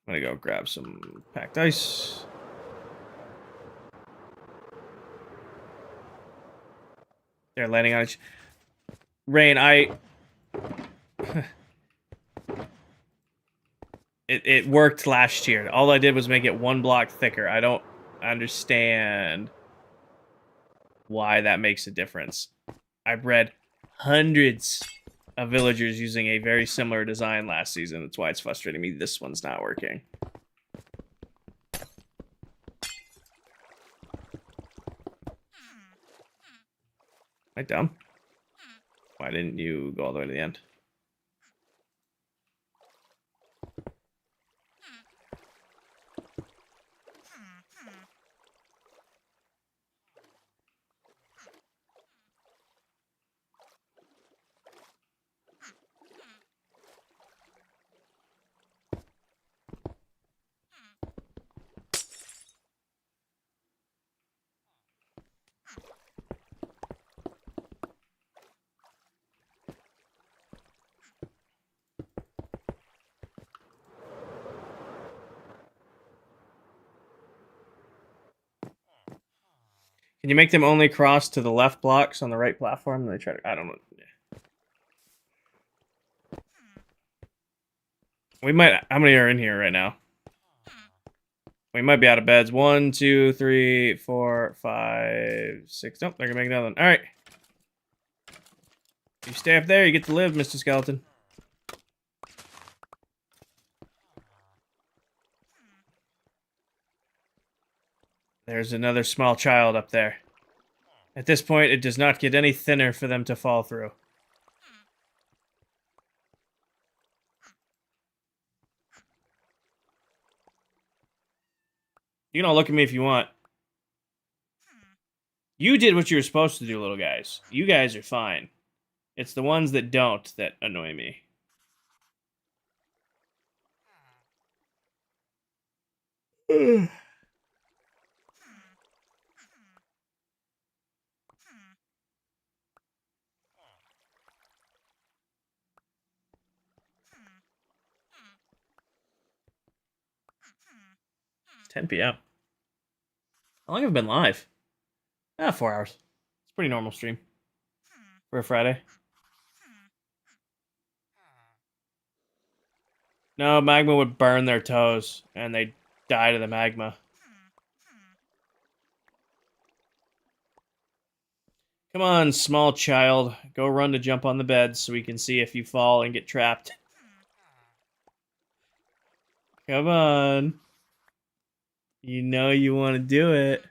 I'm going to go grab some packed ice. They're landing on each... Rain, it worked last year. All I did was make it one block thicker. I don't understand why that makes a difference. I've read hundreds of villagers using a very similar design last season. That's why it's frustrating me this one's not working. Am I dumb? Why didn't you go all the way to the end? Can you make them only cross to the left blocks on the right platform? They try to. I don't know. We might. How many are in here right now? We might be out of beds. 1, 2, 3, 4, 5, 6. Nope, they're gonna make another one. All right. You stay up there. You get to live, Mr. Skeleton. There's another small child up there. At this point, it does not get any thinner for them to fall through. You can all look at me if you want. You did what you were supposed to do, little guys. You guys are fine. It's the ones that don't that annoy me. Ugh. 10 p.m. How long have I been live? 4 hours. It's a pretty normal stream. For Friday. No, magma would burn their toes, and they'd die to the magma. Come on, small child. Go run to jump on the bed so we can see if you fall and get trapped. Come on. You know you want to do it.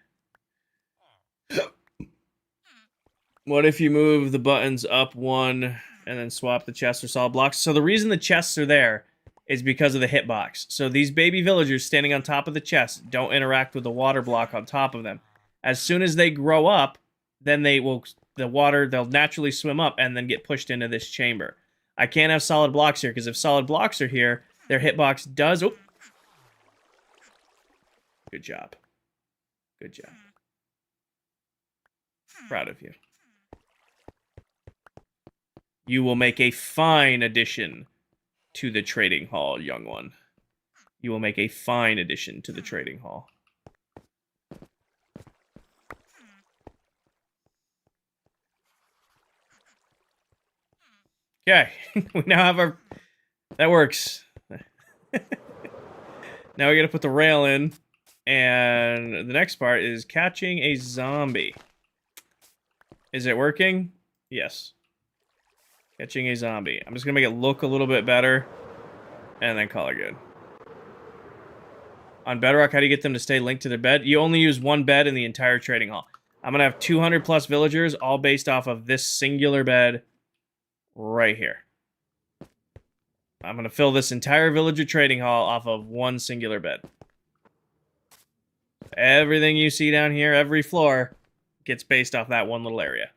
What if you move the buttons up one and then swap the chests for solid blocks? So the reason the chests are there is because of the hitbox. So these baby villagers standing on top of the chest don't interact with the water block on top of them. As soon as they grow up, then they'll naturally swim up and then get pushed into this chamber. I can't have solid blocks here because if solid blocks are here, their hitbox does... Oh. Good job. Good job. Proud of you. You will make a fine addition to the trading hall, young one. You will make a fine addition to the trading hall. Okay, we now have our... That works. Now we gotta put the rail in. And the next part is catching a zombie. Is it working? Yes. Catching a zombie. I'm just gonna make it look a little bit better. And then call it good. On Bedrock, how do you get them to stay linked to their bed? You only use one bed in the entire trading hall. I'm gonna have 200 plus villagers, all based off of this singular bed right here. I'm gonna fill this entire villager trading hall off of one singular bed. Everything you see down here, every floor, gets based off that one little area.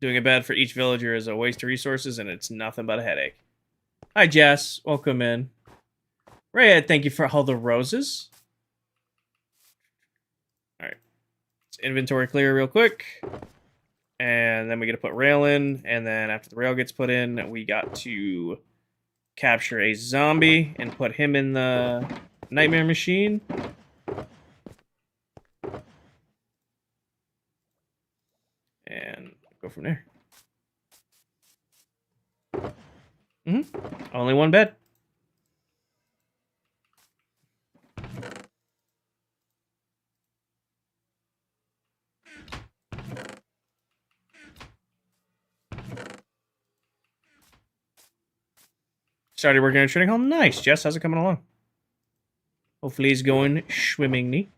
Doing a bed for each villager is a waste of resources, and it's nothing but a headache. Hi, Jess. Welcome in. Raya, thank you for all the roses. Alright. Let's inventory clear real quick. And then we get to put rail in, and then after the rail gets put in, we got to capture a zombie and put him in the nightmare machine. And go from there. Only one bed. Started working on trading hall. Nice, Jess. How's it coming along? Hopefully he's going swimmingly.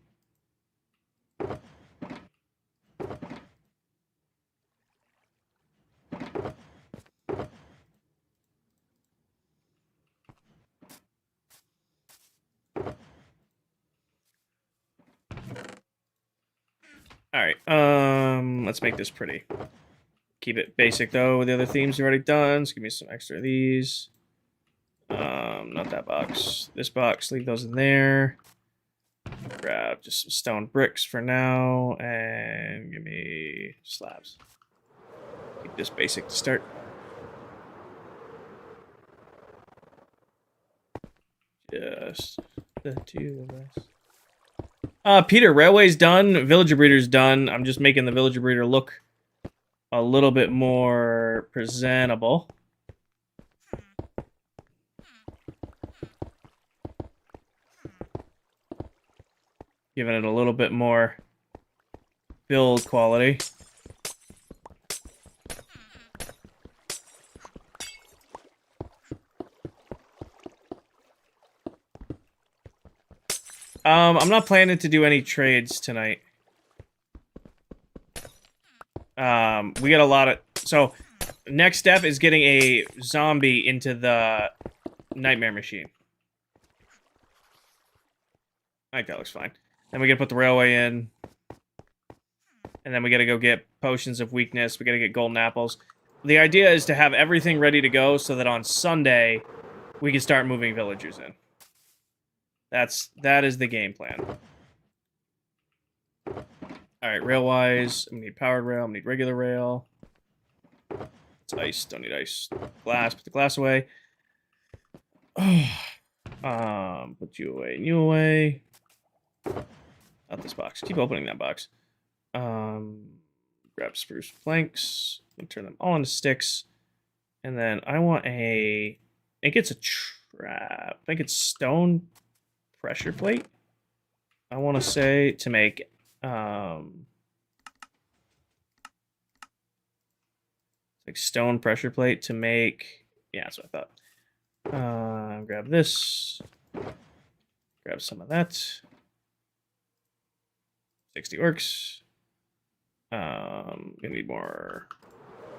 Alright, let's make this pretty. Keep it basic, though, with the other themes we've already done. So give me some extra of these. Not that box. This box, leave those in there. Grab just some stone bricks for now, and give me slabs. Keep this basic to start. Just the two of us. Peter, railway's done. Villager breeder's done. I'm just making the villager breeder look a little bit more presentable. Giving it a little bit more build quality. I'm not planning to do any trades tonight. We got a lot of... So, next step is getting a zombie into the nightmare machine. I think that looks fine. Then we gotta put the railway in. And then we gotta go get potions of weakness. We gotta get golden apples. The idea is to have everything ready to go so that on Sunday, we can start moving villagers in. That is the game plan. Alright, rail-wise, I'm gonna need powered rail, I'm gonna need regular rail. It's ice, don't need ice. Glass, put the glass away. Put you away and you away. Not this box. Keep opening that box. grab spruce planks and turn them all into sticks. And then I want I think it's a trap. I think it's stone pressure plate. I want to say to make like stone pressure plate to make. Yeah, that's what I thought. Grab this. Grab some of that. 60 works. Gonna need more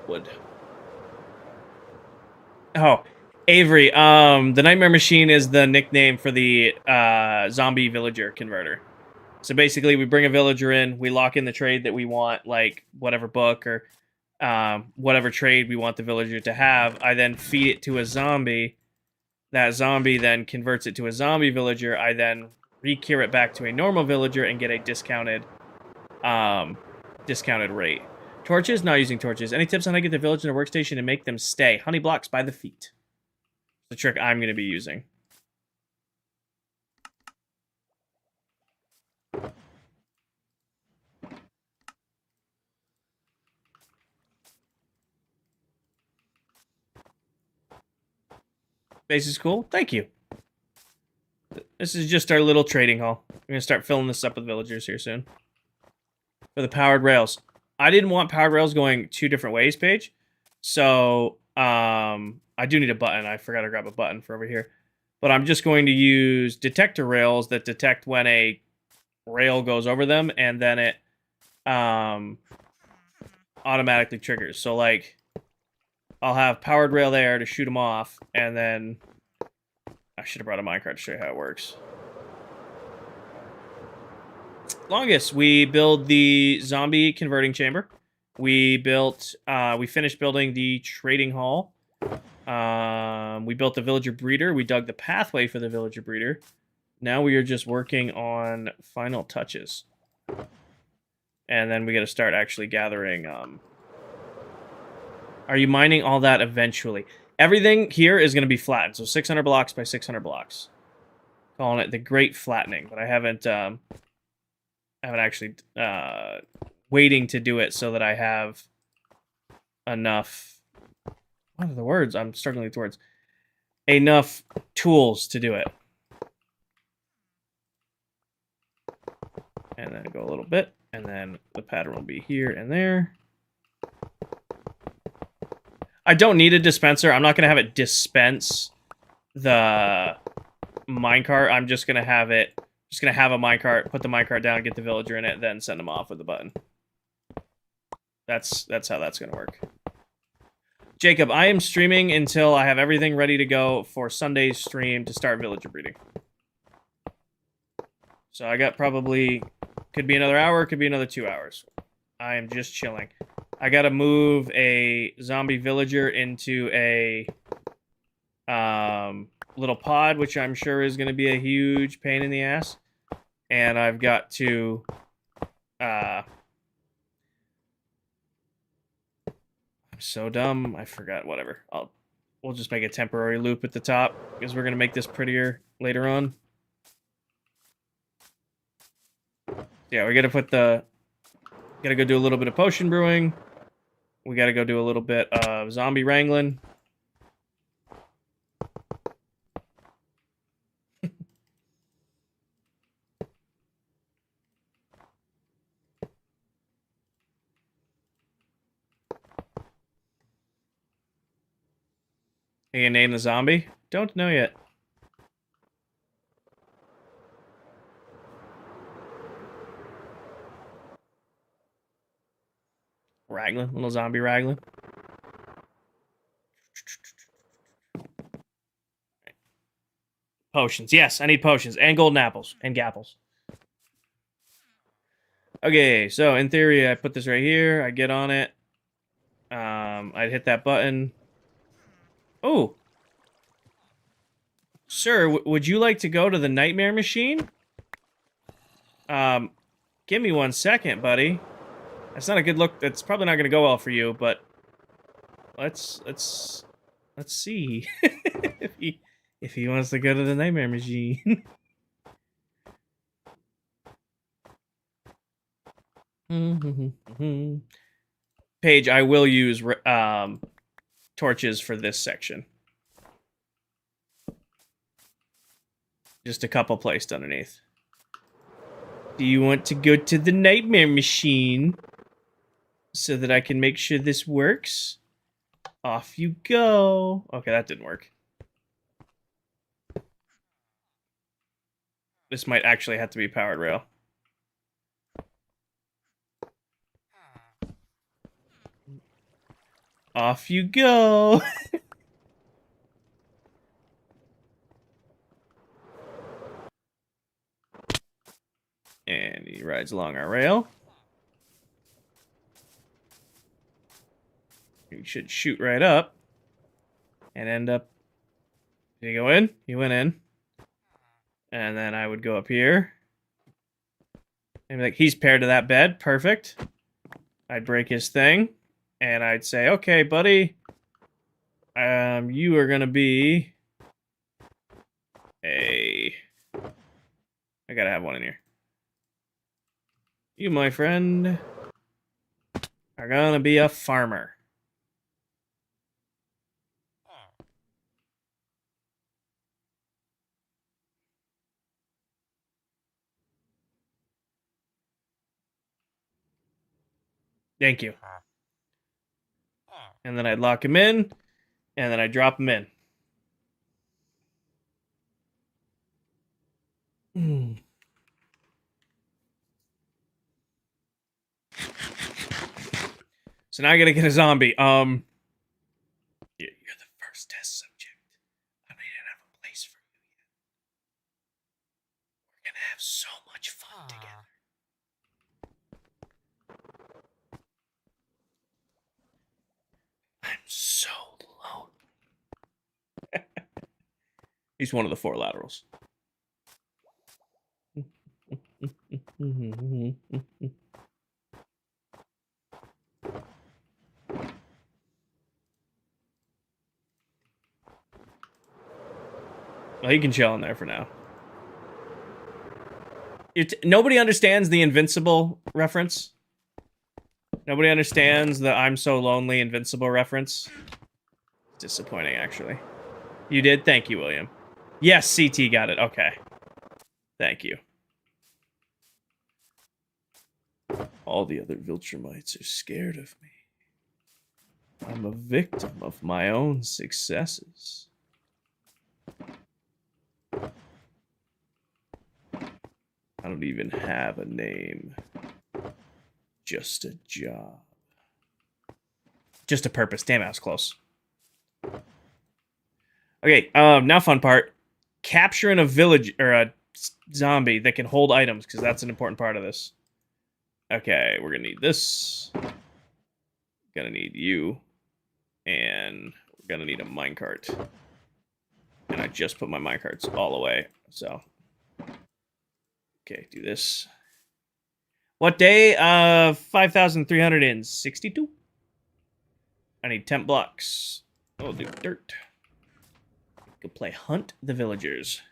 wood. Oh, Avery. The Nightmare Machine is the nickname for the zombie villager converter. So basically, we bring a villager in, we lock in the trade that we want, like whatever book or whatever trade we want the villager to have. I then feed it to a zombie. That zombie then converts it to a zombie villager. I then re-cure it back to a normal villager and get a discounted rate. Torches? Not using torches. Any tips on how to get the village in a workstation and make them stay? Honey blocks by the feet. The trick I'm going to be using. Base is cool. Thank you. This is just our little trading hall. I'm going to start filling this up with villagers here soon. For the powered rails. I didn't want powered rails going 2 different ways, Paige. So, I do need a button. I forgot to grab a button for over here. But I'm just going to use detector rails that detect when a rail goes over them, and then it automatically triggers. So, like, I'll have powered rail there to shoot them off, and then I should have brought a minecart to show you how it works. Longest, we build the zombie converting chamber. We finished building the trading hall. We built the villager breeder. We dug the pathway for the villager breeder. Now we are just working on final touches. And then we got to start actually gathering. Are you mining all that eventually? Everything here is going to be flattened. So 600 blocks by 600 blocks. Calling it the Great Flattening. But I haven't actually waiting to do it so that I have enough. What are the words? I'm struggling with words. Enough tools to do it. And then go a little bit. And then the pattern will be here and there. I don't need a dispenser. I'm not going to have it dispense the minecart. I'm just going to have it. Just going to have a minecart, put the minecart down, get the villager in it, then send them off with the button. That's how that's going to work. Jacob, I am streaming until I have everything ready to go for Sunday's stream to start villager breeding. So I got probably, could be another hour, could be another 2 hours. I am just chilling. I got to move a zombie villager into a little pod, which I'm sure is going to be a huge pain in the ass. And I've got to I'm so dumb. I forgot. Whatever. We'll just make a temporary loop at the top because we're going to make this prettier later on. Yeah, we got to put got to go do a little bit of potion brewing. We got to go do a little bit of zombie wrangling. You gonna name the zombie? Don't know yet. Raglan, little zombie Raglan. Potions. Yes, I need potions. And golden apples. And gapples. Okay, so in theory, I put this right here. I get on it. I'd hit that button. Oh. Sir, would you like to go to the Nightmare Machine? Give me 1 second, buddy. That's not a good look. That's probably not going to go well for you, but let's see if he wants to go to the Nightmare Machine. page, I will use torches for this section. Just a couple placed underneath. Do you want to go to the nightmare machine so that I can make sure this works? Off you go. Okay, that didn't work. This might actually have to be powered rail. Off you go. And he rides along our rail. You should shoot right up and end up. Did he go in? He went in. And then I would go up here. And be like, he's paired to that bed. Perfect. I'd break his thing. And I'd say, okay, buddy. You are going to be a... I gotta have one in here. You, my friend, are going to be a farmer. Thank you. And then I'd lock him in, and then I'd drop him in. So now I gotta get a zombie. You're the first test subject. I don't even have a place for you yet. We're gonna have so much fun together. I'm so lonely. He's one of the 4 laterals. Well, he can chill in there for now. Nobody understands the Invincible reference. Nobody understands the I'm so lonely Invincible reference. Disappointing, actually. You did? Thank you, William. Yes, CT got it. Okay. Thank you. All the other Viltrumites are scared of me. I'm a victim of my own successes. I don't even have a name. Just a job. Just a purpose. Damn, I was close. Okay, now fun part. Capturing a village, or a zombie that can hold items, because that's an important part of this. Okay, we're gonna need this. Gonna need you. And we're gonna need a minecart. And I just put my minecarts all away, so. Okay, do this. What day? 5,362. I need 10 blocks. I'll do dirt. Go play Hunt the Villagers.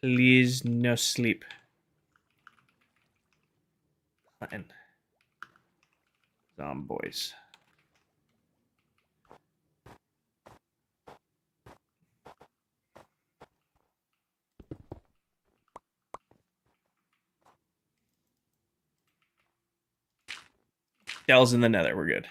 Please, no sleep. Hunting. Zomboys. Dell's in the nether. We're good.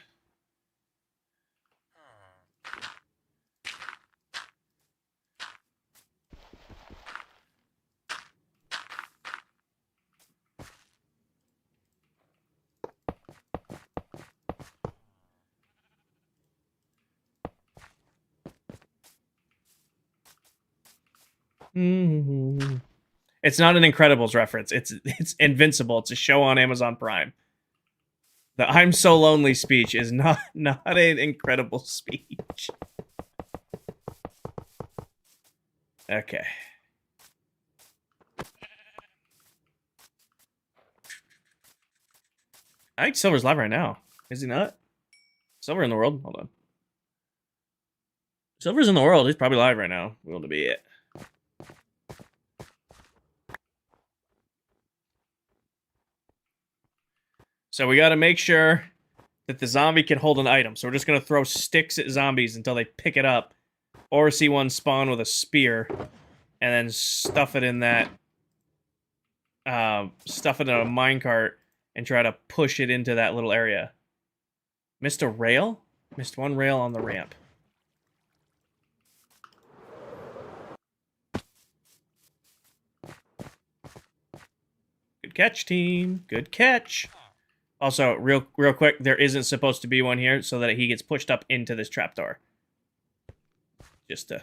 It's not an Incredibles reference. It's Invincible. It's a show on Amazon Prime. The "I'm so lonely" speech is not an incredible speech. Okay. I think Silver's live right now. Is he not? Silver in the world? Hold on. Silver's in the world. He's probably live right now. Will to be it. So we got to make sure that the zombie can hold an item. So we're just going to throw sticks at zombies until they pick it up. Or see one spawn with a spear. And then stuff it in that... stuff it in a minecart and try to push it into that little area. Missed a rail? Missed one rail on the ramp. Good catch, team. Good catch. Also, real quick, there isn't supposed to be one here so that he gets pushed up into this trapdoor. Just in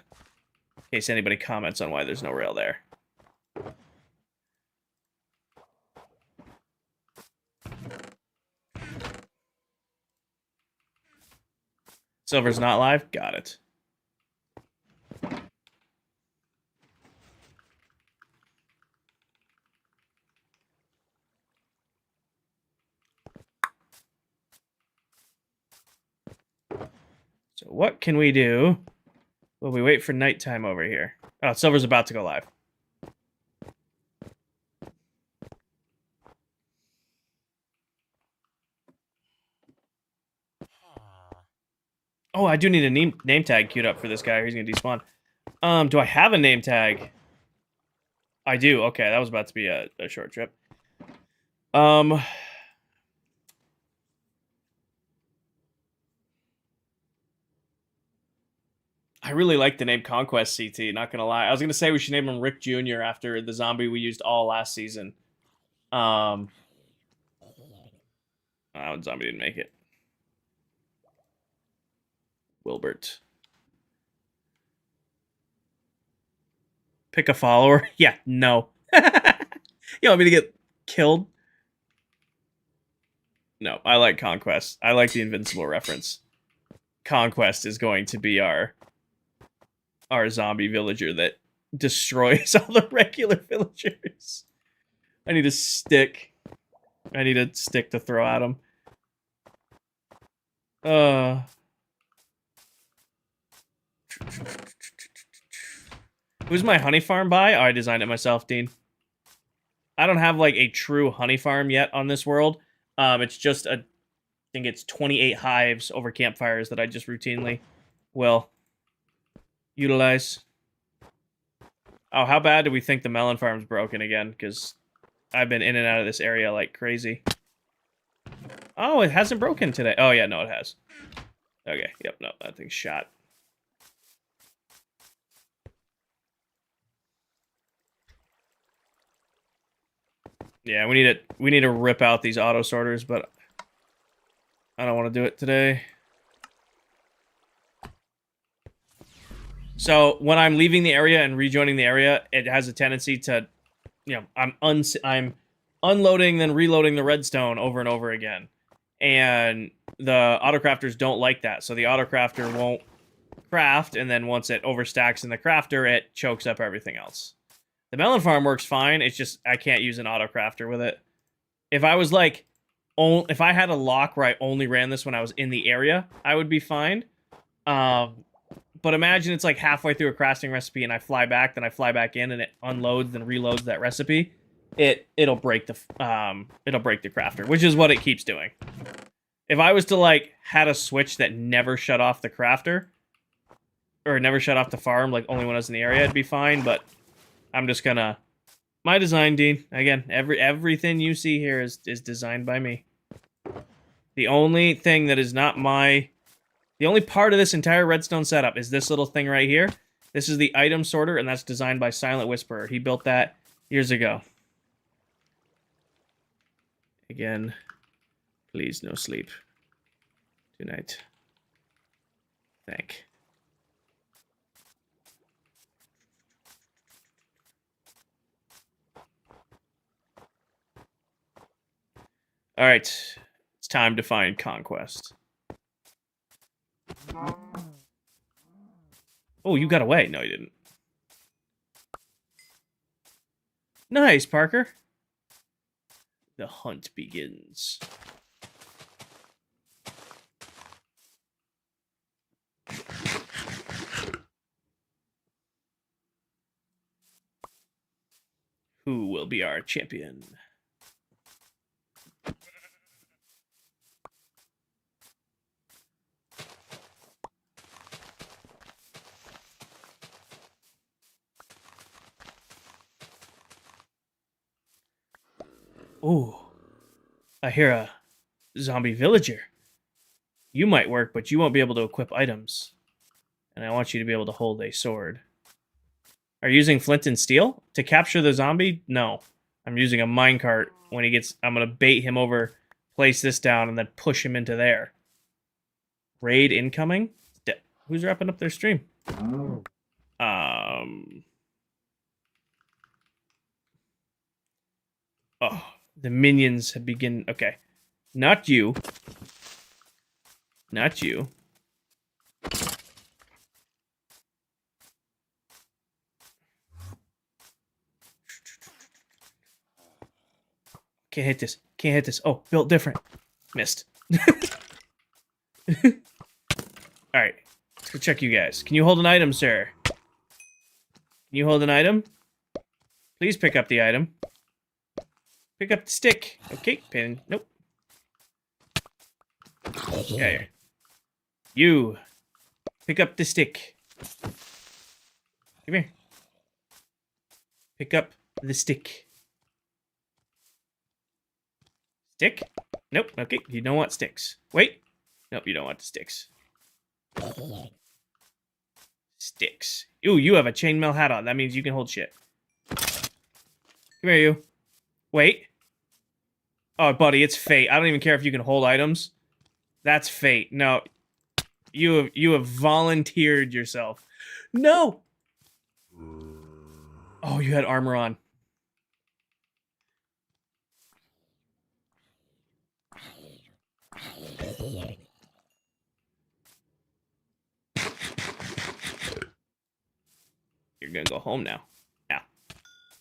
case anybody comments on why there's no rail there. Silver's not live? Got it. So what can we do? Well, we wait for nighttime over here. Oh, Silver's about to go live. Oh, I do need a name tag queued up for this guy. He's gonna despawn. Do I have a name tag? I do. Okay, that was about to be a short trip. I really like the name Conquest CT, not gonna lie. I was gonna say we should name him Rick Jr. after the zombie we used all last season. That zombie didn't make it. Wilbert. Pick a follower? Yeah, no. You want me to get killed? No, I like Conquest. I like the Invincible reference. Conquest is going to be our zombie villager that destroys all the regular villagers. I need a stick. I need a stick to throw at him. Who's my honey farm by? Oh, I designed it myself, Dean. I don't have like a true honey farm yet on this world. It's just I think it's 28 hives over campfires that I just routinely will utilize. Oh, how bad do we think the melon farm's broken again? Because I've been in and out of this area like crazy. Oh, it hasn't broken today. Oh, yeah, no, it has. Okay, yep, no, that thing's shot. Yeah, we need to rip out these auto sorters, but I don't want to do it today. So when I'm leaving the area and rejoining the area, it has a tendency to, you know, I'm unloading then reloading the redstone over and over again, and the autocrafters don't like that. So the autocrafter won't craft, and then once it overstacks in the crafter, it chokes up everything else. The melon farm works fine. It's just I can't use an autocrafter with it. If I was like, if I had a lock where I only ran this when I was in the area, I would be fine. But imagine it's like halfway through a crafting recipe and I fly back, then I fly back in and it unloads and reloads that recipe. It'll break the crafter, which is what it keeps doing. If I was to like had a switch that never shut off the crafter or never shut off the farm, like only when I was in the area, it'd be fine. But I'm just gonna my design, Dean. Again, everything you see here is designed by me. The only thing that is not the only part of this entire redstone setup is this little thing right here. This is the item sorter, and that's designed by Silent Whisperer. He built that years ago. Again, please no sleep tonight. Thank. All right, it's time to find Conquest. Oh, you got away. No, you didn't. Nice, Parker. The hunt begins. Who will be our champion? Ooh, I hear a zombie villager. You might work, but you won't be able to equip items. And I want you to be able to hold a sword. Are you using flint and steel to capture the zombie? No. I'm using a minecart. When he gets, I'm gonna bait him over, place this down, and then push him into there. Raid incoming? Who's wrapping up their stream? Oh, the minions have begin. Okay, not you. Not you. Can't hit this. Can't hit this. Oh, built different. Missed. Alright. Let's go check you guys. Can you hold an item, sir? Can you hold an item? Please pick up the item. Pick up the stick. Okay, pin. Nope. Yeah. You. Pick up the stick. Come here. Pick up the stick. Stick? Nope. Okay, you don't want sticks. Wait. Nope, you don't want the sticks. Sticks. Ooh, you have a chainmail hat on. That means you can hold shit. Come here, you. Wait. Oh, buddy, it's fate. I don't even care if you can hold items. That's fate. No. You have volunteered yourself. No! Oh, you had armor on. You're gonna go home now. Now.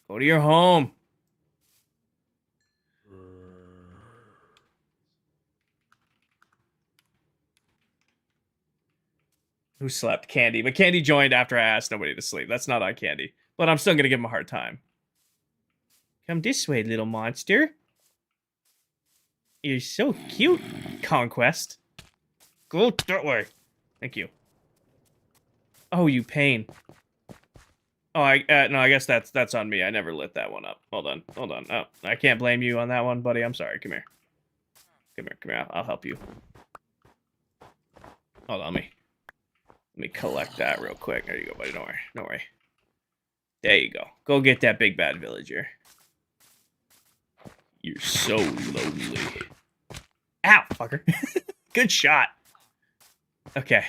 Go to your home. Who slept? Candy. But Candy joined after I asked nobody to sleep. That's not on Candy. But I'm still gonna give him a hard time. Come this way, little monster. You're so cute, Conquest. Go that way. Thank you. Oh, you pain. Oh, no, I guess that's on me. I never lit that one up. Hold on. Oh, I can't blame you on that one, buddy. I'm sorry. Come here. Come here. I'll help you. Hold on, let me collect that real quick. There you go, buddy. Don't worry. There you go. Go get that big bad villager. You're so lonely. Ow, fucker. Good shot. Okay.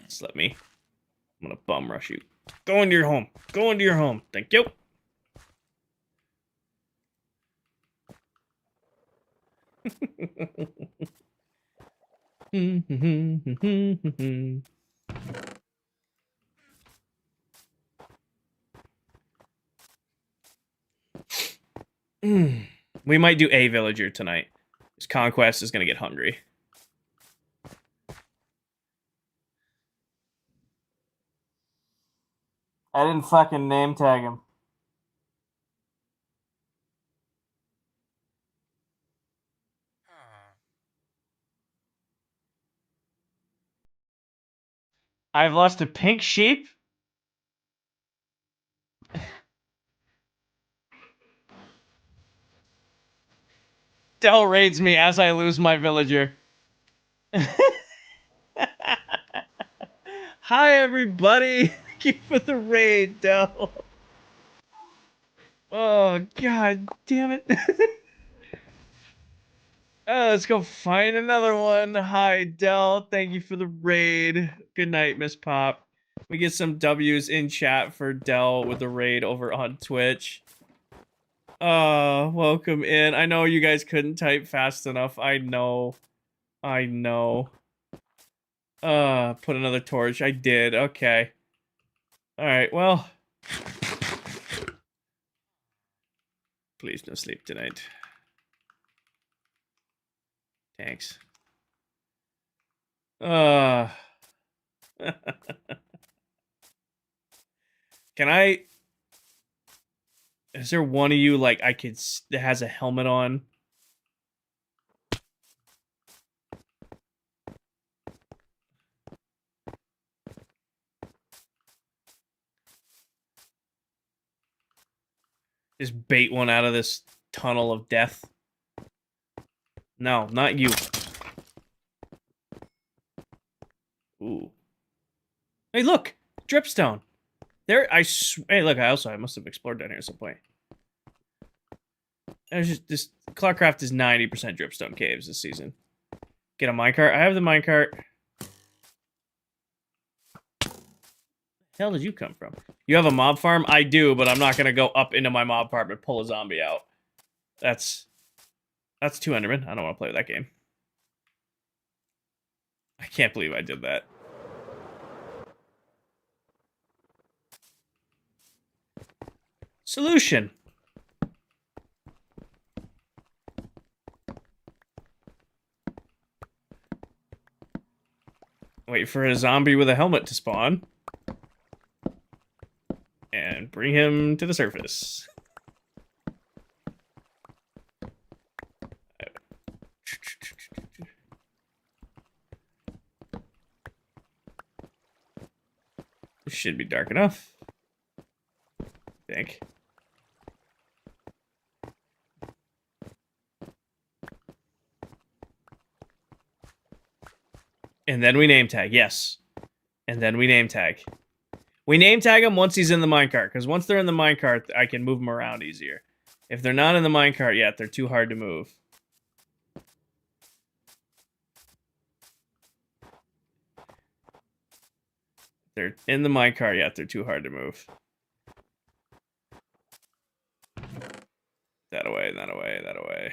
Just let me. I'm gonna bum rush you. Go into your home. Thank you. We might do a villager tonight. This Conquest is gonna get hungry. I didn't fucking name tag him. I've lost a pink sheep? Dell raids me as I lose my villager. Hi, everybody. Thank you for the raid, Dell. Oh, god damn it. Let's go find another one. Hi, Dell. Thank you for the raid. Good night, Miss Pop. We get some W's in chat for Dell with the raid over on Twitch. Welcome in. I know you guys couldn't type fast enough. I know. Put another torch. I did. Okay. Alright, well. Please no sleep tonight. Thanks. Can I... Is there one of you, like, that has a helmet on? Just bait one out of this tunnel of death. No, not you. Ooh. Hey, look! Dripstone! There, hey, look, I must have explored down here at some point. There's just, this ClockCraft is 90% dripstone caves this season. Get a minecart. I have the minecart. Hell did you come from? You have a mob farm? I do, but I'm not gonna go up into my mob farm and pull a zombie out. That's 2 Endermen. I don't want to play with that game. I can't believe I did that. Solution. Wait for a zombie with a helmet to spawn. And bring him to the surface. This should be dark enough. I think. And then we name tag, yes. And then we name tag. We name tag him once he's in the minecart, because once they're in the minecart, I can move them around easier. If they're not in the minecart yet, they're too hard to move. They're in the minecart yet, they're too hard to move. That away, that away, that away.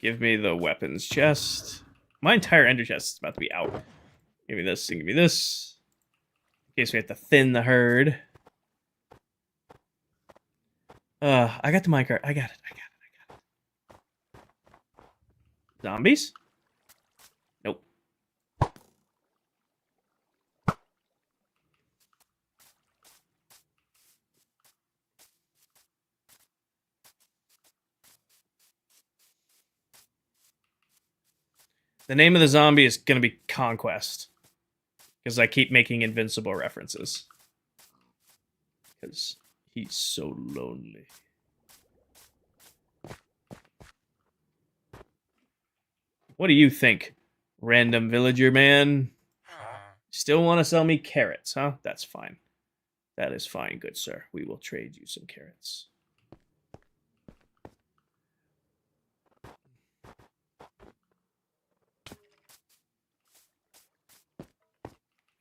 Give me the weapons chest. My entire ender chest is about to be out. Give me this and give me this. In case we have to thin the herd. I got the minecart. I got it. Zombies? Nope. The name of the zombie is going to be Conquest. Because I keep making Invincible references. Because he's so lonely. What do you think, random villager man? Still want to sell me carrots, huh? That's fine. That is fine, good sir. We will trade you some carrots.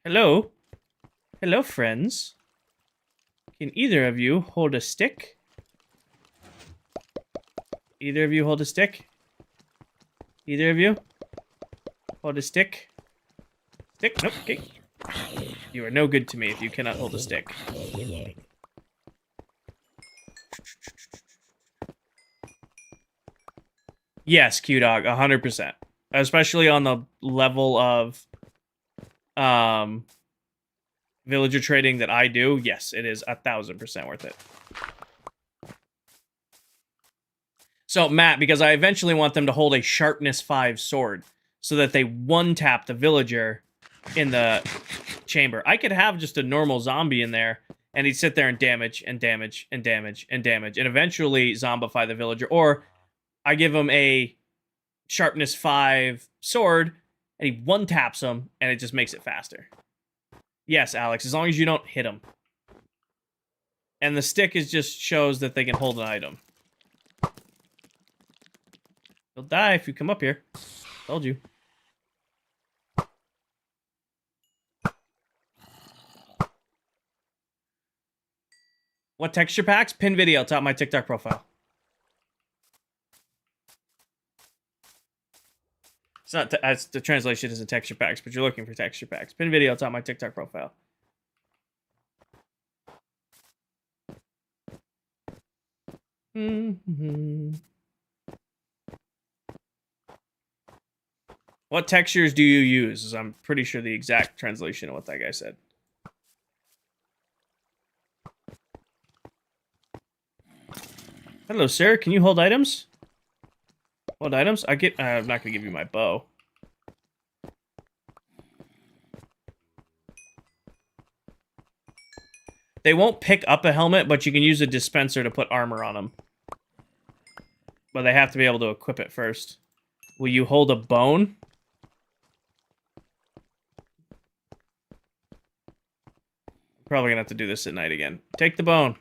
Hello? Hello, friends. Can either of you hold a stick? Either of you hold a stick? Either of you? Hold a stick? Stick? Nope. Okay. You are no good to me if you cannot hold a stick. Yes, Q-Dog, 100%. Especially on the level of villager trading that I do. Yes, it is 1,000% worth it. So, Matt, because I eventually want them to hold a sharpness 5 sword so that they one-tap the villager in the chamber. I could have just a normal zombie in there, and he'd sit there and damage, and damage, and damage, and damage, and eventually zombify the villager. Or I give him a sharpness 5 sword, and he one-taps him, and it just makes it faster. Yes, Alex, as long as you don't hit him. And the stick is just shows that they can hold an item. He'll die if you come up here. Told you. What texture packs? Pin video, top of my TikTok profile. It's not, the translation isn't texture packs, but you're looking for texture packs. Pin video, top of my TikTok profile. What textures do you use? I'm pretty sure the exact translation of what that guy said. Hello, sir. Can you hold items? Hold items? I'm not gonna give you my bow. They won't pick up a helmet, but you can use a dispenser to put armor on them. But they have to be able to equip it first. Will you hold a bone? Probably gonna have to do this at night again. Take the bone.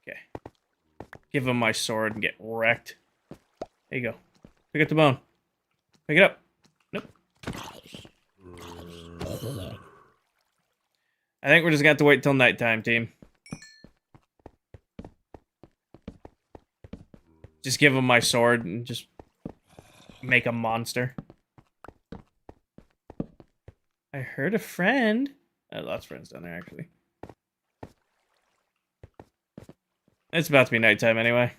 Okay. Give him my sword and get wrecked. There you go. Pick up the bone. Pick it up. Nope. I think we're just gonna have to wait till nighttime, team. Just give him my sword and just make a monster. I heard a friend. Lots of friends down there, actually. It's about to be nighttime anyway.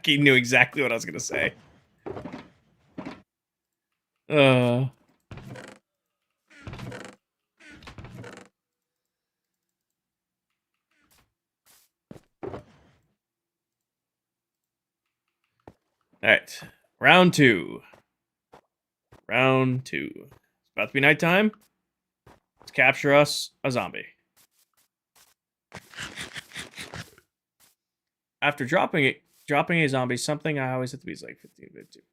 He knew exactly what I was gonna say. Alright. Round 2. Round 2. It's about to be nighttime. Let's capture us a zombie. After dropping a zombie, something I always have to be is like 15, 15.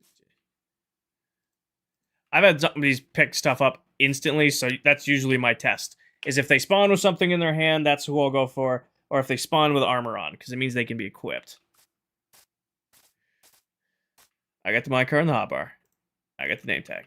I've had zombies pick stuff up instantly, so that's usually my test. Is if they spawn with something in their hand, that's who I'll go for. Or if they spawn with armor on, because it means they can be equipped. I got the minecart and the hotbar. I got the name tag.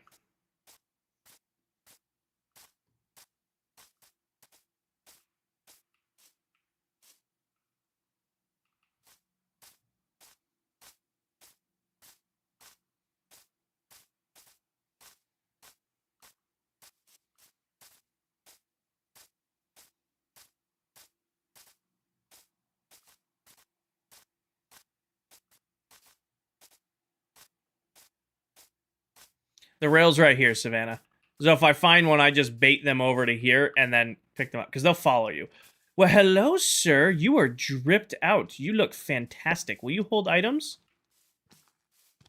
The rail's right here, Savannah. So if I find one, I just bait them over to here and then pick them up, because they'll follow you. Well, hello, sir. You are dripped out. You look fantastic. Will you hold items?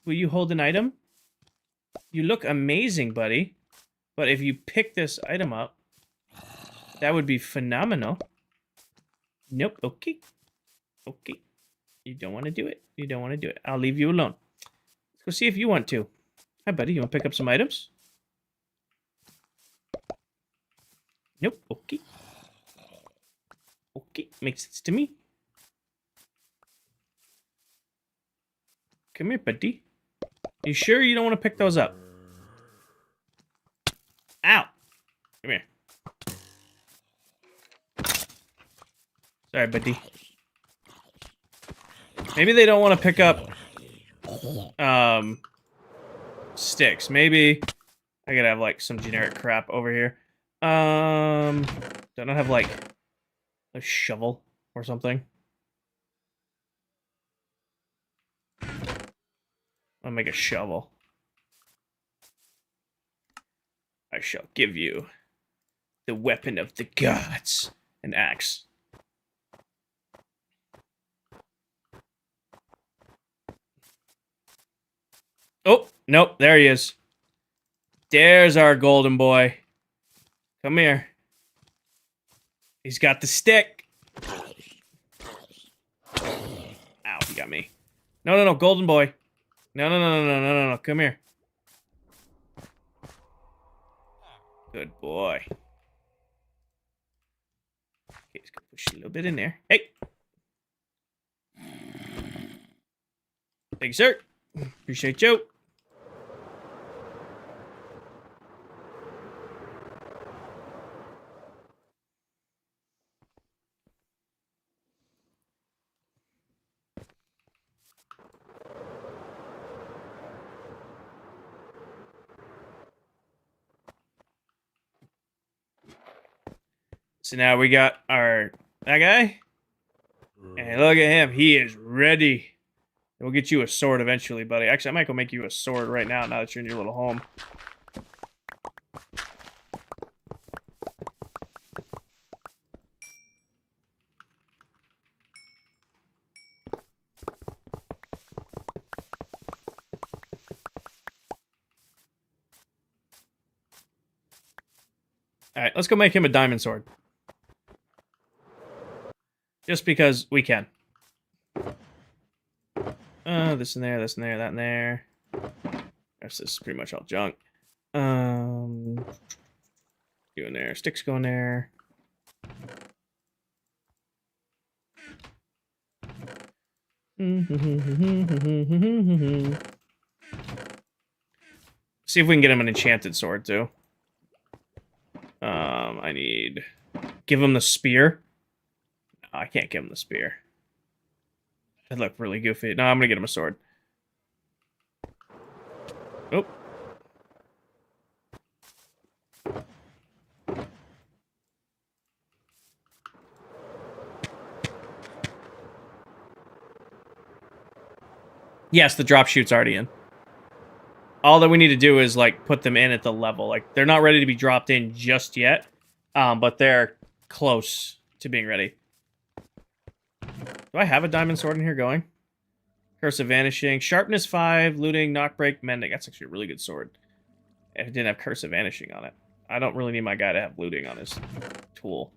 Will you hold an item? You look amazing, buddy. But if you pick this item up, that would be phenomenal. Nope. Okay. Okay. You don't want to do it. You don't want to do it. I'll leave you alone. Let's go see if you want to. Hi, buddy. You want to pick up some items? Nope. Okay. Okay. Makes sense to me. Come here, buddy. You sure you don't want to pick those up? Ow! Come here. Sorry, buddy. Maybe they don't want to pick up sticks. Maybe I could have like some generic crap over here. Don't I have like a shovel or something? I'll make a shovel. I shall give you the weapon of the gods, an axe. Oh, nope, there he is. There's our golden boy. Come here. He's got the stick. Ow, he got me. No, no, no, golden boy. No, no, no, no, no, no, no, no, come here. Good boy. Okay, just gonna push you a little bit in there. Hey! Thank you, sir. Appreciate you. So now we got our that guy Hey, look at him. He is ready. We'll get you a sword eventually, buddy. Actually, I might go make you a sword right now that you're in your little home. Alright, let's go make him a diamond sword. Just because we can. This in there, that in there. This is pretty much all junk. Go in there. Sticks go in there. See if we can get him an enchanted sword, too. I need... Give him the spear. No, I can't give him the spear. That'd look really goofy. No, I'm gonna get him a sword. Oh. Yes, the drop chute's already in. All that we need to do is, like, put them in at the level. Like, they're not ready to be dropped in just yet, but they're close to being ready. Do I have a diamond sword in here going? Curse of Vanishing. Sharpness 5, looting, knockbreak, mending. That's actually a really good sword. If it didn't have Curse of Vanishing on it. I don't really need my guy to have looting on his tool.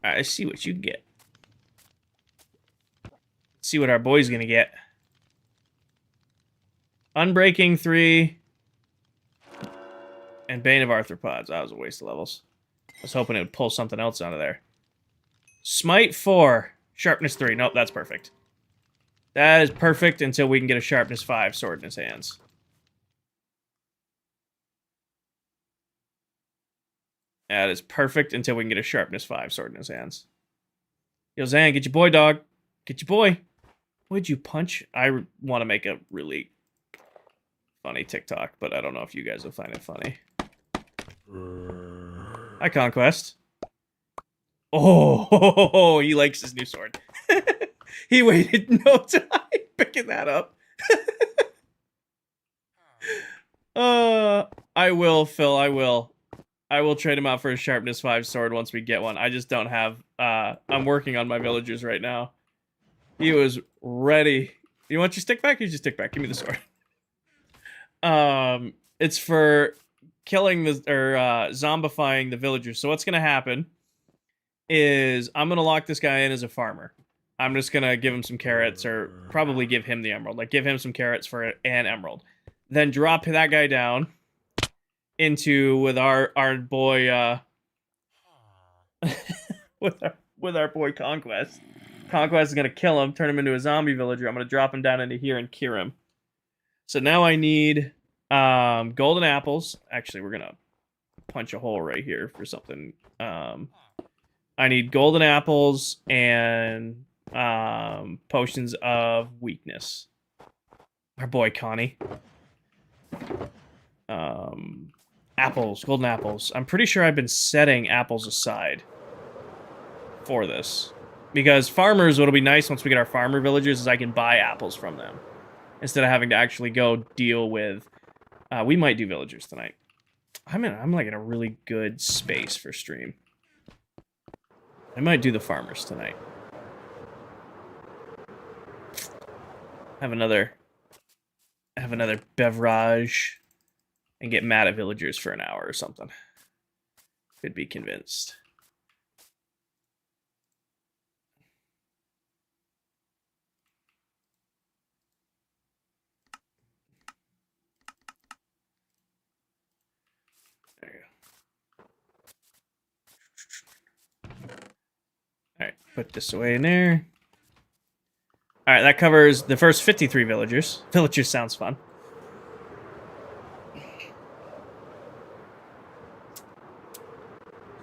Alright, let's see what you can get. Let's see what our boy's gonna get. Unbreaking 3. And Bane of Arthropods. That was a waste of levels. I was hoping it would pull something else out of there. Smite 4. Sharpness 3. Nope, that's perfect. That is perfect until we can get a Sharpness 5 sword in his hands. That is perfect until we can get a Sharpness 5 sword in his hands. Yo, Zan, get your boy, dog. Get your boy. What'd you punch? I want to make a really funny TikTok, but I don't know if you guys will find it funny. Hi, Conquest. Oh, he likes his new sword. He waited no time picking that up. I will, Phil, I will. I will trade him out for a Sharpness 5 sword once we get one. I just don't have... I'm working on my villagers right now. He was ready. You want your stick back? Here's your stick back. Give me the sword. It's for killing the... or zombifying the villagers. So what's going to happen is I'm going to lock this guy in as a farmer. I'm just going to give him some carrots, or probably give him the emerald. Like, give him some carrots for an emerald. Then drop that guy down into with our boy with our boy Conquest. Conquest is gonna kill him, turn him into a zombie villager. I'm gonna drop him down into here and cure him. So now I need golden apples. Actually, we're gonna punch a hole right here for something. I need golden apples and potions of weakness. Our boy Connie. Apples, golden apples. I'm pretty sure I've been setting apples aside for this. Because farmers, what'll be nice once we get our farmer villagers is I can buy apples from them. Instead of having to actually go deal with... we might do villagers tonight. I'm like in a really good space for stream. I might do the farmers tonight. Have another beverage. And get mad at villagers for an hour or something. Could be convinced. There you go. Alright, put this away in there. Alright, that covers the first 53 villagers. Villagers sounds fun.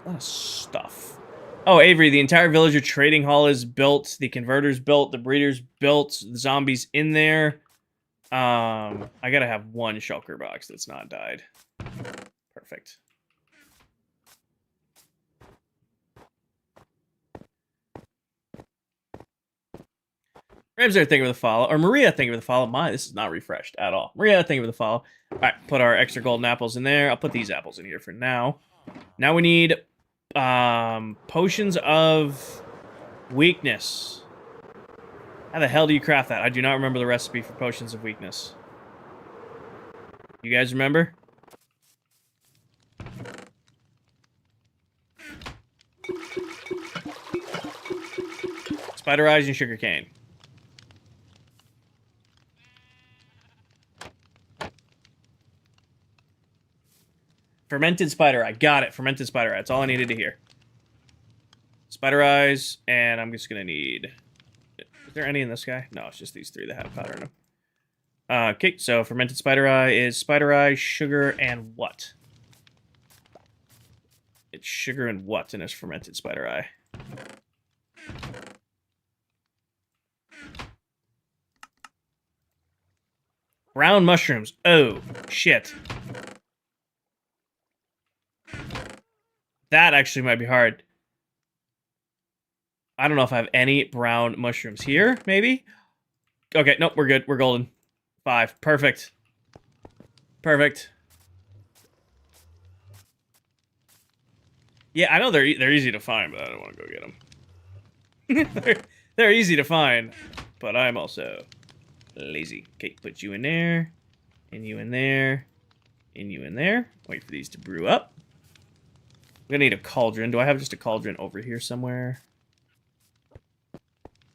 A lot of stuff. Oh, Avery, the entire villager trading hall is built. The converter's built. The breeder's built. The zombies in there. I gotta have one shulker box that's not died. Perfect. Ramsey, thank you for the follow. Or Maria, thank you for the follow. This is not refreshed at all. Maria, thank you for the follow. All right, put our extra golden apples in there. I'll put these apples in here for now. Now we need potions of weakness. How the hell do you craft that? I do not remember the recipe for potions of weakness. You guys remember? Spider eyes and sugarcane. Fermented spider eye. Got it. Fermented spider eye. That's all I needed to hear. Spider eyes, and I'm just gonna need... Is there any in this guy? No, it's just these three that have powder in them. Okay, so fermented spider eye is spider eye, sugar, and what? It's sugar and what in this fermented spider eye? Brown mushrooms. Oh, shit. That actually might be hard. I don't know if I have any brown mushrooms here, maybe? Okay, nope, we're good. We're golden. 5. Perfect. Perfect. Yeah, I know they're easy to find, but I don't want to go get them. they're easy to find, but I'm also lazy. Okay, put you in there, and you in there, and you in there. Wait for these to brew up. I'm gonna need a cauldron. Do I have just a cauldron over here somewhere? I'm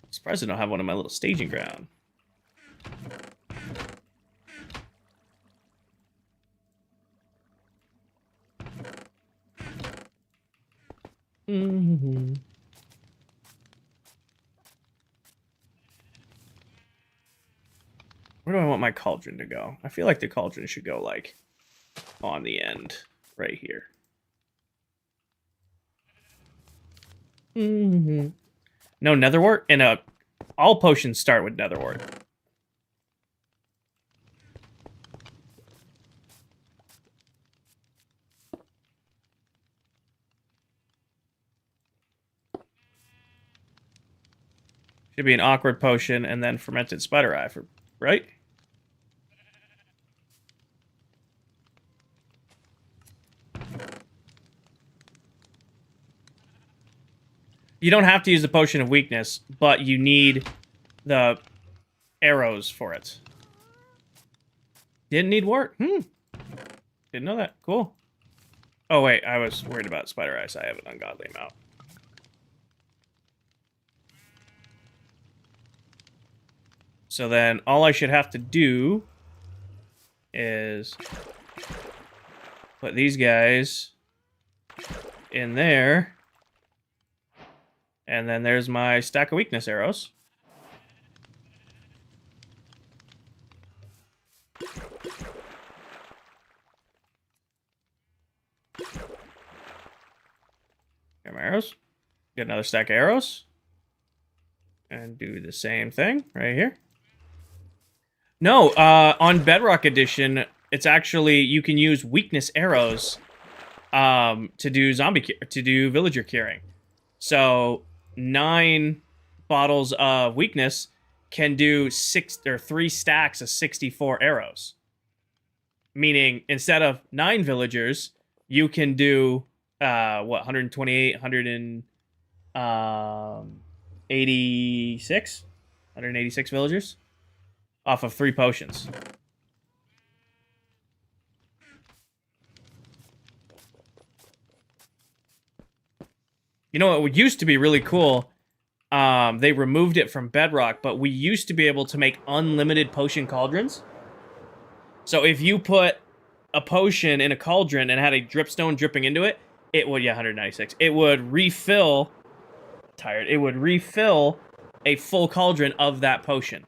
surprised I don't have one in my little staging ground. Mm-hmm. Where do I want my cauldron to go? I feel like the cauldron should go, like, on the end, right here. Mm-hmm. No netherwort? And all potions start with netherwort. Should be an awkward potion and then fermented spider eye, right? You don't have to use the potion of weakness, but you need the arrows for it. Didn't need wort? Didn't know that. Cool. Oh, wait. I was worried about spider eyes. I have an ungodly amount. So then all I should have to do is put these guys in there. And then there's my stack of weakness arrows. Here are my arrows. Get another stack of arrows. And do the same thing right here. No, on Bedrock Edition, it's actually, you can use weakness arrows to do villager curing. So 9 bottles of weakness can do 3 stacks of 64 arrows. Meaning, instead of 9 villagers, you can do 128, 186 villagers off of 3 potions. You know what used to be really cool? They removed it from Bedrock, but we used to be able to make unlimited potion cauldrons. So if you put a potion in a cauldron and had a dripstone dripping into it, it would, 196. It would refill... It would refill a full cauldron of that potion.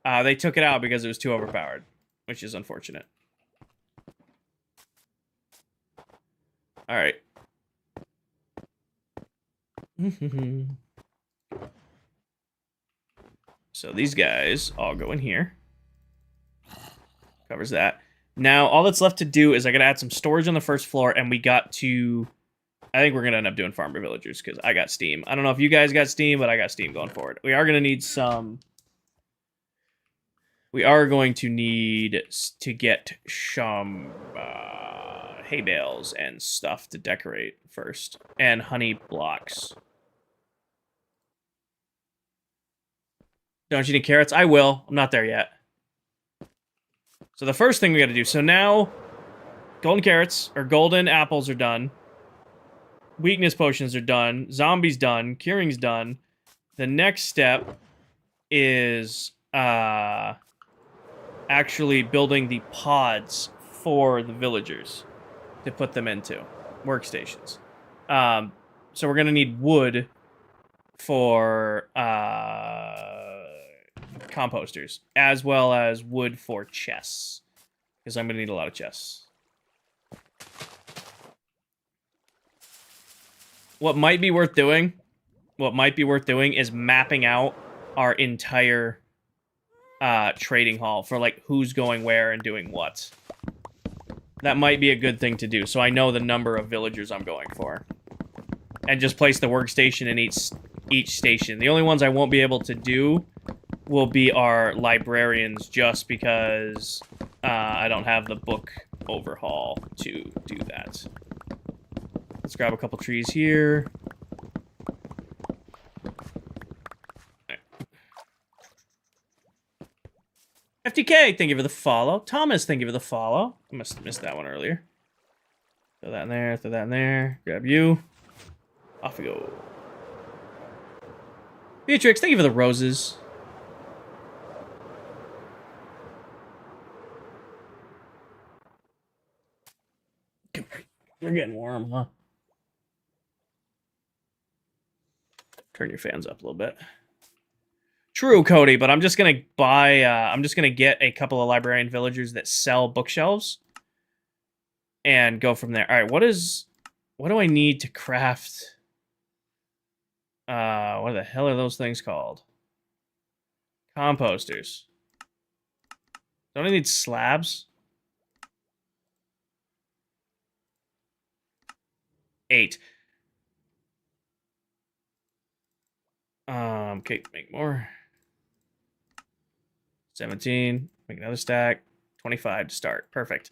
They took it out because it was too overpowered, which is unfortunate. All right. So these guys all go in here. Covers that. Now, all that's left to do is I got to add some storage on the first floor, and we got to... I think we're going to end up doing farmer villagers, because I got steam. I don't know if you guys got steam, but I got steam going forward. We are going to need some... We are going to need to get some hay bales and stuff to decorate first. And honey blocks. Don't you need carrots? I will. I'm not there yet. So the first thing we got to do... So now, golden carrots, or golden apples are done. Weakness potions are done. Zombies done. Curing's done. The next step is actually building the pods for the villagers to put them into. Workstations. So we're going to need wood for composters, as well as wood for chests, because I'm going to need a lot of chests. What might be worth doing is mapping out our entire trading hall for like who's going where and doing what. That might be a good thing to do, so I know the number of villagers I'm going for. And just place the workstation in each station. The only ones I won't be able to do will be our librarians, just because I don't have the book overhaul to do that. Let's grab a couple trees here. Right. FTK, thank you for the follow. Thomas, thank you for the follow. I must have missed that one earlier. Throw that in there, throw that in there. Grab you. Off we go. Beatrix, thank you for the roses. We're getting warm, huh? Turn your fans up a little bit. True, Cody, but I'm just gonna buy. I'm just gonna get a couple of librarian villagers that sell bookshelves, and go from there. All right, what do I need to craft? What the hell are those things called? Composters. Don't I need slabs? 8. Okay, make more. 17. Make another stack. 25 to start. Perfect.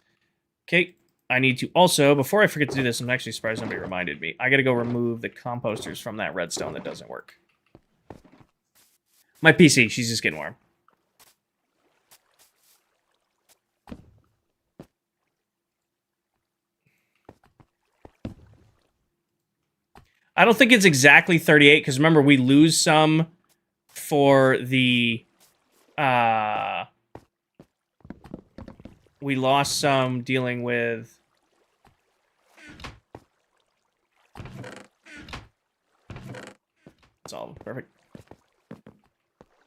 Okay, I need to also, before I forget to do this, I'm actually surprised somebody reminded me. I gotta go remove the composters from that redstone that doesn't work. My PC, she's just getting warm. I don't think it's exactly 38, because remember, we lose some for the... we lost some dealing with... That's all. Perfect.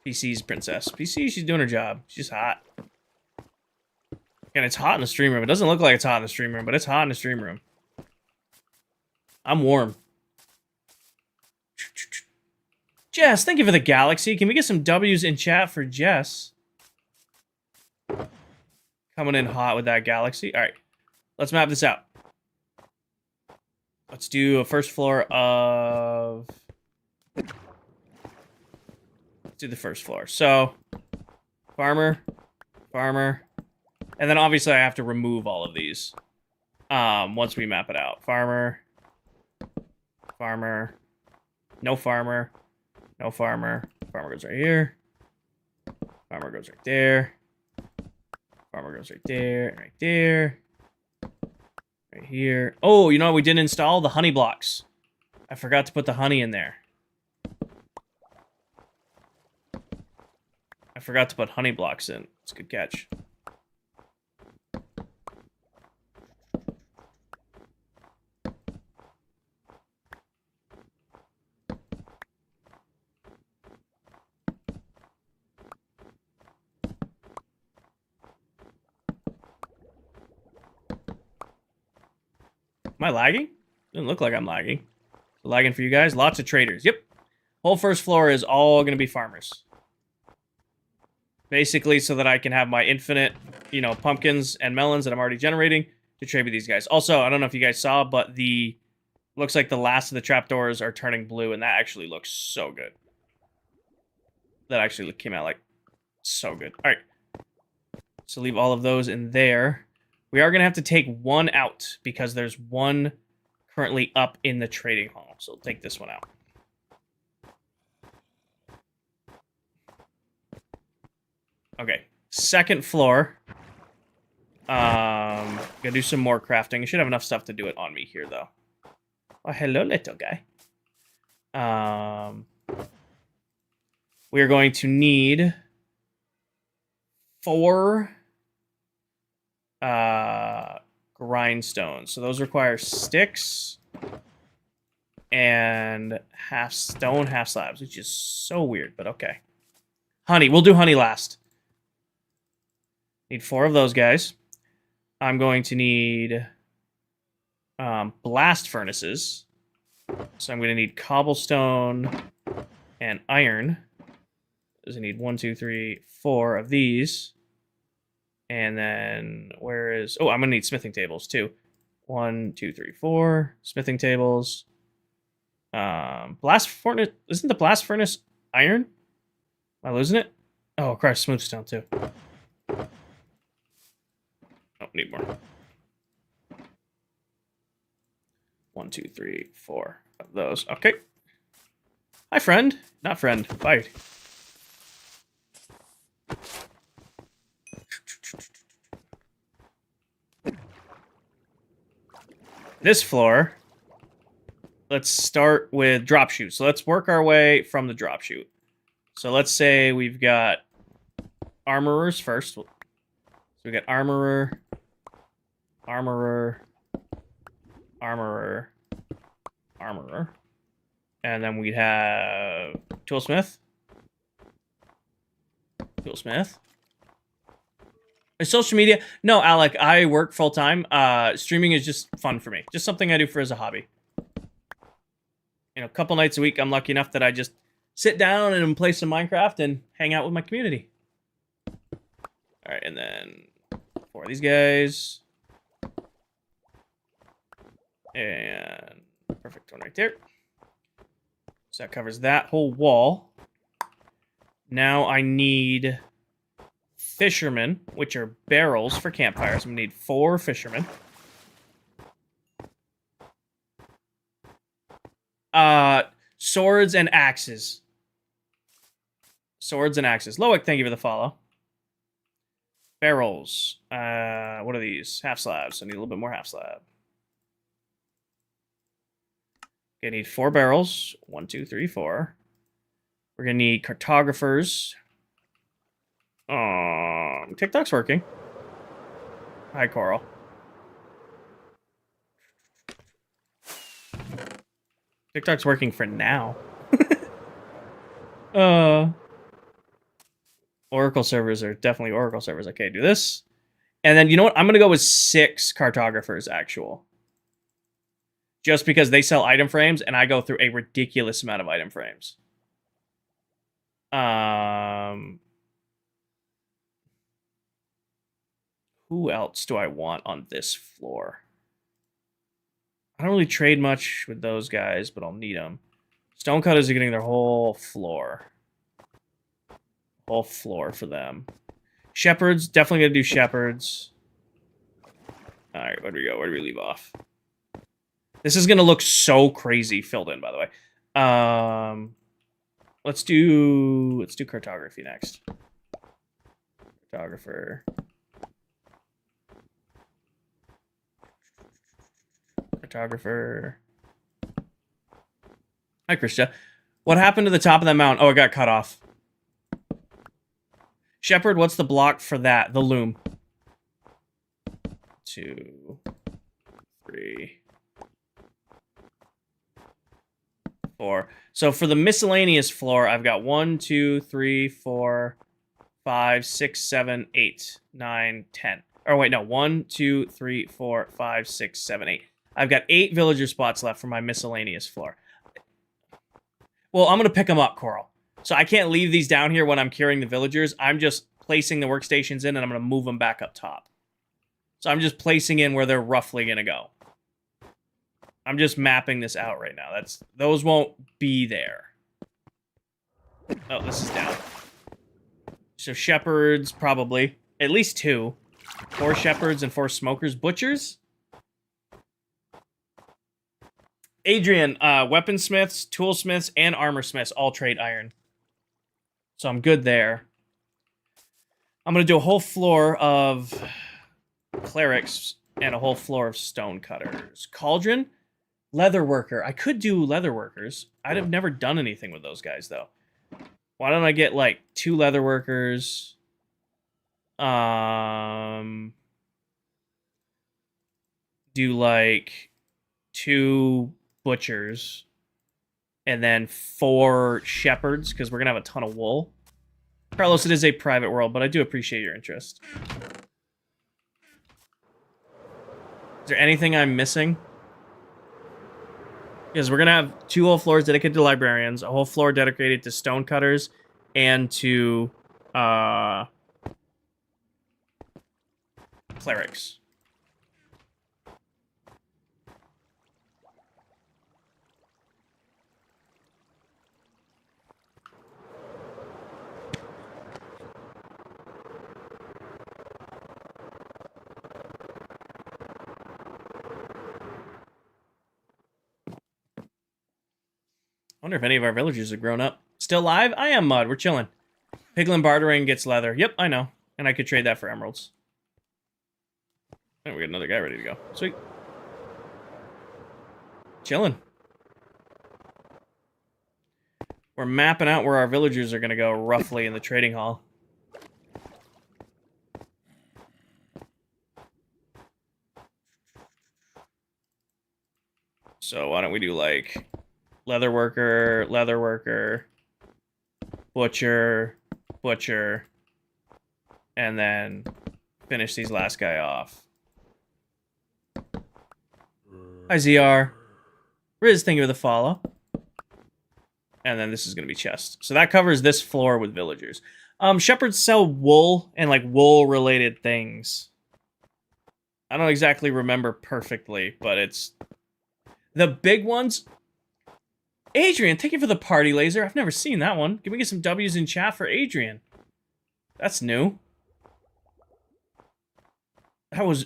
PC's princess. PC, she's doing her job. She's hot. And it's hot in the stream room. It doesn't look like it's hot in the stream room, but it's hot in the stream room. I'm warm. Jess, thank you for the galaxy. Can we get some W's in chat for Jess? Coming in hot with that galaxy. All right, let's map this out. Let's do a first floor of... Let's do the first floor. So, farmer, farmer. And then obviously I have to remove all of these once we map it out. Farmer, farmer, no farmer, no farmer. Farmer goes right here. Farmer goes right there. Farmer goes right there, and right there. Right here. Oh, you know what we didn't install? The honey blocks. I forgot to put the honey in there. I forgot to put honey blocks in. It's a good catch. Am I lagging? Doesn't look like I'm lagging. Lagging for you guys? Lots of traders. Yep. Whole first floor is all going to be farmers. Basically, so that I can have my infinite, you know, pumpkins and melons that I'm already generating to trade with these guys. Also, I don't know if you guys saw, but looks like the last of the trapdoors are turning blue, and that actually looks so good. That actually came out, like, so good. All right. So leave all of those in there. We are going to have to take one out, because there's one currently up in the trading hall. So we'll take this one out. Okay. Second floor. Gonna do some more crafting. I should have enough stuff to do it on me here, though. Oh, hello, little guy. We are going to need 4 grindstones. So those require sticks and half stone, half slabs, which is so weird, but okay. Honey. We'll do honey last. Need 4 of those guys. I'm going to need blast furnaces. So I'm going to need cobblestone and iron. Does I need 1, 2, 3, 4 of these. And then where is... Oh, I'm going to need smithing tables too. 1, 2, 3, 4 smithing tables. Blast furnace... Isn't the blast furnace iron? Am I losing it? Oh, crap, smooth stone too. Oh, need more. 1, 2, 3, 4 of those. Okay. Hi, friend. Not friend. Bye. This floor, let's start with drop chute. So let's work our way from the drop chute. So let's say we've got armorers first. So we got armorer, armorer, armorer, armorer. And then we'd have toolsmith. Toolsmith. Social media? No, Alec, I work full-time. Streaming is just fun for me. Just something I do for as a hobby. You know, a couple nights a week, I'm lucky enough that I just sit down and play some Minecraft and hang out with my community. Alright, and then 4 of these guys. And perfect one right there. So that covers that whole wall. Now I need fishermen, which are barrels for campfires. I'm gonna need 4 fishermen. Swords and axes. Swords and axes. Loic, thank you for the follow. Barrels. What are these? Half slabs. I need a little bit more half slab. Okay, I need 4 barrels. 1, 2, 3, 4. We're gonna need cartographers. TikTok's working. Hi, Coral. TikTok's working for now. Oracle servers are definitely Oracle servers. Okay, do this. And then, you know what? I'm going to go with 6 cartographers, actual. Just because they sell item frames, and I go through a ridiculous amount of item frames. Who else do I want on this floor? I don't really trade much with those guys, but I'll need them. Stonecutters are getting their whole floor. Whole floor for them. Shepherds, definitely gonna do shepherds. Alright, where do we go? Where do we leave off? This is gonna look so crazy filled in, by the way. Let's do cartography next. Cartographer. Cartographer. Hi, Krista. What happened to the top of that mountain? Oh, it got cut off. Shepherd, what's the block for that? The loom. 2, 3, 4. So for the miscellaneous floor, I've got 1, 2, 3, 4, 5, 6, 7, 8, 9, 10. Or wait, no. 1, 2, 3, 4, 5, 6, 7, 8. I've got 8 villager spots left for my miscellaneous floor. Well, I'm going to pick them up, Coral. So I can't leave these down here when I'm curing the villagers. I'm just placing the workstations in, and I'm going to move them back up top. So I'm just placing in where they're roughly going to go. I'm just mapping this out right now. Those won't be there. Oh, this is down. So shepherds, probably. At least 2. 4 shepherds and 4 smokers. Butchers? Adrian, weaponsmiths, toolsmiths, and armorsmiths all trade iron. So I'm good there. I'm going to do a whole floor of clerics and a whole floor of stonecutters. Cauldron? Leatherworker. I could do leatherworkers. I'd have never done anything with those guys, though. Why don't I get, like, 2 leatherworkers? Do, like, 2 butchers. And then 4 shepherds, because we're going to have a ton of wool. Carlos, it is a private world, but I do appreciate your interest. Is there anything I'm missing? Because we're going to have 2 whole floors dedicated to librarians, a whole floor dedicated to stonecutters, and to clerics. I wonder if any of our villagers have grown up. Still live? I am, Mud. We're chilling. Piglin bartering gets leather. Yep, I know. And I could trade that for emeralds. And we got another guy ready to go. Sweet. Chilling. We're mapping out where our villagers are going to go roughly in the trading hall. So why don't we do like leatherworker, butcher, and then finish these last guy off. Hi, ZR. Riz, thank you for the follow. And then this is going to be chest. So that covers this floor with villagers. Shepherds sell wool and, like, wool-related things. I don't exactly remember perfectly, but it's... The big ones... Adrian, thank you for the party laser. I've never seen that one. Can we get some W's in chat for Adrian? That's new. That was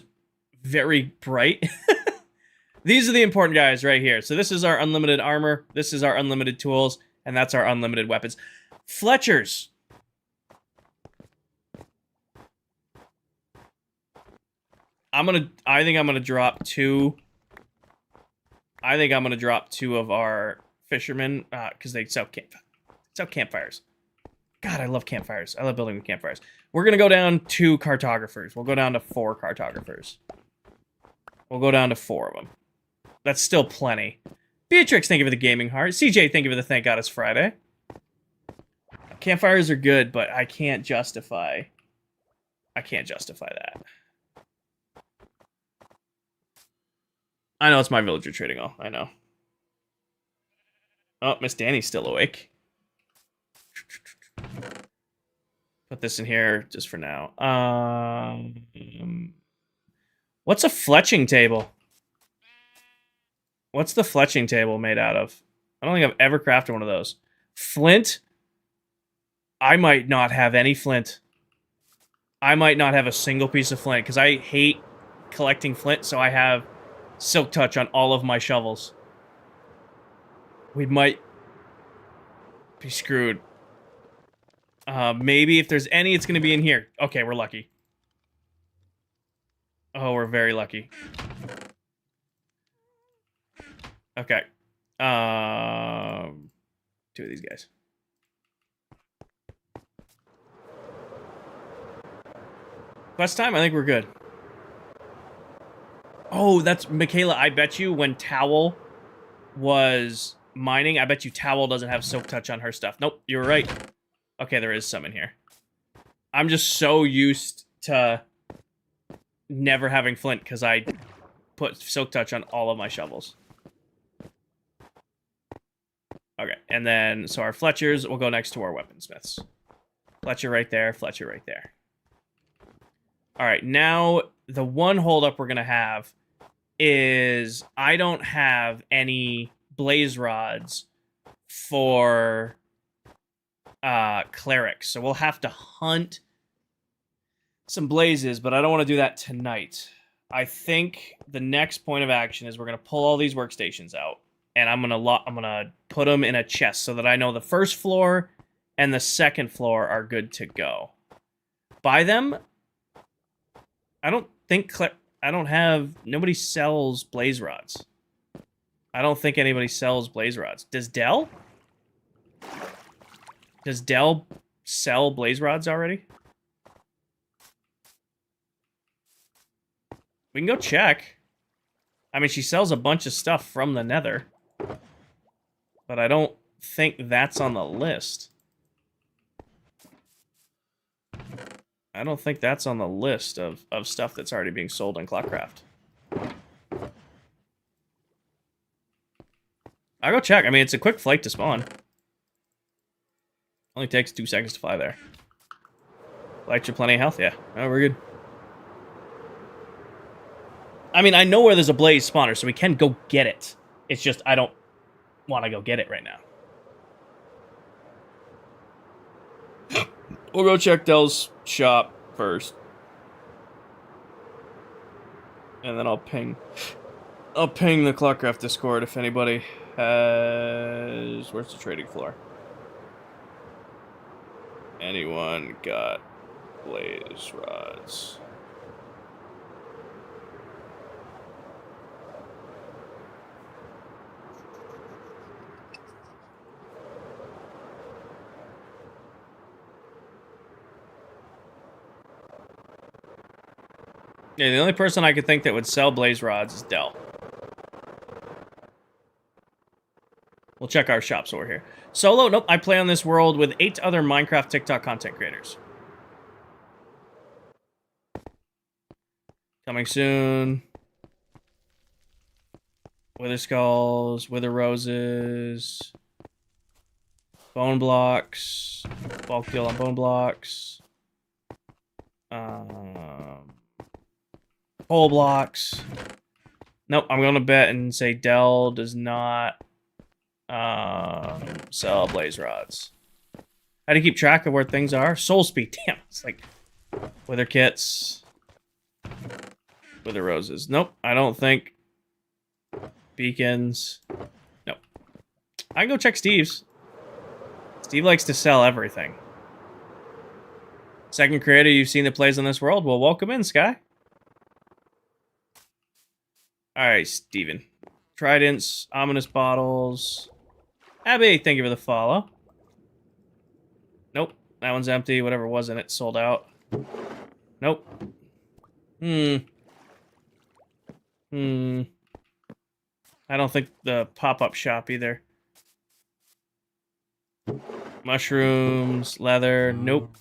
very bright. These are the important guys right here. So this is our unlimited armor, this is our unlimited tools, and that's our unlimited weapons. Fletchers. I think I'm gonna drop 2. I think I'm gonna drop 2 of our fishermen, because they sell campfires. God, I love campfires. I love building with campfires. We're gonna go down 2 cartographers. We'll go down to 4 cartographers. We'll go down to 4 of them. That's still plenty. Beatrix, thank you for the gaming heart. CJ, thank you for the Thank God It's Friday. Campfires are good, but I can't justify that. I know it's my villager trading hall. I know. Oh, Miss Danny's still awake. Put this in here just for now. What's a fletching table? What's the fletching table made out of? I don't think I've ever crafted one of those. Flint? I might not have any flint. I might not have a single piece of flint, because I hate collecting flint, so I have silk touch on all of my shovels. We might be screwed. Maybe if there's any, it's going to be in here. Okay, we're lucky. Oh, we're very lucky. Okay. 2 of these guys. Quest time? I think we're good. Oh, that's... Michaela, I bet you when Towel was mining, I bet you Towel doesn't have silk touch on her stuff. Nope, you were right. Okay, there is some in here. I'm just so used to never having flint because I put silk touch on all of my shovels. Okay, and then, so our Fletchers will go next to our weaponsmiths. Fletcher right there. Fletcher right there. All right, now the one holdup we're going to have is I don't have any blaze rods for clerics, so we'll have to hunt some blazes, but I don't want to do that tonight. I think the next point of action is we're going to pull all these workstations out, and I'm gonna put them in a chest so that I know the first floor and the second floor are good to go. Buy them. I don't think nobody sells blaze rods. I don't think anybody sells blaze rods. Does Dell? Does Dell sell blaze rods already? We can go check. I mean, she sells a bunch of stuff from the Nether. But I don't think that's on the list. I don't think that's on the list of stuff that's already being sold in ClockCraft. I'll go check. I mean, it's a quick flight to spawn. Only takes 2 seconds to fly there. Like you plenty of health? Yeah. Oh, we're good. I mean, I know where there's a blaze spawner, so we can go get it. It's just I don't want to go get it right now. We'll go check Dell's shop first. And then I'll ping the ClockCraft Discord if anybody has... Where's the trading floor? Anyone got blaze rods? Yeah, the only person I could think that would sell blaze rods is Dell. We'll check our shops over here. Solo? Nope, I play on this world with 8 other Minecraft TikTok content creators. Coming soon. Wither skulls, wither roses, bone blocks, bulk deal on bone blocks, pole blocks. Nope, I'm going to bet and say Dell does not sell blaze rods. How do you keep track of where things are? Soul speed, damn. It's like wither kits, wither roses. Nope, I don't think. Beacons. Nope. I can go check Steve's. Steve likes to sell everything. Second creator you've seen that plays on this world? Well, welcome in, Sky. Alright, Steven. Tridents, ominous bottles. Abby, thank you for the follow. Nope, that one's empty. Whatever was in it sold out. Nope. I don't think the pop-up shop either. Mushrooms, leather, nope.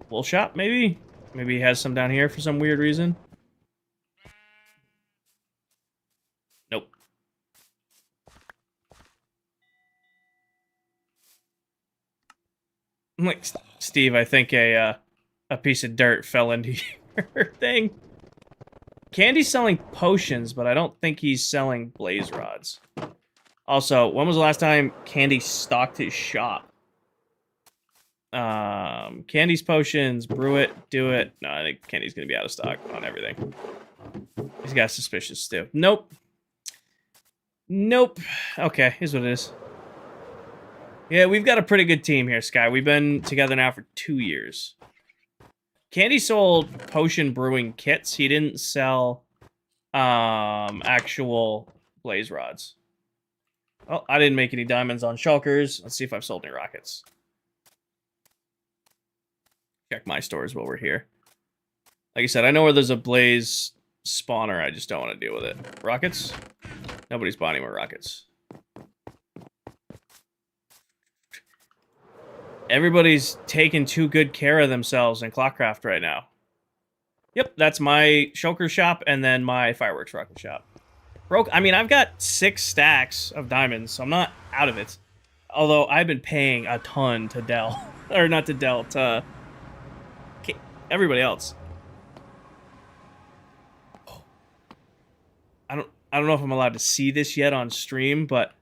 Wool shop, maybe? Maybe he has some down here for some weird reason. Nope. Like, Steve, I think a piece of dirt fell into your thing. Candy's selling potions, but I don't think he's selling blaze rods. Also, when was the last time Candy stocked his shop? Candy's potions, brew it, do it. No, I think Candy's gonna be out of stock on everything. He's got suspicious too. Nope. Nope. Okay, here's what it is. Yeah, we've got a pretty good team here, Sky. We've been together now for 2 years. Candy sold potion brewing kits. He didn't sell actual blaze rods. Oh, I didn't make any diamonds on shulkers. Let's see if I've sold any rockets. Check my stores while we're here. Like I said, I know where there's a blaze spawner. I just don't want to deal with it. Rockets? Nobody's buying any more rockets. Everybody's taking too good care of themselves in ClockCraft right now. Yep, that's my shulker shop and then my fireworks rocket shop. Broke. I mean, I've got 6 stacks of diamonds, so I'm not out of it. Although I've been paying a ton to Dell, or not to Dell, to everybody else. I don't know if I'm allowed to see this yet on stream, but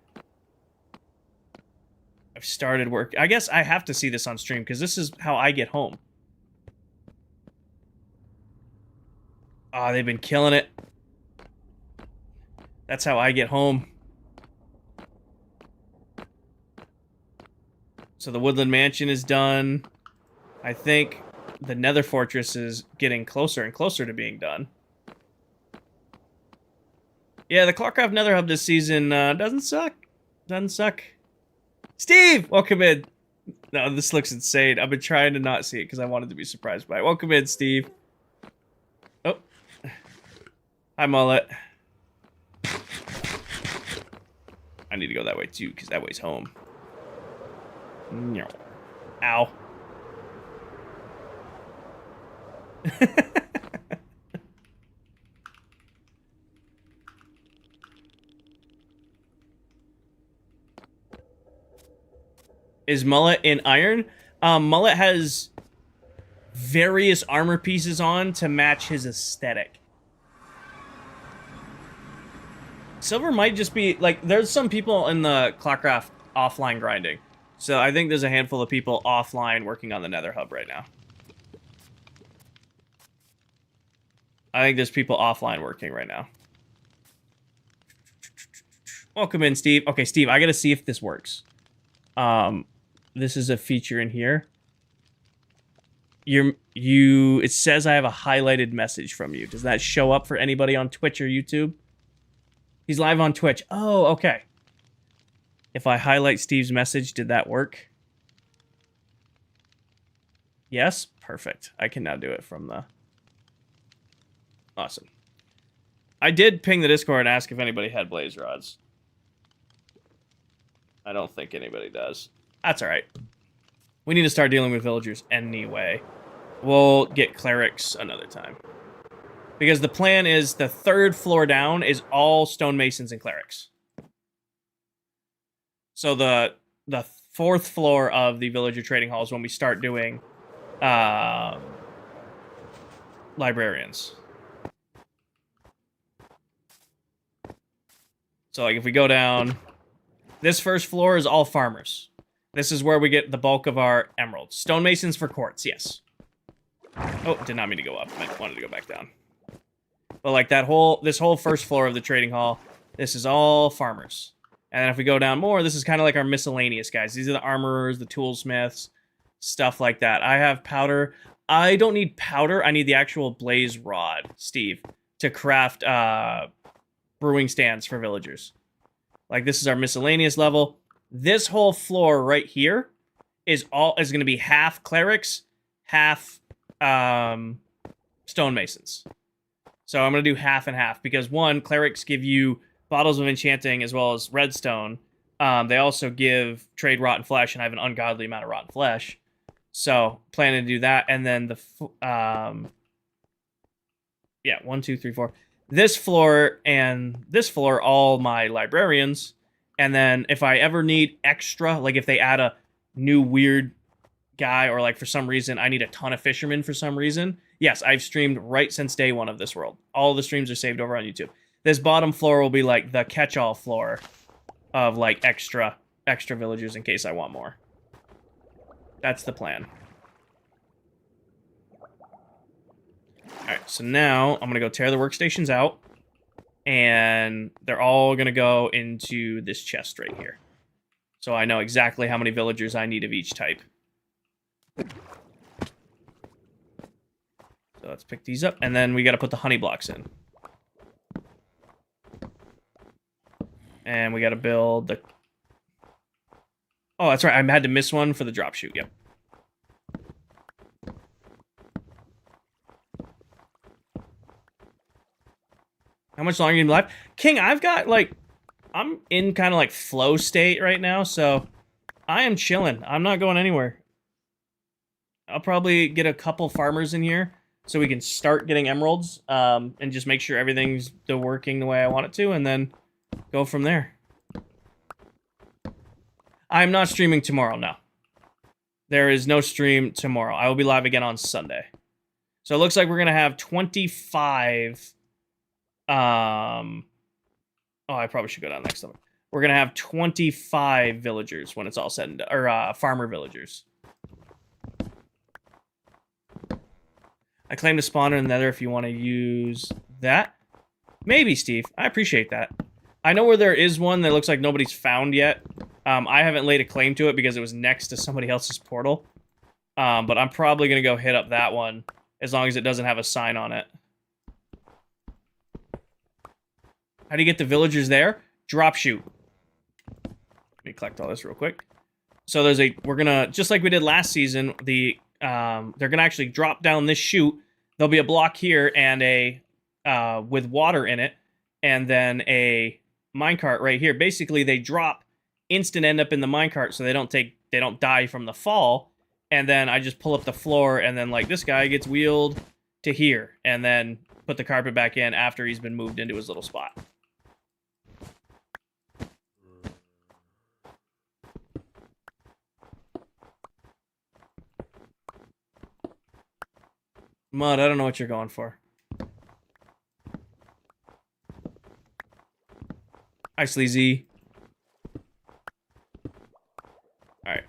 I've started work. I guess I have to see this on stream because this is how I get home. Oh, they've been killing it. That's how I get home. So the Woodland Mansion is done. I think the Nether Fortress is getting closer and closer to being done. Yeah, the ClockCraft Nether Hub this season doesn't suck. Doesn't suck. Steve, welcome in. No, this looks insane. I've been trying to not see it because I wanted to be surprised by it. Welcome in, Steve. Oh. Hi, Mullet. I need to go that way, too, because that way's home. Ow. Is Mullet in iron? Mullet has various armor pieces on to match his aesthetic. Silver might just be, like, there's some people in the ClockCraft offline grinding. So I think there's a handful of people offline working on the Nether Hub right now. I think there's people offline working right now. Welcome in, Steve. Okay, Steve, I gotta see if this works. This is a feature in here. It says I have a highlighted message from you. Does that show up for anybody on Twitch or YouTube? He's live on Twitch. Oh, okay. If I highlight Steve's message, did that work? Yes? Perfect. I can now do it from the... Awesome. I did ping the Discord and ask if anybody had blaze rods. I don't think anybody does. That's alright. We need to start dealing with villagers anyway. We'll get clerics another time. Because the plan is the 3rd floor down is all stonemasons and clerics. So the 4th floor of the villager trading hall is when we start doing librarians. So like if we go down, this 1st floor is all farmers. This is where we get the bulk of our emeralds. Stonemasons for quartz, yes. Oh, did not mean to go up. I wanted to go back down. But like this whole 1st floor of the trading hall, this is all farmers. And then if we go down more, this is kind of like our miscellaneous guys. These are the armorers, the toolsmiths, stuff like that. I have powder. I don't need powder. I need the actual blaze rod, Steve, to craft brewing stands for villagers. Like this is our miscellaneous level. This whole floor right here is going to be half clerics, half stonemasons. So I'm going to do half and half because one, clerics give you bottles of enchanting as well as redstone. They also give trade rotten flesh, and I have an ungodly amount of rotten flesh. So planning to do that, and then the 1, 2, 3, 4. This floor and this floor, all my librarians. And then if I ever need extra, like if they add a new weird guy, or like for some reason I need a ton of fishermen for some reason. Yes, I've streamed right since day one of this world. All the streams are saved over on YouTube. This bottom floor will be like the catch-all floor of like extra villagers in case I want more. That's the plan. Alright, so now I'm going to go tear the workstations out. And they're all going to go into this chest right here. So I know exactly how many villagers I need of each type. So let's pick these up. And then we got to put the honey blocks in. And we got to build the... Oh, that's right. I had to miss one for the drop chute. Yep. How much longer are you live? King, I've got, like... I'm in kind of, like, flow state right now, so... I am chilling. I'm not going anywhere. I'll probably get a couple farmers in here. so we can start getting emeralds, and just make sure everything's working the way I want it to, and then go from there. I'm not streaming tomorrow, no. There is no stream tomorrow. I will be live again on Sunday. So it looks like we're going to have 25... Oh, I probably should go down next time. We're going to have 25 villagers when it's all said and done. Or, farmer villagers. I claim to spawner in the nether if you want to use that. Maybe, Steve. I appreciate that. I know where there is one that looks like nobody's found yet. I haven't laid a claim to it because it was next to somebody else's portal. But I'm probably going to go hit up that one as long as it doesn't have a sign on it. How do you get the villagers there? Drop shoot. Let me collect all this real quick. So there's we're gonna, just like we did last season, they're gonna actually drop down this chute. There'll be a block here and with water in it, and then a minecart right here. Basically, they drop, instant end up in the minecart, so they don't die from the fall. And then I just pull up the floor, and then like this guy gets wheeled to here, and then put the carpet back in after he's been moved into his little spot. Mud, I don't know what you're going for. Hi, Sleazy. Alright.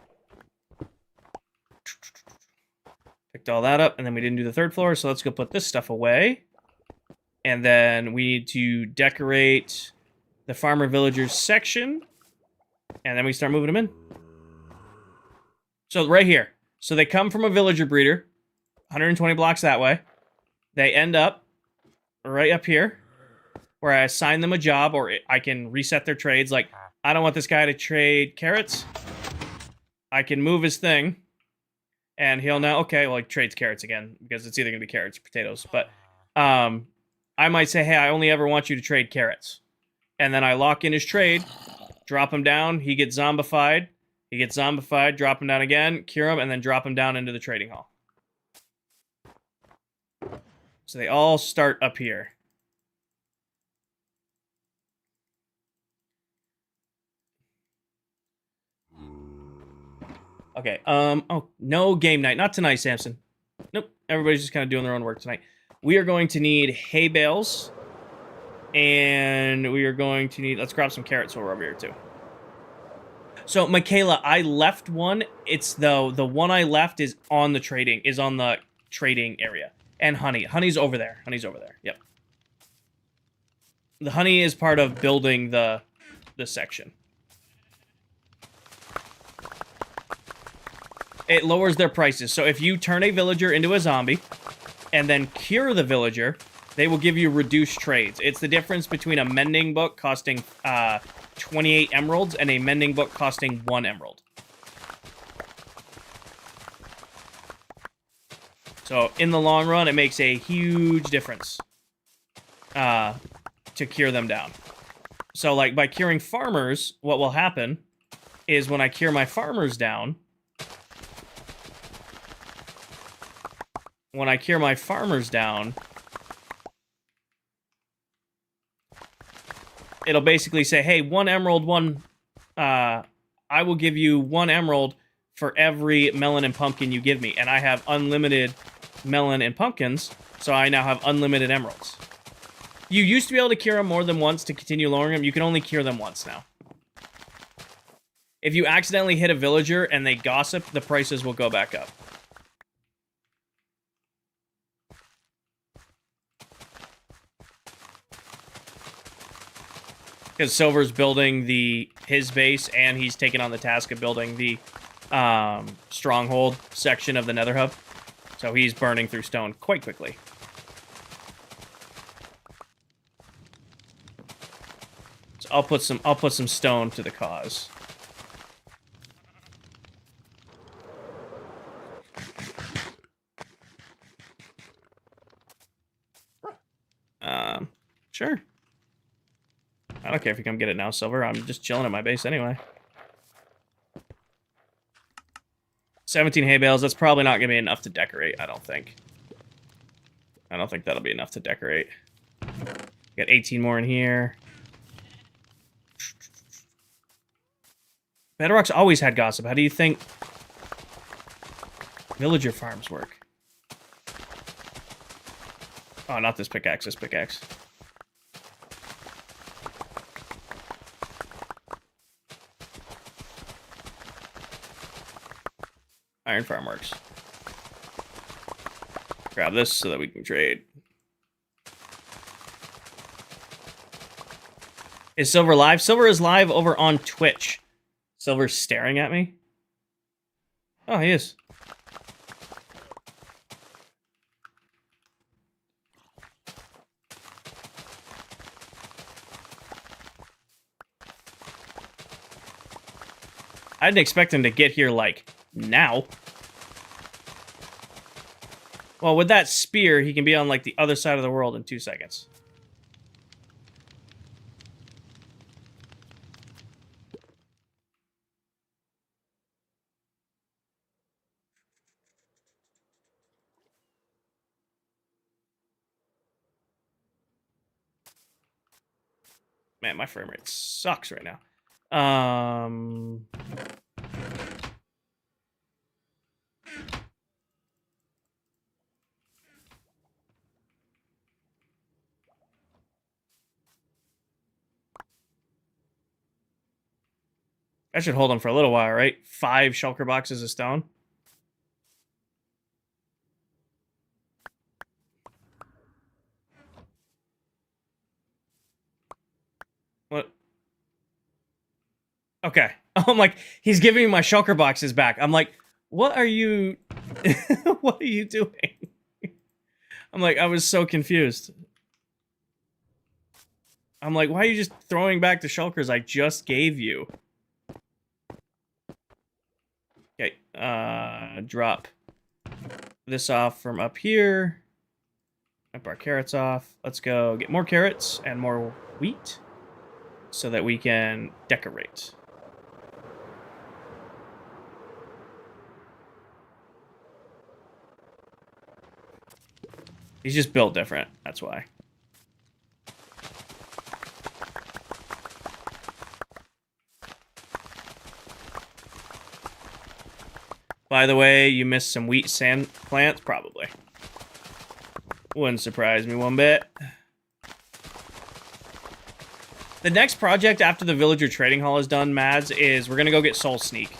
Picked all that up, and then we didn't do the third floor, so let's go put this stuff away. And then we need to decorate the farmer villagers section. And then we start moving them in. So right here. So they come from a villager breeder. 120 blocks that way. They end up right up here, where I assign them a job, or I can reset their trades. Like, I don't want this guy to trade carrots. I can move his thing, and he'll now, okay, well, he trades carrots again, because it's either going to be carrots or potatoes. But I might say, hey, I only ever want you to trade carrots. And then I lock in his trade, drop him down, he gets zombified. He gets zombified, drop him down again, cure him, and then drop him down into the trading hall. So they all start up here. Okay, oh, no game night. Not tonight, Samson. Nope, everybody's just kind of doing their own work tonight. We are going to need hay bales. And we are going to need... Let's grab some carrots while we're over here, too. So, Michaela, I left one. It's the one I left is on the trading area. And honey. Honey's over there. Honey's over there. Yep. The honey is part of building the section. It lowers their prices. So if you turn a villager into a zombie and then cure the villager, they will give you reduced trades. It's the difference between a mending book costing 28 emeralds and a mending book costing 1 emerald. So in the long run, it makes a huge difference to cure them down. So like by curing farmers, what will happen is when I cure my farmers down, it'll basically say, hey, 1 emerald, I will give you 1 emerald for every melon and pumpkin you give me. And I have unlimited melon and pumpkins, so I now have unlimited emeralds. You used to be able to cure them more than once to continue lowering them. You can only cure them once now. If you accidentally hit a villager and they gossip, the prices will go back up. Because Silver's building his base, and he's taken on the task of building the stronghold section of the Nether Hub. So he's burning through stone quite quickly. So I'll put some stone to the cause. Sure. I don't care if you come get it now, Silver. I'm just chilling at my base anyway. 17 hay bales. That's probably not going to be enough to decorate, I don't think. I don't think that'll be enough to decorate. Got 18 more in here. Bedrock's always had gossip. How do you think villager farms work? Oh, not this pickaxe, this pickaxe. Iron farm works. Grab this so that we can trade. Is Silver live? Silver is live over on Twitch. Silver's staring at me. Oh, he is. I didn't expect him to get here, like, now. Well, with that spear, he can be on, like, the other side of the world in 2 seconds. Man, my frame rate sucks right now. That should hold him for a little while, right? 5 shulker boxes of stone. What? Okay. I'm like, he's giving me my shulker boxes back. I'm like, what are you... what are you doing? I'm like, I was so confused. I'm like, why are you just throwing back the shulkers I just gave you? Okay, drop this off from up here. Wipe our carrots off. Let's go get more carrots and more wheat so that we can decorate. He's just built different, that's why. By the way, you missed some wheat sand plants? Probably. Wouldn't surprise me one bit. The next project after the villager trading hall is done, Mads, is we're gonna go get Soul Sneak.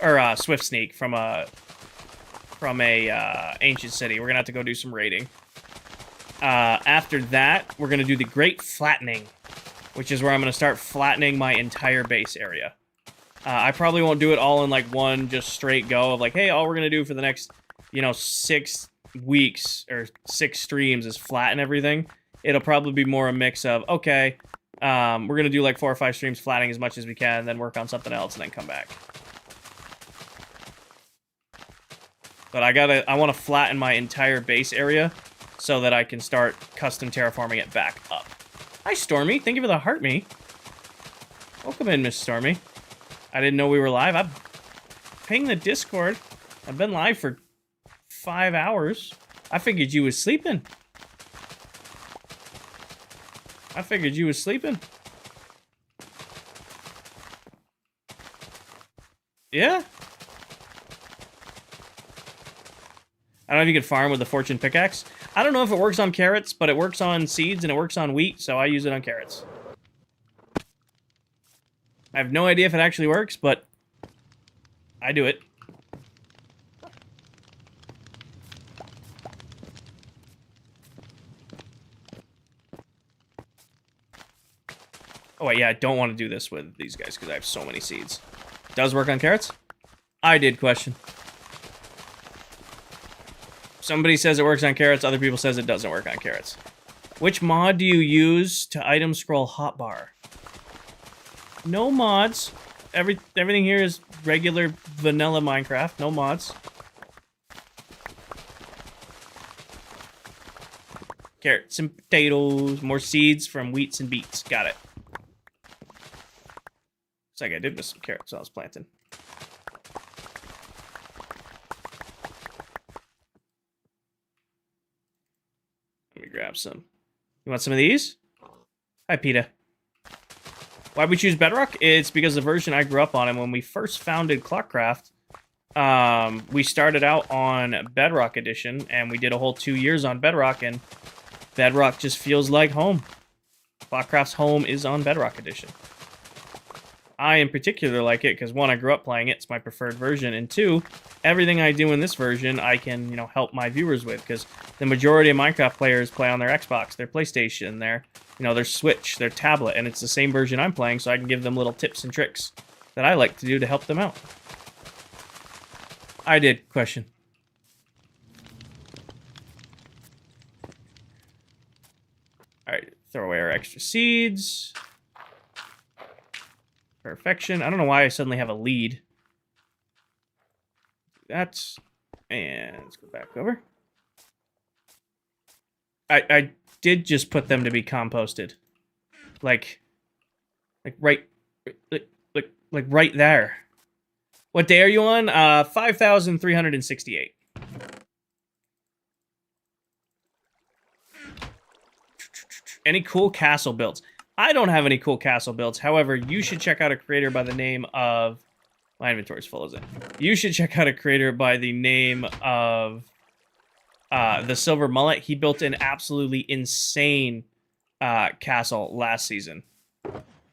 Or, Swift Sneak from a ancient city. We're gonna have to go do some raiding. After that, we're gonna do the Great Flattening, which is where I'm gonna start flattening my entire base area. I probably won't do it all in, like, one just straight go of, like, hey, all we're gonna do for the next, you know, 6 weeks or 6 streams is flatten everything. It'll probably be more a mix of, okay, we're gonna do, like, 4 or 5 streams flattening as much as we can, then work on something else, and then come back. But I want to flatten my entire base area so that I can start custom terraforming it back up. Hi, Stormy. Thank you for the heart me. Welcome in, Miss Stormy. I didn't know we were live. I'm pinged the Discord. I've been live for 5 hours. I figured you was sleeping. Yeah. I don't know if you can farm with the fortune pickaxe. I don't know if it works on carrots, but it works on seeds and it works on wheat, so I use it on carrots. I have no idea if it actually works, but I do it. Oh wait, yeah, I don't want to do this with these guys because I have so many seeds. Does work on carrots? I did question. Somebody says it works on carrots, other people says it doesn't work on carrots. Which mod do you use to item scroll hotbar? No mods. Everything here is regular vanilla Minecraft. No mods. Carrots and potatoes. More seeds from wheats and beets. Got it. Looks like I did miss some carrots when I was planting. grab some. You want some of these? Hi, PETA. Why'd we choose Bedrock? It's because the version I grew up on, and when we first founded ClockCraft, we started out on Bedrock Edition, and we did a whole 2 years on Bedrock, and Bedrock just feels like home. ClockCraft's home is on Bedrock Edition. I in particular like it because, one, I grew up playing it, it's my preferred version, and two, everything I do in this version I can, help my viewers with, because the majority of Minecraft players play on their Xbox, their PlayStation, their Switch, their tablet, and it's the same version I'm playing, so I can give them little tips and tricks that I like to do to help them out. I did. Question. Alright, throw away our extra seeds. Perfection. I don't know why I suddenly have a lead. That's... And let's go back over. I did just put them to be composted. Like right there. What day are you on? 5,368. Any cool castle builds? I don't have any cool castle builds. However, you should check out a creator by the name of... My inventory's full, isn't it? You should check out a creator by the name of the Silver Mullet. He built an absolutely insane castle last season.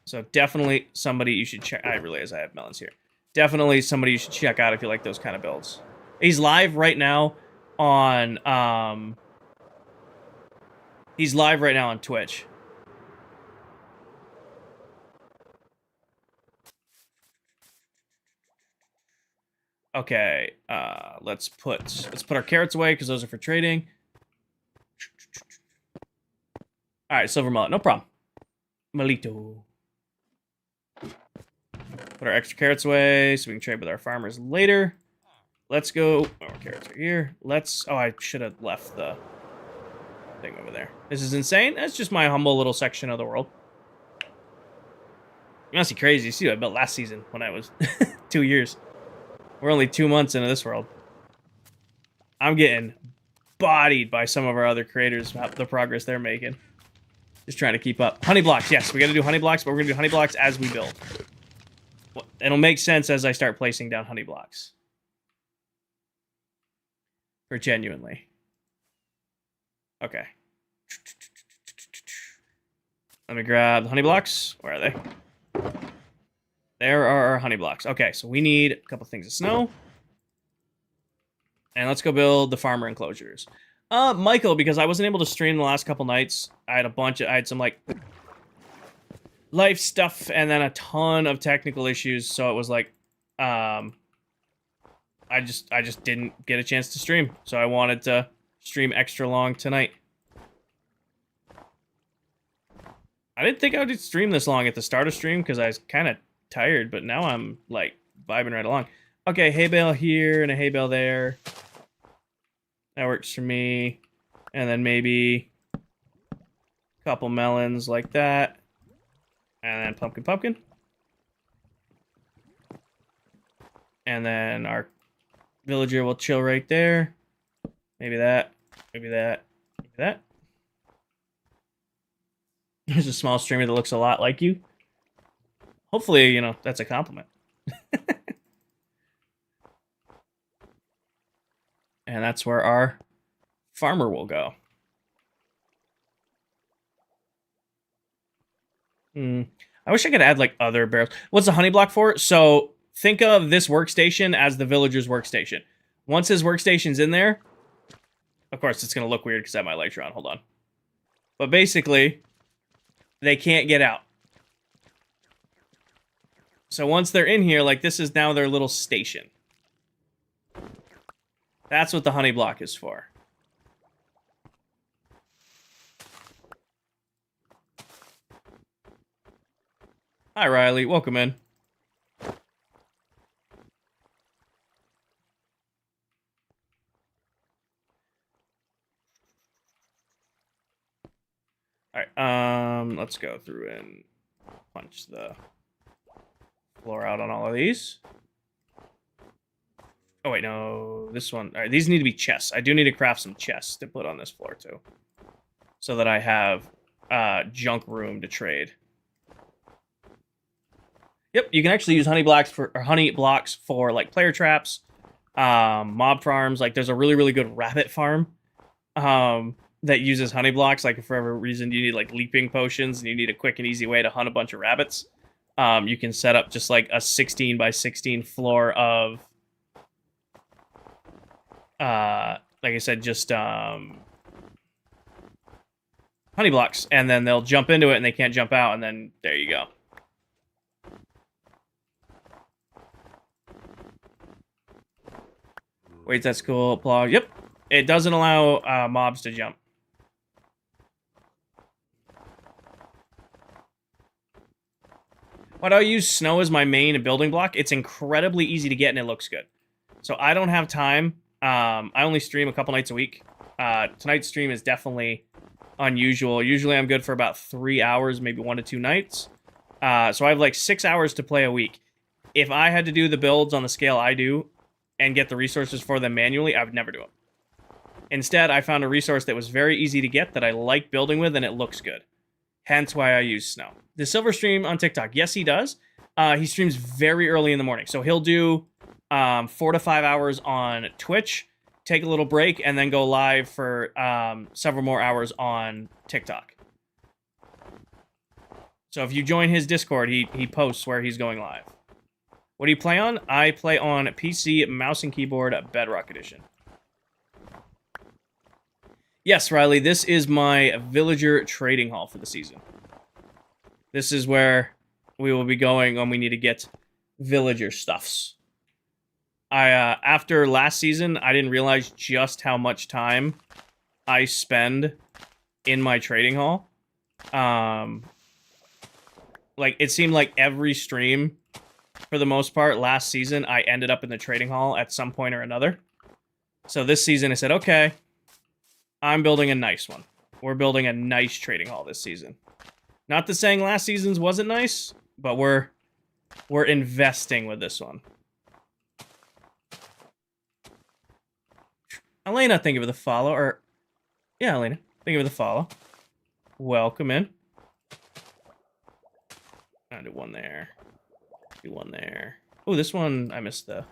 So definitely somebody you should check. I realize I have melons here. Definitely somebody you should check out if you like those kind of builds. He's live right now on Twitch. Okay, let's put our carrots away because those are for trading. All right, silver mullet, no problem. Malito. Put our extra carrots away so we can trade with our farmers later. Let's go. Oh, our carrots are here. Oh, I should have left the thing over there. This is insane. That's just my humble little section of the world. You must be crazy. You see what I built last season when I was 2 years. We're only 2 months into this world. I'm getting bodied by some of our other creators, the progress they're making. Just trying to keep up. Honey blocks, yes, we gotta do honey blocks, but we're gonna do honey blocks as we build. It'll make sense as I start placing down honey blocks. For genuinely. Okay. Let me grab the honey blocks. Where are they? There are our honey blocks. Okay, so we need a couple things of snow. And let's go build the farmer enclosures. Michael, because I wasn't able to stream the last couple nights, I had some, like, life stuff and then a ton of technical issues, so it was like, I just didn't get a chance to stream, so I wanted to stream extra long tonight. I didn't think I would stream this long at the start of stream, because I was kind of tired, but now I'm, like, vibing right along. Okay, hay bale here and a hay bale there. That works for me. And then maybe a couple melons like that. And then pumpkin. And then our villager will chill right there. Maybe that. Maybe that. Maybe that. There's a small streamer that looks a lot like you. Hopefully, that's a compliment. And that's where our farmer will go. I wish I could add, like, other barrels. What's the honey block for? So, think of this workstation as the villager's workstation. Once his workstation's in there, of course, it's going to look weird because I have my lights are on. Hold on. But basically, they can't get out. So once they're in here, like, this is now their little station. That's what the honey block is for. Hi, Riley. Welcome in. Alright, let's go through and punch the floor out on all of these. Oh, wait, no. This one. All right, these need to be chests. I do need to craft some chests to put on this floor, too. so that I have junk room to trade. Yep, you can actually use honey blocks for like player traps, mob farms. Like there's a really good rabbit farm that uses honey blocks. Like if for whatever reason you need like leaping potions and you need a quick and easy way to hunt a bunch of rabbits, you can set up just like a 16 by 16 floor of, like I said, just honey blocks, and then they'll jump into it and they can't jump out, and then there you go. Wait, that's cool. Plug. Yep. It doesn't allow mobs to jump. Why do I use snow as my main building block? It's incredibly easy to get and it looks good. So I don't have time. I only stream a couple nights a week. Tonight's stream is definitely unusual. Usually I'm good for about 3 hours, maybe 1 to 2 nights. So I have like 6 hours to play a week. If I had to do the builds on the scale I do and get the resources for them manually, I would never do them. Instead, I found a resource that was very easy to get that I like building with and it looks good. Hence why I use snow. The Silver stream on TikTok, yes, he does. He streams very early in the morning. So he'll do 4 to 5 hours on Twitch, take a little break, and then go live for several more hours on TikTok. So if you join his Discord, he posts where he's going live. What do you play on? I play on PC, mouse and keyboard, Bedrock Edition. Yes, Riley, this is my villager trading hall for the season. This is where we will be going when we need to get villager stuffs. After last season, I didn't realize just how much time I spend in my trading hall. Like, it seemed like every stream, for the most part, last season, I ended up in the trading hall at some point or another. So this season, I said, okay, I'm building a nice one. We're building a nice trading hall this season. Not that saying last season's wasn't nice, but we're investing with this one. Elena, thank you for the follow. Or, yeah, Elena, thank you for the follow. Welcome in. I'll do one there. Do one there. Oh, this one, I missed the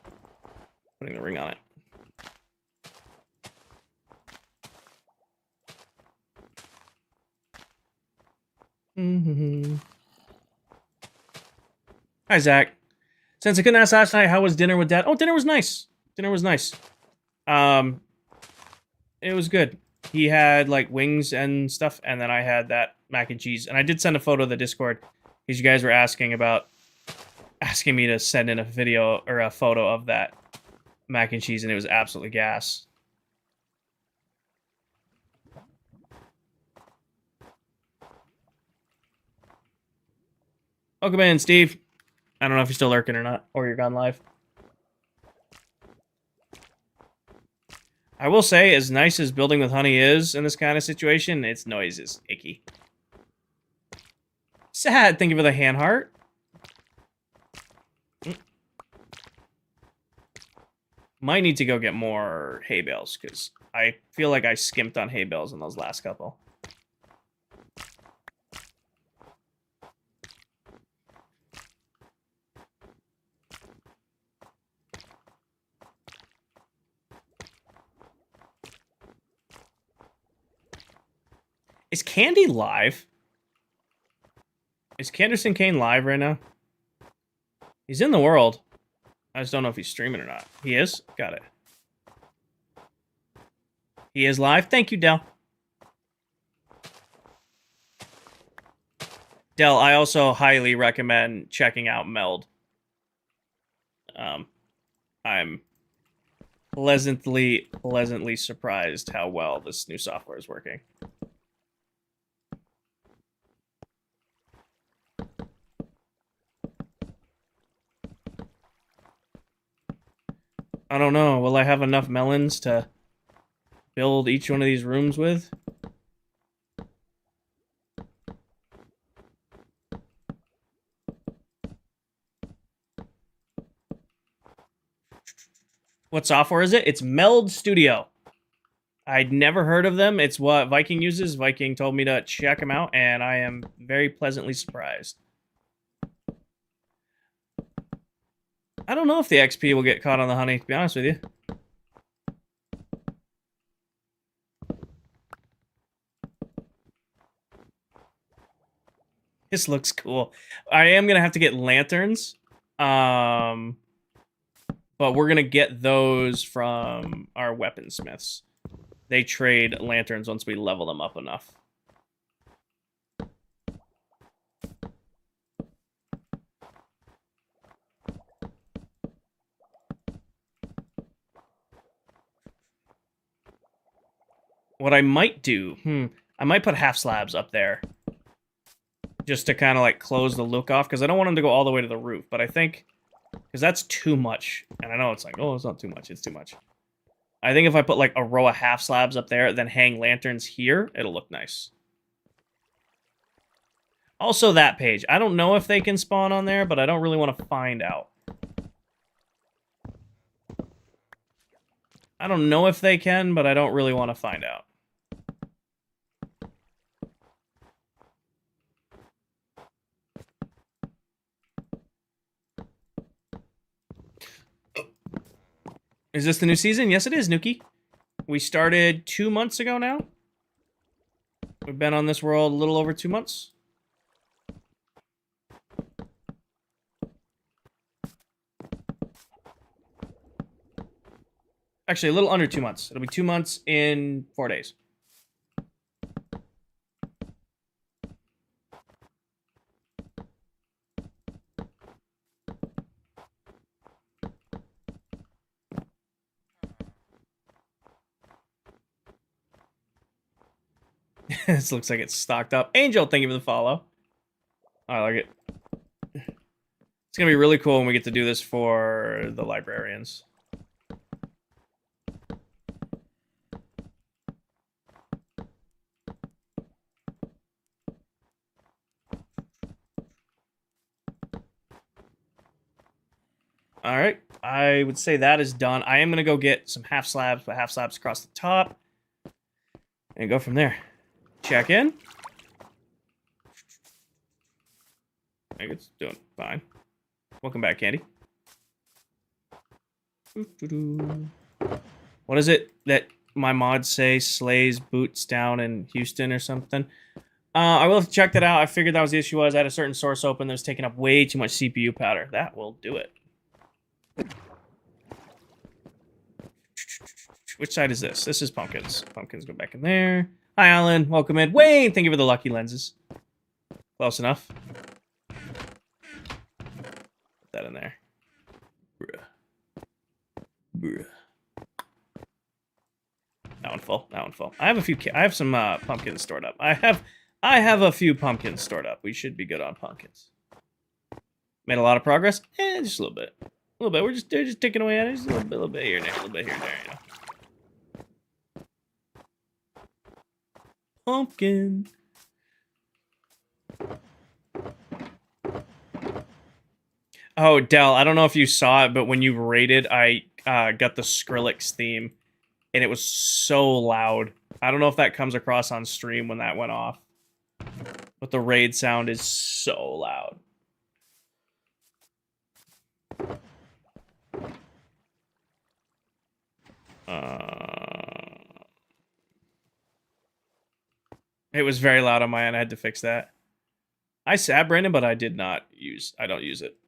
putting the ring on it. Hi, Zach. Since I couldn't ask last night, how was dinner with Dad? Oh, dinner was nice. Dinner was nice. It was good. He had, like, wings and stuff, and then I had that mac and cheese. And I did send a photo to the Discord, because you guys were asking me to send in a video, or a photo of that mac and cheese, and it was absolutely gas. Welcome in, Steve. I don't know if you're still lurking or not, or you're gone live. I will say, as nice as building with honey is in this kind of situation, its noise is icky. Sad. Thank you for the hand heart. Might need to go get more hay bales, because I feel like I skimped on hay bales in those last couple. Is Candy live? Is Canderson Kane live right now? He's in the world. I just don't know if he's streaming or not. He is? Got it. He is live. Thank you, Dell. Dell, I also highly recommend checking out Meld. I'm pleasantly surprised how well this new software is working. I don't know. Will I have enough melons to build each one of these rooms with? What software is it? It's Meld Studio. I'd never heard of them. It's what Viking uses. Viking told me to check them out, and I am very pleasantly surprised. I don't know if the XP will get caught on the honey, to be honest with you. This looks cool. I am going to have to get lanterns. But we're going to get those from our weaponsmiths. They trade lanterns once we level them up enough. What I might do, I might put half slabs up there. Just to kind of like close the look off, because I don't want them to go all the way to the roof. But I think, because that's too much. And I know it's like, oh, it's not too much. It's too much. I think if I put like a row of half slabs up there, then hang lanterns here, it'll look nice. Also that page. I don't know if they can spawn on there, but I don't really want to find out. I don't know if they can, but I don't really want to find out. Is this the new season? Yes, it is, Nuki. We started 2 months ago now. We've been on this world a little over 2 months. Actually, a little under 2 months. It'll be 2 months in 4 days. This looks like it's stocked up. Angel, thank you for the follow. I like it. It's going to be really cool when we get to do this for the librarians. All right. I would say that is done. I am going to go get some half slabs, but half slabs across the top. And go from there. Check in. I think it's doing fine. Welcome back, Candy. What is it that my mods say? Slays boots down in Houston or something? I will have to check that out. I figured that was the issue. I had a certain source open that was taking up way too much CPU powder. That will do it. Which side is this? This is pumpkins. Pumpkins go back in there. Hi, Alan. Welcome in. Wayne, thank you for the lucky lenses. Close enough. Put that in there. Bruh. That one full. That one full. I have a few. I have some pumpkins stored up. I have a few pumpkins stored up. We should be good on pumpkins. Made a lot of progress. Just a little bit. A little bit. They're just ticking away at it. Just a little bit here and there. A little bit here and there. You know. Pumpkin. Oh, Del, I don't know if you saw it, but when you raided, I got the Skrillex theme, and it was so loud. I don't know if that comes across on stream when that went off, but the raid sound is so loud. It was very loud on my end. I had to fix that. I sat Brandon, but I don't use it.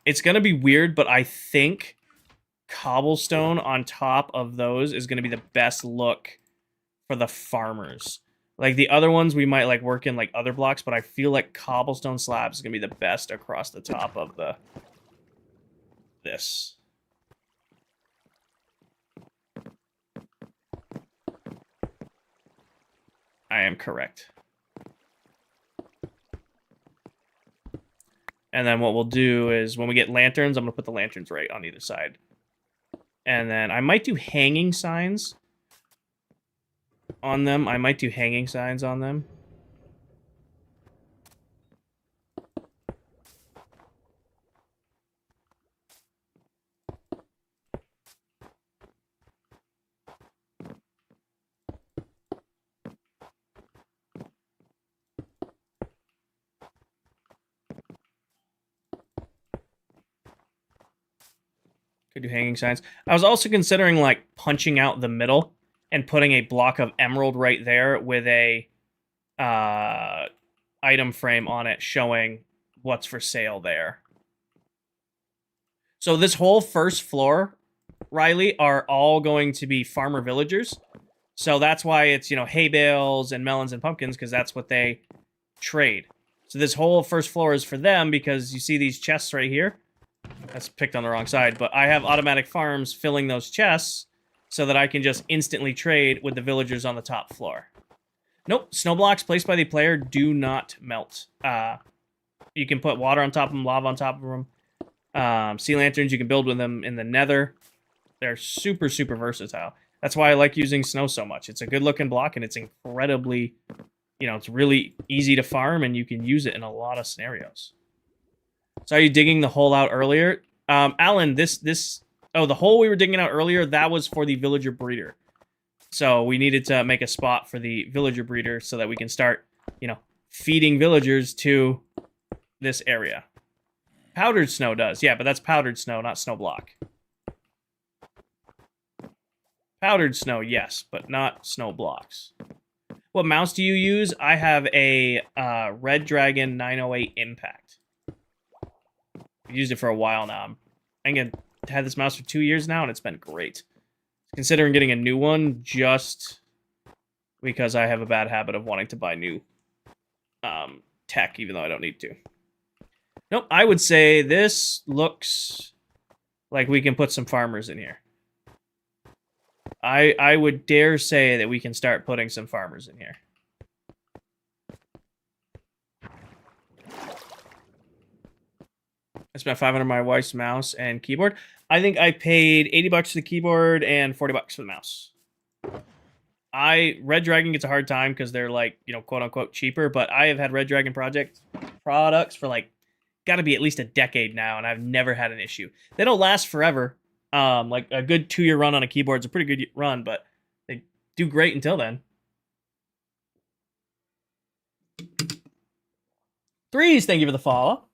It's gonna be weird, but I think cobblestone on top of those is gonna be the best look for the farmers. Like the other ones, we might like work in like other blocks, but I feel like cobblestone slabs is gonna be the best across the top of this. I am correct. And then what we'll do is when we get lanterns, I'm going to put the lanterns right on either side. And then I might do hanging signs on them. Could do hanging signs. I was also considering like punching out the middle and putting a block of emerald right there with a item frame on it showing what's for sale there. So this whole first floor, Riley, are all going to be farmer villagers. So that's why it's, you know, hay bales and melons and pumpkins, because that's what they trade. So this whole first floor is for them, because you see these chests right here? That's picked on the wrong side, but I have automatic farms filling those chests so that I can just instantly trade with the villagers on the top floor. Nope, snow blocks placed by the player do not melt. You can put water on top of them, lava on top of them. Sea lanterns, you can build with them in the nether. They're super, super versatile. That's why I like using snow so much. It's a good-looking block, and it's incredibly, you know, it's really easy to farm, and you can use it in a lot of scenarios. So are you digging the hole out earlier? Alan, oh, the hole we were digging out earlier, that was for the villager breeder. So we needed to make a spot for the villager breeder so that we can start, you know, feeding villagers to this area. Powdered snow does, yeah, but that's powdered snow, not snow block. Powdered snow, yes, but not snow blocks. What mouse do you use? I have a Red Dragon 908 Impact. I've used it for a while now. I've had this mouse for 2 years now, and it's been great. Considering getting a new one just because I have a bad habit of wanting to buy new tech, even though I don't need to. Nope, I would say this looks like we can put some farmers in here. I would dare say that we can start putting some farmers in here. I spent $500 on my wife's mouse and keyboard. I think I paid $80 for the keyboard and $40 for the mouse. Red Dragon gets a hard time because they're like, you know, quote unquote cheaper, but I have had Red Dragon products for like gotta be at least a decade now, and I've never had an issue. They don't last forever. Like a good 2-year run on a keyboard is a pretty good run, but they do great until then. Threes, thank you for the follow.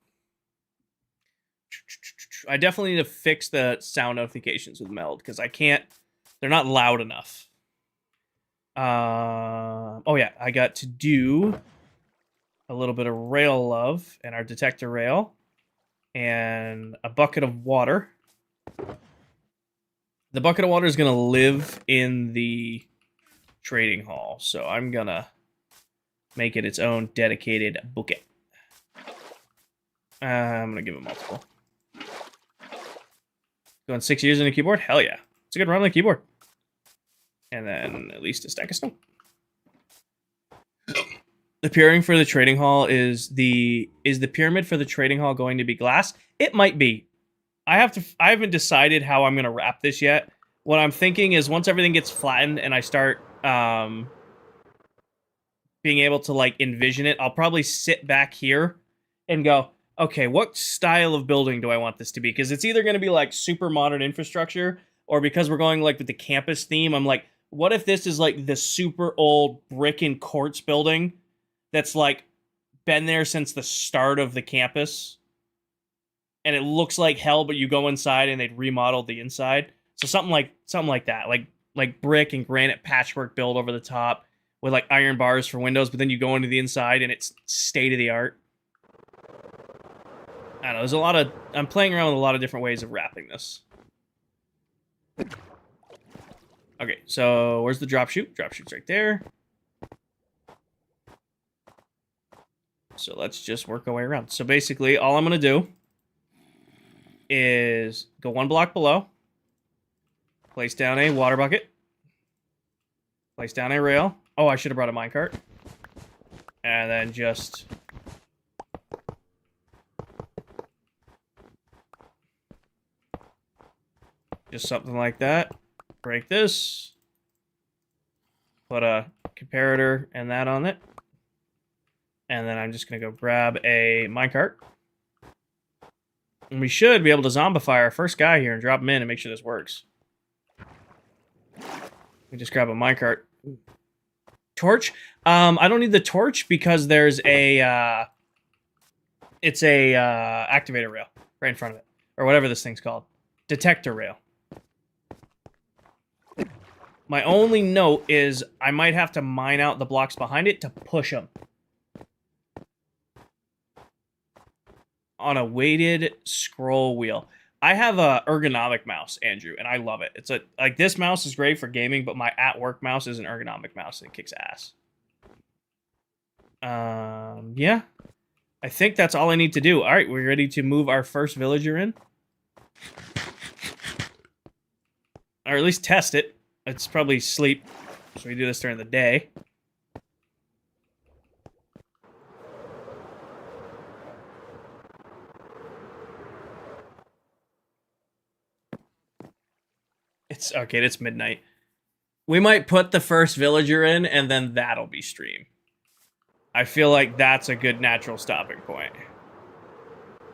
I definitely need to fix the sound notifications with Meld, because I can't, they're not loud enough. Oh yeah, I got to do a little bit of rail love and our detector rail and a bucket of water. The bucket of water is going to live in the trading hall, so I'm going to make it its own dedicated bucket. I'm going to give it multiple. Going 6 years in a keyboard? Hell yeah. It's a good run on the keyboard. And then at least a stack of snow. The pairing for the trading hall is the pyramid for the trading hall going to be glass? It might be. I haven't decided how I'm gonna wrap this yet. What I'm thinking is once everything gets flattened and I start being able to like envision it, I'll probably sit back here and go, okay, what style of building do I want this to be? Because it's either gonna be like super modern infrastructure, or because we're going like with the campus theme, I'm like, what if this is like the super old brick and quartz building that's like been there since the start of the campus? And it looks like hell, but you go inside and they'd remodeled the inside. So something like that, like brick and granite patchwork build over the top with like iron bars for windows. But then you go into the inside and it's state of the art. I don't know. I'm playing around with a lot of different ways of wrapping this. Okay, so where's the drop chute? Drop chute's right there. So let's just work our way around. So basically, all I'm going to do is go 1 block below, place down a water bucket, place down a rail. Oh, I should have brought a minecart. And then just something like that. Break this. Put a comparator and that on it. And then I'm just going to go grab a minecart. And we should be able to zombify our first guy here and drop him in and make sure this works. We just grab a minecart. Torch? I don't need the torch because there's a it's a activator rail right in front of it, or whatever this thing's called. detector rail. My only note is I might have to mine out the blocks behind it to push them. On a weighted scroll wheel. I have a ergonomic mouse, Andrew, and I love it. It's a like this mouse is great for gaming, but my at work mouse is an ergonomic mouse and it kicks ass. Yeah. I think that's all I need to do. All right, we're ready to move our first villager in. Or at least test it. It's probably sleep, so we do this during the day. It's okay, it's midnight. We might put the first villager in, and then that'll be stream. I feel like that's a good natural stopping point.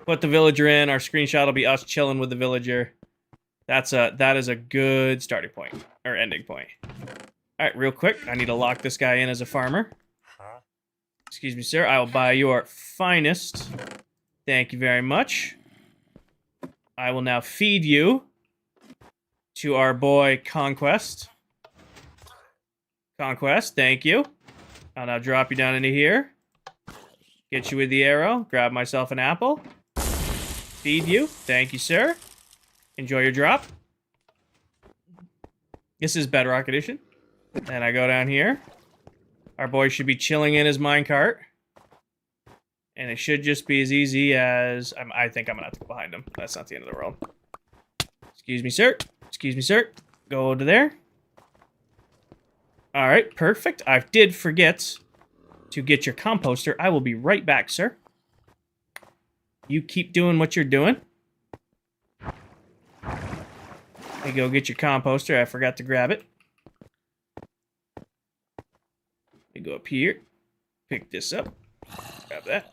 Put the villager in, our screenshot will be us chilling with the villager. That is a good starting point, or ending point. Alright, real quick, I need to lock this guy in as a farmer. Excuse me, sir, I will buy your finest. Thank you very much. I will now feed you to our boy Conquest. Conquest, thank you. I'll now drop you down into here. Get you with the arrow. Grab myself an apple. Feed you. Thank you, sir. Enjoy your drop. This is Bedrock Edition. And I go down here. Our boy should be chilling in his minecart. And it should just be as easy as... I think I'm going to have to go behind him. That's not the end of the world. Excuse me, sir. Excuse me, sir. Go over there. Alright, perfect. I did forget to get your composter. I will be right back, sir. You keep doing what you're doing. You go get your composter. I forgot to grab it. You go up here. Pick this up. Grab that.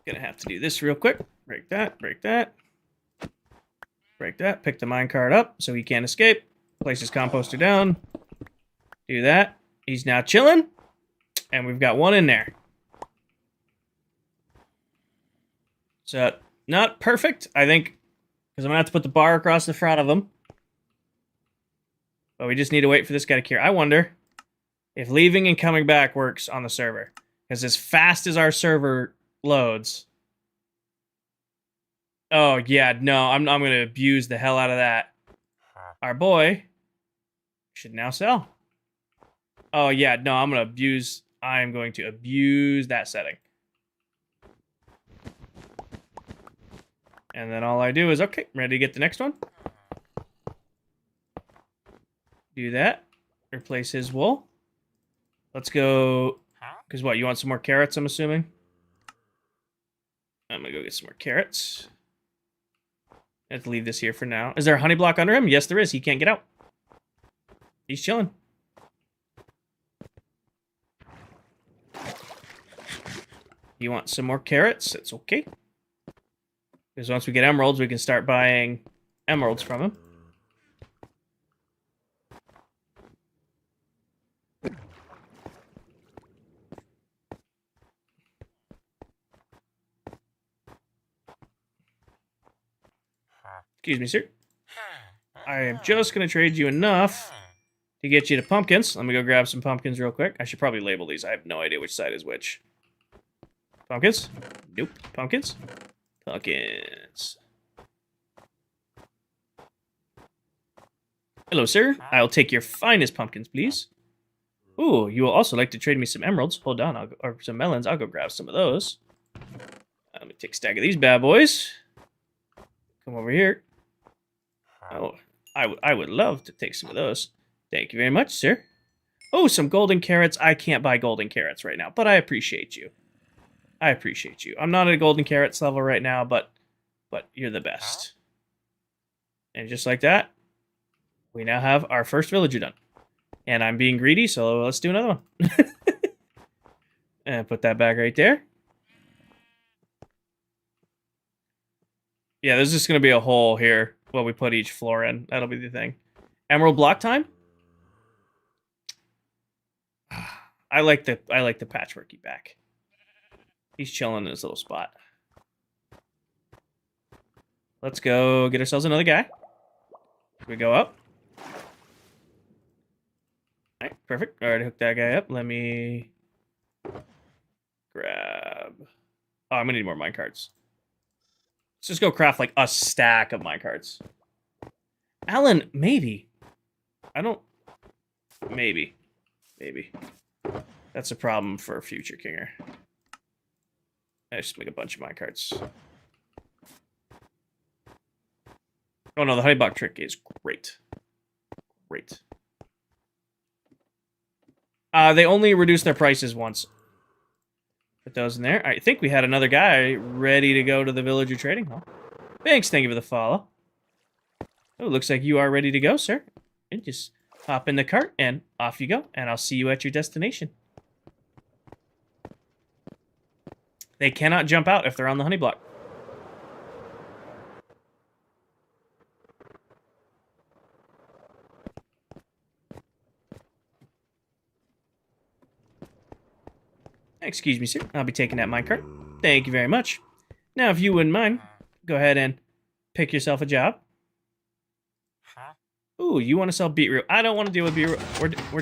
Gonna have to do this real quick. Break that, break that. Break that, pick the minecart up so he can't escape. Place his composter down. Do that. He's now chilling. And we've got one in there. So, not perfect, I think, because I'm gonna have to put the bar across the front of him. But we just need to wait for this guy to cure. I wonder if leaving and coming back works on the server. Because as fast as our server loads... Oh, yeah, no, I'm going to abuse the hell out of that. Our boy should now sell. Oh, yeah, no, I'm going to abuse that setting. And then all I do is, okay, ready to get the next one. Do that. Replace his wool. Let's go, because what, you want some more carrots, I'm assuming? I'm going to go get some more carrots. I have to leave this here for now. Is there a honey block under him? Yes, there is. He can't get out. He's chilling. You want some more carrots? It's okay. Because once we get emeralds, we can start buying emeralds from him. Excuse me, sir. I am just going to trade you enough to get you to pumpkins. Let me go grab some pumpkins real quick. I should probably label these. I have no idea which side is which. Pumpkins? Nope. Pumpkins? Pumpkins. Hello, sir. I'll take your finest pumpkins, please. Ooh, you will also like to trade me some emeralds. Hold on, or some melons. I'll go grab some of those. Let me take a stack of these bad boys. Come over here. Oh, I would love to take some of those. Thank you very much, sir. Oh, some golden carrots. I can't buy golden carrots right now, but I appreciate you. I appreciate you. I'm not at a golden carrots level right now, but you're the best. And just like that, we now have our first villager done. And I'm being greedy, so let's do another one. And put that back right there. Yeah, there's just going to be a hole here while we put each floor in. That'll be the thing. Emerald block time? I like the patchworky back. He's chilling in his little spot. Let's go get ourselves another guy. We go up. All right, perfect. Already hooked that guy up. Let me grab. Oh, I'm gonna need more minecarts. Let's just go craft like a stack of minecarts. Alan, maybe. I don't. Maybe. That's a problem for a future Kinger. I just make a bunch of minecarts. Oh no, the honey block trick is great. Great. They only reduce their prices once. Put those in there. I think we had another guy ready to go to the villager trading hall. Thanks, thank you for the follow. Oh, looks like you are ready to go, sir. And just hop in the cart and off you go. And I'll see you at your destination. They cannot jump out if they're on the honey block. Excuse me, sir. I'll be taking that minecart. Thank you very much. Now, if you wouldn't mind, go ahead and pick yourself a job. Ooh, you want to sell beetroot? I don't want to deal with beetroot.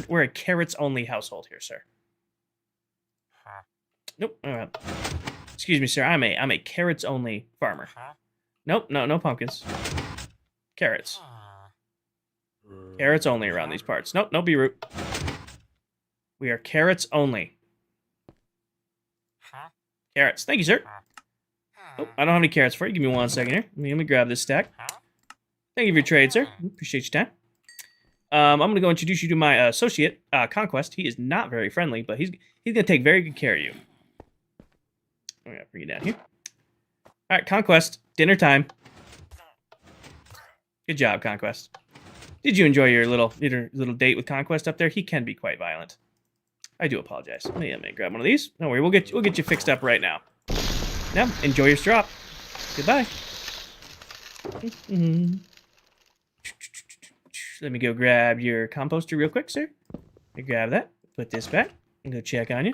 We're a carrots-only household here, sir. Nope. Excuse me, sir. I'm a carrots-only farmer. Nope. No pumpkins. Carrots. Carrots only around these parts. Nope. No beetroot. We are carrots only. Carrots. Thank you, sir. Oh, I don't have any carrots for you. Give me 1 second here. Let me grab this stack. Thank you for your trade, sir. Appreciate your time. I'm going to go introduce you to my associate, Conquest. He is not very friendly, but he's going to take very good care of you. I'm going to bring you down here. All right, Conquest. Dinner time. Good job, Conquest. Did you enjoy your little date with Conquest up there? He can be quite violent. I do apologize. Let me grab one of these. Don't worry, we'll get you fixed up right now. Now, enjoy your strop. Goodbye. Let me go grab your composter real quick, sir. Let me grab that. Put this back. And go check on you.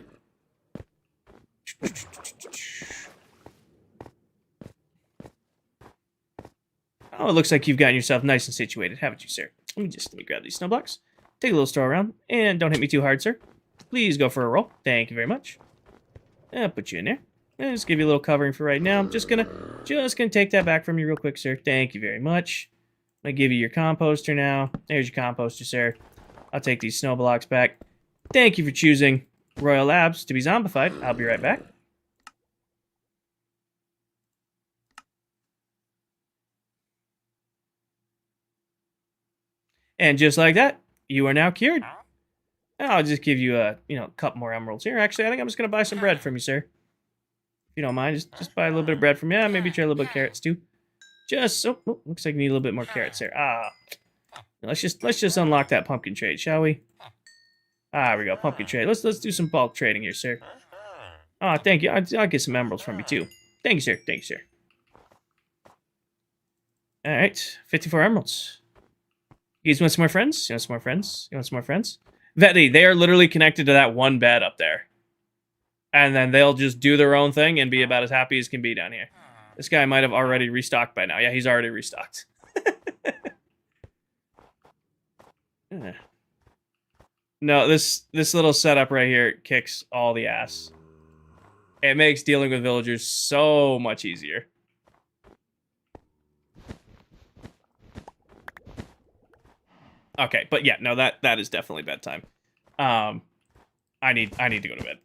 Oh, it looks like you've gotten yourself nice and situated, haven't you, sir? Let me grab these snow blocks. Take a little stroll around. And don't hit me too hard, sir. Please go for a roll. Thank you very much. I'll put you in there. I'll just give you a little covering for right now. I'm just gonna take that back from you real quick, sir. Thank you very much. I'm gonna give you your composter now. There's your composter, sir. I'll take these snow blocks back. Thank you for choosing Royal Labs to be zombified. I'll be right back. And just like that, you are now cured. I'll just give you a couple more emeralds here. Actually, I think I'm just gonna buy some bread from you, sir. If you don't mind, just buy a little bit of bread from me. Yeah, maybe try a little bit of carrots too. Looks like we need a little bit more carrots there. Let's just unlock that pumpkin trade, shall we? There we go, pumpkin trade. Let's do some bulk trading here, sir. Thank you. I'll get some emeralds from you too. Thank you, sir. Thank you, sir. All right, 54 emeralds. You guys want some more friends? You want some more friends? You want some more friends? They are literally connected to that one bed up there. And then they'll just do their own thing and be about as happy as can be down here. This guy might have already restocked by now. Yeah, he's already restocked. No, this little setup right here kicks all the ass. It makes dealing with villagers so much easier. Okay, but yeah, no, that is definitely bedtime. I need to go to bed.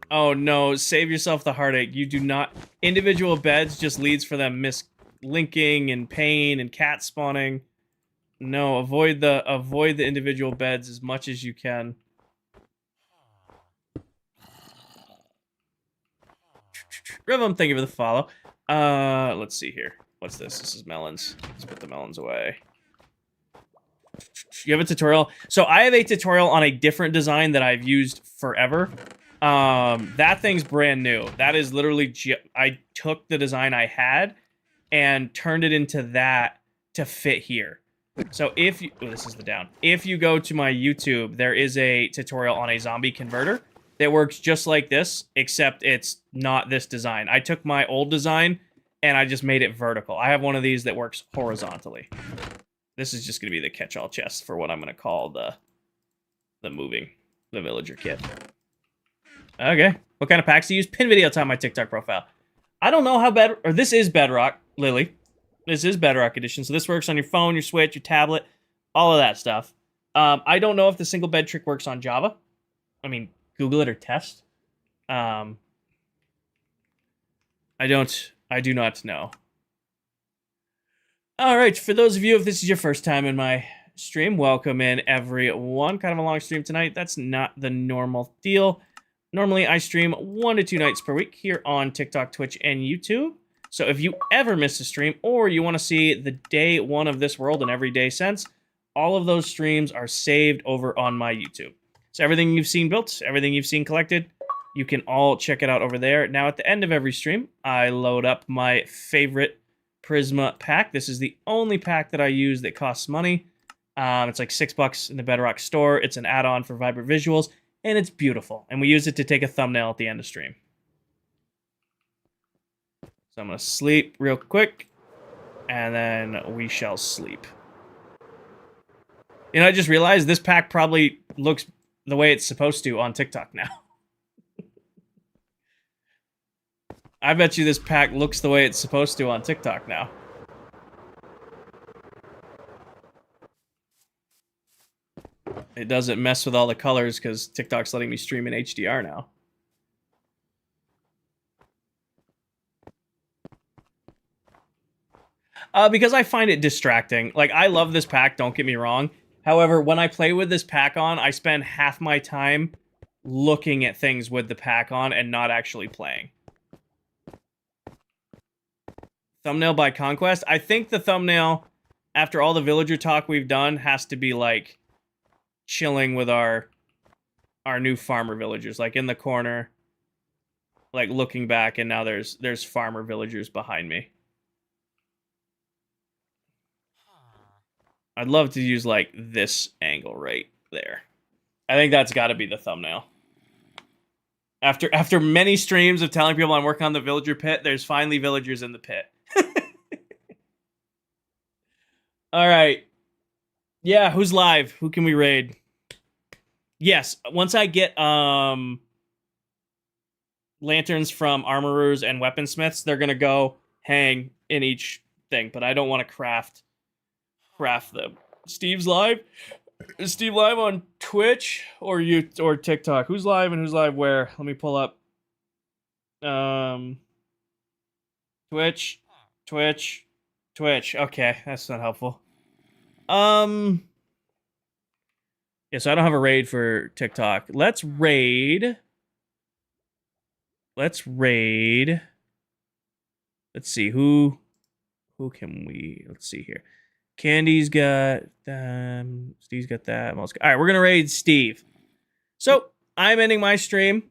Oh no, save yourself the heartache. You do not. Individual beds just leads for them mislinking and pain and cat spawning. No, avoid the individual beds as much as you can. Rhythm, thank you for the follow. Let's see here. What's this? This is melons. Let's put the melons away. You have a tutorial? So I have a tutorial on a different design that I've used forever. That thing's brand new. That is literally... I took the design I had and turned it into that to fit here. So if you, oh, this is the down. If you go to my YouTube, there is a tutorial on a zombie converter that works just like this, except it's not this design. I took my old design and I just made it vertical. I have one of these that works horizontally. This is just going to be the catch-all chest for what I'm going to call the villager kit. Okay. What kind of packs do you use? Pin video time my TikTok profile. I don't know how this is Bedrock, Lily. This is Bedrock Edition, so this works on your phone, your Switch, your tablet, all of that stuff. I don't know if the single bed trick works on Java. I mean, Google it or test. I do not know. All right, for those of you, if this is your first time in my stream, welcome in, everyone. Kind of a long stream tonight. That's not the normal deal. Normally, I stream 1 to 2 nights per week here on TikTok, Twitch, and YouTube. So if you ever miss a stream or you want to see the day one of this world and every day since, all of those streams are saved over on my YouTube. So everything you've seen built, everything you've seen collected, you can all check it out over there. Now, at the end of every stream, I load up my favorite Prisma pack. This is the only pack that I use that costs money. It's like $6 in the Bedrock store. It's an add-on for Vibrant Visuals, and it's beautiful. And we use it to take a thumbnail at the end of stream. So I'm going to sleep real quick, and then we shall sleep. You know, I just realized this pack probably looks the way it's supposed to on TikTok now. I bet you this pack looks the way it's supposed to on TikTok now. It doesn't mess with all the colors because TikTok's letting me stream in HDR now. Because I find it distracting. Like, I love this pack, don't get me wrong. However, when I play with this pack on, I spend half my time looking at things with the pack on and not actually playing. Thumbnail by Conquest. I think the thumbnail, after all the villager talk we've done, has to be, like, chilling with our new farmer villagers. Like, in the corner, like, looking back, and now there's farmer villagers behind me. I'd love to use, like, this angle right there. I think that's got to be the thumbnail. After many streams of telling people I'm working on the villager pit, there's finally villagers in the pit. All right. Yeah, who's live? Who can we raid? Yes, once I get lanterns from armorers and weaponsmiths, they're going to go hang in each thing, but I don't want to craft them. Steve's live? Is Steve live on Twitch or TikTok? Who's live and who's live where? Let me pull up. Twitch. Okay, that's not helpful. Yeah, so I don't have a raid for TikTok. Let's raid. Let's see, who can we... Let's see here. Candy's got Steve's got that. All right, we're gonna raid Steve. So I'm ending my stream.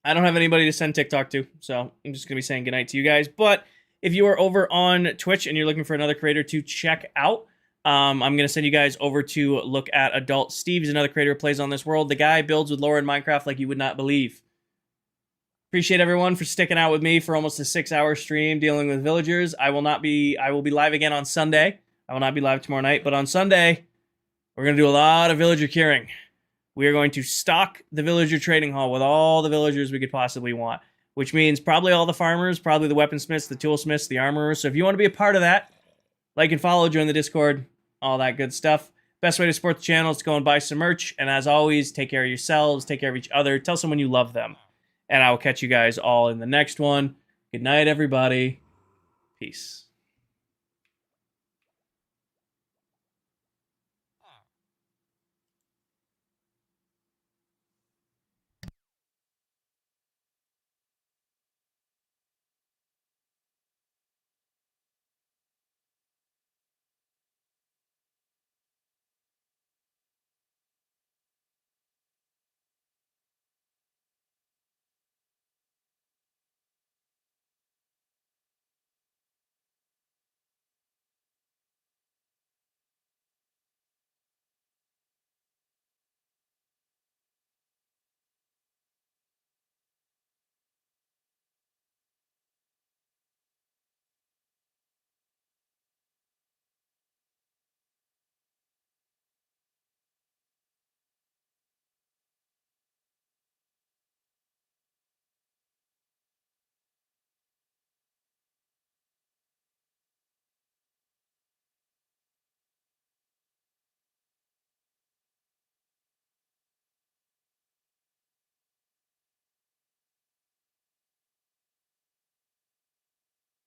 I don't have anybody to send TikTok to, so I'm just gonna be saying goodnight to you guys. But if you are over on Twitch and you're looking for another creator to check out, I'm gonna send you guys over to look at Adult Steve. He's another creator who plays on this world. The guy builds with lore in Minecraft like you would not believe. Appreciate everyone for sticking out with me for almost a 6-hour stream dealing with villagers. I will be live again on Sunday. I will not be live tomorrow night, but on Sunday, we're going to do a lot of villager curing. We are going to stock the villager trading hall with all the villagers we could possibly want, which means probably all the farmers, probably the weaponsmiths, the toolsmiths, the armorers. So if you want to be a part of that, like and follow, join the Discord, all that good stuff. Best way to support the channel is to go and buy some merch. And as always, take care of yourselves, take care of each other, tell someone you love them. And I will catch you guys all in the next one. Good night, everybody. Peace.